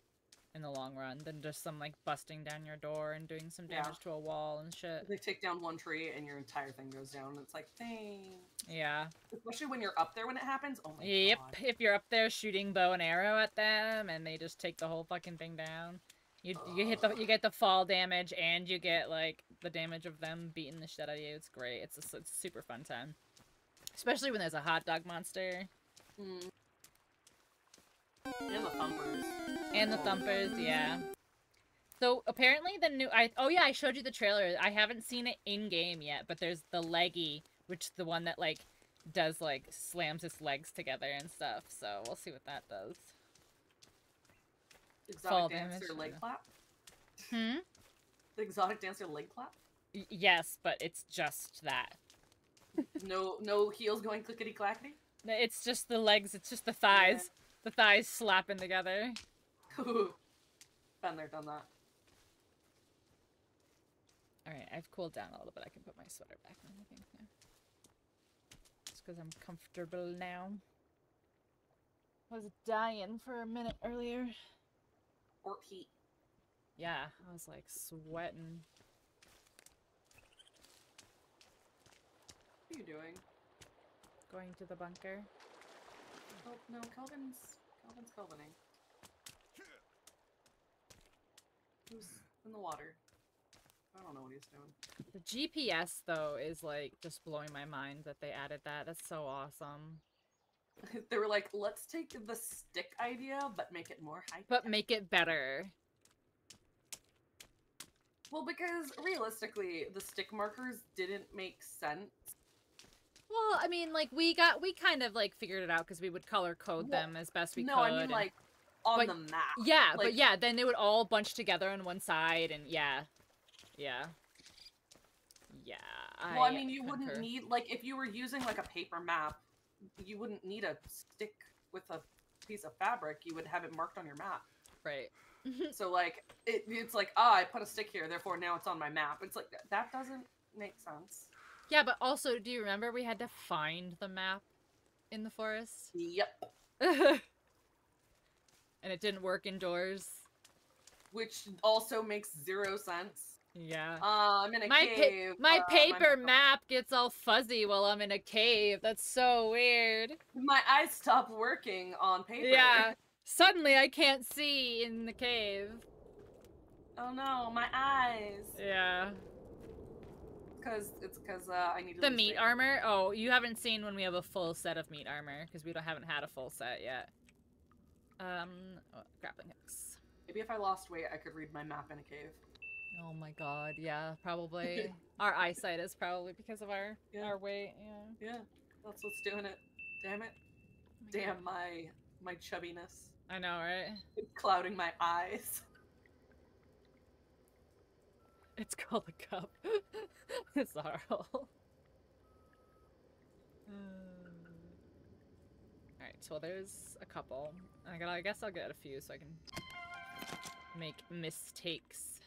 in the long run than just some like busting down your door and doing some damage to a wall and shit. They take down one tree and your entire thing goes down. It's like, dang. Yeah. Especially when you're up there when it happens. Oh my Yep. god. If you're up there shooting bow and arrow at them and they just take the whole fucking thing down, you get the fall damage and you get like the damage of them beating the shit out of you. It's great. It's a super fun time, especially when there's a hot dog monster. Mm. And the thumpers. And the thumpers, yeah. So apparently the new I showed you the trailer. I haven't seen it in game yet, but there's the leggy, which is the one that like does like slams its legs together and stuff. So we'll see what that does. Exotic dancer leg clap? Hmm? The exotic dancer leg clap? Yes, but it's just that. No heels going clickety clackety? It's just the legs, it's just the thighs. Yeah. The thighs slapping together. Been there, done that. Alright, I've cooled down a little bit. I can put my sweater back on, I think, now. Just because I'm comfortable now. I was dying for a minute earlier. Or heat. Yeah, I was like sweating. What are you doing? Going to the bunker. Oh, no, Kelvin's Kelvining. Who's in the water? I don't know what he's doing. The GPS, though, is like just blowing my mind that they added that. That's so awesome. They were like, let's take the stick idea, but make it more high-tech. But make it better. Well, because realistically, the stick markers didn't make sense. Well, I mean, like, we kind of, like, figured it out because we would color code them as best we could. No, I mean, like, on the map. Yeah, like, but yeah, then they would all bunch together on one side, and yeah. Yeah. Yeah, well, I mean, you wouldn't need, like, if you were using, like, a paper map, you wouldn't need a stick with a piece of fabric. You would have it marked on your map. Right. So, like, it's like, I put a stick here, therefore now it's on my map. It's like, that doesn't make sense. Yeah, but also, do you remember we had to find the map in the forest? Yep. And it didn't work indoors. Which also makes 0 sense. Yeah. I'm in a cave. My paper map gets all fuzzy while I'm in a cave. That's so weird. My eyes stop working on paper. Yeah. Suddenly I can't see in the cave. Oh no, my eyes. Yeah. It's because I need to The lose meat weight. armor? Oh, you haven't seen when we have a full set of meat armor, because we haven't had a full set yet. Oh, grappling hooks. Maybe if I lost weight, I could read my map in a cave. Oh my god, yeah, probably. Our eyesight is probably because of our weight, yeah. Yeah, that's what's doing it. Damn it. Damn my chubbiness. I know, right? It's clouding my eyes. It's called a cup. It's horrible. Alright, so there's a couple. I guess I'll get a few so I can make mistakes.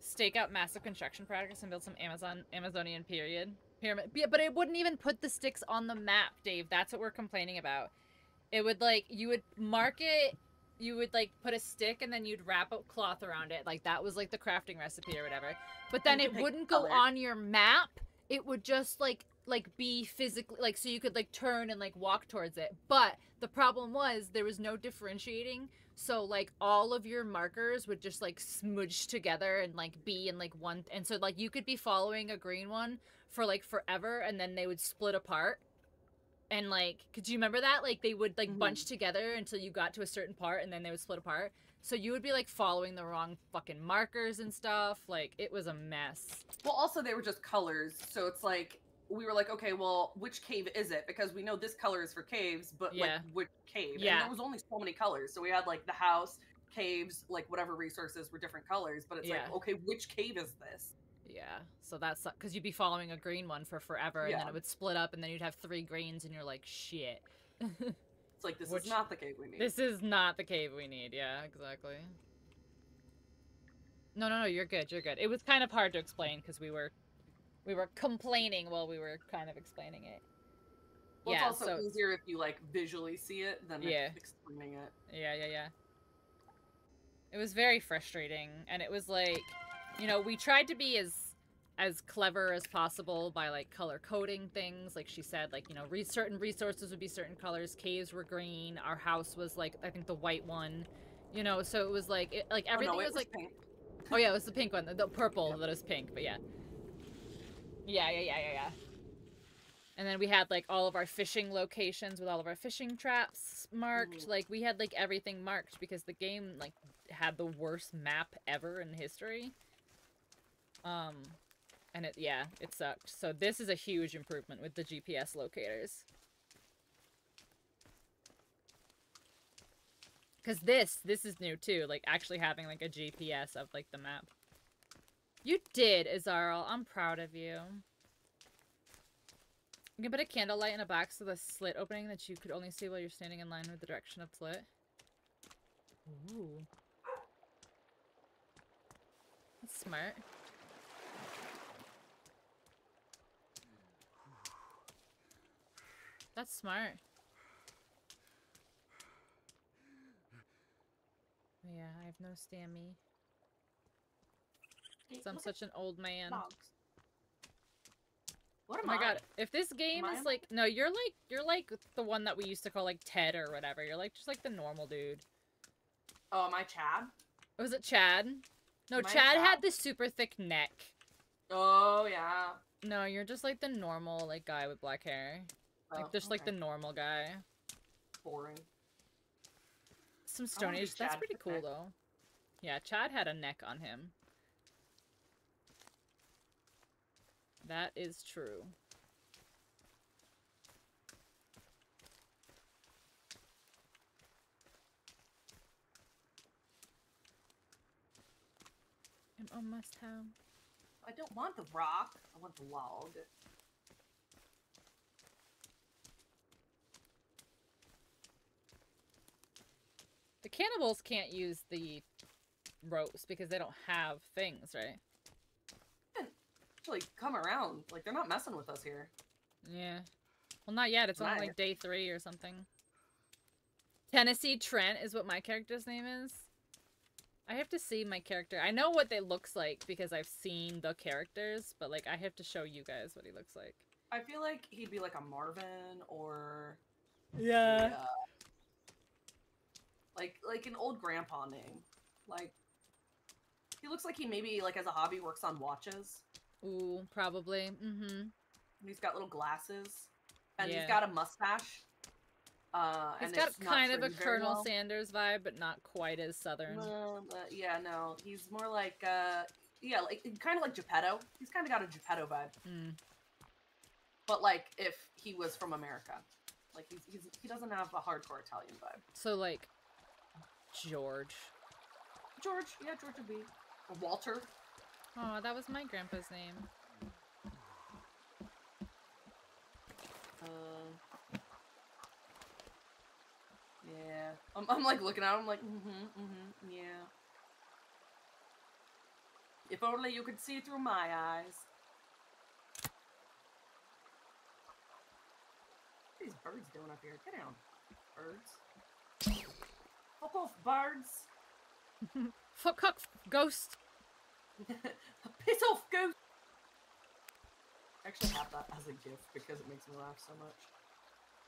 Stake out massive construction projects and build some Amazonian pyramid. Yeah, but it wouldn't even put the sticks on the map, Dave. That's what we're complaining about. It would, like, you would mark it, you would, like, put a stick and then you'd wrap a cloth around it. Like, that was, like, the crafting recipe or whatever. But then it wouldn't go on your map. It would just, like be physically, like, so you could, like, turn and, like, walk towards it. But the problem was there was no differentiating. So, like, all of your markers would just, like, smudge together and, like, be in, like, one... And so, like, you could be following a green one for, like, forever, and then they would split apart. And, like, could you remember that? Like, they would, like, bunch together until you got to a certain part, and then they would split apart. So you would be, like, following the wrong fucking markers and stuff. Like, it was a mess. Well, also, they were just colors, so it's like... We were like, okay, well, which cave is it? Because we know this color is for caves, but, like, which cave? Yeah. And there was only so many colors. So we had, like, the house, caves, like, whatever resources were different colors. But it's like, okay, which cave is this? Yeah. So that's... Because you'd be following a green one for forever, and then it would split up, and then you'd have 3 greens, and you're like, shit. It's like, this is not the cave we need. This is not the cave we need. Yeah, exactly. No, you're good, you're good. It was kind of hard to explain, because we were complaining while we were kind of explaining it. Well, it's also easier if you, like, visually see it than explaining it. Yeah. It was very frustrating, and it was like, you know, we tried to be as clever as possible by, like, color coding things. Like she said, like, you know, certain resources would be certain colors. Caves were green. Our house was, like, I think the white one. You know, so it was like, everything was like... pink. Oh, yeah, it was the pink one. The purple that was pink, but yeah. Yeah. And then we had, like, all of our fishing locations with all of our fishing traps marked. Like, we had, like, everything marked because the game, like, had the worst map ever in history. And it sucked. So this is a huge improvement with the GPS locators. Because this is new, too. Like, actually having, like, a GPS of, like, the map. You did, Azarl. I'm proud of you. You can put a candlelight in a box with a slit opening that you could only see while you're standing in line with the direction of the slit. Ooh. That's smart. That's smart. Yeah, I have no stammy. Because I'm such an old man. What am Oh my I? god, if this game is like... No, you're like the one that we used to call, like, Ted or whatever. You're like, just like the normal dude. Oh, am I Chad? Was it Chad? No, Chad had the super thick neck. Oh, yeah. No, you're just like the normal, like, guy with black hair. Like, just like the normal guy. Boring. Some Stone Age. That's pretty cool, though. Yeah, Chad had a neck on him. That is true. I'm almost home. I don't want the rock. I want the log. The cannibals can't use the ropes because they don't have things, right? Actually come around. Like, they're not messing with us here. Yeah. Well, not yet. It's only like day 3 or something. Tennessee Trent is what my character's name is. I have to see my character. I know what they looks like because I've seen the characters, but, like, I have to show you guys what he looks like. I feel like he'd be like a Marvin or... Yeah. Like an old grandpa name. Like... He looks like he maybe, like, as a hobby, works on watches. Ooh, probably. Mm-hmm. He's got little glasses. And Yeah. he's got a mustache. He's And got it's not kind of a trimmed very Colonel well. Sanders vibe, but not quite as southern. Yeah, no. He's more like, yeah, like, kind of like Geppetto. He's kind of got a Geppetto vibe. Mm. But, like, if he was from America. Like, he doesn't have a hardcore Italian vibe. So, like, George. George. Yeah, George would be. Or Walter. Oh, that was my grandpa's name. Yeah. I'm like looking at him like, yeah. If only you could see through my eyes. What are these birds doing up here? Get down. Birds. Fuck off, birds. Fuck off, ghost. Piss off, ghost. I actually have that as a gift because it makes me laugh so much.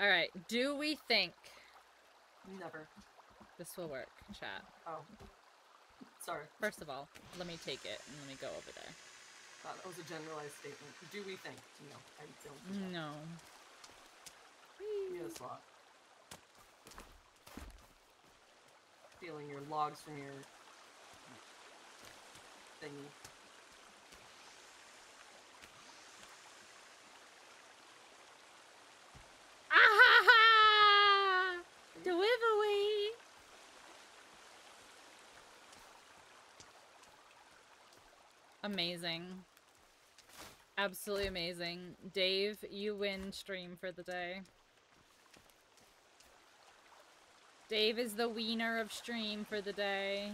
Alright, do we think Never. this will work, chat? Oh. Sorry. First of all, let me take it and let me go over there. That was a generalized statement. Do we think? No, I don't think that. No. Give me the slot. Stealing your logs from your thingy. Ah! Delivery! Amazing. Absolutely amazing. Dave, you win stream for the day. Dave is the wiener of stream for the day.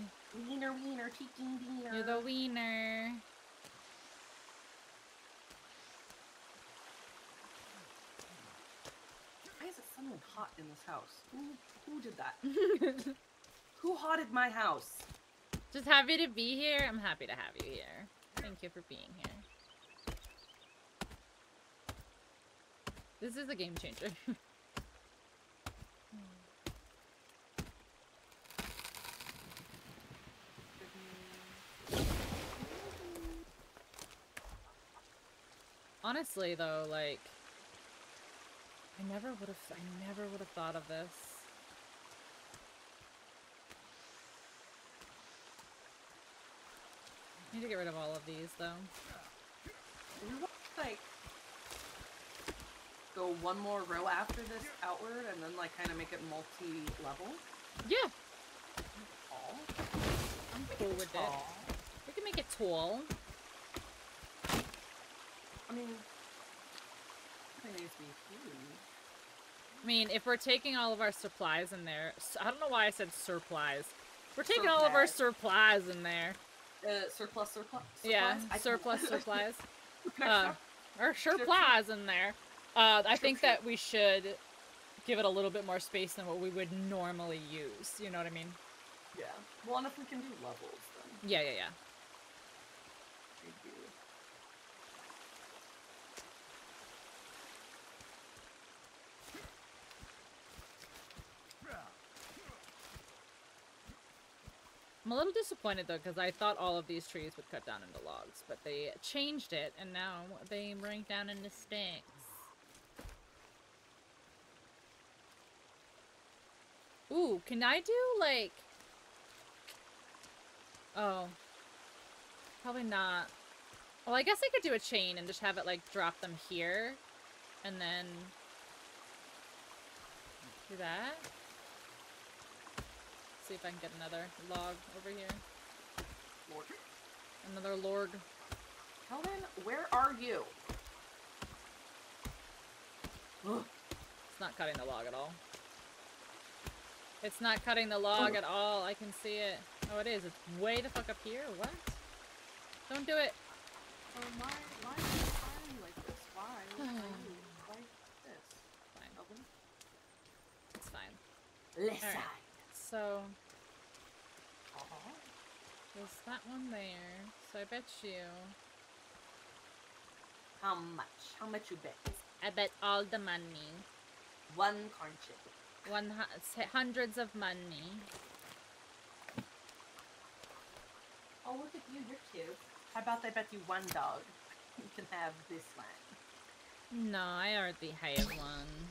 Wiener, wiener, cheeking wiener. You're the wiener. Why is it suddenly hot in this house? Who did that? Who hotted my house? Just happy to be here. I'm happy to have you here. Thank you for being here. This is a game changer. Honestly, though, like, I never would have thought of this. I need to get rid of all of these, though. Like, go one more row after this outward and then, like, kind of make it multi-level? Yeah. Tall? I'm cool with it. We can make it tall. I mean, it needs to be huge. I mean, if we're taking all of our supplies in there... I don't know why I said surplies. We're taking all of our supplies in there. Surplus? Yeah, surplus supplies. Our surplies in there. I think that we should give it a little bit more space than what we would normally use. You know what I mean? Yeah. Well, and if we can do levels, then... Yeah. I'm a little disappointed though, because I thought all of these trees would cut down into logs, but they changed it, and now they break down into sticks. Ooh, can I do, like... Oh. Probably not. Well, I guess I could do a chain and just have it, like, drop them here, and then... do that. See if I can get another log over here. Lord. Another lord. Kelvin, where are you? Ugh. It's not cutting the log at all. It's not cutting the log at all. I can see it. Oh, it is. It's way the fuck up here. What? Don't do it. Why are you firing like this? Why? Why like this? Fine. Kelvin? It's fine. Listen. Alright. So, Uh-huh. there's that one there. So I bet you... How much? How much you bet? I bet all the money. One corn chip. Hundreds of money. Oh, look at You're cute. How about I bet you one dog? You can have this one. No, I already have one.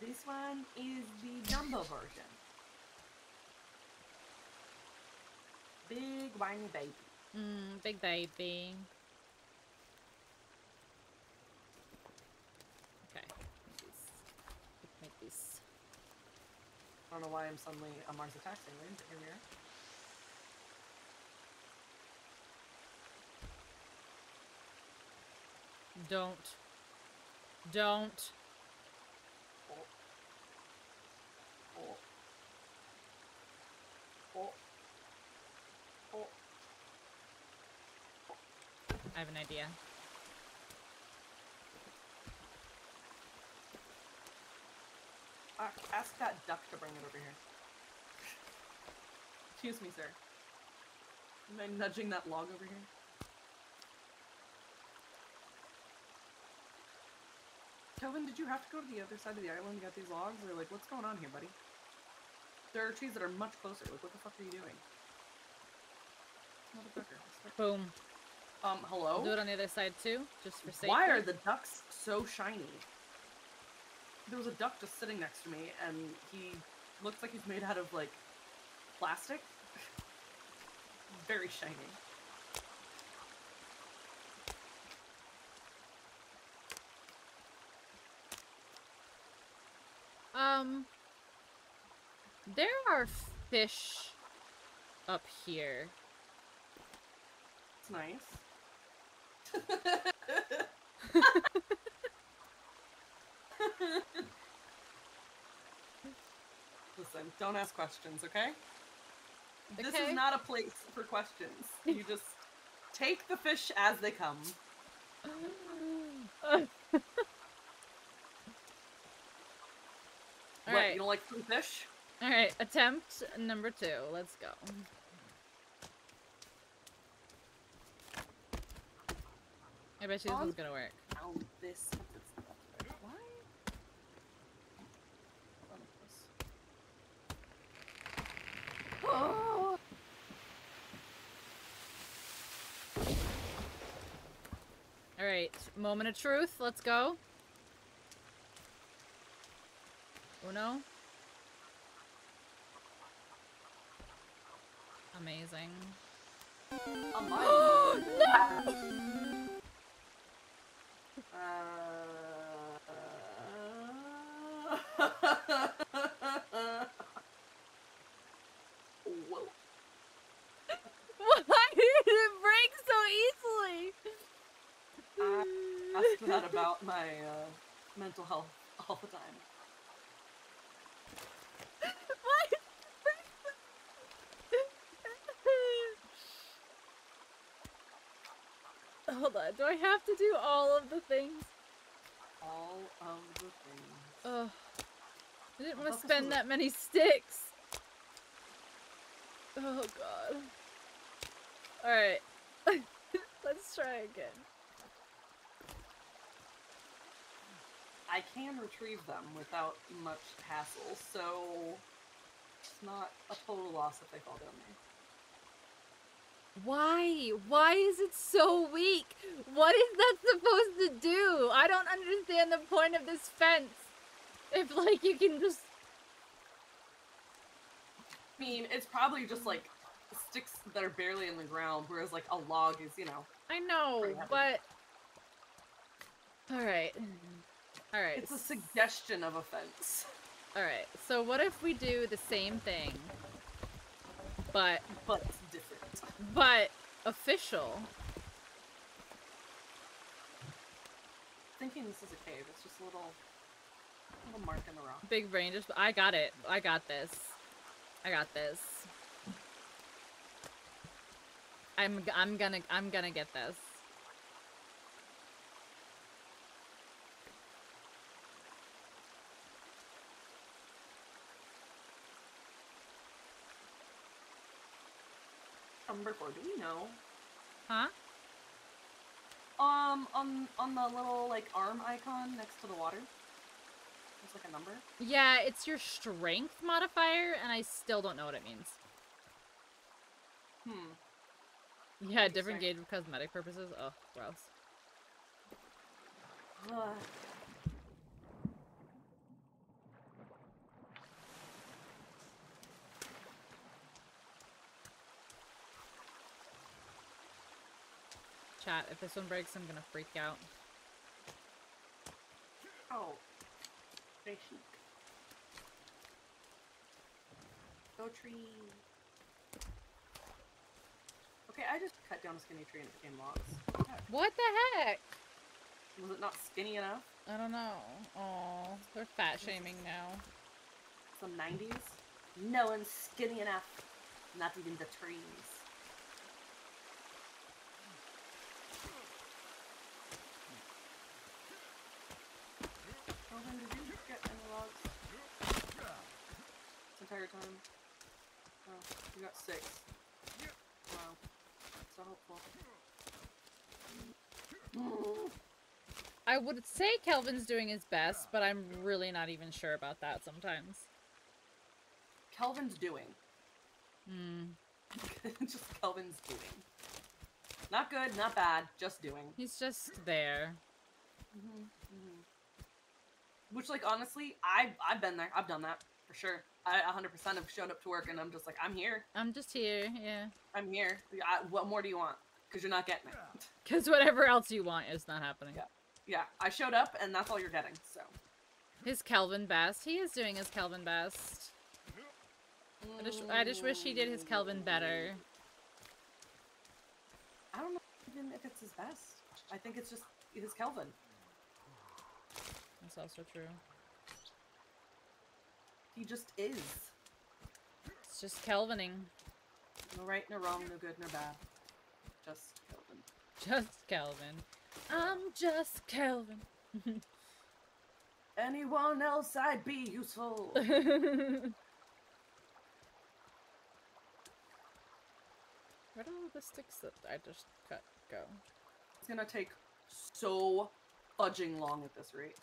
This one is the jumbo version. Big whiny baby. Big baby. Okay. Make these. I don't know why I'm suddenly a Mars Attacks alien, but here we are. Don't. Oh. Oh. Oh. Oh. I have an idea. Ask that duck to bring it over here. Excuse me, sir. Am I nudging that log over here? Kelvin, did you have to go to the other side of the island to get these logs? Or, like, what's going on here, buddy? There are trees that are much closer. Like, what the fuck are you doing? Motherfucker. Boom. Hello? I'll do it on the other side too, just for safety. Why are the ducks so shiny? There was a duck just sitting next to me, and he looks like he's made out of, like, plastic. Very shiny. There are fish up here. It's nice. Listen, don't ask questions, okay? This Okay. is not a place for questions. You just take the fish as they come. What, Alright. you don't like free fish? Alright, attempt number 2. Let's go. I bet you this one's gonna work. Found this. Why? Oh! Alright, moment of truth. Let's go. Uno. Amazing. No! Whoa. Why did it break so easily? I ask that about my mental health all the time. Hold on, do I have to do all of the things? All of the things. Ugh. I didn't want to thought this spend was a- that many sticks. Oh god. Alright. Let's try again. I can retrieve them without much hassle, so it's not a total loss if they fall down there. Why? Why is it so weak? What is that supposed to do? I don't understand the point of this fence. If, like, you can just... I mean, it's probably just, like, sticks that are barely in the ground, whereas, like, a log is, you know... I know, pretty heavy. but... Alright. Alright. It's a suggestion of a fence. Alright, so what if we do the same thing, but But different. official? Thinking this is a cave, it's just a little mark in the rock. Big brain just... I got it. I got this. I got this. I'm gonna get this. Number 4, do we know? Huh? On the little, like, arm icon next to the water. There's, like, a number. Yeah, it's your strength modifier, and I still don't know what it means. Yeah, different gauge for cosmetic purposes. Oh, gross. Chat, if this one breaks, I'm gonna freak out. Oh. Very chic. Go tree. Okay, I just cut down a skinny tree and it became logs. Okay. What the heck? Was it not skinny enough? I don't know. Oh, they're fat shaming now. Some 90s? No one's skinny enough. Not even the trees. Kelvin, did you get any logs? This entire time? Oh, you got 6. Wow. So helpful. I would say Kelvin's doing his best, but I'm really not even sure about that sometimes. Kelvin's doing. Just Kelvin's doing. Not good, not bad, just doing. He's just there. Which, like, honestly, I've been there. I've done that, for sure. I 100% have showed up to work and I'm just like, I'm here. I'm just here, yeah. I'm here. What more do you want? Because you're not getting it. Because whatever else you want is not happening. Yeah. Yeah, I showed up and that's all you're getting, so. His Kelvin best. He is doing his Kelvin best. I just wish he did his Kelvin better. I don't know even if it's his best. I think it's just his Kelvin. That's also true. He just is. It's just Kelvining. No right, no wrong, no good, no bad. Just Kelvin. Just Kelvin. I'm just Kelvin. Anyone else, I'd be useful. Where do all the sticks that I just cut go? It's gonna take so fudging long at this rate.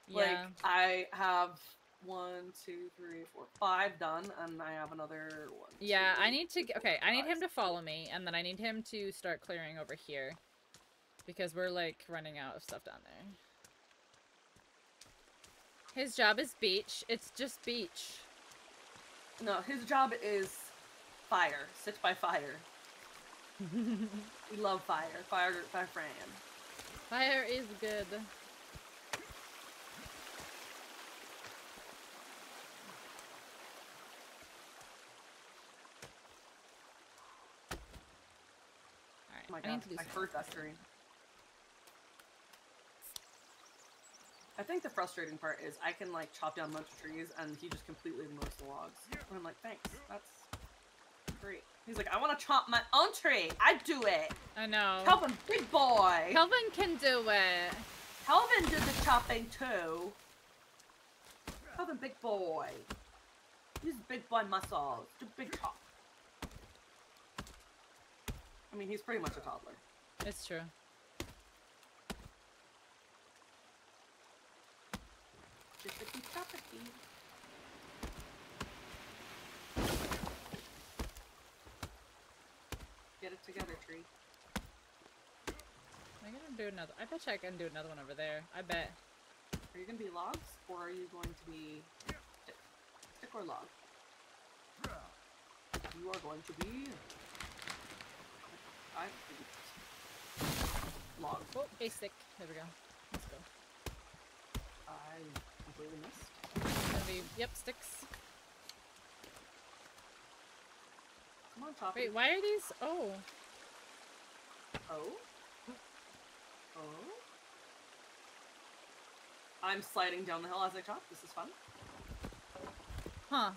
Yeah. Like, I have 1, 2, 3, 4, 5 done, and I have another 1. Yeah, 2, I need to. Okay, I need 5, him to follow me, and then I need him to start clearing over here. Because we're, like, running out of stuff down there. His job is beach. It's just beach. No, his job is fire. Sit by fire. We love fire. Fire Fran. Fire is good. Alright, Oh my I god, need to do I something. heard that scream. I think the frustrating part is I can, like, chop down a bunch of trees and he just completely ignores the logs. And I'm like, thanks, that's great. He's like, I want to chop my own tree! I do it! I know. Kelvin, big boy! Kelvin can do it. Kelvin did the chopping too! Kelvin, big boy! Use big boy muscles. Do big chop. I mean, he's pretty much a toddler. It's true. Get it together, tree. Am I gonna do another? I bet you I can do another one over there. I bet. Are you gonna be logs, or are you going to be stick? Stick or log? You are going to be... I think... Log. Oh, a stick. There we go. Let's go. I completely missed. It's gonna be, yep, sticks. Come on, chop it. Wait, why are these? Oh. Oh? Oh? I'm sliding down the hill as I chop. This is fun. Huh.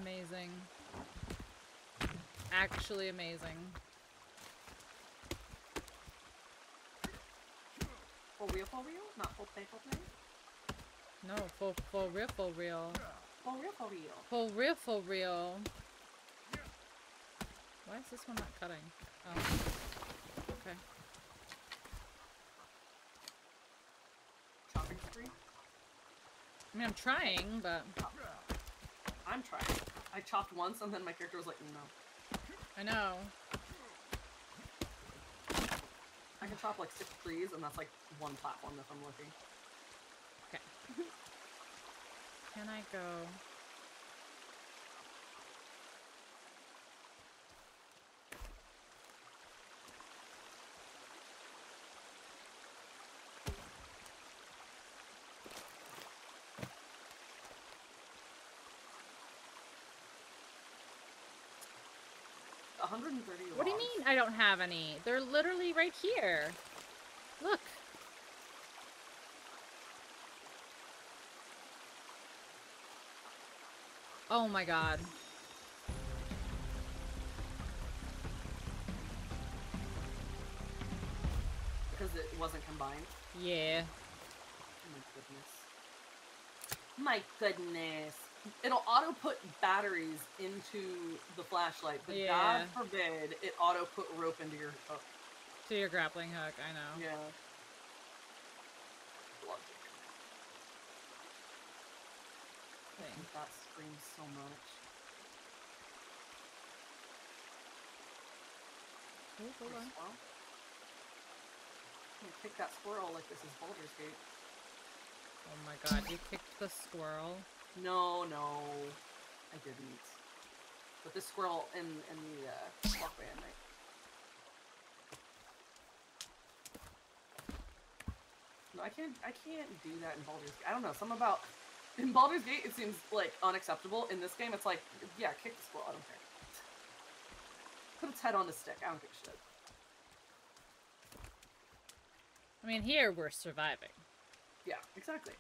Amazing. Actually amazing. For real, for real? Not for play, for play? No, for real, for real. For real, for real. For real, for real. Why is this one not cutting? Oh. Okay. I mean, I'm trying, but... I'm trying. I chopped once and then my character was like, no. I know. I can chop like 6 trees and that's like 1 platform if I'm looking. Okay. Can I go... What do you mean I don't have any? They're literally right here. Look. Oh my god. Because it wasn't combined? Yeah. Oh my goodness. My goodness. It'll auto put batteries into the flashlight, but God forbid it auto put rope into your hook. To your grappling hook, I know. Yeah. I think that screams so much. Oh, hold on. I'm gonna kick that squirrel like this is Baldur's Gate. Oh my god, you kicked the squirrel? No, I didn't. But this squirrel in the walkway at night. No, I can't do that in Baldur's Gate. I don't know, something about in Baldur's Gate it seems like unacceptable. In this game it's like, yeah, kick the squirrel, I don't care. Put its head on the stick, I don't give a shit. I mean, here we're surviving. Yeah, exactly.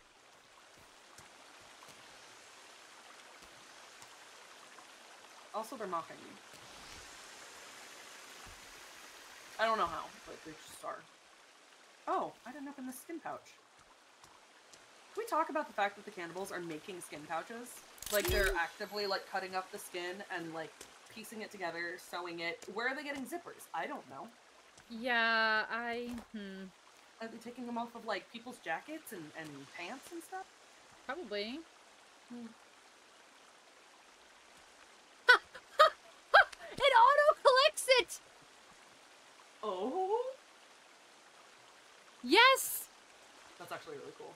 Also, they're mocking me. I don't know how, but they just are. Oh, I didn't open the skin pouch. Can we talk about the fact that the cannibals are making skin pouches? Like, they're actively, like, cutting up the skin and, like, piecing it together, sewing it. Where are they getting zippers? I don't know. Yeah, Are they taking them off of, like, people's jackets and pants and stuff? Probably. It auto-collects it! Oh? Yes! That's actually really cool.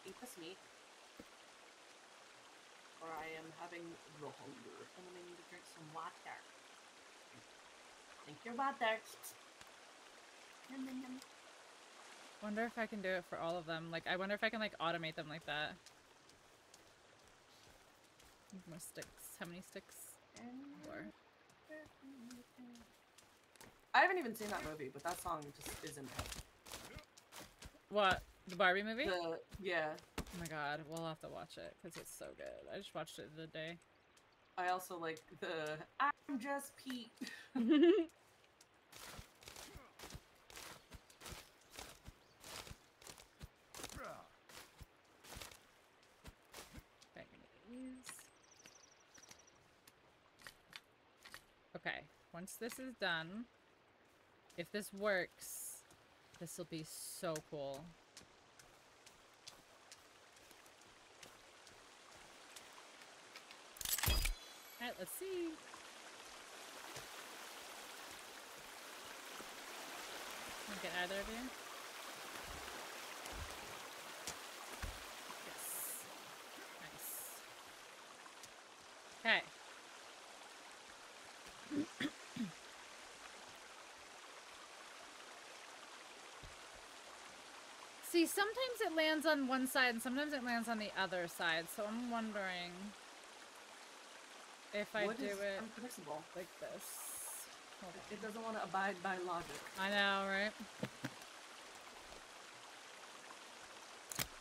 Eat this meat. Or I am having the hunger. And I need to drink some water. Drink your water. Yum, yum, yum. Wonder if I can do it for all of them. Like, I wonder if I can, like, automate them like that. More sticks. How many sticks? 4. I haven't even seen that movie, but that song just is in my head. What? The Barbie movie? Yeah. Oh my god, we'll have to watch it, because it's so good. I just watched it the other day. I also like the I'm just Pete. Okay, once this is done, if this works, this will be so cool. Alright, let's see. Can I get either of you? Yes. Nice. Okay. See, sometimes it lands on one side and sometimes it lands on the other side, so I'm wondering if I do it unpredictable like this. Hold on. It doesn't want to abide by logic. I know, right?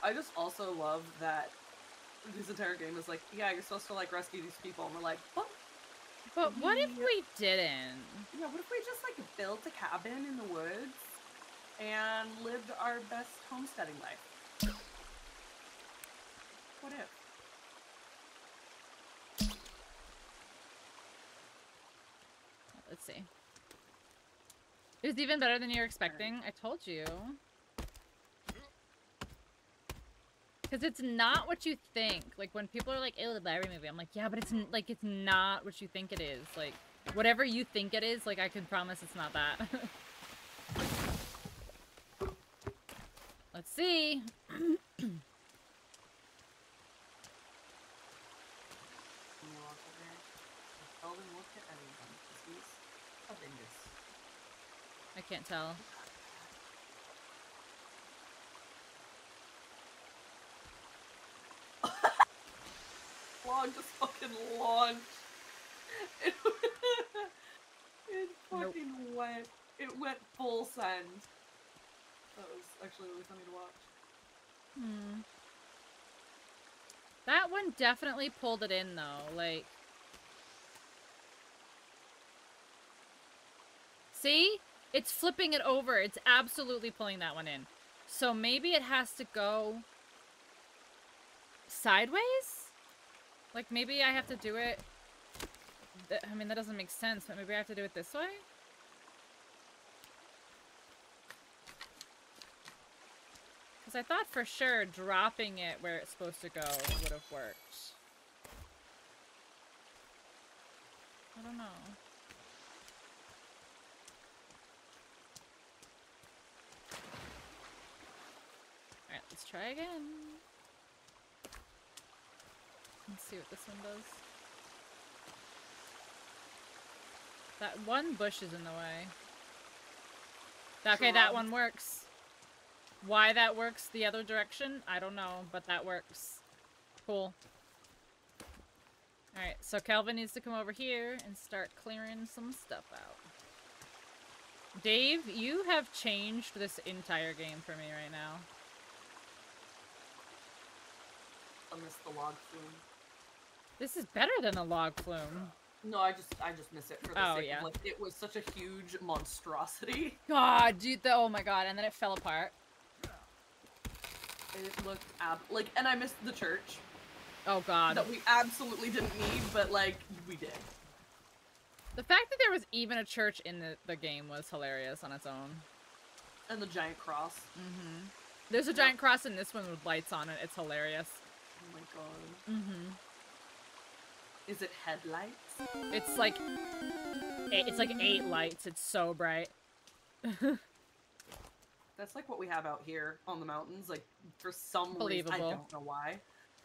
I just also love that this entire game is like, yeah, you're supposed to like rescue these people, and we're like, what? But what if we didn't? Yeah, what if we just like built a cabin in the woods and lived our best homesteading life? What if? Let's see. It was even better than you were expecting. I told you. Because it's not what you think. Like, when people are like, ew, the Barry movie, I'm like, yeah, but it's not what you think it is. Like, whatever you think it is, like, I can promise it's not that. Let's see. I can't tell. Log just fucking launched. It, it fucking went. It went full send. That was actually really funny to watch. Hmm. That one definitely pulled it in, though. Like... See? It's flipping it over. It's absolutely pulling that one in. So maybe it has to go... sideways? Like, maybe I have to do it... I mean, that doesn't make sense, but maybe I have to do it this way? Because I thought for sure dropping it where it's supposed to go would have worked. I don't know. Alright, let's try again. Let's see what this one does. That one bush is in the way. Okay, that one works. Why that works the other direction, I don't know, but that works. Cool. Alright, so Kelvin needs to come over here and start clearing some stuff out. Dave, you have changed this entire game for me right now. I missed the log flume. This is better than a log flume. No, I just miss it for the sake yeah. of, like, it was such a huge monstrosity. God, dude, oh my god, and then it fell apart. It looked like, and I missed the church. Oh god. That we absolutely didn't need, but, like, we did. The fact that there was even a church in the game was hilarious on its own. And the giant cross. Mm-hmm. There's a giant cross in this one with lights on it. It's hilarious. Oh my god. Mm-hmm. Is it headlights? It's like 8 lights. It's so bright. That's like what we have out here on the mountains. Like, for some Believable. reason, I don't know why,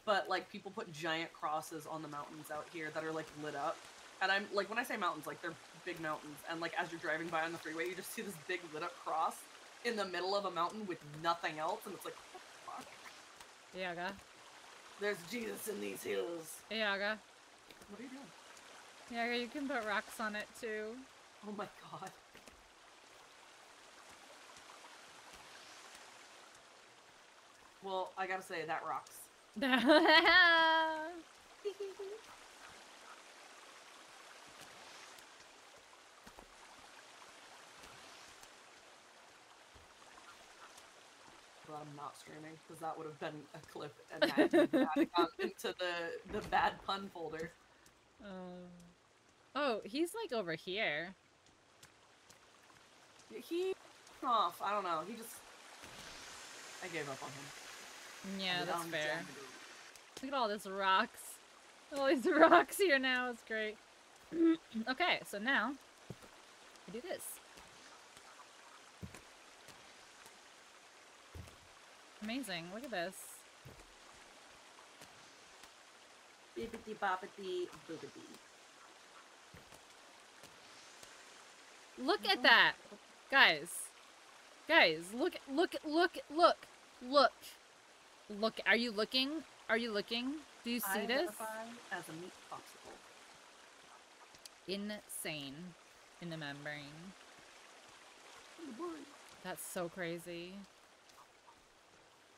but like people put giant crosses on the mountains out here that are like lit up. And I'm like, when I say mountains, like they're big mountains, and like as you're driving by on the freeway, you just see this big lit up cross in the middle of a mountain with nothing else, and it's like, what the fuck? Yaga. There's Jesus in these hills. Yaga. What are you doing? Yaga, you can put rocks on it too. Oh my god. Well, I gotta say, that rocks. Glad I'm not streaming, because that would have been a clip, and that would have gone into the bad pun folder. Oh, he's like over here. He off. I don't know. He just. I gave up on him. Yeah, that's fair. Look at all these rocks. All these rocks here now. It's great. Okay, so now we do this. Amazing. Look at this. Bibbidi bobbidi boobidi. Look at that. Guys. Guys, look. Look. Are you looking? Are you looking? Do you see this? As a meat popsicle. Insane in the membrane. That's so crazy.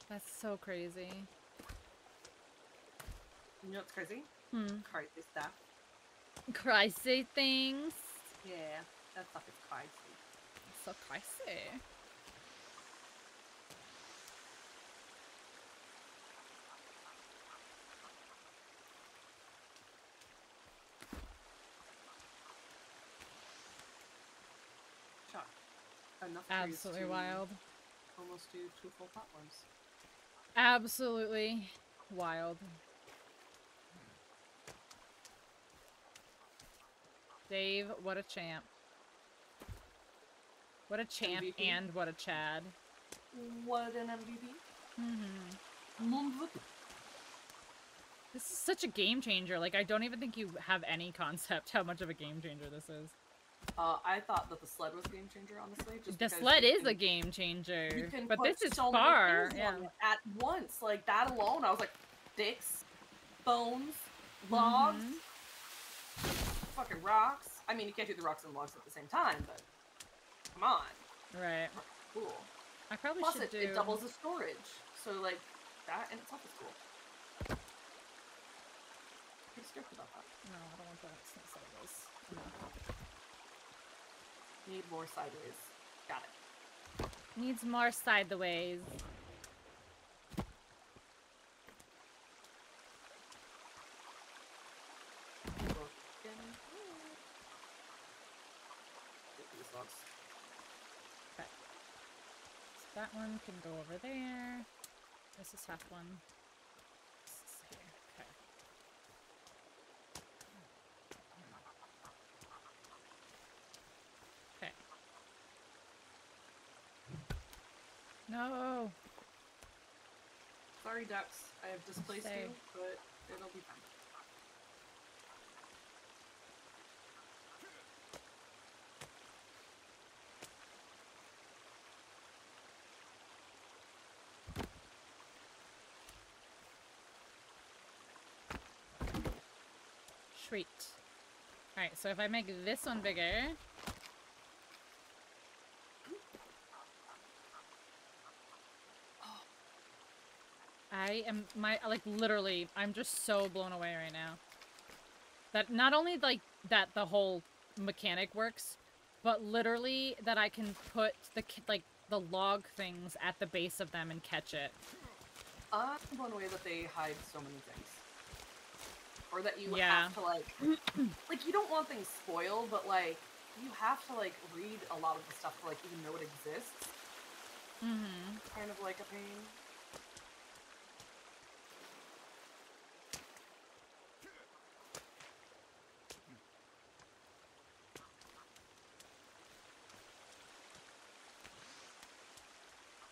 That's so crazy. You know what's crazy? Crazy stuff. Crazy things. Yeah, that stuff is crazy. It's so crazy. Shock. enough trees Absolutely to wild. almost do 2 full platforms. Absolutely wild. Dave, what a champ. What a champ MVP. and what a Chad. What an MVP. Mm-hmm. This is such a game changer. Like, I don't even think you have any concept how much of a game changer this is. I thought that the sled was a game changer, honestly. Just The because sled you is can- a game changer. You can But put this is so far. many things Yeah. on it at once. Like, that alone, I was like, sticks, bones, logs, fucking rocks. I mean, you can't do the rocks and logs at the same time, but come on. Right. Cool. I probably Plus, should do... it doubles the storage. So, like, that in itself is cool. Pretty stoked about that. No, I don't want that. It's not sideways. No. Need more sideways. Got it. Needs more sideways. Get these logs. Okay. So that one can go over there. This is half one. This is here. Okay. Okay. No. Sorry, ducks. I have displaced Say. you, but it'll be fine. Sweet. Alright, so if I make this one bigger... I am, literally, I'm just so blown away right now. That not only, like, that the whole mechanic works, but literally that I can put the log things at the base of them and catch it. I'm blown away that they hide so many things. Or that you Yeah. have to, like, like, you don't want things spoiled, but, like, you have to, like, read a lot of the stuff to, like, even know it exists. Mm-hmm. Kind of like a pain.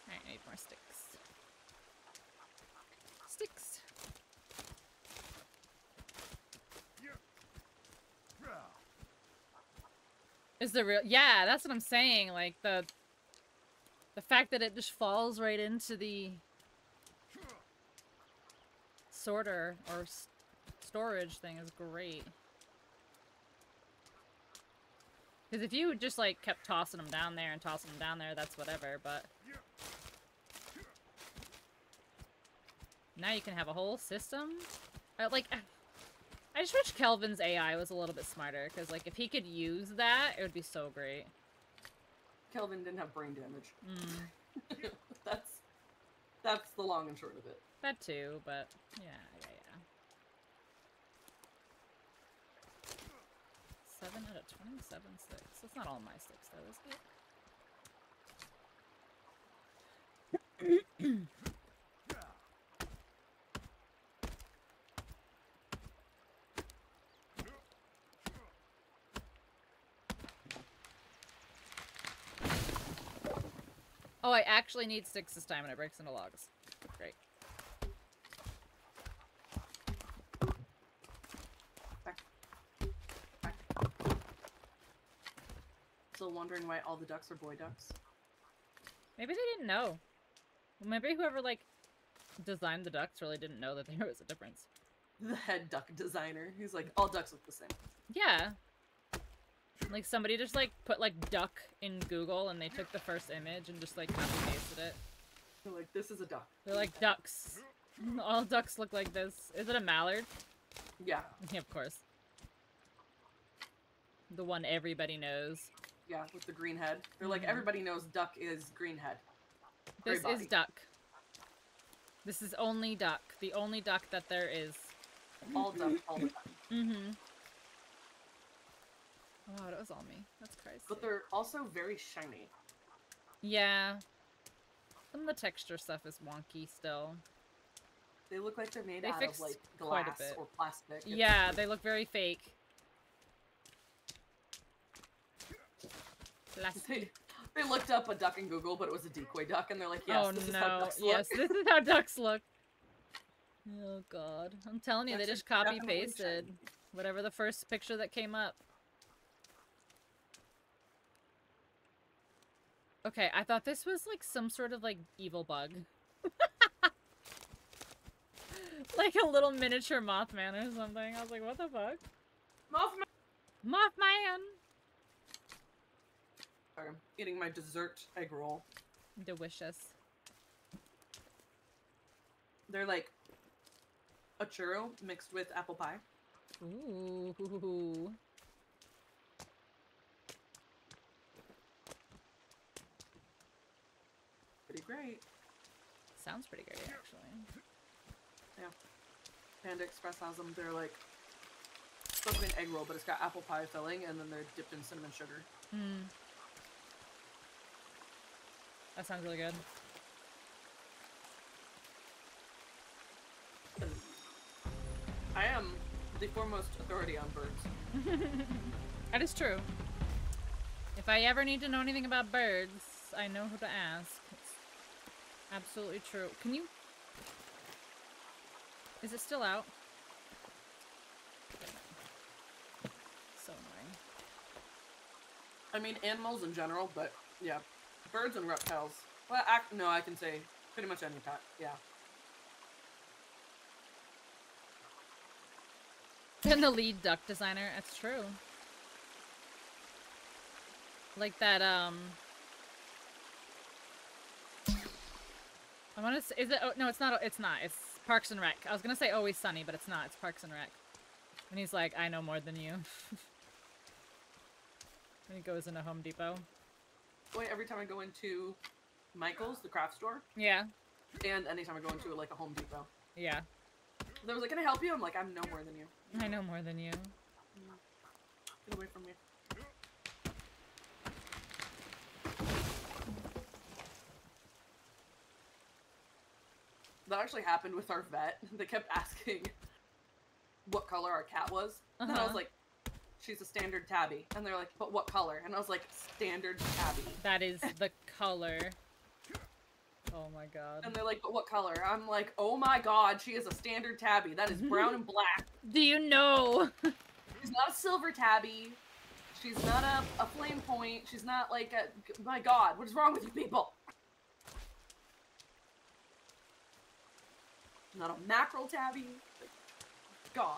Alright, I need more sticks. Sticks! Is the real- yeah, that's what I'm saying, like, the fact that it just falls right into the sorter or storage thing is great. Because if you just, like, kept tossing them down there and tossing them down there, that's whatever, but... Now you can have a whole system? I just wish Kelvin's AI was a little bit smarter, because, like, if he could use that, it would be so great. Kelvin didn't have brain damage. Mm. That's the long and short of it. That too, but yeah. 7 out of 27 sticks. That's not all my sticks, though, is it? Oh, I actually need sticks this time, and it breaks into logs. Great. Still wondering why all the ducks are boy ducks? Maybe they didn't know. Maybe whoever, like, designed the ducks really didn't know that there was a difference. The head duck designer. He's like, all ducks look the same. Yeah. Like, somebody just, like, put, like, duck in Google, and they took the first image and just, like, copy-pasted it. They're like, this is a duck. They're like, ducks. All ducks look like this. Is it a mallard? Yeah. Yeah, of course. The one everybody knows. Yeah, with the green head. They're like, everybody knows duck is green head. This is duck. This is only duck. The only duck that there is. All duck, all the time. Mm-hmm. Oh, it was all me. That's crazy. But they're also very shiny. Yeah. Some of the texture stuff is wonky still. They look like they're made They out of fixed like quite a glass bit. or plastic. It's Yeah, like- they look very fake. They looked up a duck in Google, but it was a decoy duck, and they're like, yes, oh this is how no, ducks look. yes, this is how ducks look. Oh god. I'm telling you, Ducks they are just copy definitely pasted shiny. whatever the first picture that came up. Okay, I thought this was like some sort of like evil bug. Like a little miniature Mothman or something. I was like, what the fuck? Mothman! Mothman! Sorry, I'm eating my dessert egg roll. Delicious. They're like a churro mixed with apple pie. Ooh. Pretty great. Sounds pretty great, actually. Yeah. Panda Express has them. They're like supposed to be an egg roll, but it's got apple pie filling, and then they're dipped in cinnamon sugar. Hmm. That sounds really good. I am the foremost authority on birds. That is true. If I ever need to know anything about birds, I know who to ask. It's absolutely true. Can you... Is it still out? So annoying. I mean, animals in general, but yeah. Birds and reptiles. Well, no, I can say pretty much any pet, yeah. And the lead duck designer, that's true. Like that, I want to say, is it, oh, no, it's not, it's Parks and Rec. I was gonna say Always Sunny, but it's not, it's Parks and Rec. And he's like, I know more than you. When he goes into Home Depot. Wait, every time I go into Michael's, the craft store, Yeah. and anytime I go into like a Home Depot. Yeah. They was like, can I help you? I'm like, I'm no more than you. I know more than you. Get away from me. That actually happened with our vet. They kept asking what color our cat was. And I was like, she's a standard tabby. And they're like, but what color? And I was like, standard tabby. That is the color. Oh my god. And they're like, but what color? I'm like, oh my god, she is a standard tabby. That is brown and black. Do you know? She's not a silver tabby. She's not a flame point. She's not like a... My god, what is wrong with you people? Not a mackerel tabby. Like, god.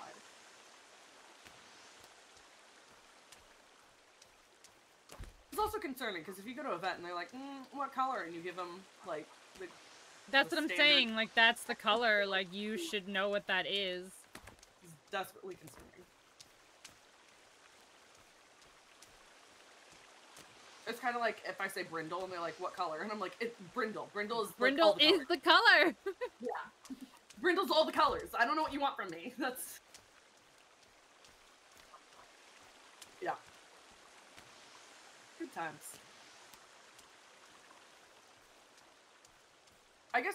It's also concerning, because if you go to a vet and they're like, what color? And you give them, like, the... That's the what I'm standard- saying. Like, that's the color. Like, you should know what that is. It's desperately concerning. It's kind of like if I say brindle and they're like, what color? And I'm like, it's brindle. Brindle is like, Brindle all the is colors. the color. Yeah. Brindle's all the colors. I don't know what you want from me. That's... Yeah. Good times. I guess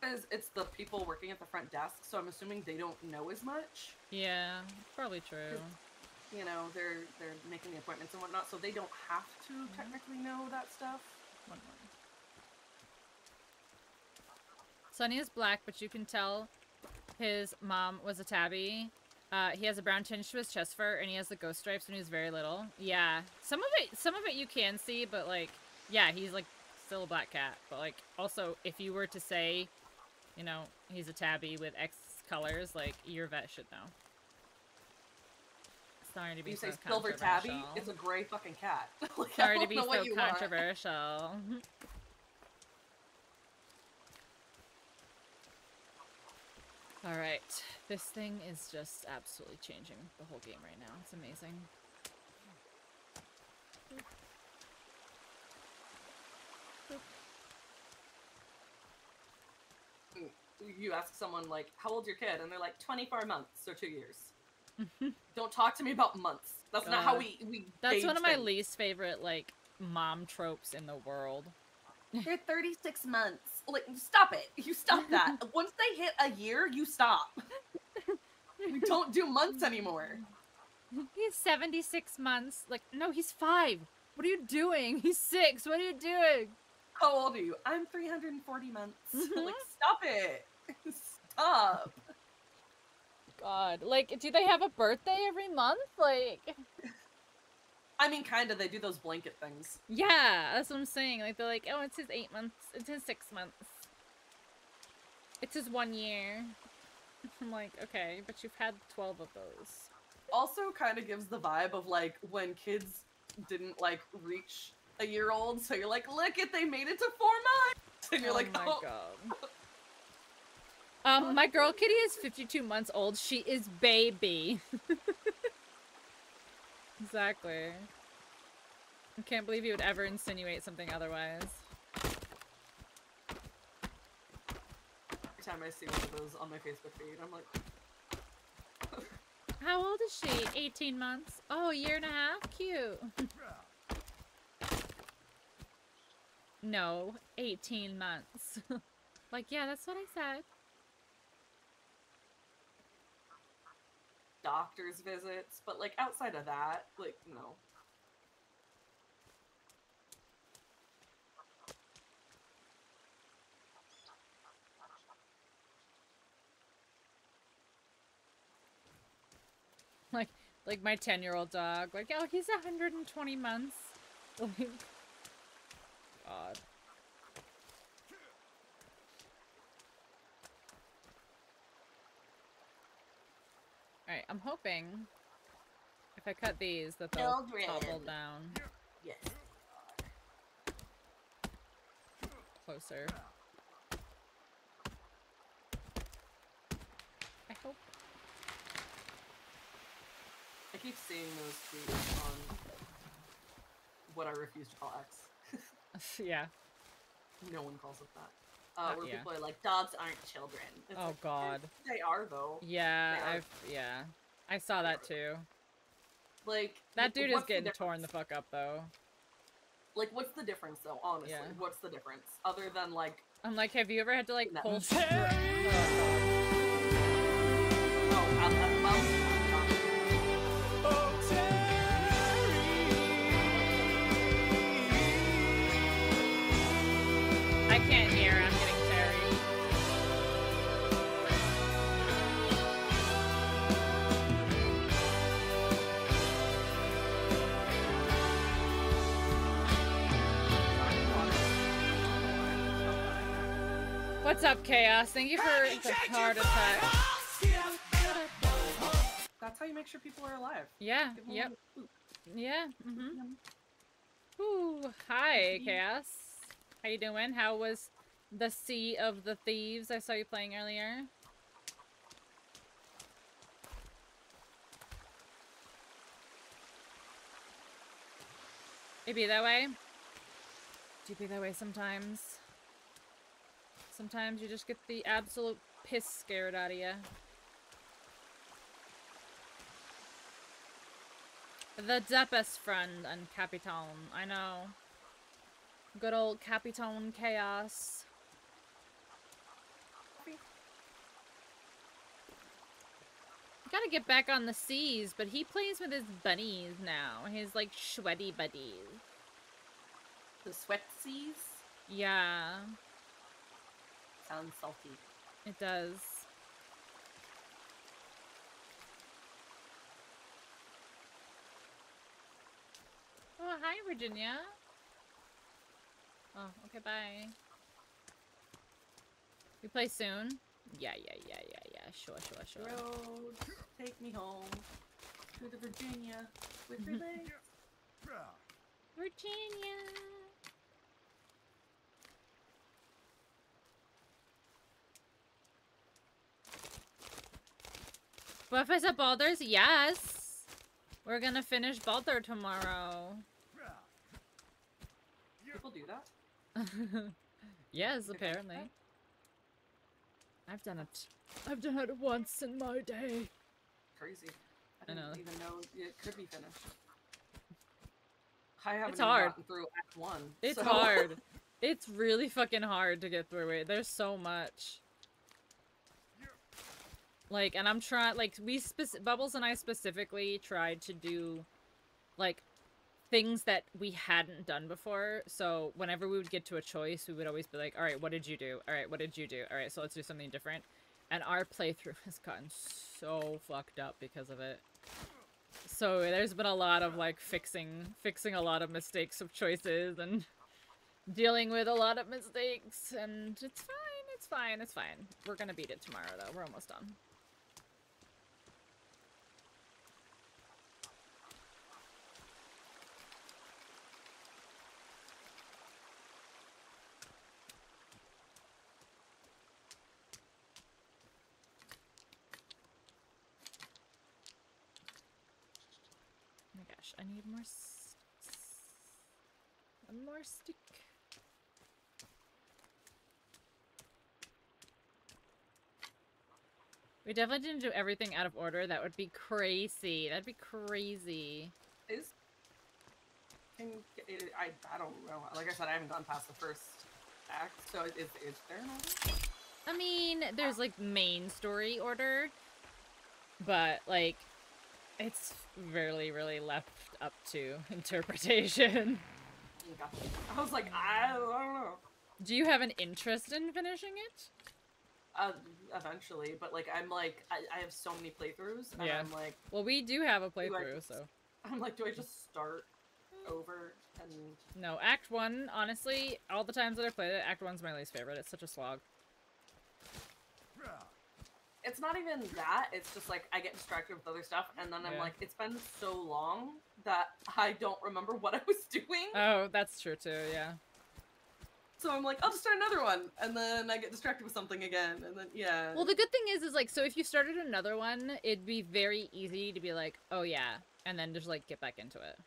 because it's the people working at the front desk, so I'm assuming they don't know as much. Yeah, probably true. You know, they're making the appointments and whatnot, so they don't have to technically know that stuff. One more. Sunny is black, but you can tell his mom was a tabby. He has a brown tinge to his chest fur, and he has the ghost stripes when he's very little. Yeah, some of it you can see, but like, yeah, he's like still a black cat. But like, also, if you were to say, you know, he's a tabby with X colors, like your vet should know. Sorry to be You so say silver tabby, controversial. it's a gray fucking cat. Like, I Sorry to don't be know what so you want. controversial. Alright, this thing is just absolutely changing the whole game right now. It's amazing. You ask someone like, how old's your kid? And they're like, 24 months or 2 years. Don't talk to me about months. That's not how we That's gauge one of my things. least favorite, like, mom tropes in the world. They're 36 months. Like, stop it. You stop that. Once they hit a year, you stop. We don't do months anymore. He's 76 months. Like, no, he's 5. What are you doing? He's 6. What are you doing? How old are you? I'm 340 months. Like, stop it. Stop. God. Like, do they have a birthday every month? Like... I mean, kind of. They do those blanket things. Yeah, that's what I'm saying. Like, they're like, oh, it's his 8 months. It's his 6 months. It's his 1 year. I'm like, okay, but you've had 12 of those. Also kind of gives the vibe of, like, when kids didn't, like, reach a year old, so you're like, look it, they made it to 4 months! And you're like, my oh. God. My girl kitty is 52 months old. She is baby. Exactly. I can't believe you would ever insinuate something otherwise. Every time I see one of those on my Facebook feed, I'm like... How old is she? 18 months? Oh, a year and a half? Cute. No, 18 months. Like, yeah, that's what I said. Doctor's visits, but, like, outside of that, like, no. Like my 10-year-old dog. Like, oh, he's 120 months. Like, God. Alright, I'm hoping if I cut these that they'll topple down. Yes. Closer. I hope. I keep seeing those tweets on what I refuse to call X. Yeah. No one calls it that. Where Yeah. people are like, dogs aren't children. It's Oh, like, God. They are, though. Yeah, They are. yeah. I saw that too. Like, That dude is what's the getting difference? torn the fuck up, though. Like, what's the difference, though, honestly? Yeah. What's the difference? Other than, like... I'm like, have you ever had to, like, No. pull... I can't hear, I'm getting carried. What's up, Chaos? Thank you for the heart attack. That's how you make sure people are alive. Yeah, Give them a yep. little poop. Yeah, Ooh, hi, Chaos. How you doing? How was the Sea of the Thieves I saw you playing earlier? It be that way? Do you be that way sometimes? Sometimes you just get the absolute piss scared out of you. The deepest friend and Capitan, I know. Good old Capitan Chaos. Gotta get back on the seas, but he plays with his bunnies now. His, like, sweaty buddies. The sweat seas? Yeah. Sounds salty. It does. Oh, hi, Virginia. Oh, okay, bye. We play soon? Yeah. Sure. Road, take me home to the Virginia with your legs. Virginia. Professor Baldur's? Yes. We're gonna finish Baldur tomorrow. People do that? Yes, apparently. I've done it. I've done it once in my day. Crazy. I know. Didn't even know it could be finished. I haven't It's even hard. gotten through Act 1. It's so- hard. It's really fucking hard to get through it. There's so much. Like, and I'm trying, like, Bubbles and I specifically tried to do, like, things that we hadn't done before. So whenever we would get to a choice, we would always be like, alright, what did you do? Alright, what did you do? Alright, so let's do something different. And our playthrough has gotten so fucked up because of it. So there's been a lot of, like, fixing a lot of mistakes of choices and dealing with a lot of mistakes. And it's fine, it's fine, it's fine. We're gonna beat it tomorrow, though. We're almost done. Oh my gosh, I need more one more stick. We definitely didn't do everything out of order. That would be crazy. That'd be crazy. I don't know. Like I said, I haven't gone past the first act, so is there an order? I mean, there's like main story order, but like it's really left up to interpretation. I was like, I don't know. Do you have an interest in finishing it? Eventually, but like I have so many playthroughs, and Yeah. I'm like, Well, we do have a playthrough, so. I'm like, do I just start over and? No, Act 1, honestly, all the times that I played it, Act 1's my least favorite. It's such a slog. It's not even that, it's just like, I get distracted with other stuff, and then I'm like, it's been so long that I don't remember what I was doing. Oh, that's true too, yeah. So I'm like, I'll just start another one, and then I get distracted with something again, and then, yeah. Well, the good thing is like, so if you started another one, it'd be very easy to be like, oh yeah, and then just like, get back into it.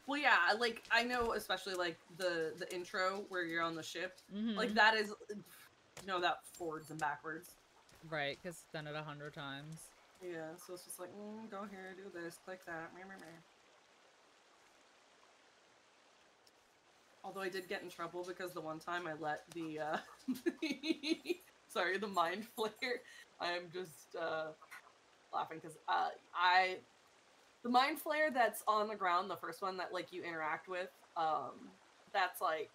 Well, yeah, like, I know especially, like, the intro where you're on the ship, Mm-hmm. like, that is, you know, that forwards and backwards. Right, because it's done it 100 times. Yeah, so it's just like, go here, do this, click that, meh, meh, meh. Although I did get in trouble because the one time I let the, sorry, the mind flare, I'm just, laughing because, the mind flare that's on the ground, the first one that, like, you interact with, that's, like,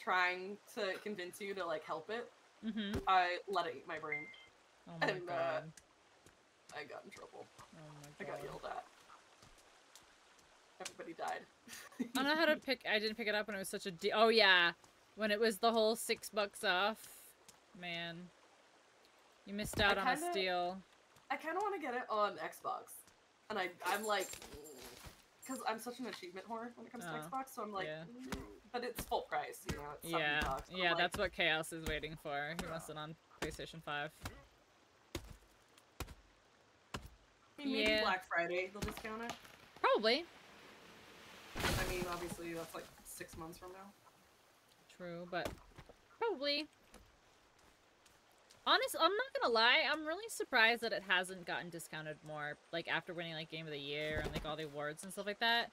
trying to convince you to, like, help it. Mm-hmm. I let it eat my brain. Oh my And, god. I got in trouble. Oh my I god. got yelled at. Everybody died. I don't know how to pick. I didn't pick it up when it was such a oh yeah, when it was the whole $6 off. Man, you missed out on a steal. I kind of want to get it on Xbox, and I'm like, because I'm such an achievement whore when it comes to Xbox, so I'm like, but it's full price, you know. It's $7. Yeah, like, that's what Chaos is waiting for. He wants it on PlayStation 5. I mean, maybe Black Friday they'll discount it. Probably. I mean, obviously that's like 6 months from now. True, but probably. Honestly, I'm not gonna lie, I'm really surprised that it hasn't gotten discounted more, like, after winning, like, Game of the Year and, like, all the awards and stuff like that.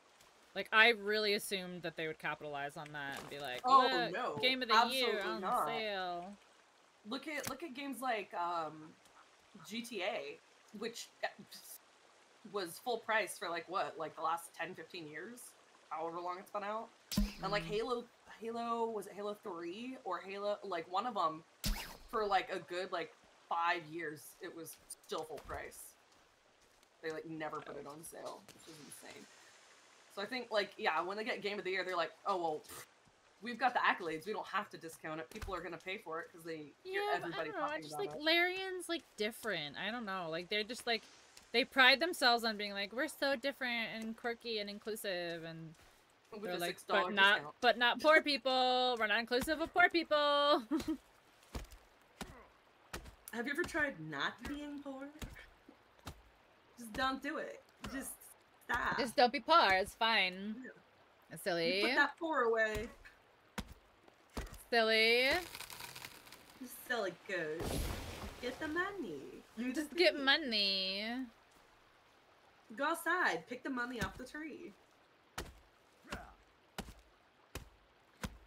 Like, I really assumed that they would capitalize on that and be like, oh, no. Game of the Year on sale. Look at games like, GTA, which was full price for, like, what, like, the last 10, 15 years? However long it's been out. And, like, Halo, was it Halo 3? Or Halo, like, one of them, for, like, a good, like, 5 years, it was still full price. They, like, never put it on sale, which is insane. So I think, like, yeah, when they get Game of the Year, they're like, oh, well, we've got the accolades, we don't have to discount it. People are gonna pay for it, because they hear everybody talking about it. Just, like, Larian's, like, different. I don't know. Like, they're just, like, they pride themselves on being like, we're so different and quirky and inclusive, and they're like, but not poor people. We're not inclusive of poor people. Have you ever tried not being poor? Just don't do it. Just stop. Just don't be poor. It's fine. Yeah. Silly. You put that poor away. Silly. Just silly goose. Get the money. You just get money. Go outside. Pick the money off the tree.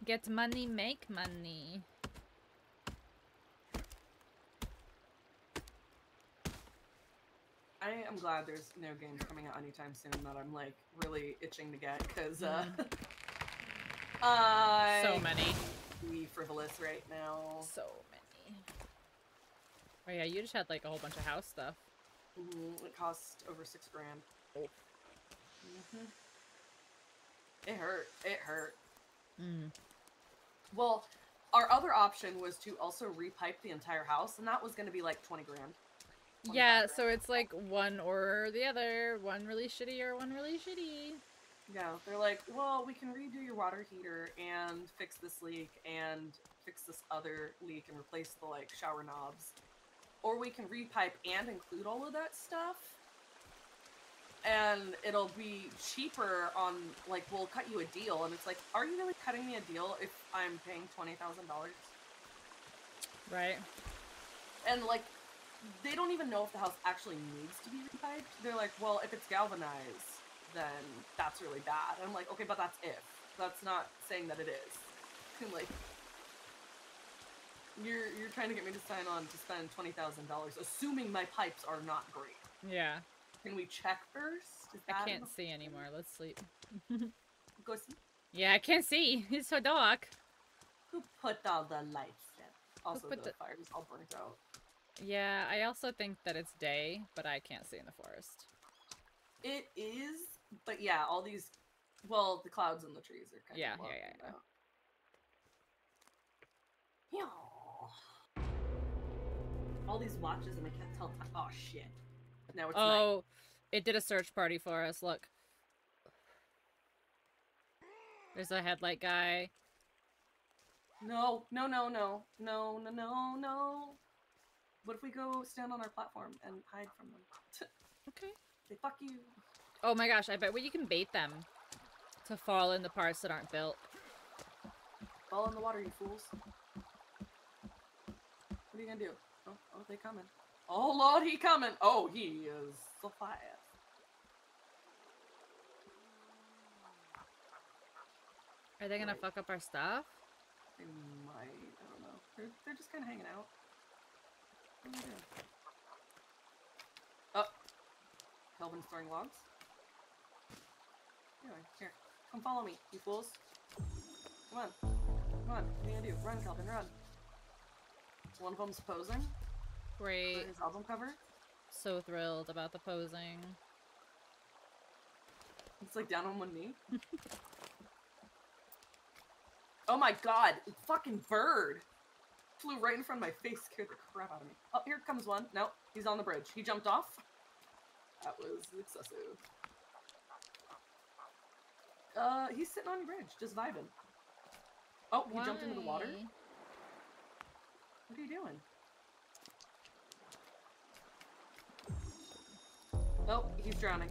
Get money, make money. I am glad there's no games coming out anytime soon that I'm like really itching to get because So I many. be frivolous right now. So many. Oh yeah, you just had like a whole bunch of house stuff. It cost over $6 grand. Oh. It hurt. It hurt. Mm. Well, our other option was to also repipe the entire house, and that was going to be like 20 grand. Yeah, so it's like one or the other. One really shitty or one really shitty. Yeah, they're like, well, we can redo your water heater and fix this leak and fix this other leak and replace the like shower knobs. Or we can repipe and include all of that stuff. And it'll be cheaper on, like, we'll cut you a deal. And it's like, are you really cutting me a deal if I'm paying $20,000? Right. And, like, they don't even know if the house actually needs to be repiped. They're like, well, if it's galvanized, then that's really bad. And I'm like, okay, but that's if. That's not saying that it is. And, like, you're trying to get me to sign on to spend $20,000, assuming my pipes are not great. Yeah. Can we check first? Is that I can't see anymore. Let's sleep. Go see. Yeah, I can't see. It's so dark. Who put all the lights in? Also, put the the- fire's all burnt out. Yeah, I also think that it's day, but I can't see in the forest. It is, but yeah, all these, well, the clouds and the trees are kind Yeah, of blocking yeah. it out. Yeah. All these watches and I can't tell time. Oh shit. Now it's night. Oh, it did a search party for us. Look. There's a headlight guy. No, no, no, no, no, no, no, no. What if we go stand on our platform and hide from them? Okay. Say fuck you. Oh my gosh, I bet you can bait them to fall in the parts that aren't built. Fall in the water, you fools. What are you gonna do? Oh, they coming. Oh lord, he coming. Oh, he is so fast. Are they gonna fuck up our stuff? They might. I don't know. They're just kind of hanging out. What are they doing? Oh, Kelvin's throwing logs. Anyway, here, come follow me, you fools. Come on, come on. What are you gonna do? Run, Kelvin, run. One of them's posing. Great. For his album cover. So thrilled about the posing. It's like down on one knee. Oh my god, fucking bird! Flew right in front of my face, scared the crap out of me. Oh, here comes one. Nope, he's on the bridge. He jumped off. That was excessive. He's sitting on your bridge, just vibing. Oh, he jumped into the water? What are you doing? Oh, he's drowning.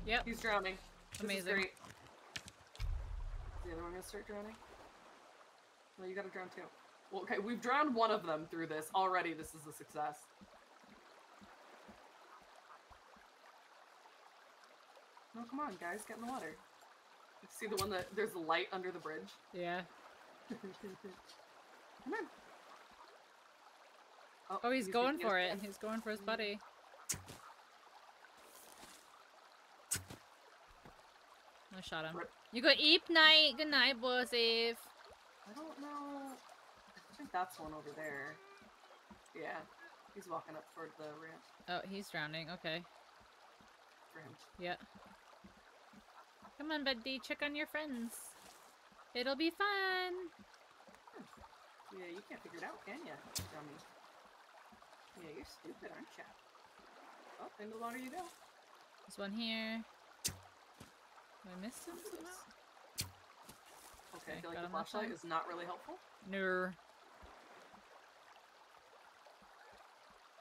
Yep. He's drowning. This is Amazing. great. Is the other one gonna start drowning? Well, you gotta drown too. Well, okay, we've drowned one of them through this. Already, this is a success. No, come on, guys, get in the water. You see the one that, there's a light under the bridge? Yeah. Come on. Oh, he's going taking for his it. He's going for his buddy. I shot him. Rip. You go eat night. Good night, bossy. I don't know. I think that's one over there. Yeah. He's walking up toward the ramp Oh, he's drowning. Okay. for him. Yeah. Come on, buddy. Check on your friends. It'll be fun. Yeah, you can't figure it out, can ya, dummy? Yeah, you're stupid, aren't ya? Oh, into the water you go. There's one here. Did I miss him somehow? Okay, I Okay, feel like got the him that flashlight time. is not really helpful. No.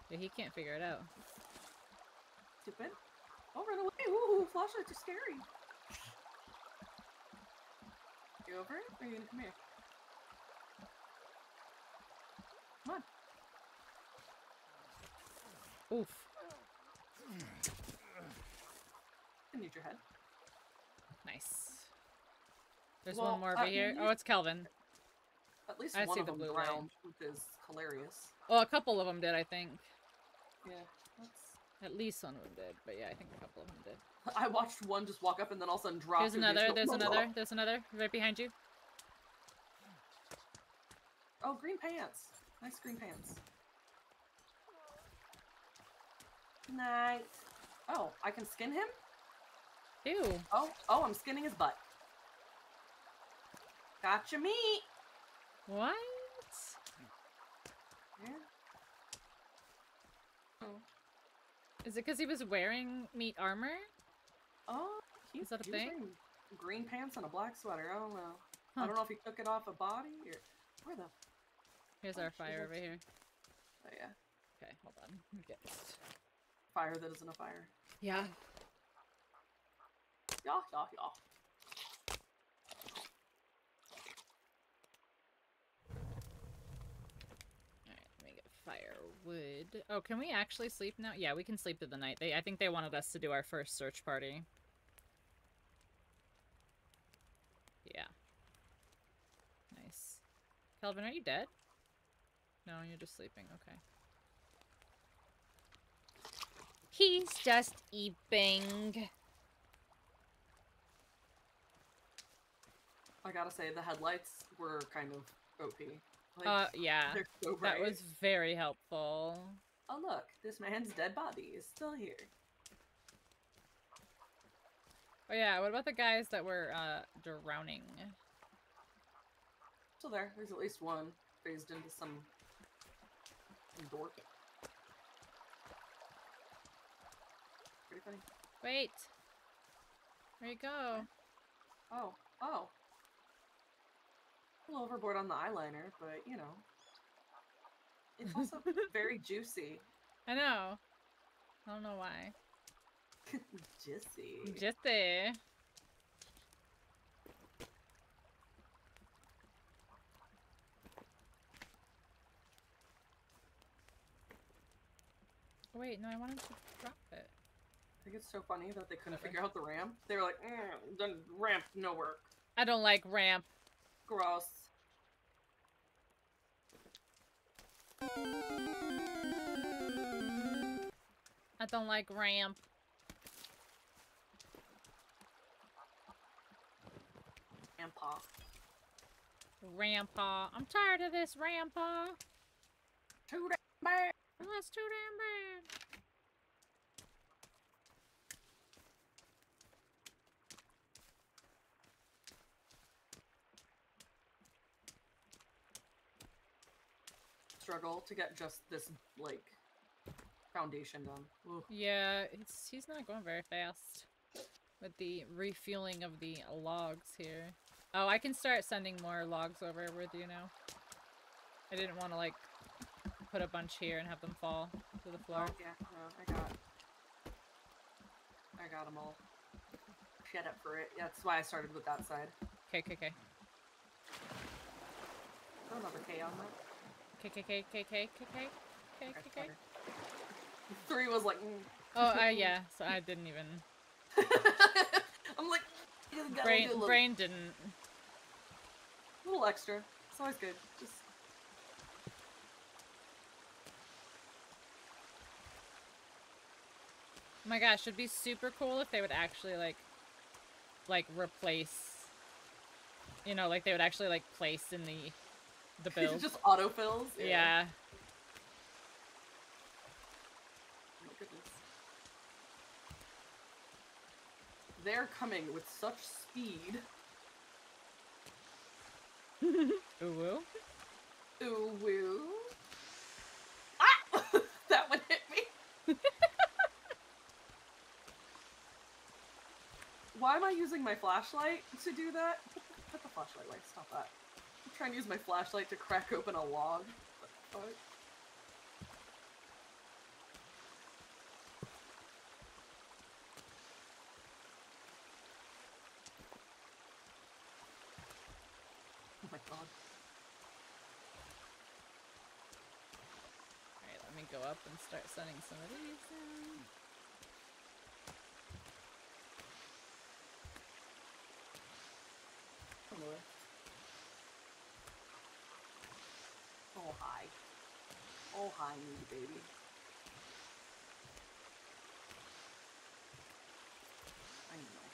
Yeah, he can't figure it out. Stupid. Oh, run away! Ooh, flashlights are scary. You over it? Or are you gonna come here? Come on. Oof. I need your head. Nice. There's Well, one more over here. you- Oh, it's Kelvin. At least I one see of the them blue drowned, which is hilarious. Well, a couple of them did, I think. Yeah, that's... At least one of them did, but yeah, I think a couple of them did. I watched one just walk up and then all of a sudden drop. There's another, there's another, there's another, right behind you. Oh, green pants. Nice green pants. Nice. Oh, I can skin him? Ew. Oh, I'm skinning his butt. Gotcha meat. What? Yeah. Oh. Is it because he was wearing meat armor? Oh, Is that a he was thing? wearing green pants and a black sweater. I don't know. Huh. I don't know if he took it off a body or where the. Here's Oh, our fire Jesus. over here. Oh yeah, Okay, hold on. Let me get... fire that isn't a fire. Yeah. Yeah, yeah, yeah. Alright, let me get firewood. Oh, can we actually sleep now? Yeah, we can sleep through the night. I think they wanted us to do our first search party. Yeah. Nice. Kelvin, are you dead? No, you're just sleeping. Okay. He's just eating. I gotta say the headlights were kind of OP. Like, Yeah. they're so That bright. was very helpful. Oh look, this man's dead body is still here. Oh yeah, what about the guys that were drowning? So there's at least one phased into some dork. Pretty funny. Wait. Where you go? Oh. A little overboard on the eyeliner, but you know. It's also very juicy. I know. I don't know why. Juicy. Just there. Wait, no, I wanted to drop it. I think it's so funny that they couldn't Okay. figure out the ramp. They were like, the ramp, no work. I don't like ramp. Gross. I don't like ramp. Grandpa. Rampa. I'm tired of this rampa. Too damn bad. That's too damn bad. Struggle to get just this, like, foundation done. Ugh. Yeah, he's not going very fast with the refueling of the logs here. Oh, I can start sending more logs over with you now. I didn't want to, like, put a bunch here and have them fall to the floor. Oh, yeah, no, I got them all. Shut up for it. Yeah, that's why I started with that side. Okay. Throw another K on that. Okay. Okay, better. 3 was like, Oh, yeah, so I didn't even... I'm like, you gotta do a little, Brain didn't... little extra. It's always good. Just... Oh my gosh, it'd be super cool if they would actually, like replace... You know, like, they would actually, like, place in the build. Just autofills? Yeah. Oh my goodness. They're coming with such speed. Ooh woo. Ooh woo. Ah! That one hit me. Why am I using my flashlight to do that? Put the flashlight away. Stop that. I'm trying to use my flashlight to crack open a log. What the fuck? Oh my god. Alright, let me go up and start sending some of these in. Come away. Oh, hi, new baby. I know.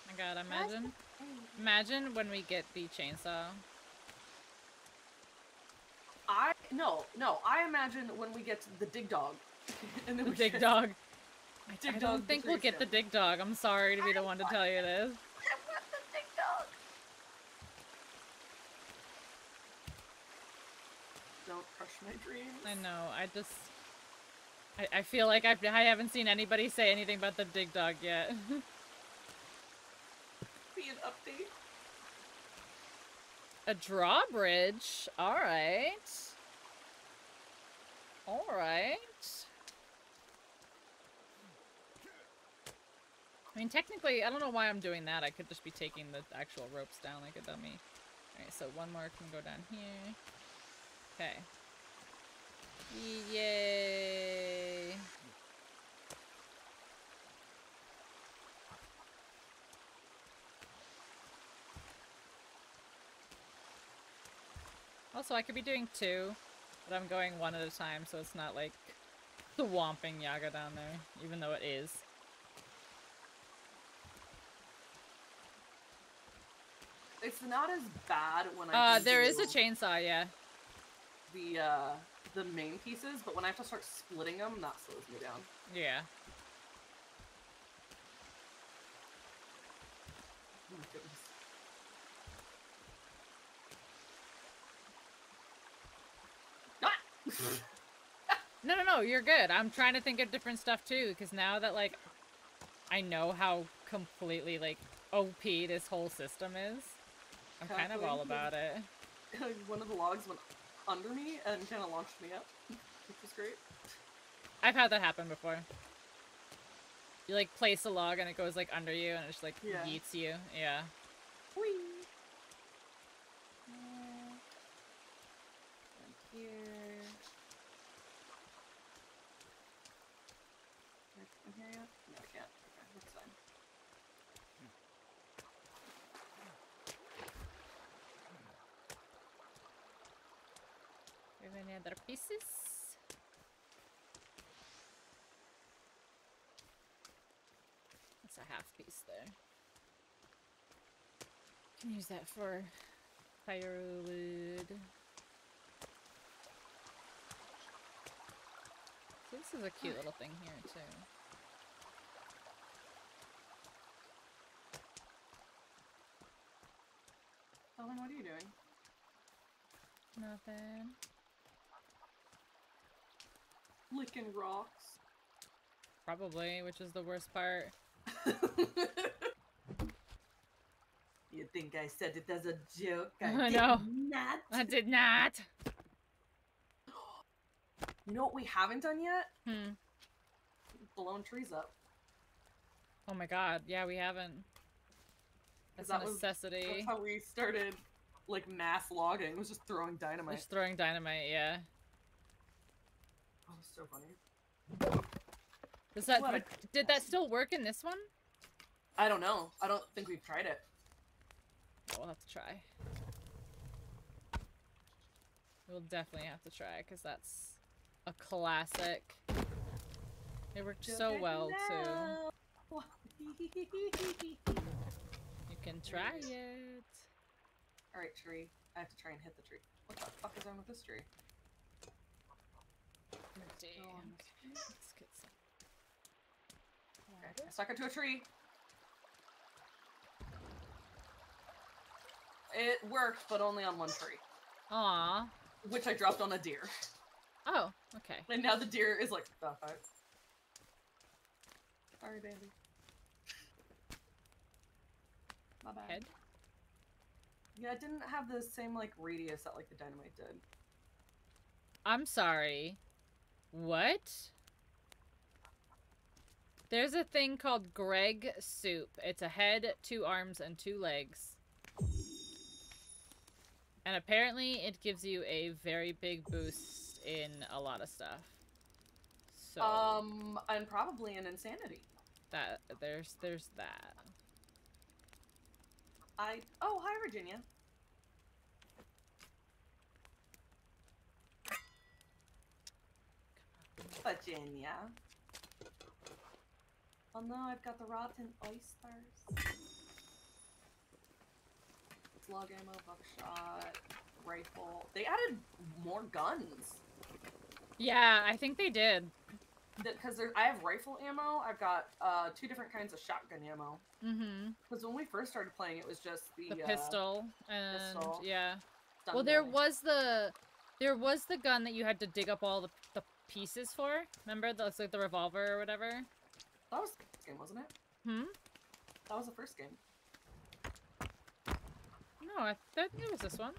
My God, imagine when we get the chainsaw. I imagine when we get the dig dog. And then The we dig get dog. dig I dog don't think we'll get the dig dog. I'm sorry to be the one to tell you this. I want the big dog. Don't crush my dreams. I know. I feel like I haven't seen anybody say anything about the dig dog yet. Be an update. A drawbridge. All right. All right. I mean, technically, I don't know why I'm doing that. I could just be taking the actual ropes down like a dummy. Alright, so one more can go down here. Okay. Yay! Also, I could be doing 2, but I'm going 1 at a time, so it's not like swamping Yaga down there, even though it is. It's not as bad when I there is a chainsaw, yeah. The main pieces, but when I have to start splitting them, that slows me down. Yeah. Oh my goodness. No, you're good. I'm trying to think of different stuff too, because now that, like, I know how completely, like, OP this whole system is, I'm kind of all about it. One of the logs went under me and kind of launched me up, which was great. I've had that happen before. You, like, place a log and it goes, like, under you and it just, like, yeets you. Yeah. Whee! Here. Can I hear you? No, I can't. Okay, that's fine. Do you have any other pieces? That's a half piece there. Can use that for firewood. So this is a cute little thing here too. Kelvin, what are you doing? Nothing. Licking rocks. Probably, which is the worst part. You think I said it as a joke? I did know. not. I did not. You know what we haven't done yet? Hmm. Blown trees up. Oh my god, yeah, we haven't. That's a necessity. That's how we started, like, mass logging, was just throwing dynamite. Just throwing dynamite, yeah. Oh, it's so funny. Does that, did that still work in this one? I don't know. I don't think we've tried it. We'll have to try. We'll definitely have to try, because that's a classic. It worked so well, too. You can try it. Alright, tree. I have to try and hit the tree. What the fuck is wrong with this tree? Damn. Let's get some. Okay, I stuck it to a tree. It worked, but only on one tree. Aww. Which I dropped on a deer. Oh, okay. And now the deer is like, the fuck? Sorry, baby. My bad. Head? Yeah, it didn't have the same, like, radius that, like, the dynamite did. I'm sorry. What? There's a thing called Greg soup. It's a head, 2 arms, and 2 legs. And apparently it gives you a very big boost in a lot of stuff. So and probably an insanity. that there's that. Oh, hi, Virginia. Virginia. Oh no, I've got the rotten oysters. Slug ammo, buckshot, rifle. They added more guns. Yeah, I think they did. Because I have rifle ammo. I've got 2 different kinds of shotgun ammo. Mm-hmm. Because when we first started playing, it was just The pistol and pistol. yeah. Stun Well, gun. there was the gun that you had to dig up all the pieces for. Remember, that's like the revolver or whatever. That was the first game, wasn't it? Hmm. That was the first game. No, I think it was this one.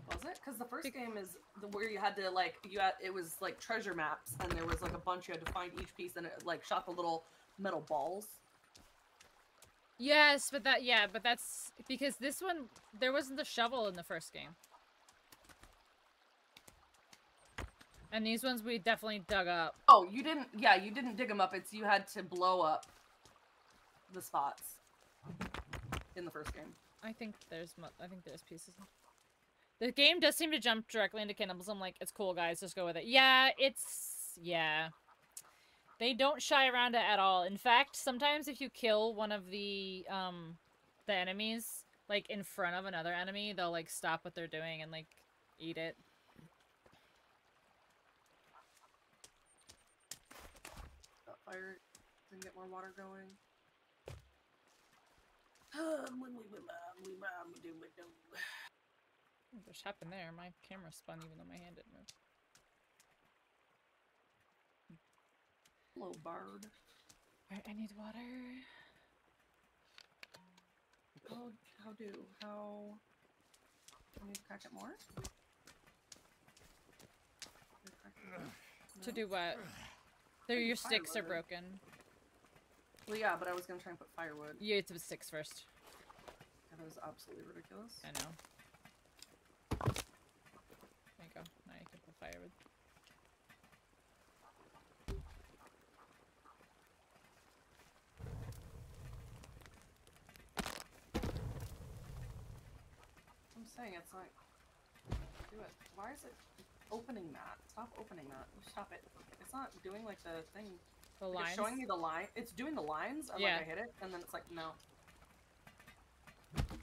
Was it? Because the first game is where you had to like it was like treasure maps, and there was like a bunch you had to find each piece, and it like shot the little metal balls. Yes, but that's because this one there wasn't the shovel in the first game. And these ones we definitely dug up. Oh, you didn't. Yeah, you didn't dig them up. It's you had to blow up the spots in the first game. I think there's pieces. The game does seem to jump directly into cannibalism. Like, it's cool, guys. Just go with it. Yeah, yeah. They don't shy around it at all. In fact, sometimes if you kill one of the enemies, like, in front of another enemy, they'll, like, stop what they're doing and, like, eat it. Got fire. Can get more water going. What just happened there? My camera spun even though my hand didn't move. Hello, bird. Alright, I need water. How I need to crack it more? To do what? Your sticks are broken. Well, yeah, but I was gonna try and put firewood. You have to put sticks first. That is absolutely ridiculous. I know. There you go. Now you can put firewood. I'm saying it's like, do it. Why is it opening that? Stop opening that. Stop it. It's not doing like the thing. The Like, lines? it's showing me the line. It's doing the lines, and Yeah. like I hit it, and then it's like, no.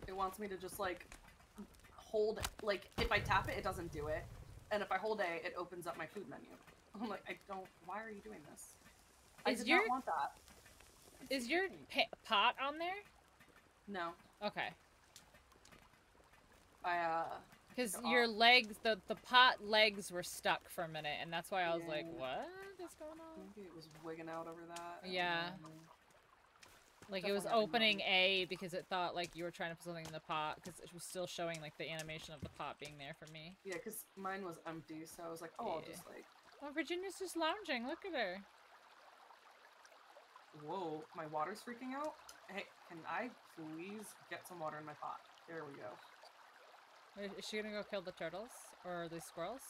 It wants me to just like hold, like if I tap it, it doesn't do it, and if I hold A, it opens up my food menu. I'm like, I don't. Why are you doing this? I did not want that. Is your pot on there? No. Okay. Because took it your off. legs, the pot legs were stuck for a minute, and that's why I was like, Yeah. what is going on? Maybe it was wigging out over that. I don't Yeah. know. Like, it was Definitely happened opening wrong. A because it thought, like, you were trying to put something in the pot, because it was still showing, like, the animation of the pot being there for me. Yeah, because mine was empty, so I was like, oh, I'll Yeah. just like, Oh, Virginia's just lounging. Look at her. whoa, my water's freaking out. Hey, can I please get some water in my pot? There we go. Is she gonna go kill the turtles? Or the squirrels?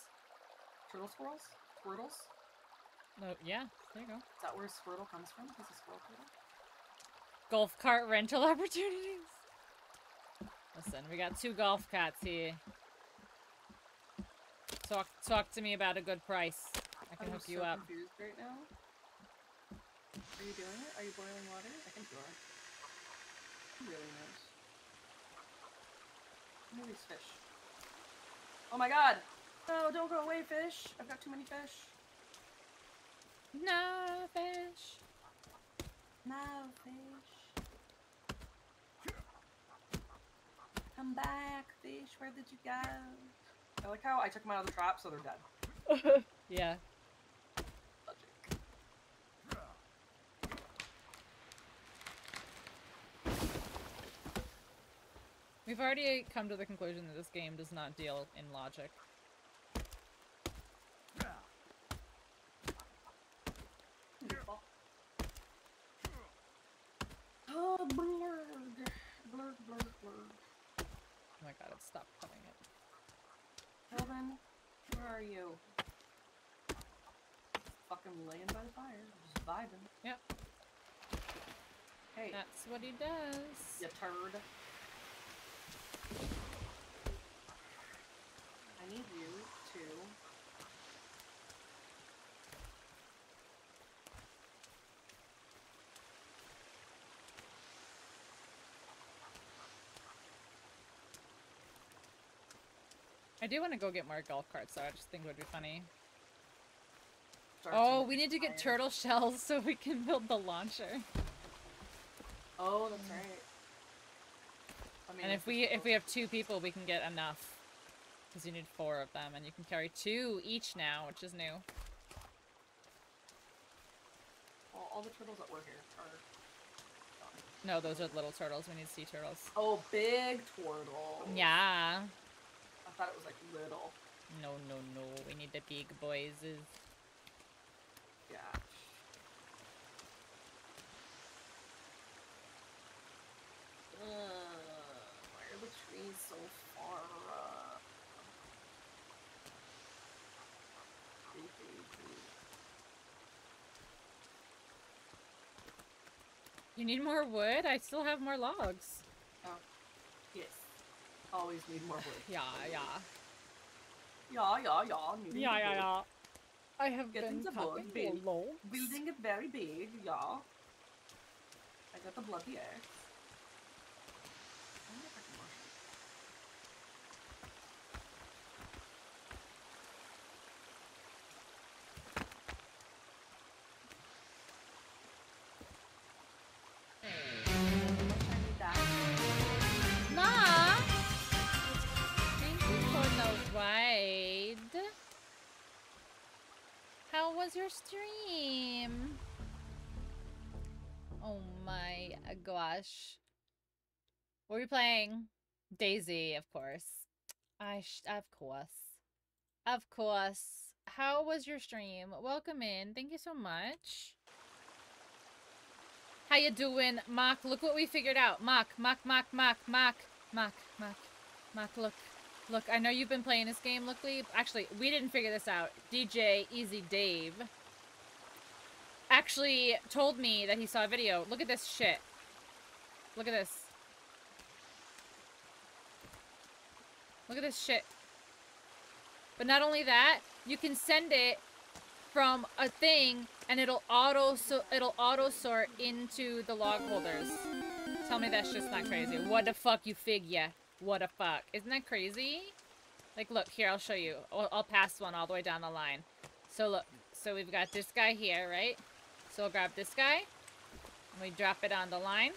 Turtle squirrels? Squirtles? No, yeah, there you go. Is that where Squirtle comes from? He's a squirrel turtle? Golf cart rental opportunities. Listen, we got 2 golf carts here. Talk to me about a good price. I can I'm hook you so up. confused right now. Are you doing it? Are you boiling water? I think you are. Who really knows? Maybe it's fish. Oh my god! No, don't go away, fish! I've got too many fish. No fish. No fish. Come back, fish. Where did you go? I like how I took them out of the trap, so they're dead. Yeah. Logic. We've already come to the conclusion that this game does not deal in logic. Oh, blurg. Blurg, blurg, blurg. Oh my god, it stopped cutting it. Kelvin, where are you? Fucking laying by the fire, just vibing. Yep. Hey, That's what he does. you turd. I need you to I do want to go get more golf carts, so I just think it would be funny. Starts Oh, with we need to get fire. turtle shells so we can build the launcher. Oh, that's right. I mean, And if we have 2 people, we can get enough. Because you need 4 of them, and you can carry 2 each now, which is new. all the turtles that were here are gone. No, those are little turtles. We need sea turtles. Oh, big turtle. Yeah. I thought it was like little. No, no, no. We need the big boys. Yeah. Why are the trees so far up? You need more wood? I still have more logs. Oh, yes. Always need more wood. Yeah, yeah. Needing Yeah, the yeah, wood. yeah. I have Getting been the wood, cutting baby. logs. Building it very big, yeah. I got the bloody axe. I wonder if I can wash it. Ma! Thank you for the ride. How was your stream? Oh my gosh. What were you playing? Daisy, of course. Of course. Of course. How was your stream? Welcome in. Thank you so much. How you doing, Mock? Look what we figured out. Mock, look. I know you've been playing this game, Lookly. Actually, we didn't figure this out. DJ Easy Dave actually told me that he saw a video. Look at this shit. Look at this. Look at this shit. But not only that, you can send it from a thing and it'll auto sort into the log holders. Tell me that's just not crazy. What the fuck, you figure? What the fuck? Isn't that crazy? Like, look, here, I'll show you. I'll pass one all the way down the line. So look, so we've got this guy here, right? So we'll grab this guy, and we drop it on the line,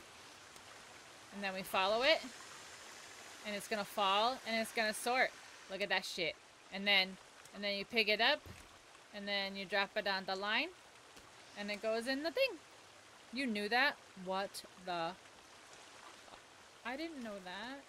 and then we follow it, and it's gonna fall, and it's gonna sort. Look at that shit. And then you pick it up, and then you drop it on the line, and it goes in the thing. You knew that? What the... I didn't know that.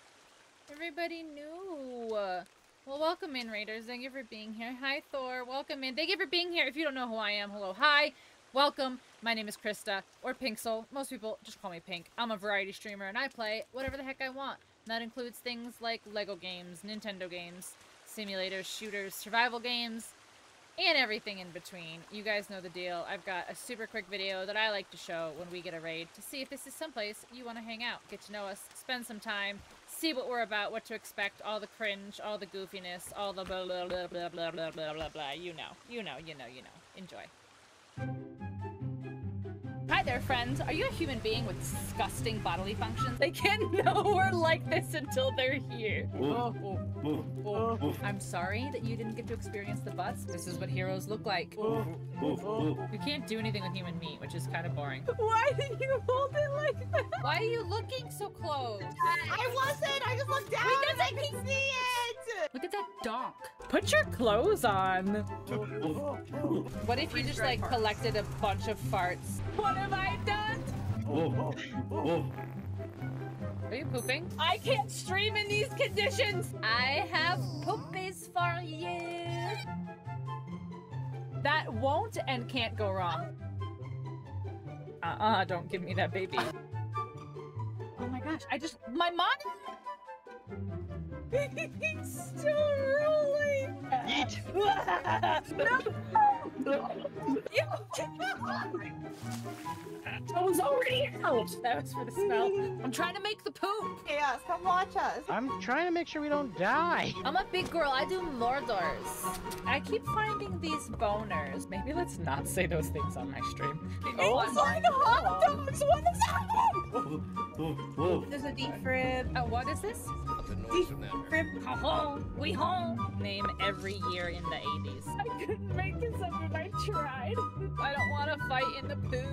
Everybody knew. Well, welcome in, Raiders. Thank you for being here. Hi, Thor. Welcome in. Thank you for being here. If you don't know who I am, hello. Hi. Welcome. My name is Krista, or Pinxel. Most people just call me Pink. I'm a variety streamer, and I play whatever the heck I want. And that includes things like Lego games, Nintendo games, simulators, shooters, survival games, and everything in between. You guys know the deal. I've got a super quick video that I like to show when we get a raid to see if this is someplace you want to hang out, get to know us, spend some time, see what we're about, what to expect, all the cringe, all the goofiness, all the blah blah blah blah blah blah blah blah blah. You know. Enjoy. Hi there, friends. Are you a human being with disgusting bodily functions? They can't know we're like this until they're here. I'm sorry that you didn't get to experience the bus. This is what heroes look like. You can't do anything with human meat, which is kind of boring. Why did you hold it like that? Why are you looking so close? I wasn't! I just looked down and I can see it! Look at that donk. Put your clothes on. What if you just like collected a bunch of farts? What have I done? Are you pooping? I can't stream in these conditions. I have poopies for you. That won't and can't go wrong. Don't give me that baby. Oh my gosh, my mom. He's still rolling. Yeet! I was already out! That was for the smell. I'm trying to make the poop! Chaos, come watch us. I'm trying to make sure we don't die. I'm a big girl, I do more doors. I keep finding these boners. Maybe let's not say those things on my stream. Oh It's my like hot dogs! What is happening? Whoa. There's a deep rib. What is this? Deep rib. Ho-ho! We home! Name every year in the 80s. I couldn't make this up if I tried. I don't want to fight in the poo.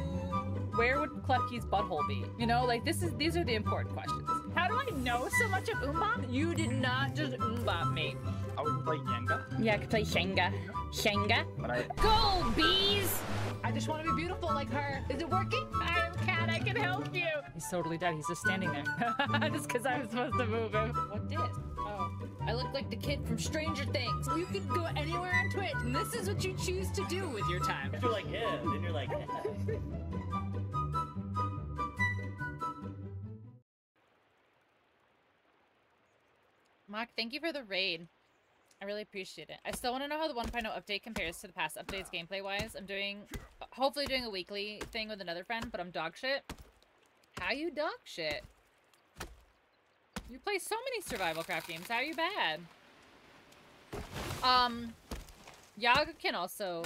Where would Klefki's butthole be? You know, like these are the important questions. How do I know so much of Umbop? You did not just Umbop me. I would play Jenga. Yeah, I could play Shenga. Shenga? But Go, bees! I just want to be beautiful like her. Is it working? I'm a cat, I can help you. He's totally dead. He's just standing there. Just because I was supposed to move him. What did? Oh. I look like the kid from Stranger Things. You can go anywhere on Twitch, and this is what you choose to do with your time. You're like, yeah. Then you're like, yeah. Mock, thank you for the raid. I really appreciate it. I still want to know how the 1.0 update compares to the past updates gameplay-wise. I'm hopefully doing a weekly thing with another friend, but I'm dog shit. How you dog shit? You play so many survival craft games. How are you bad? Yaga can also,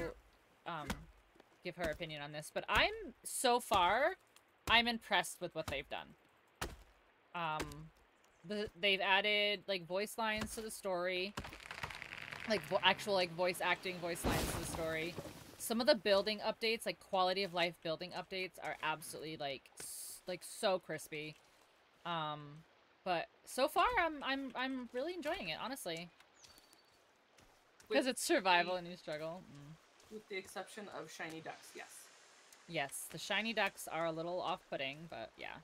give her opinion on this, but so far, I'm impressed with what they've done. They've added, like, voice lines to the story. Like, actual, like, voice acting voice lines to the story. Some of the building updates, like, quality of life building updates are absolutely, like, so crispy. But so far, I'm really enjoying it, honestly. Because it's survival and you struggle. With the exception of shiny ducks, yes. Yes, the shiny ducks are a little off-putting, but yeah.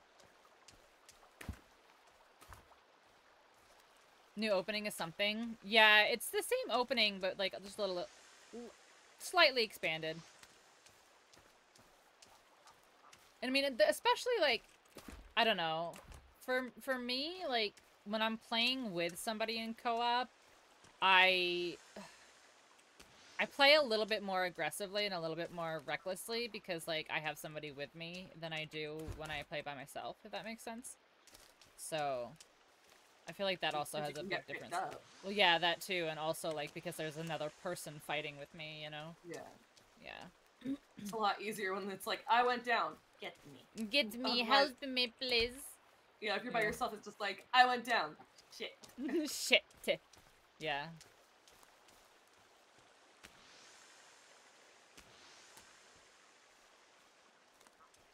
New opening is something. Yeah, it's the same opening, but like just a little slightly expanded. And I mean, especially like, I don't know, for me, like when I'm playing with somebody in co-op, I play a little bit more aggressively and a little bit more recklessly because like I have somebody with me than I do when I play by myself, if that makes sense. So I feel like that also has a big difference. Well, yeah, that too, and also like because there's another person fighting with me, you know? Yeah. Yeah. It's a lot easier when it's like, I went down, get me. Get me, help me, please. Yeah, if you're by yourself, it's just like, I went down. Shit. Shit. Yeah.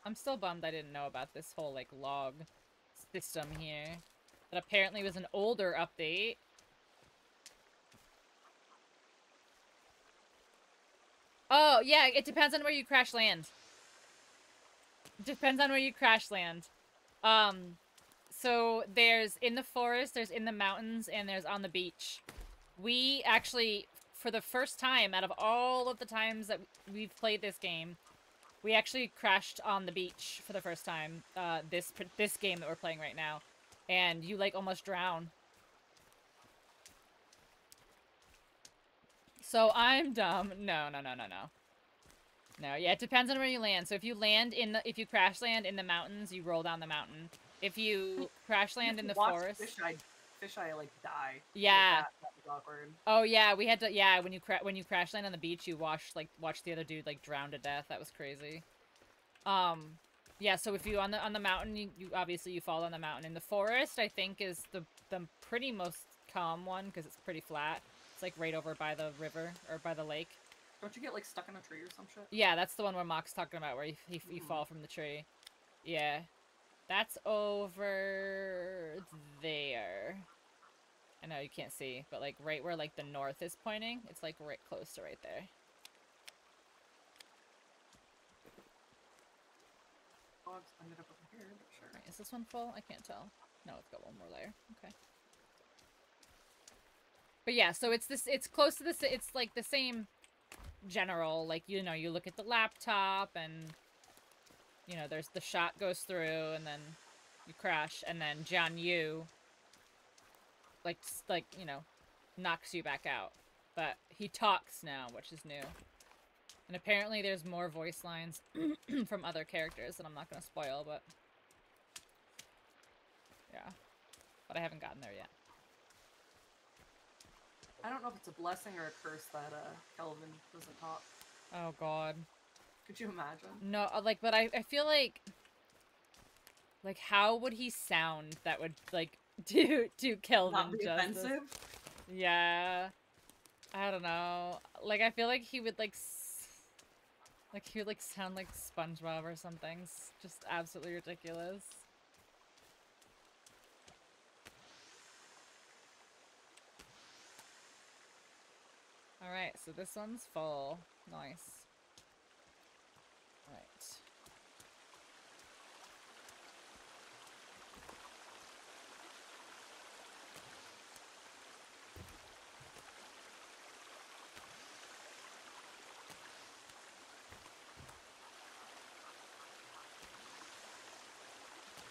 I'm still bummed I didn't know about this whole, like, log system here. That apparently was an older update. Oh, yeah, it depends on where you crash land. It depends on where you crash land. So there's in the forest, there's in the mountains, and there's on the beach. We actually, for the first time out of all of the times that we've played this game, we actually crashed on the beach for the first time, this game that we're playing right now. And you, like, almost drown. So I'm dumb. No. No, yeah, it depends on where you land. So if you crash land in the mountains, you roll down the mountain. If you crash land in the forest... Fisheye, like, die. Yeah. Like that was awkward. Oh, yeah, we had to... Yeah, when you crash land on the beach, you watch the other dude, like, drown to death. That was crazy. Yeah, so if you on the mountain, you obviously you fall on the mountain. In the forest, I think is the pretty most calm one because it's pretty flat. It's like right over by the river or by the lake. Don't you get like stuck in a tree or some shit? Yeah, that's the one where Mock's talking about where you fall from the tree. Yeah, that's over there. I know you can't see, but like right where like the north is pointing, it's like right close to right there. Ended up over here, but sure. Right, is this one full? I can't tell. No, it's got one more layer. Okay. But yeah, so it's close to this. It's like the same general. Like you know, you look at the laptop, and you know, there's the shot goes through, and then you crash, and then Jian Yu, like you know, knocks you back out. But he talks now, which is new. And apparently there's more voice lines from other characters that I'm not going to spoil, but... Yeah. But I haven't gotten there yet. I don't know if it's a blessing or a curse that Kelvin doesn't talk. Oh god. Could you imagine? No, like, but I feel like... Like, how would he sound that would, like, do Kelvin Not be justice? offensive? Yeah. I don't know. Like, I feel like he would, like, he would, like, sound like SpongeBob or something. Just absolutely ridiculous. Alright, so this one's full. Nice. Right.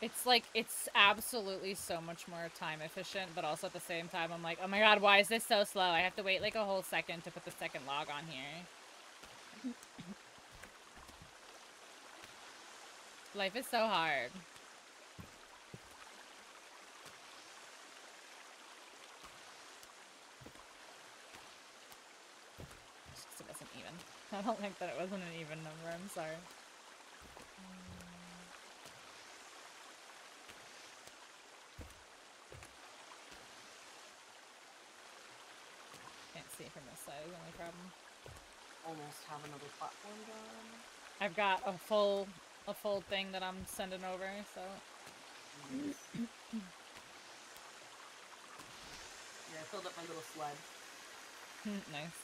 It's like, it's absolutely so much more time efficient, but also at the same time, I'm like, oh my god, why is this so slow? I have to wait like a whole second to put the second log on here. Life is so hard. Just 'cause it wasn't even. I don't think that it wasn't an even number, I'm sorry. Can't see from this side is the only problem. Almost have another platform done. I've got a full thing that I'm sending over, so. Nice. Yeah, I filled up my little sled. Nice.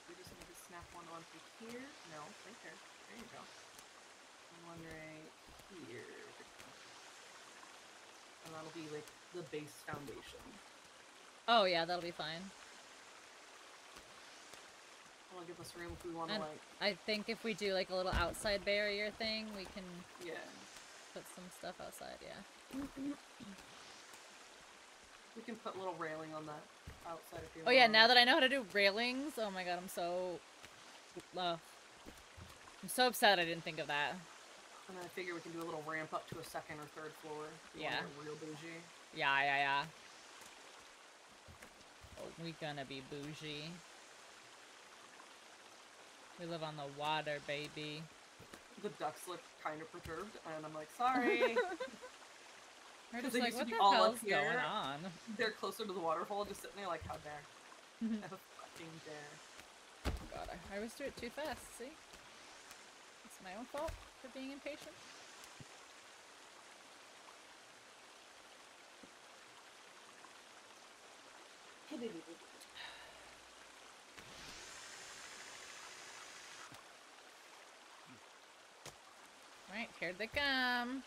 We just need to snap one onto here. No, right there. There you go. And one right here. And that'll be like the base foundation. Oh yeah, that'll be fine. It'll give us room if we want to And like... I think if we do like a little outside barrier thing, we can put some stuff outside, yeah. We can put a little railing on that outside if you Oh yeah, now that I know how to do railings, oh my god, I'm so upset I didn't think of that. And then I figure we can do a little ramp up to a second or third floor. If you Yeah. want to get real bougie. Yeah. Oh, we gonna be bougie. We live on the water, baby. The ducks look kind of perturbed, and I'm like, sorry. We're Because just they like, used to what be the all hell's up here. going on? They're closer to the waterfall, just sitting there like, how dare. How fucking dare. Oh god, I always do it too fast, see? It's my own fault for being impatient. Right, here they come.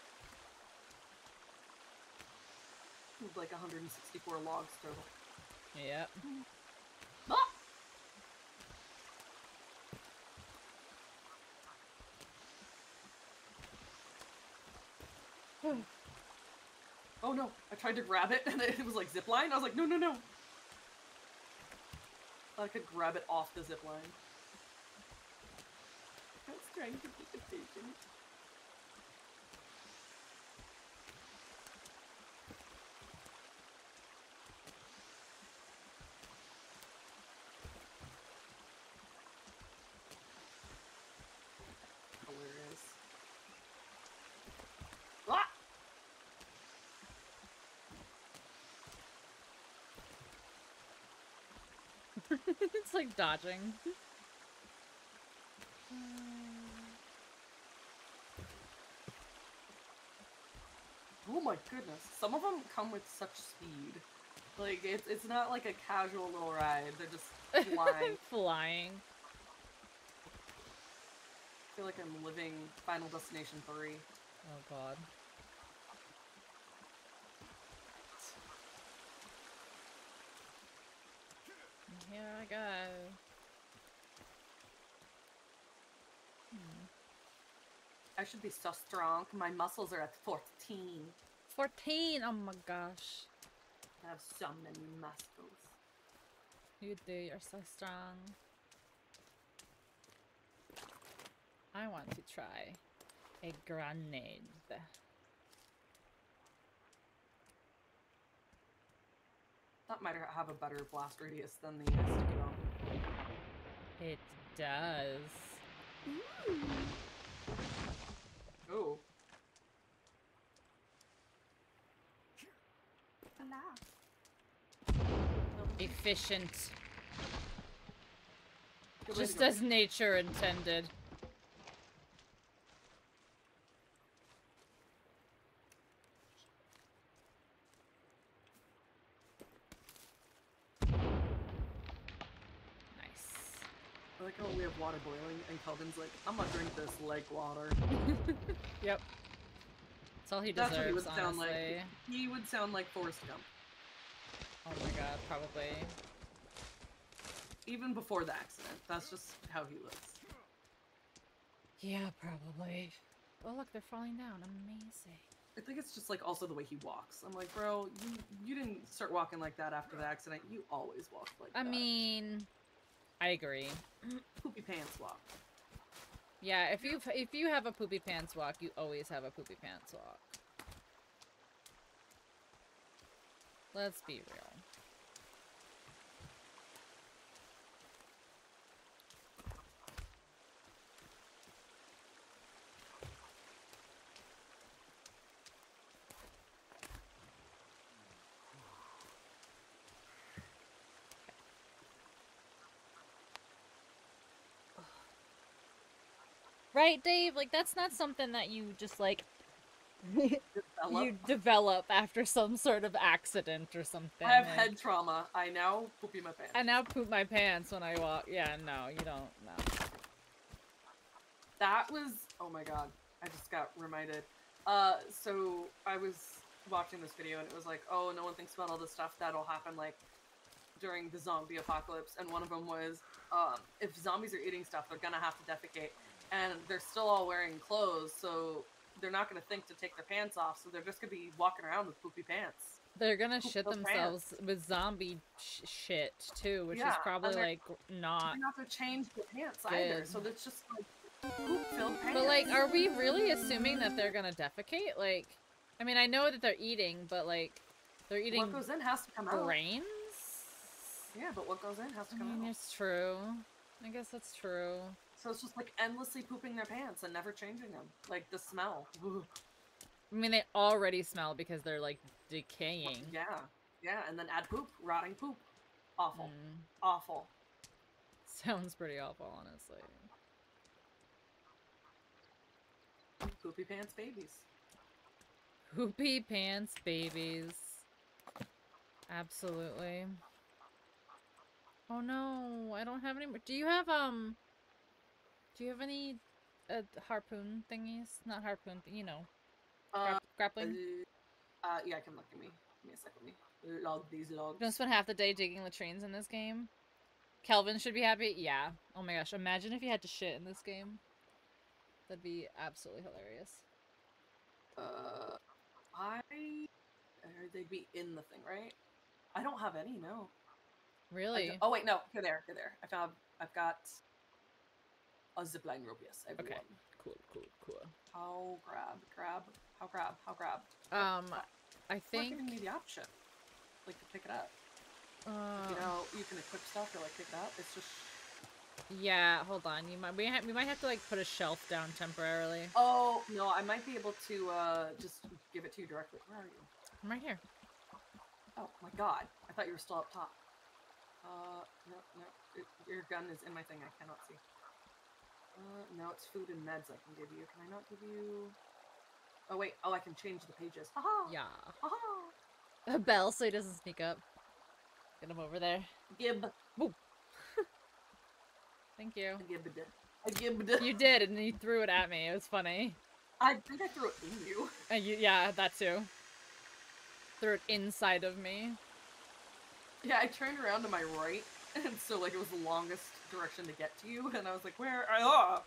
With like 164 logs total. Yep. Ah! Oh no, I tried to grab it and it was like zipline. I was like, no. I could grab it off the zipline. I was trying to be efficient. Hilarious. Ah! It's like dodging. Oh my goodness. Some of them come with such speed. Like, it's not like a casual little ride. They're just flying. Flying. I feel like I'm living Final Destination 3. Oh god. Here I go. I should be so strong. My muscles are at 14. 14! Oh my gosh. I have so many muscles. You do, you're so strong. I want to try a grenade. That might have a better blast radius than the sticky bomb. It does. Ooh. Efficient. Good way to Just go. as nature intended. I like how we have water boiling and Kelvin's like, I'm gonna drink this lake water. Yep. That's all he That's deserves, what he would sound honestly. like. He would sound like Forrest Gump. Oh my god, probably. Even before the accident. That's just how he looks. Yeah, probably. Oh look, they're falling down. Amazing. I think it's just like also the way he walks. I'm like, bro, you didn't start walking like that after the accident. You always walked like that. I mean, I agree. Poopy pants walk. Yeah, if you have a poopy pants walk, you always have a poopy pants walk. Let's be real. Right, Dave? Like, that's not something that you just, like, you develop after some sort of accident or something. I have like, head trauma. I now poopy my pants. I now poop my pants when I walk. Yeah, no, you don't. No. That was, oh my god, I just got reminded. So I was watching this video and it was like, oh, no one thinks about all the stuff that'll happen, like, during the zombie apocalypse, and one of them was, if zombies are eating stuff, they're gonna have to defecate, and they're still all wearing clothes, so they're not gonna think to take their pants off, so they're just gonna be walking around with poopy pants. They're gonna Poop shit those themselves with zombie shit, too, which is Yeah, probably, and like, not They're not gonna change the pants either, good. so it's just, like, poop-filled pants. But, like, are we really assuming that they're gonna defecate? Like, I mean, I know that they're eating, but, like, they're eating What goes in has to come out. brains? Yeah, but what goes in has to come out. It's true. I guess that's true. So it's just like endlessly pooping their pants and never changing them. Like the smell. Ugh. I mean, they already smell because they're, like, decaying. Yeah. Yeah, and then add poop. Rotting poop. Awful. Mm. Awful. Sounds pretty awful, honestly. Poopy pants babies. Poopy pants babies. Absolutely. Oh no, I don't have any more. Do you have any harpoon thingies? Not harpoon, you know. Grappling? Yeah, I can look at me. Give me a second. Log these logs. Don't spend half the day digging latrines in this game. Kelvin should be happy. Yeah. Oh my gosh, imagine if you had to shit in this game. That'd be absolutely hilarious. They'd be in the thing, right? I don't have any, no. Really? Oh wait, no. Here they are. I've got a zipline rope, yes. Everyone. Okay. Cool. How grab. I It's not think... giving me the option. Like, to pick it up. You know, you can equip stuff or, like, pick it up. It's just... Yeah, hold on. We might have to, like, put a shelf down temporarily. Oh, no, I might be able to, just give it to you directly. Where are you? I'm right here. Oh, my god. I thought you were still up top. No. Your gun is in my thing. I cannot see. No, it's food and meds I can give you. Can I not give you... Oh, wait. Oh, I can change the pages. Haha! Yeah. Haha! A bell so he doesn't sneak up. Get him over there. Gib. Boom. Thank you. I gibbed. You did, and you threw it at me. It was funny. I think I threw it in you. Yeah, that too. Threw it inside of me. Yeah, I turned around to my right, and so, like, it was the longest direction to get to you, and I was like, where? Ah!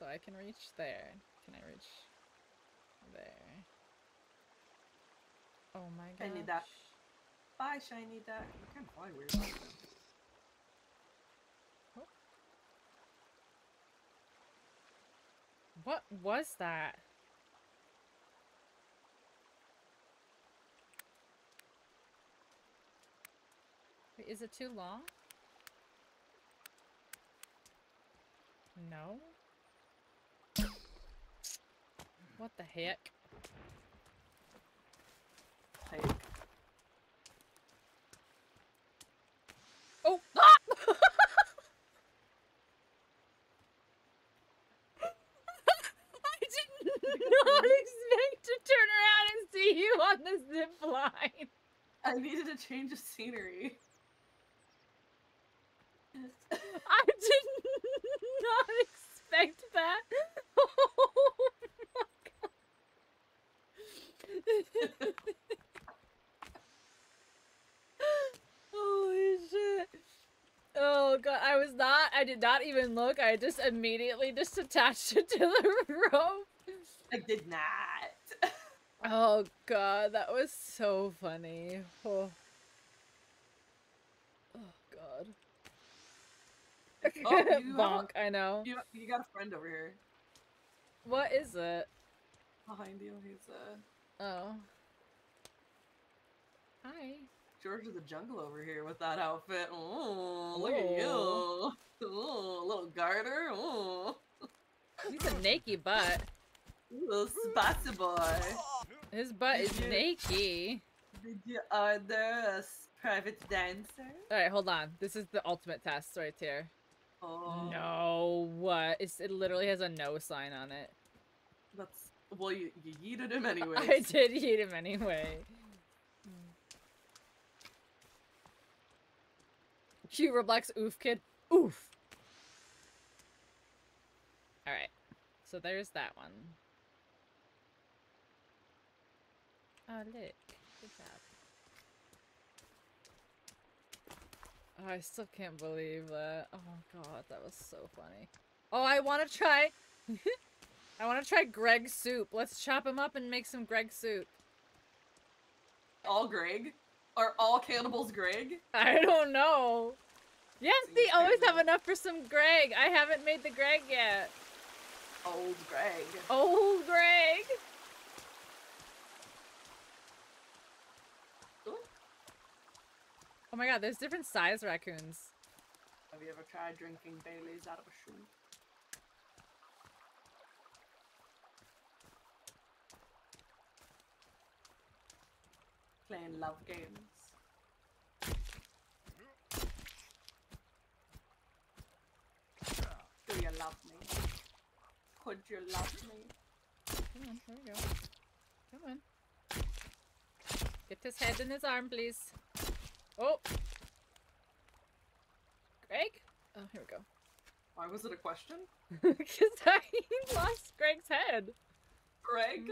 so I can reach there. Can I reach there? Oh my gosh. Shiny duck. Bye, shiny duck. You can't fly weird. Oh. What was that? Wait, is it too long? No? What the heck? Hey. Oh! Ah! I did not expect to turn around and see you on the zip line. I needed a change of scenery. I did not expect that. Oh my god. Holy shit. Oh god, I did not even look. I just immediately just attached it to the rope. I did not. Oh god, that was so funny. Oh, god. Oh, you Bonk, I know. You got a friend over here. What is it? Behind you, he's Oh. Hi. George of the Jungle over here with that outfit. Oh, look at you. Oh, little garter. Oh. He's a naked butt. Little spicy boy. His butt is naked. Did you order a private dancer? Alright, hold on. This is the ultimate test right here. Oh. No, what? It literally has a no sign on it. That's... Well, you yeeted him anyway. I did eat him anyway. Cute Roblox oof kid. Oof! Alright. So there's that one. Oh, look. Good job. Oh, I still can't believe that. Oh god, that was so funny. Oh, I want to try... I want to try Greg soup. Let's chop him up and make some Greg soup. All Greg? Are all cannibals Greg? I don't know. Yes, they always have enough for some Greg. I haven't made the Greg yet. Old Greg. Old Greg. Ooh. Oh my god, there's different size raccoons. Have you ever tried drinking Bailey's out of a shoe? Playing love games. Do you love me? Could you love me? Come on, here we go. Come on. Get his head in his arm, please. Oh! Greg? Oh, here we go. Why was it a question? Because I lost Greg's head. Greg?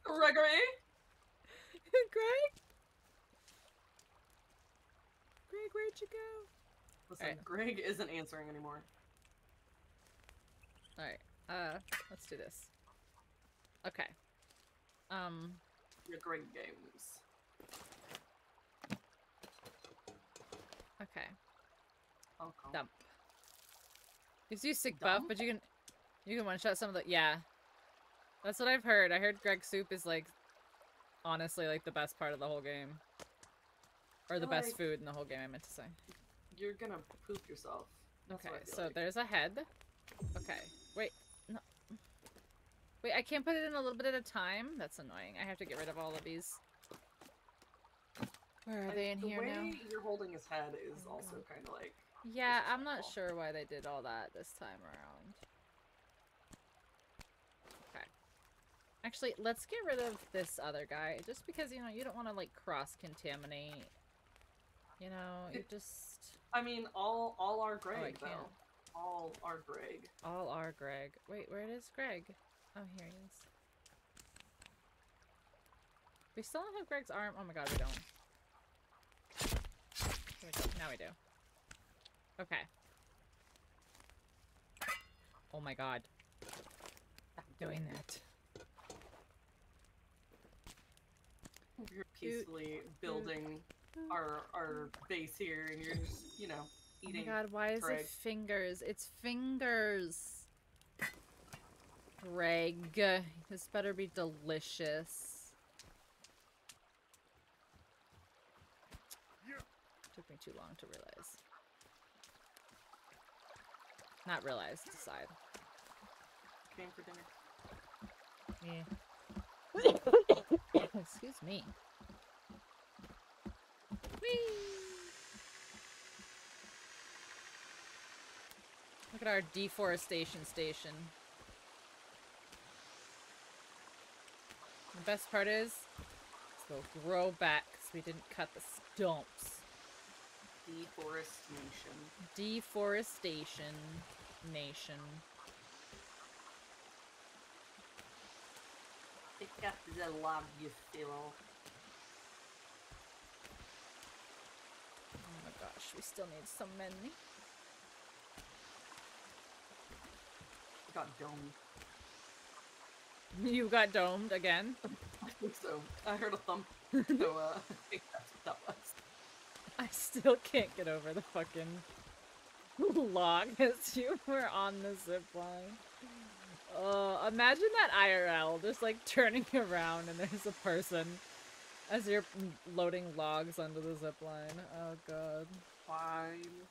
Gregory? Greg? Greg, where'd you go? Listen, Alright. Greg isn't answering anymore. Alright, let's do this. Okay. Your Greg games. Okay. Okay. Dump. Gives you sick buff, but you can one-shot some of the... Yeah. That's what I've heard. I heard Greg soup is, like, honestly, like, the best part of the whole game. Or the best food in the whole game, I meant to say. You're gonna poop yourself. That's Okay, what I feel so like. there's a head. Okay, wait. No. Wait, I can't put it in a little bit at a time? That's annoying. I have to get rid of all of these. Where are they in here now? The way you're holding his head is also kind of like... Yeah, I'm not sure why they did all that this time around. Okay. Actually, let's get rid of this other guy, just because, you know, you don't want to, like, cross-contaminate. You know, you just... I mean, all are Greg, Oh, I can't. though. All are Greg. All are Greg. Wait, where is Greg? Oh, here he is. We still don't have Greg's arm. Oh my god, we don't. Here we go. Now we do. Okay. Oh my god. Stop doing that. We're peacefully building our base here, and you're just, you know, eating. Oh my god, why is it fingers? It's fingers! Greg, this better be delicious. Took me too long to realize. Not realize, decide. Came for dinner. Yeah. Excuse me. Whee! Look at our deforestation station. The best part is, they'll grow back because we didn't cut the stumps. Deforestation. Deforestation nation. Pick up the log, you fool. Oh my gosh, we still need so many. I got domed. You got domed again? I think so. I heard a thump. So, I think that's what that was. I still can't get over the fucking log as you were on the zipline. Imagine that IRL, just like turning around and there's a person as you're loading logs onto the zipline. Oh god. Fine.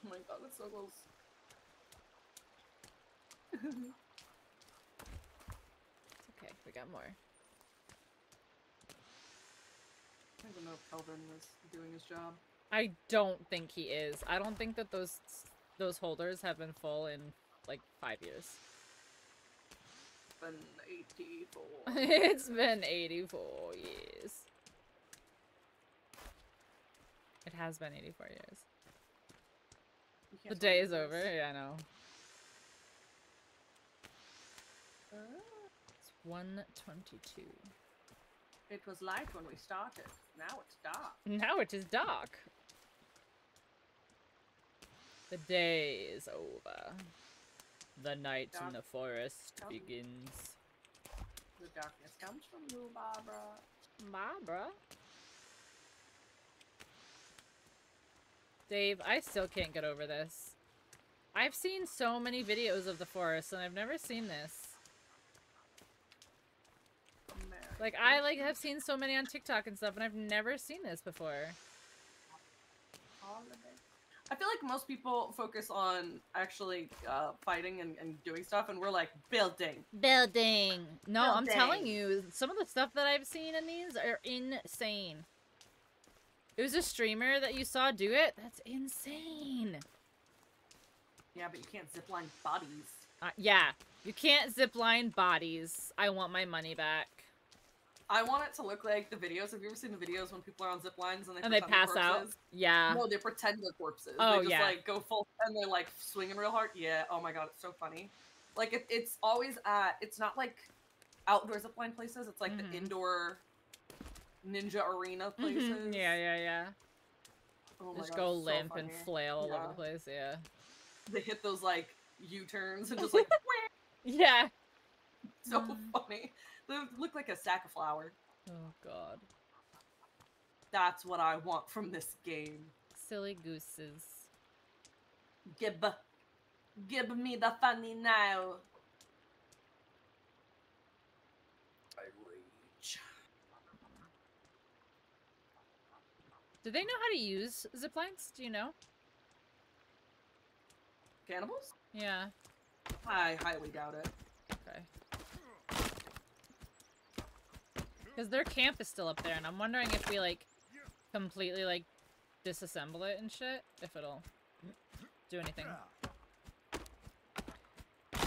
Oh my god, it's so close. It's okay, we got more. I don't know if Kelvin was doing his job. I don't think he is. I don't think that those holders have been full in like 5 years. It's been 84. It's been 84 years. It has been 84 years. The day is over. Yeah, I know. It's 1:22. It was light when we started. Now it's dark. Now it is dark. The day is over. The night in the forest begins. The darkness comes from you, Barbara. Barbara? Dave, I still can't get over this. I've seen so many videos of the forest and I've never seen this. Like, I have seen so many on TikTok and stuff and I've never seen this before. I feel like most people focus on actually fighting and doing stuff, and we're like, building. Building! No, Building. I'm telling you, some of the stuff that I've seen in these are insane. It was a streamer that you saw do it? That's insane! Yeah, but you can't zipline bodies. Yeah, you can't zipline bodies. I want my money back. I want it to look like the videos. Have you ever seen the videos when people are on zip lines and they pass out? Yeah. No, they pretend they're corpses. Oh, they just, yeah. like, go full and they're, like, swinging real hard. Yeah, oh my god, it's so funny. Like, it's always at... It's not, like, outdoor zipline places. It's, like, the indoor ninja arena places. Yeah. Oh my Just god, go it's so limp funny. and flail all over the place, yeah. They hit those, like, U-turns and just, like... Yeah. So funny. They look like a sack of flour. Oh god. That's what I want from this game. Silly gooses. Give me the funny now. I rage. Do they know how to use ziplines? Do you know? Cannibals? Yeah. I highly doubt it. Okay. Because their camp is still up there, and I'm wondering if we, like, completely, like, disassemble it and shit, if it'll do anything.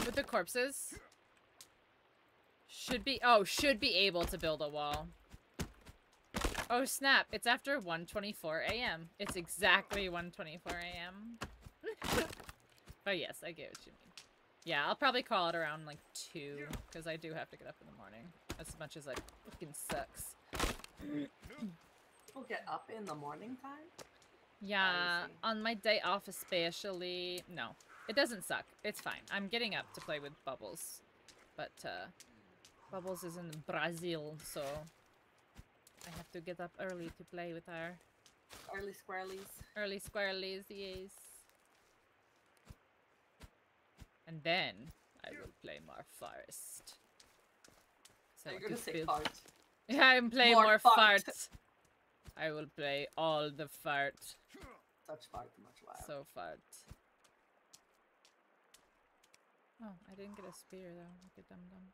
With the corpses, should be able to build a wall. Oh snap, it's after 1:24 a.m. It's exactly 1:24 a.m. But yes, I get what you mean. Yeah, I'll probably call it around, like, 2, because I do have to get up in the morning. As much as it fucking sucks. People get up in the morning time? Yeah, on my day off especially. No, it doesn't suck. It's fine. I'm getting up to play with Bubbles. But, Bubbles is in Brazil, so I have to get up early to play with her. Early squirrelies. Early squirrelies, yes. And then I will play more Forest. So You're gonna say fart. Yeah, I'm playing more fart. I will play all the fart. Such fart, much loud. So fart. Oh, I didn't get a spear though. Look at dum dum.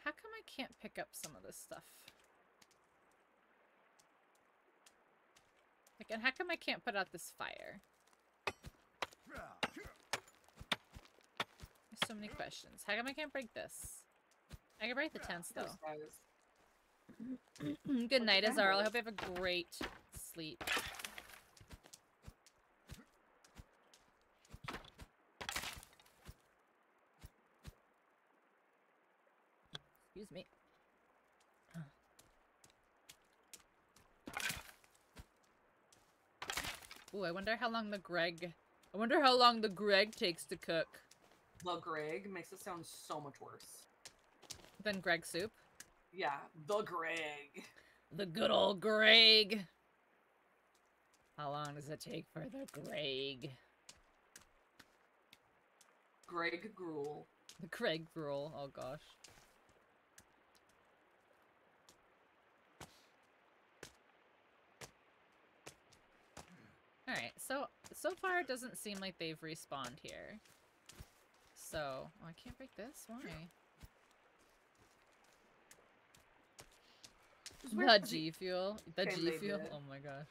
How come I can't pick up some of this stuff? Like, and how come I can't put out this fire? There's so many questions. How come I can't break this? I can break the tents though. Good night, Azarl. I hope you have a great sleep. Excuse me. Ooh, I wonder how long the Greg takes to cook. The Greg makes it sound so much worse. Than Greg soup? Yeah, the Greg. The good old Greg. How long does it take for the Greg? Greg gruel. The Greg gruel, oh gosh. Alright, so far it doesn't seem like they've respawned here. So, oh, I can't break this? Why? The G Fuel? The G Fuel? Oh my gosh.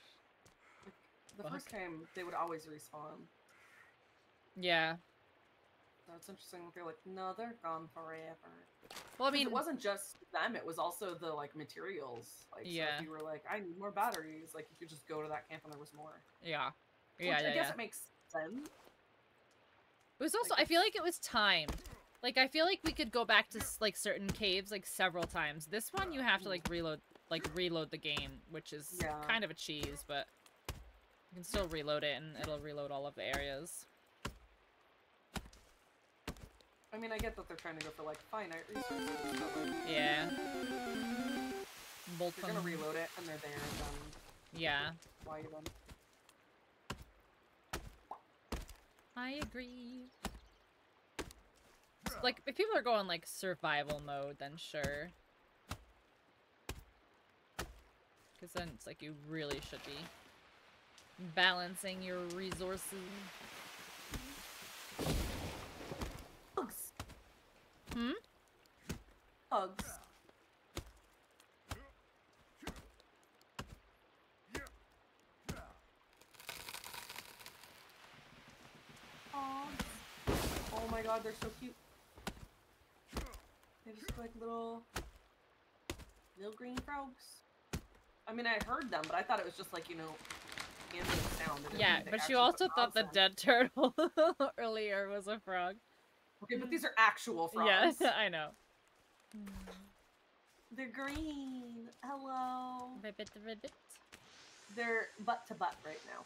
The first game, they would always respawn. Yeah. So it's interesting that they're like, no, they're gone forever. Well, I mean, it wasn't just them, it was also the, like, materials. Like, yeah. So if you were like, I need more batteries, like, you could just go to that camp and there was more. Yeah. Which I guess it makes sense. It was also, I feel like it was timed. Like, I feel like we could go back to, like, certain caves, like, several times. This one, you have to, like, reload the game, which is kind of a cheese, but you can still reload it, and it'll reload all of the areas. I mean, I get that they're trying to go for, like, finite resources, but, like... Yeah. If you're gonna reload it, and they're there, then... Yeah. Why even? I agree. Like, if people are going, like, survival mode, then sure. Because then it's like you really should be balancing your resources. Hugs. Hmm? Hugs. Oh my god, they're so cute. They're just like little green frogs. I mean, I heard them, but I thought it was just like, you know, ambient sound. Yeah, but you also thought the dead turtle earlier was a frog. Okay, but these are actual frogs. Yeah, I know. They're green. Hello. Ribbit, ribbit. They're butt to butt right now.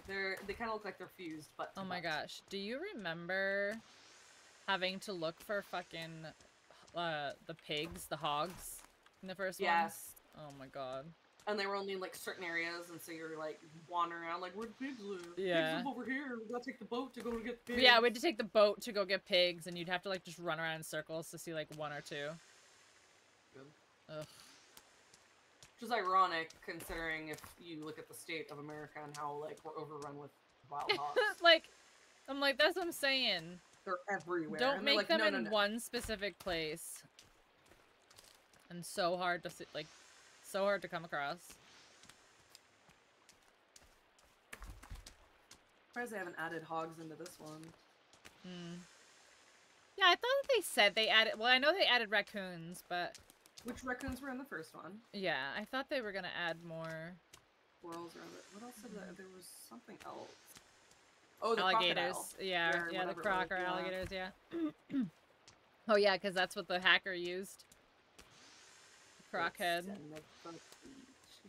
They kind of look like they're fused, but oh my gosh, do you remember having to look for fucking the pigs, the hogs in the first one? Yes. Oh my god. And they were only in like certain areas, and so you're like wandering around like, where the pigs live? Yeah. Pigs live over here. We gotta take the boat to go get pigs. Yeah, we had to take the boat to go get pigs, and you'd have to like just run around in circles to see like one or two. Good. Ugh. Which is ironic, considering if you look at the state of America and how, like, we're overrun with wild hogs. Like, I'm like, that's what I'm saying. They're everywhere. Don't and make like, them no, in one specific place. And so hard to see, like, so hard to come across. Surprised they haven't added hogs into this one. Hmm. Yeah, I thought that they said they added, well, I know they added raccoons, but... Which raccoons were in the first one? Yeah, I thought they were gonna add more... Squirrels around it. What else did there was something else. Oh, the alligators. crocodile. Yeah, the croc or alligators, yeah. Oh yeah, because that's what the hacker used. Crockhead.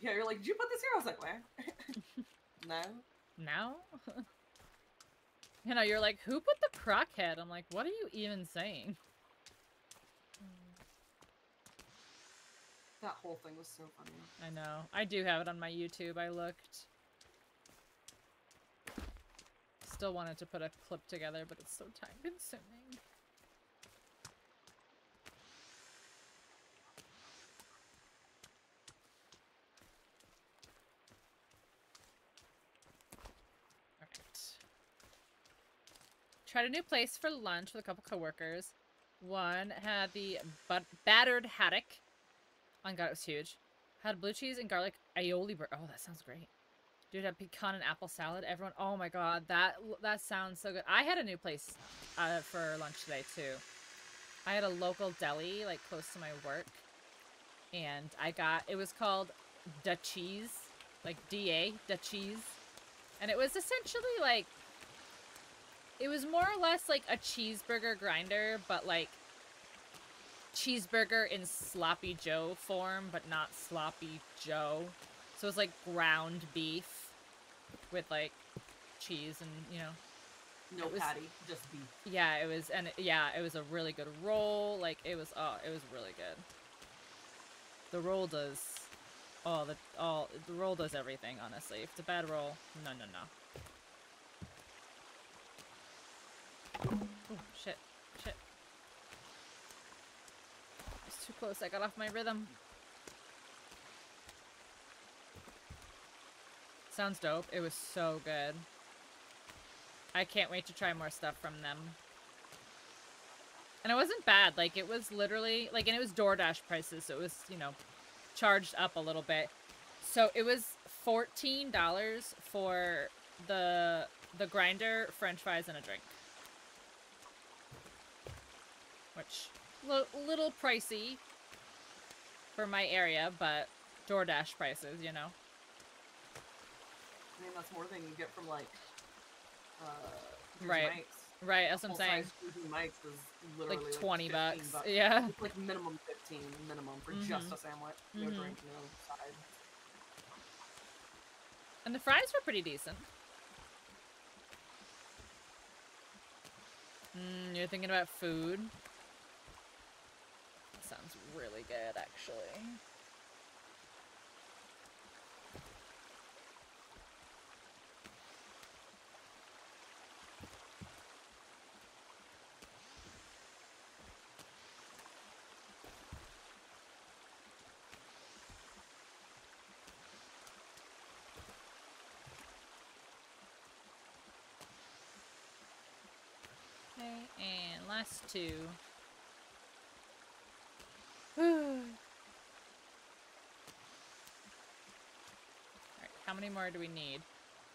Yeah, you're like, did you put this here? I was like, where? No. Now? You know, you're like, who put the crockhead? I'm like, what are you even saying? That whole thing was so funny. I know. I do have it on my YouTube. I looked. Still wanted to put a clip together, but it's so time consuming. Tried a new place for lunch with a couple coworkers. One had the battered haddock. Oh my god, it was huge. Had blue cheese and garlic aioli burger. Oh, that sounds great. Dude, had pecan and apple salad. Everyone, oh my god, that sounds so good. I had a new place for lunch today too. I had a local deli like close to my work, and it was called Da Cheese, like D-A, Da Cheese, and it was essentially like. It was more or less like a cheeseburger grinder, but like cheeseburger in Sloppy Joe form, but not Sloppy Joe. So it was like ground beef with like cheese and, you know. No patty, just beef. Yeah, it was, and it was a really good roll. Like it was really good. The roll does, the roll does everything, honestly. If it's a bad roll, no. Oh, shit. It's too close. I got off my rhythm. Sounds dope. It was so good. I can't wait to try more stuff from them. And it wasn't bad. Like, it was literally, like, and it was DoorDash prices, so it was, you know, charged up a little bit. So it was $14 for the grinder, french fries, and a drink. Which, little pricey for my area, but DoorDash prices, you know. I mean, that's more than you get from, like, right. Mike's. Right, that's what I'm saying. Mike's is literally like 20 bucks. bucks. Yeah. It's like minimum 15 for just a sandwich. No drink, no side. And the fries were pretty decent. You're thinking about food? That sounds really good, actually. And last two. Alright, how many more do we need?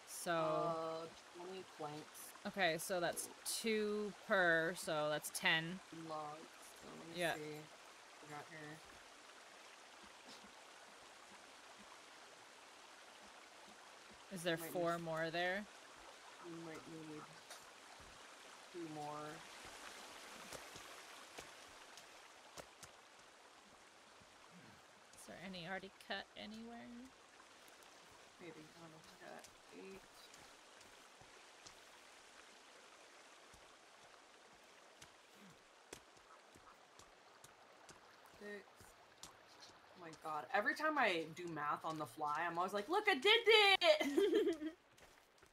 So 20 planks. Okay, so that's 2 per, so that's 10. Logs. So let me see. We got here. Is there 4 more there? We might need 2 more. Is there any already cut anywhere? Maybe. I don't know. We got 8. Oh my god. Every time I do math on the fly, I'm always like, look, I did it!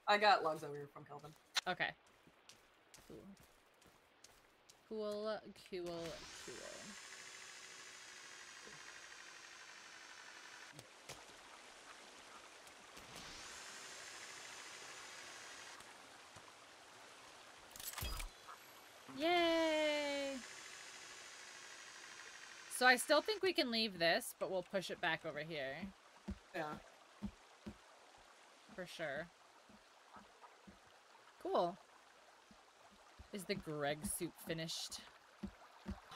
I got logs over here from Kelvin. Okay. Cool. Yay! So I still think we can leave this, but we'll push it back over here. Yeah. For sure. Cool. Is the Greg soup finished?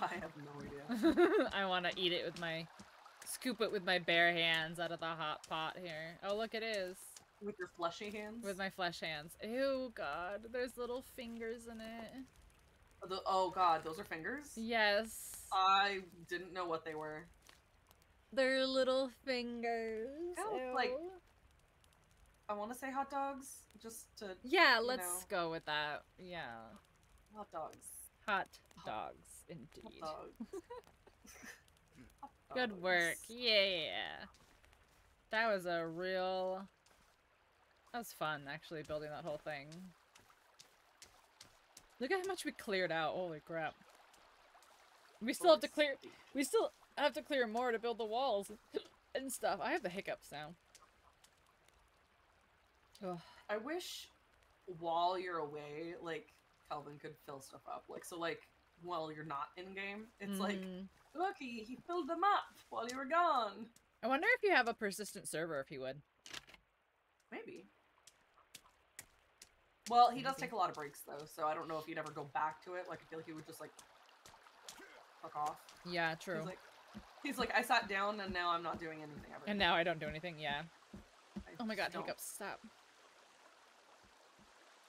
I have no idea. I want to eat it with scoop it with my bare hands out of the hot pot here. Oh, look, it is. With your fleshy hands? With my flesh hands. Ew, God. There's little fingers in it. Oh, God. Those are fingers? Yes. I didn't know what they were. Their little fingers. Like, I want to say hot dogs, just to. Yeah, let's go with that. Yeah. Hot dogs. Hot dogs, indeed. Hot dogs. Good work. Yeah. That was a real... That was fun, actually, building that whole thing. Look at how much we cleared out. Holy crap. We still have to clear... We still have to clear more to build the walls and stuff. I have the hiccups now. Ugh. I wish while you're away, like, Kelvin could fill stuff up. Like, so, like, while you're not in-game, it's like, look, he filled them up while you were gone. I wonder if you have a persistent server, if he would. Maybe. Well, he does take a lot of breaks, though, so I don't know if he'd ever go back to it. Like, I feel like he would just, like, fuck off. Yeah, true. He's like, I sat down and now I'm not doing anything ever. And now I don't do anything, yeah. Oh my god, hiccups, stop.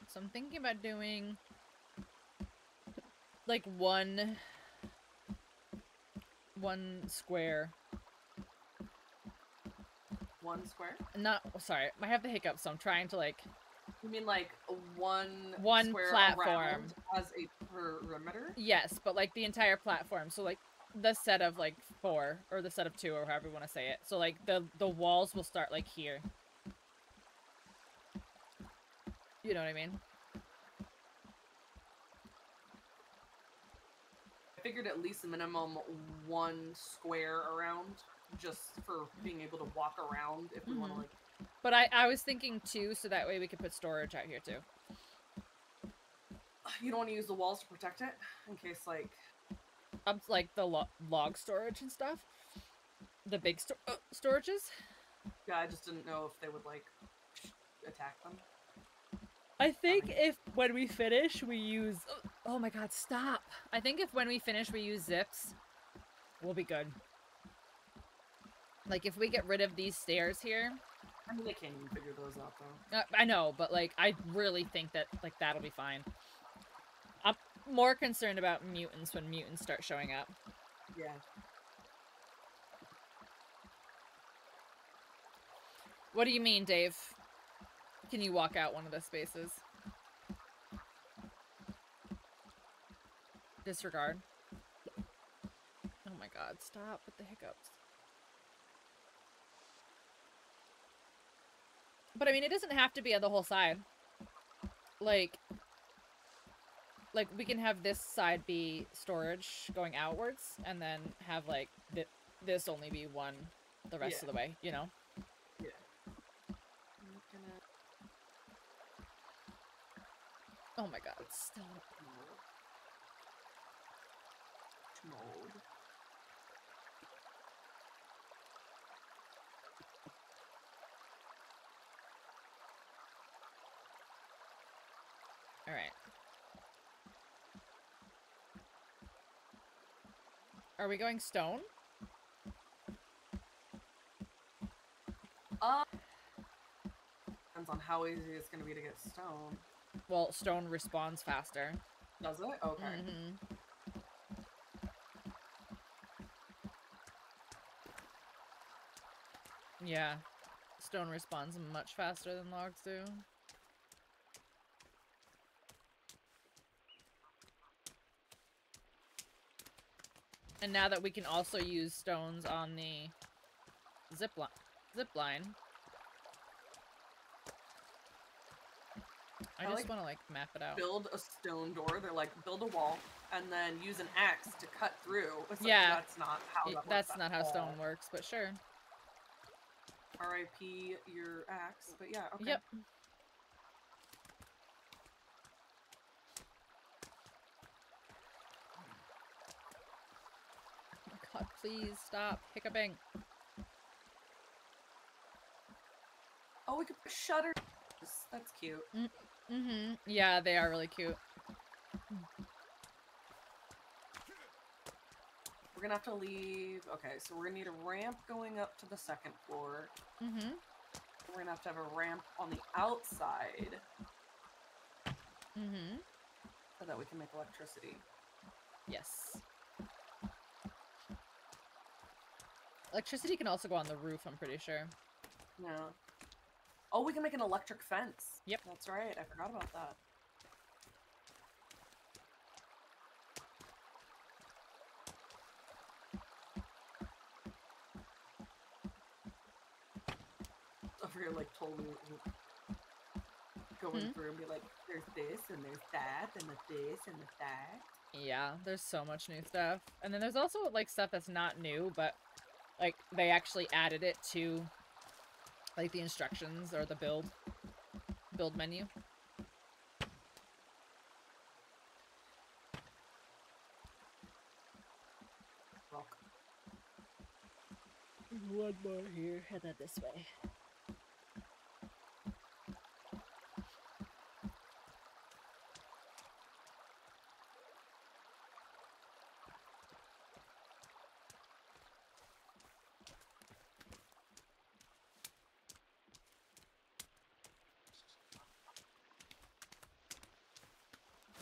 So I'm thinking about doing... like, one square. One square? Not, sorry, I have the hiccups, so I'm trying to, like... You mean, like, one square platform as a perimeter? Yes, but, like, the entire platform. So, like, the set of, like, 4, or the set of 2, or however you want to say it. So, like, the walls will start, like, here. You know what I mean? I figured at least a minimum one square around, just for being able to walk around if we want to, like... But I was thinking 2, so that way we could put storage out here, too. You don't want to use the walls to protect it? In case, like... Up, like, the log storage and stuff? The big storages? Yeah, I just didn't know if they would, like, attack them. I think if, when we finish, we use... Oh my god, stop! I think if when we finish we use zips, we'll be good. Like, if we get rid of these stairs here... I mean, they can't even figure those out, though. I know, but, like, I really think that, like, that'll be fine. I'm more concerned about mutants when mutants start showing up. Yeah. What do you mean, Dave? Can you walk out one of the spaces? Disregard. Oh my god, stop with the hiccups. But I mean, it doesn't have to be on the whole side. Like we can have this side be storage going outwards, and then have, like, this only be one the rest of the way, you know? Yeah. Oh my god, stop. Mode. Alright. Are we going stone? Depends on how easy it's going to be to get stone. Well, stone responds faster. Does it? Okay. Yeah. Stone responds much faster than logs do. And now that we can also use stones on the zip line, I just want to, like, map it out. Build a stone door. They're like, build a wall, and then use an axe to cut through. It's yeah. Like, that's not how that works. That's not how stone works, but sure. R.I.P. your axe, but yeah, okay. Yep. God, please stop hiccuping. Oh, we could put shutters. That's cute. Yeah, they are really cute. We're gonna have to leave. Okay, so we're gonna need a ramp going up to the second floor. We're gonna have to have a ramp on the outside. So that we can make electricity. Yes. Electricity can also go on the roof, I'm pretty sure. Yeah. Oh, we can make an electric fence. Yep. That's right. I forgot about that. Over here, like, totally going through and be like, there's this, and there's that, and the this, and the that. Yeah, there's so much new stuff. And then there's also, like, stuff that's not new, but, like, they actually added it to, like, the instructions or the build menu. Rock. One more here, and then this way.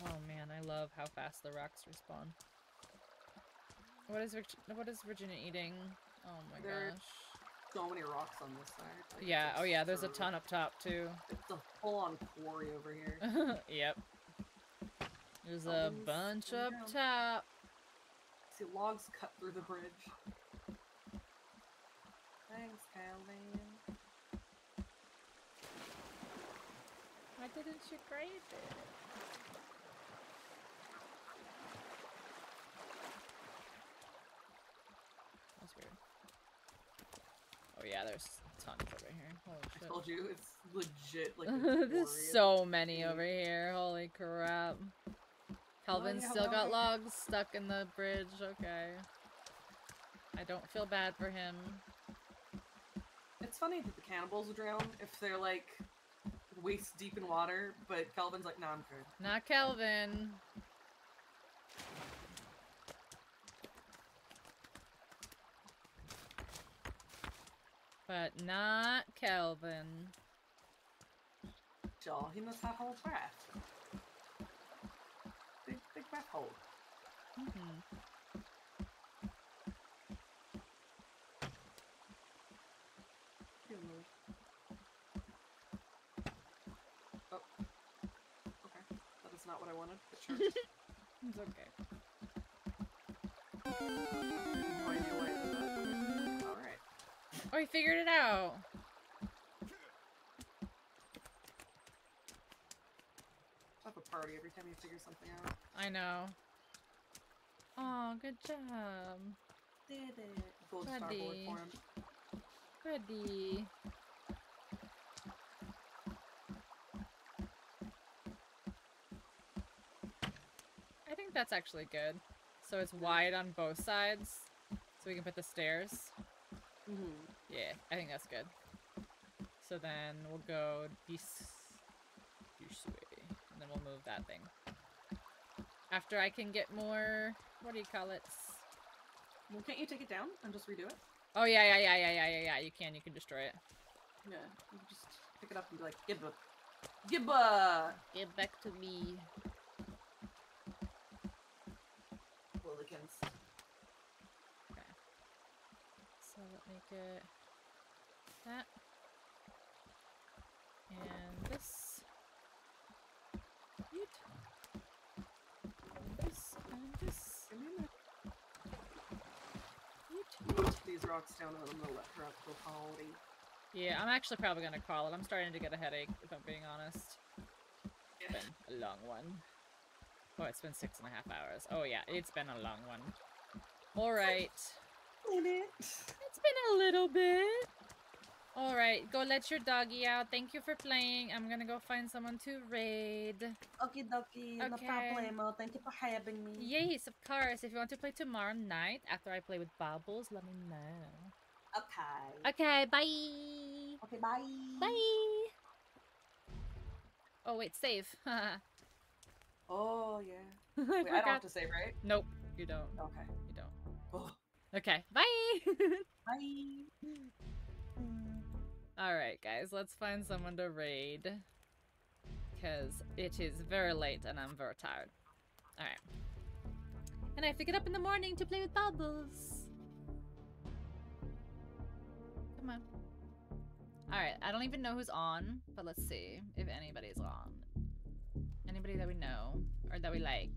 Oh man, I love how fast the rocks respawn. What is Virginia eating? Oh my gosh. So many rocks on this side. Like, Yeah, oh yeah, there's a ton up top too. It's a full-on quarry over here. Yep. There's a bunch up top. See logs cut through the bridge. Thanks, Kelvin. Why didn't you grade it? That's weird. Oh yeah, there's tons over here. Holy shit. I told you, it's legit like There's so many over here. Holy crap. Kelvin's still got logs stuck in the bridge. Okay. I don't feel bad for him. It's funny that the cannibals drown if they're like waist deep in water, but Kelvin's like, nah, I'm good. Not Kelvin. But not Kelvin. Joel, he must have a whole breath. Big breath hold. Oh. Okay. That is not what I wanted, but sure. It's okay. Alright. Oh, he figured it out. Have a party every time you figure something out. I know. Oh, good job. Did it. Gold star board for him. Goody. I think that's actually good. So it's wide on both sides, so we can put the stairs. Yeah, I think that's good. So then we'll go this way, and then we'll move that thing. After I can get more, what do you call it? Well, can't you take it down and just redo it? Oh yeah. You can destroy it. Yeah, you can just pick it up and be like, Gibba. Gibba! Get back to me. Willikins. Okay. So let me get that. And this. Yeet. And this. And this. Yeet. These rocks down and I'm gonna let her up to quality. Yeah, I'm actually probably gonna call it. I'm starting to get a headache, if I'm being honest. It's been a long one. Oh, it's been 6.5 hours. Oh yeah, it's been a long one. Alright. It's been a little bit. Alright, go let your doggy out. Thank you for playing. I'm gonna go find someone to raid. Okie dokie, no problemo. Thank you for having me. Yes, of course. If you want to play tomorrow night after I play with Bubbles, let me know. Okay. Okay, bye. Okay, bye. Bye. Oh, wait, save. Oh, yeah. I Wait, I don't have to save, right? Nope, you don't. Okay. You don't. Oh. Okay, bye. Bye. Alright, guys, let's find someone to raid. Because it is very late and I'm very tired. Alright. And I have to get up in the morning to play with Bubbles. Alright, I don't even know who's on, but let's see if anybody's on. Anybody that we know, or that we like.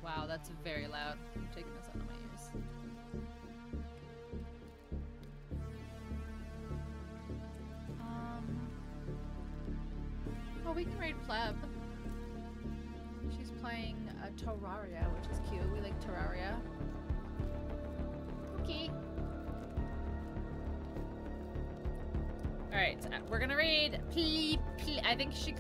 Wow, that's very loud. I'm taking this out of my ears. Oh, we can raid Pleb. She's playing Terraria, which is cute. We like Terraria. Okay. Alright, we're gonna raid I think she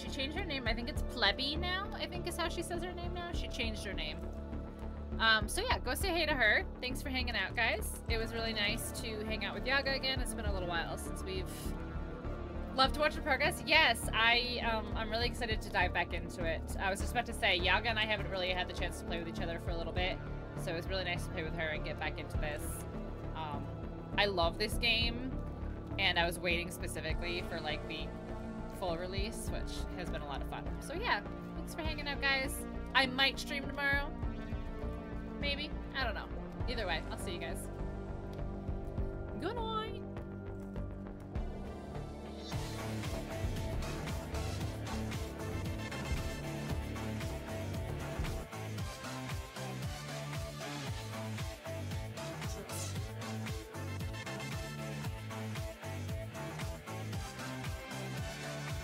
changed her name. I think it's Plebby now, I think is how she says her name now. She changed her name. So yeah, go say hey to her. Thanks for hanging out, guys. It was really nice to hang out with Yaga again. It's been a little while since we've loved to watch the progress. Yes, I'm really excited to dive back into it. I was just about to say, Yaga and I haven't really had the chance to play with each other for a little bit, so it was really nice to play with her and get back into this. I love this game, and I was waiting specifically for like the full release, which has been a lot of fun. So yeah, thanks for hanging out, guys. I might stream tomorrow. Maybe. I don't know. Either way, I'll see you guys.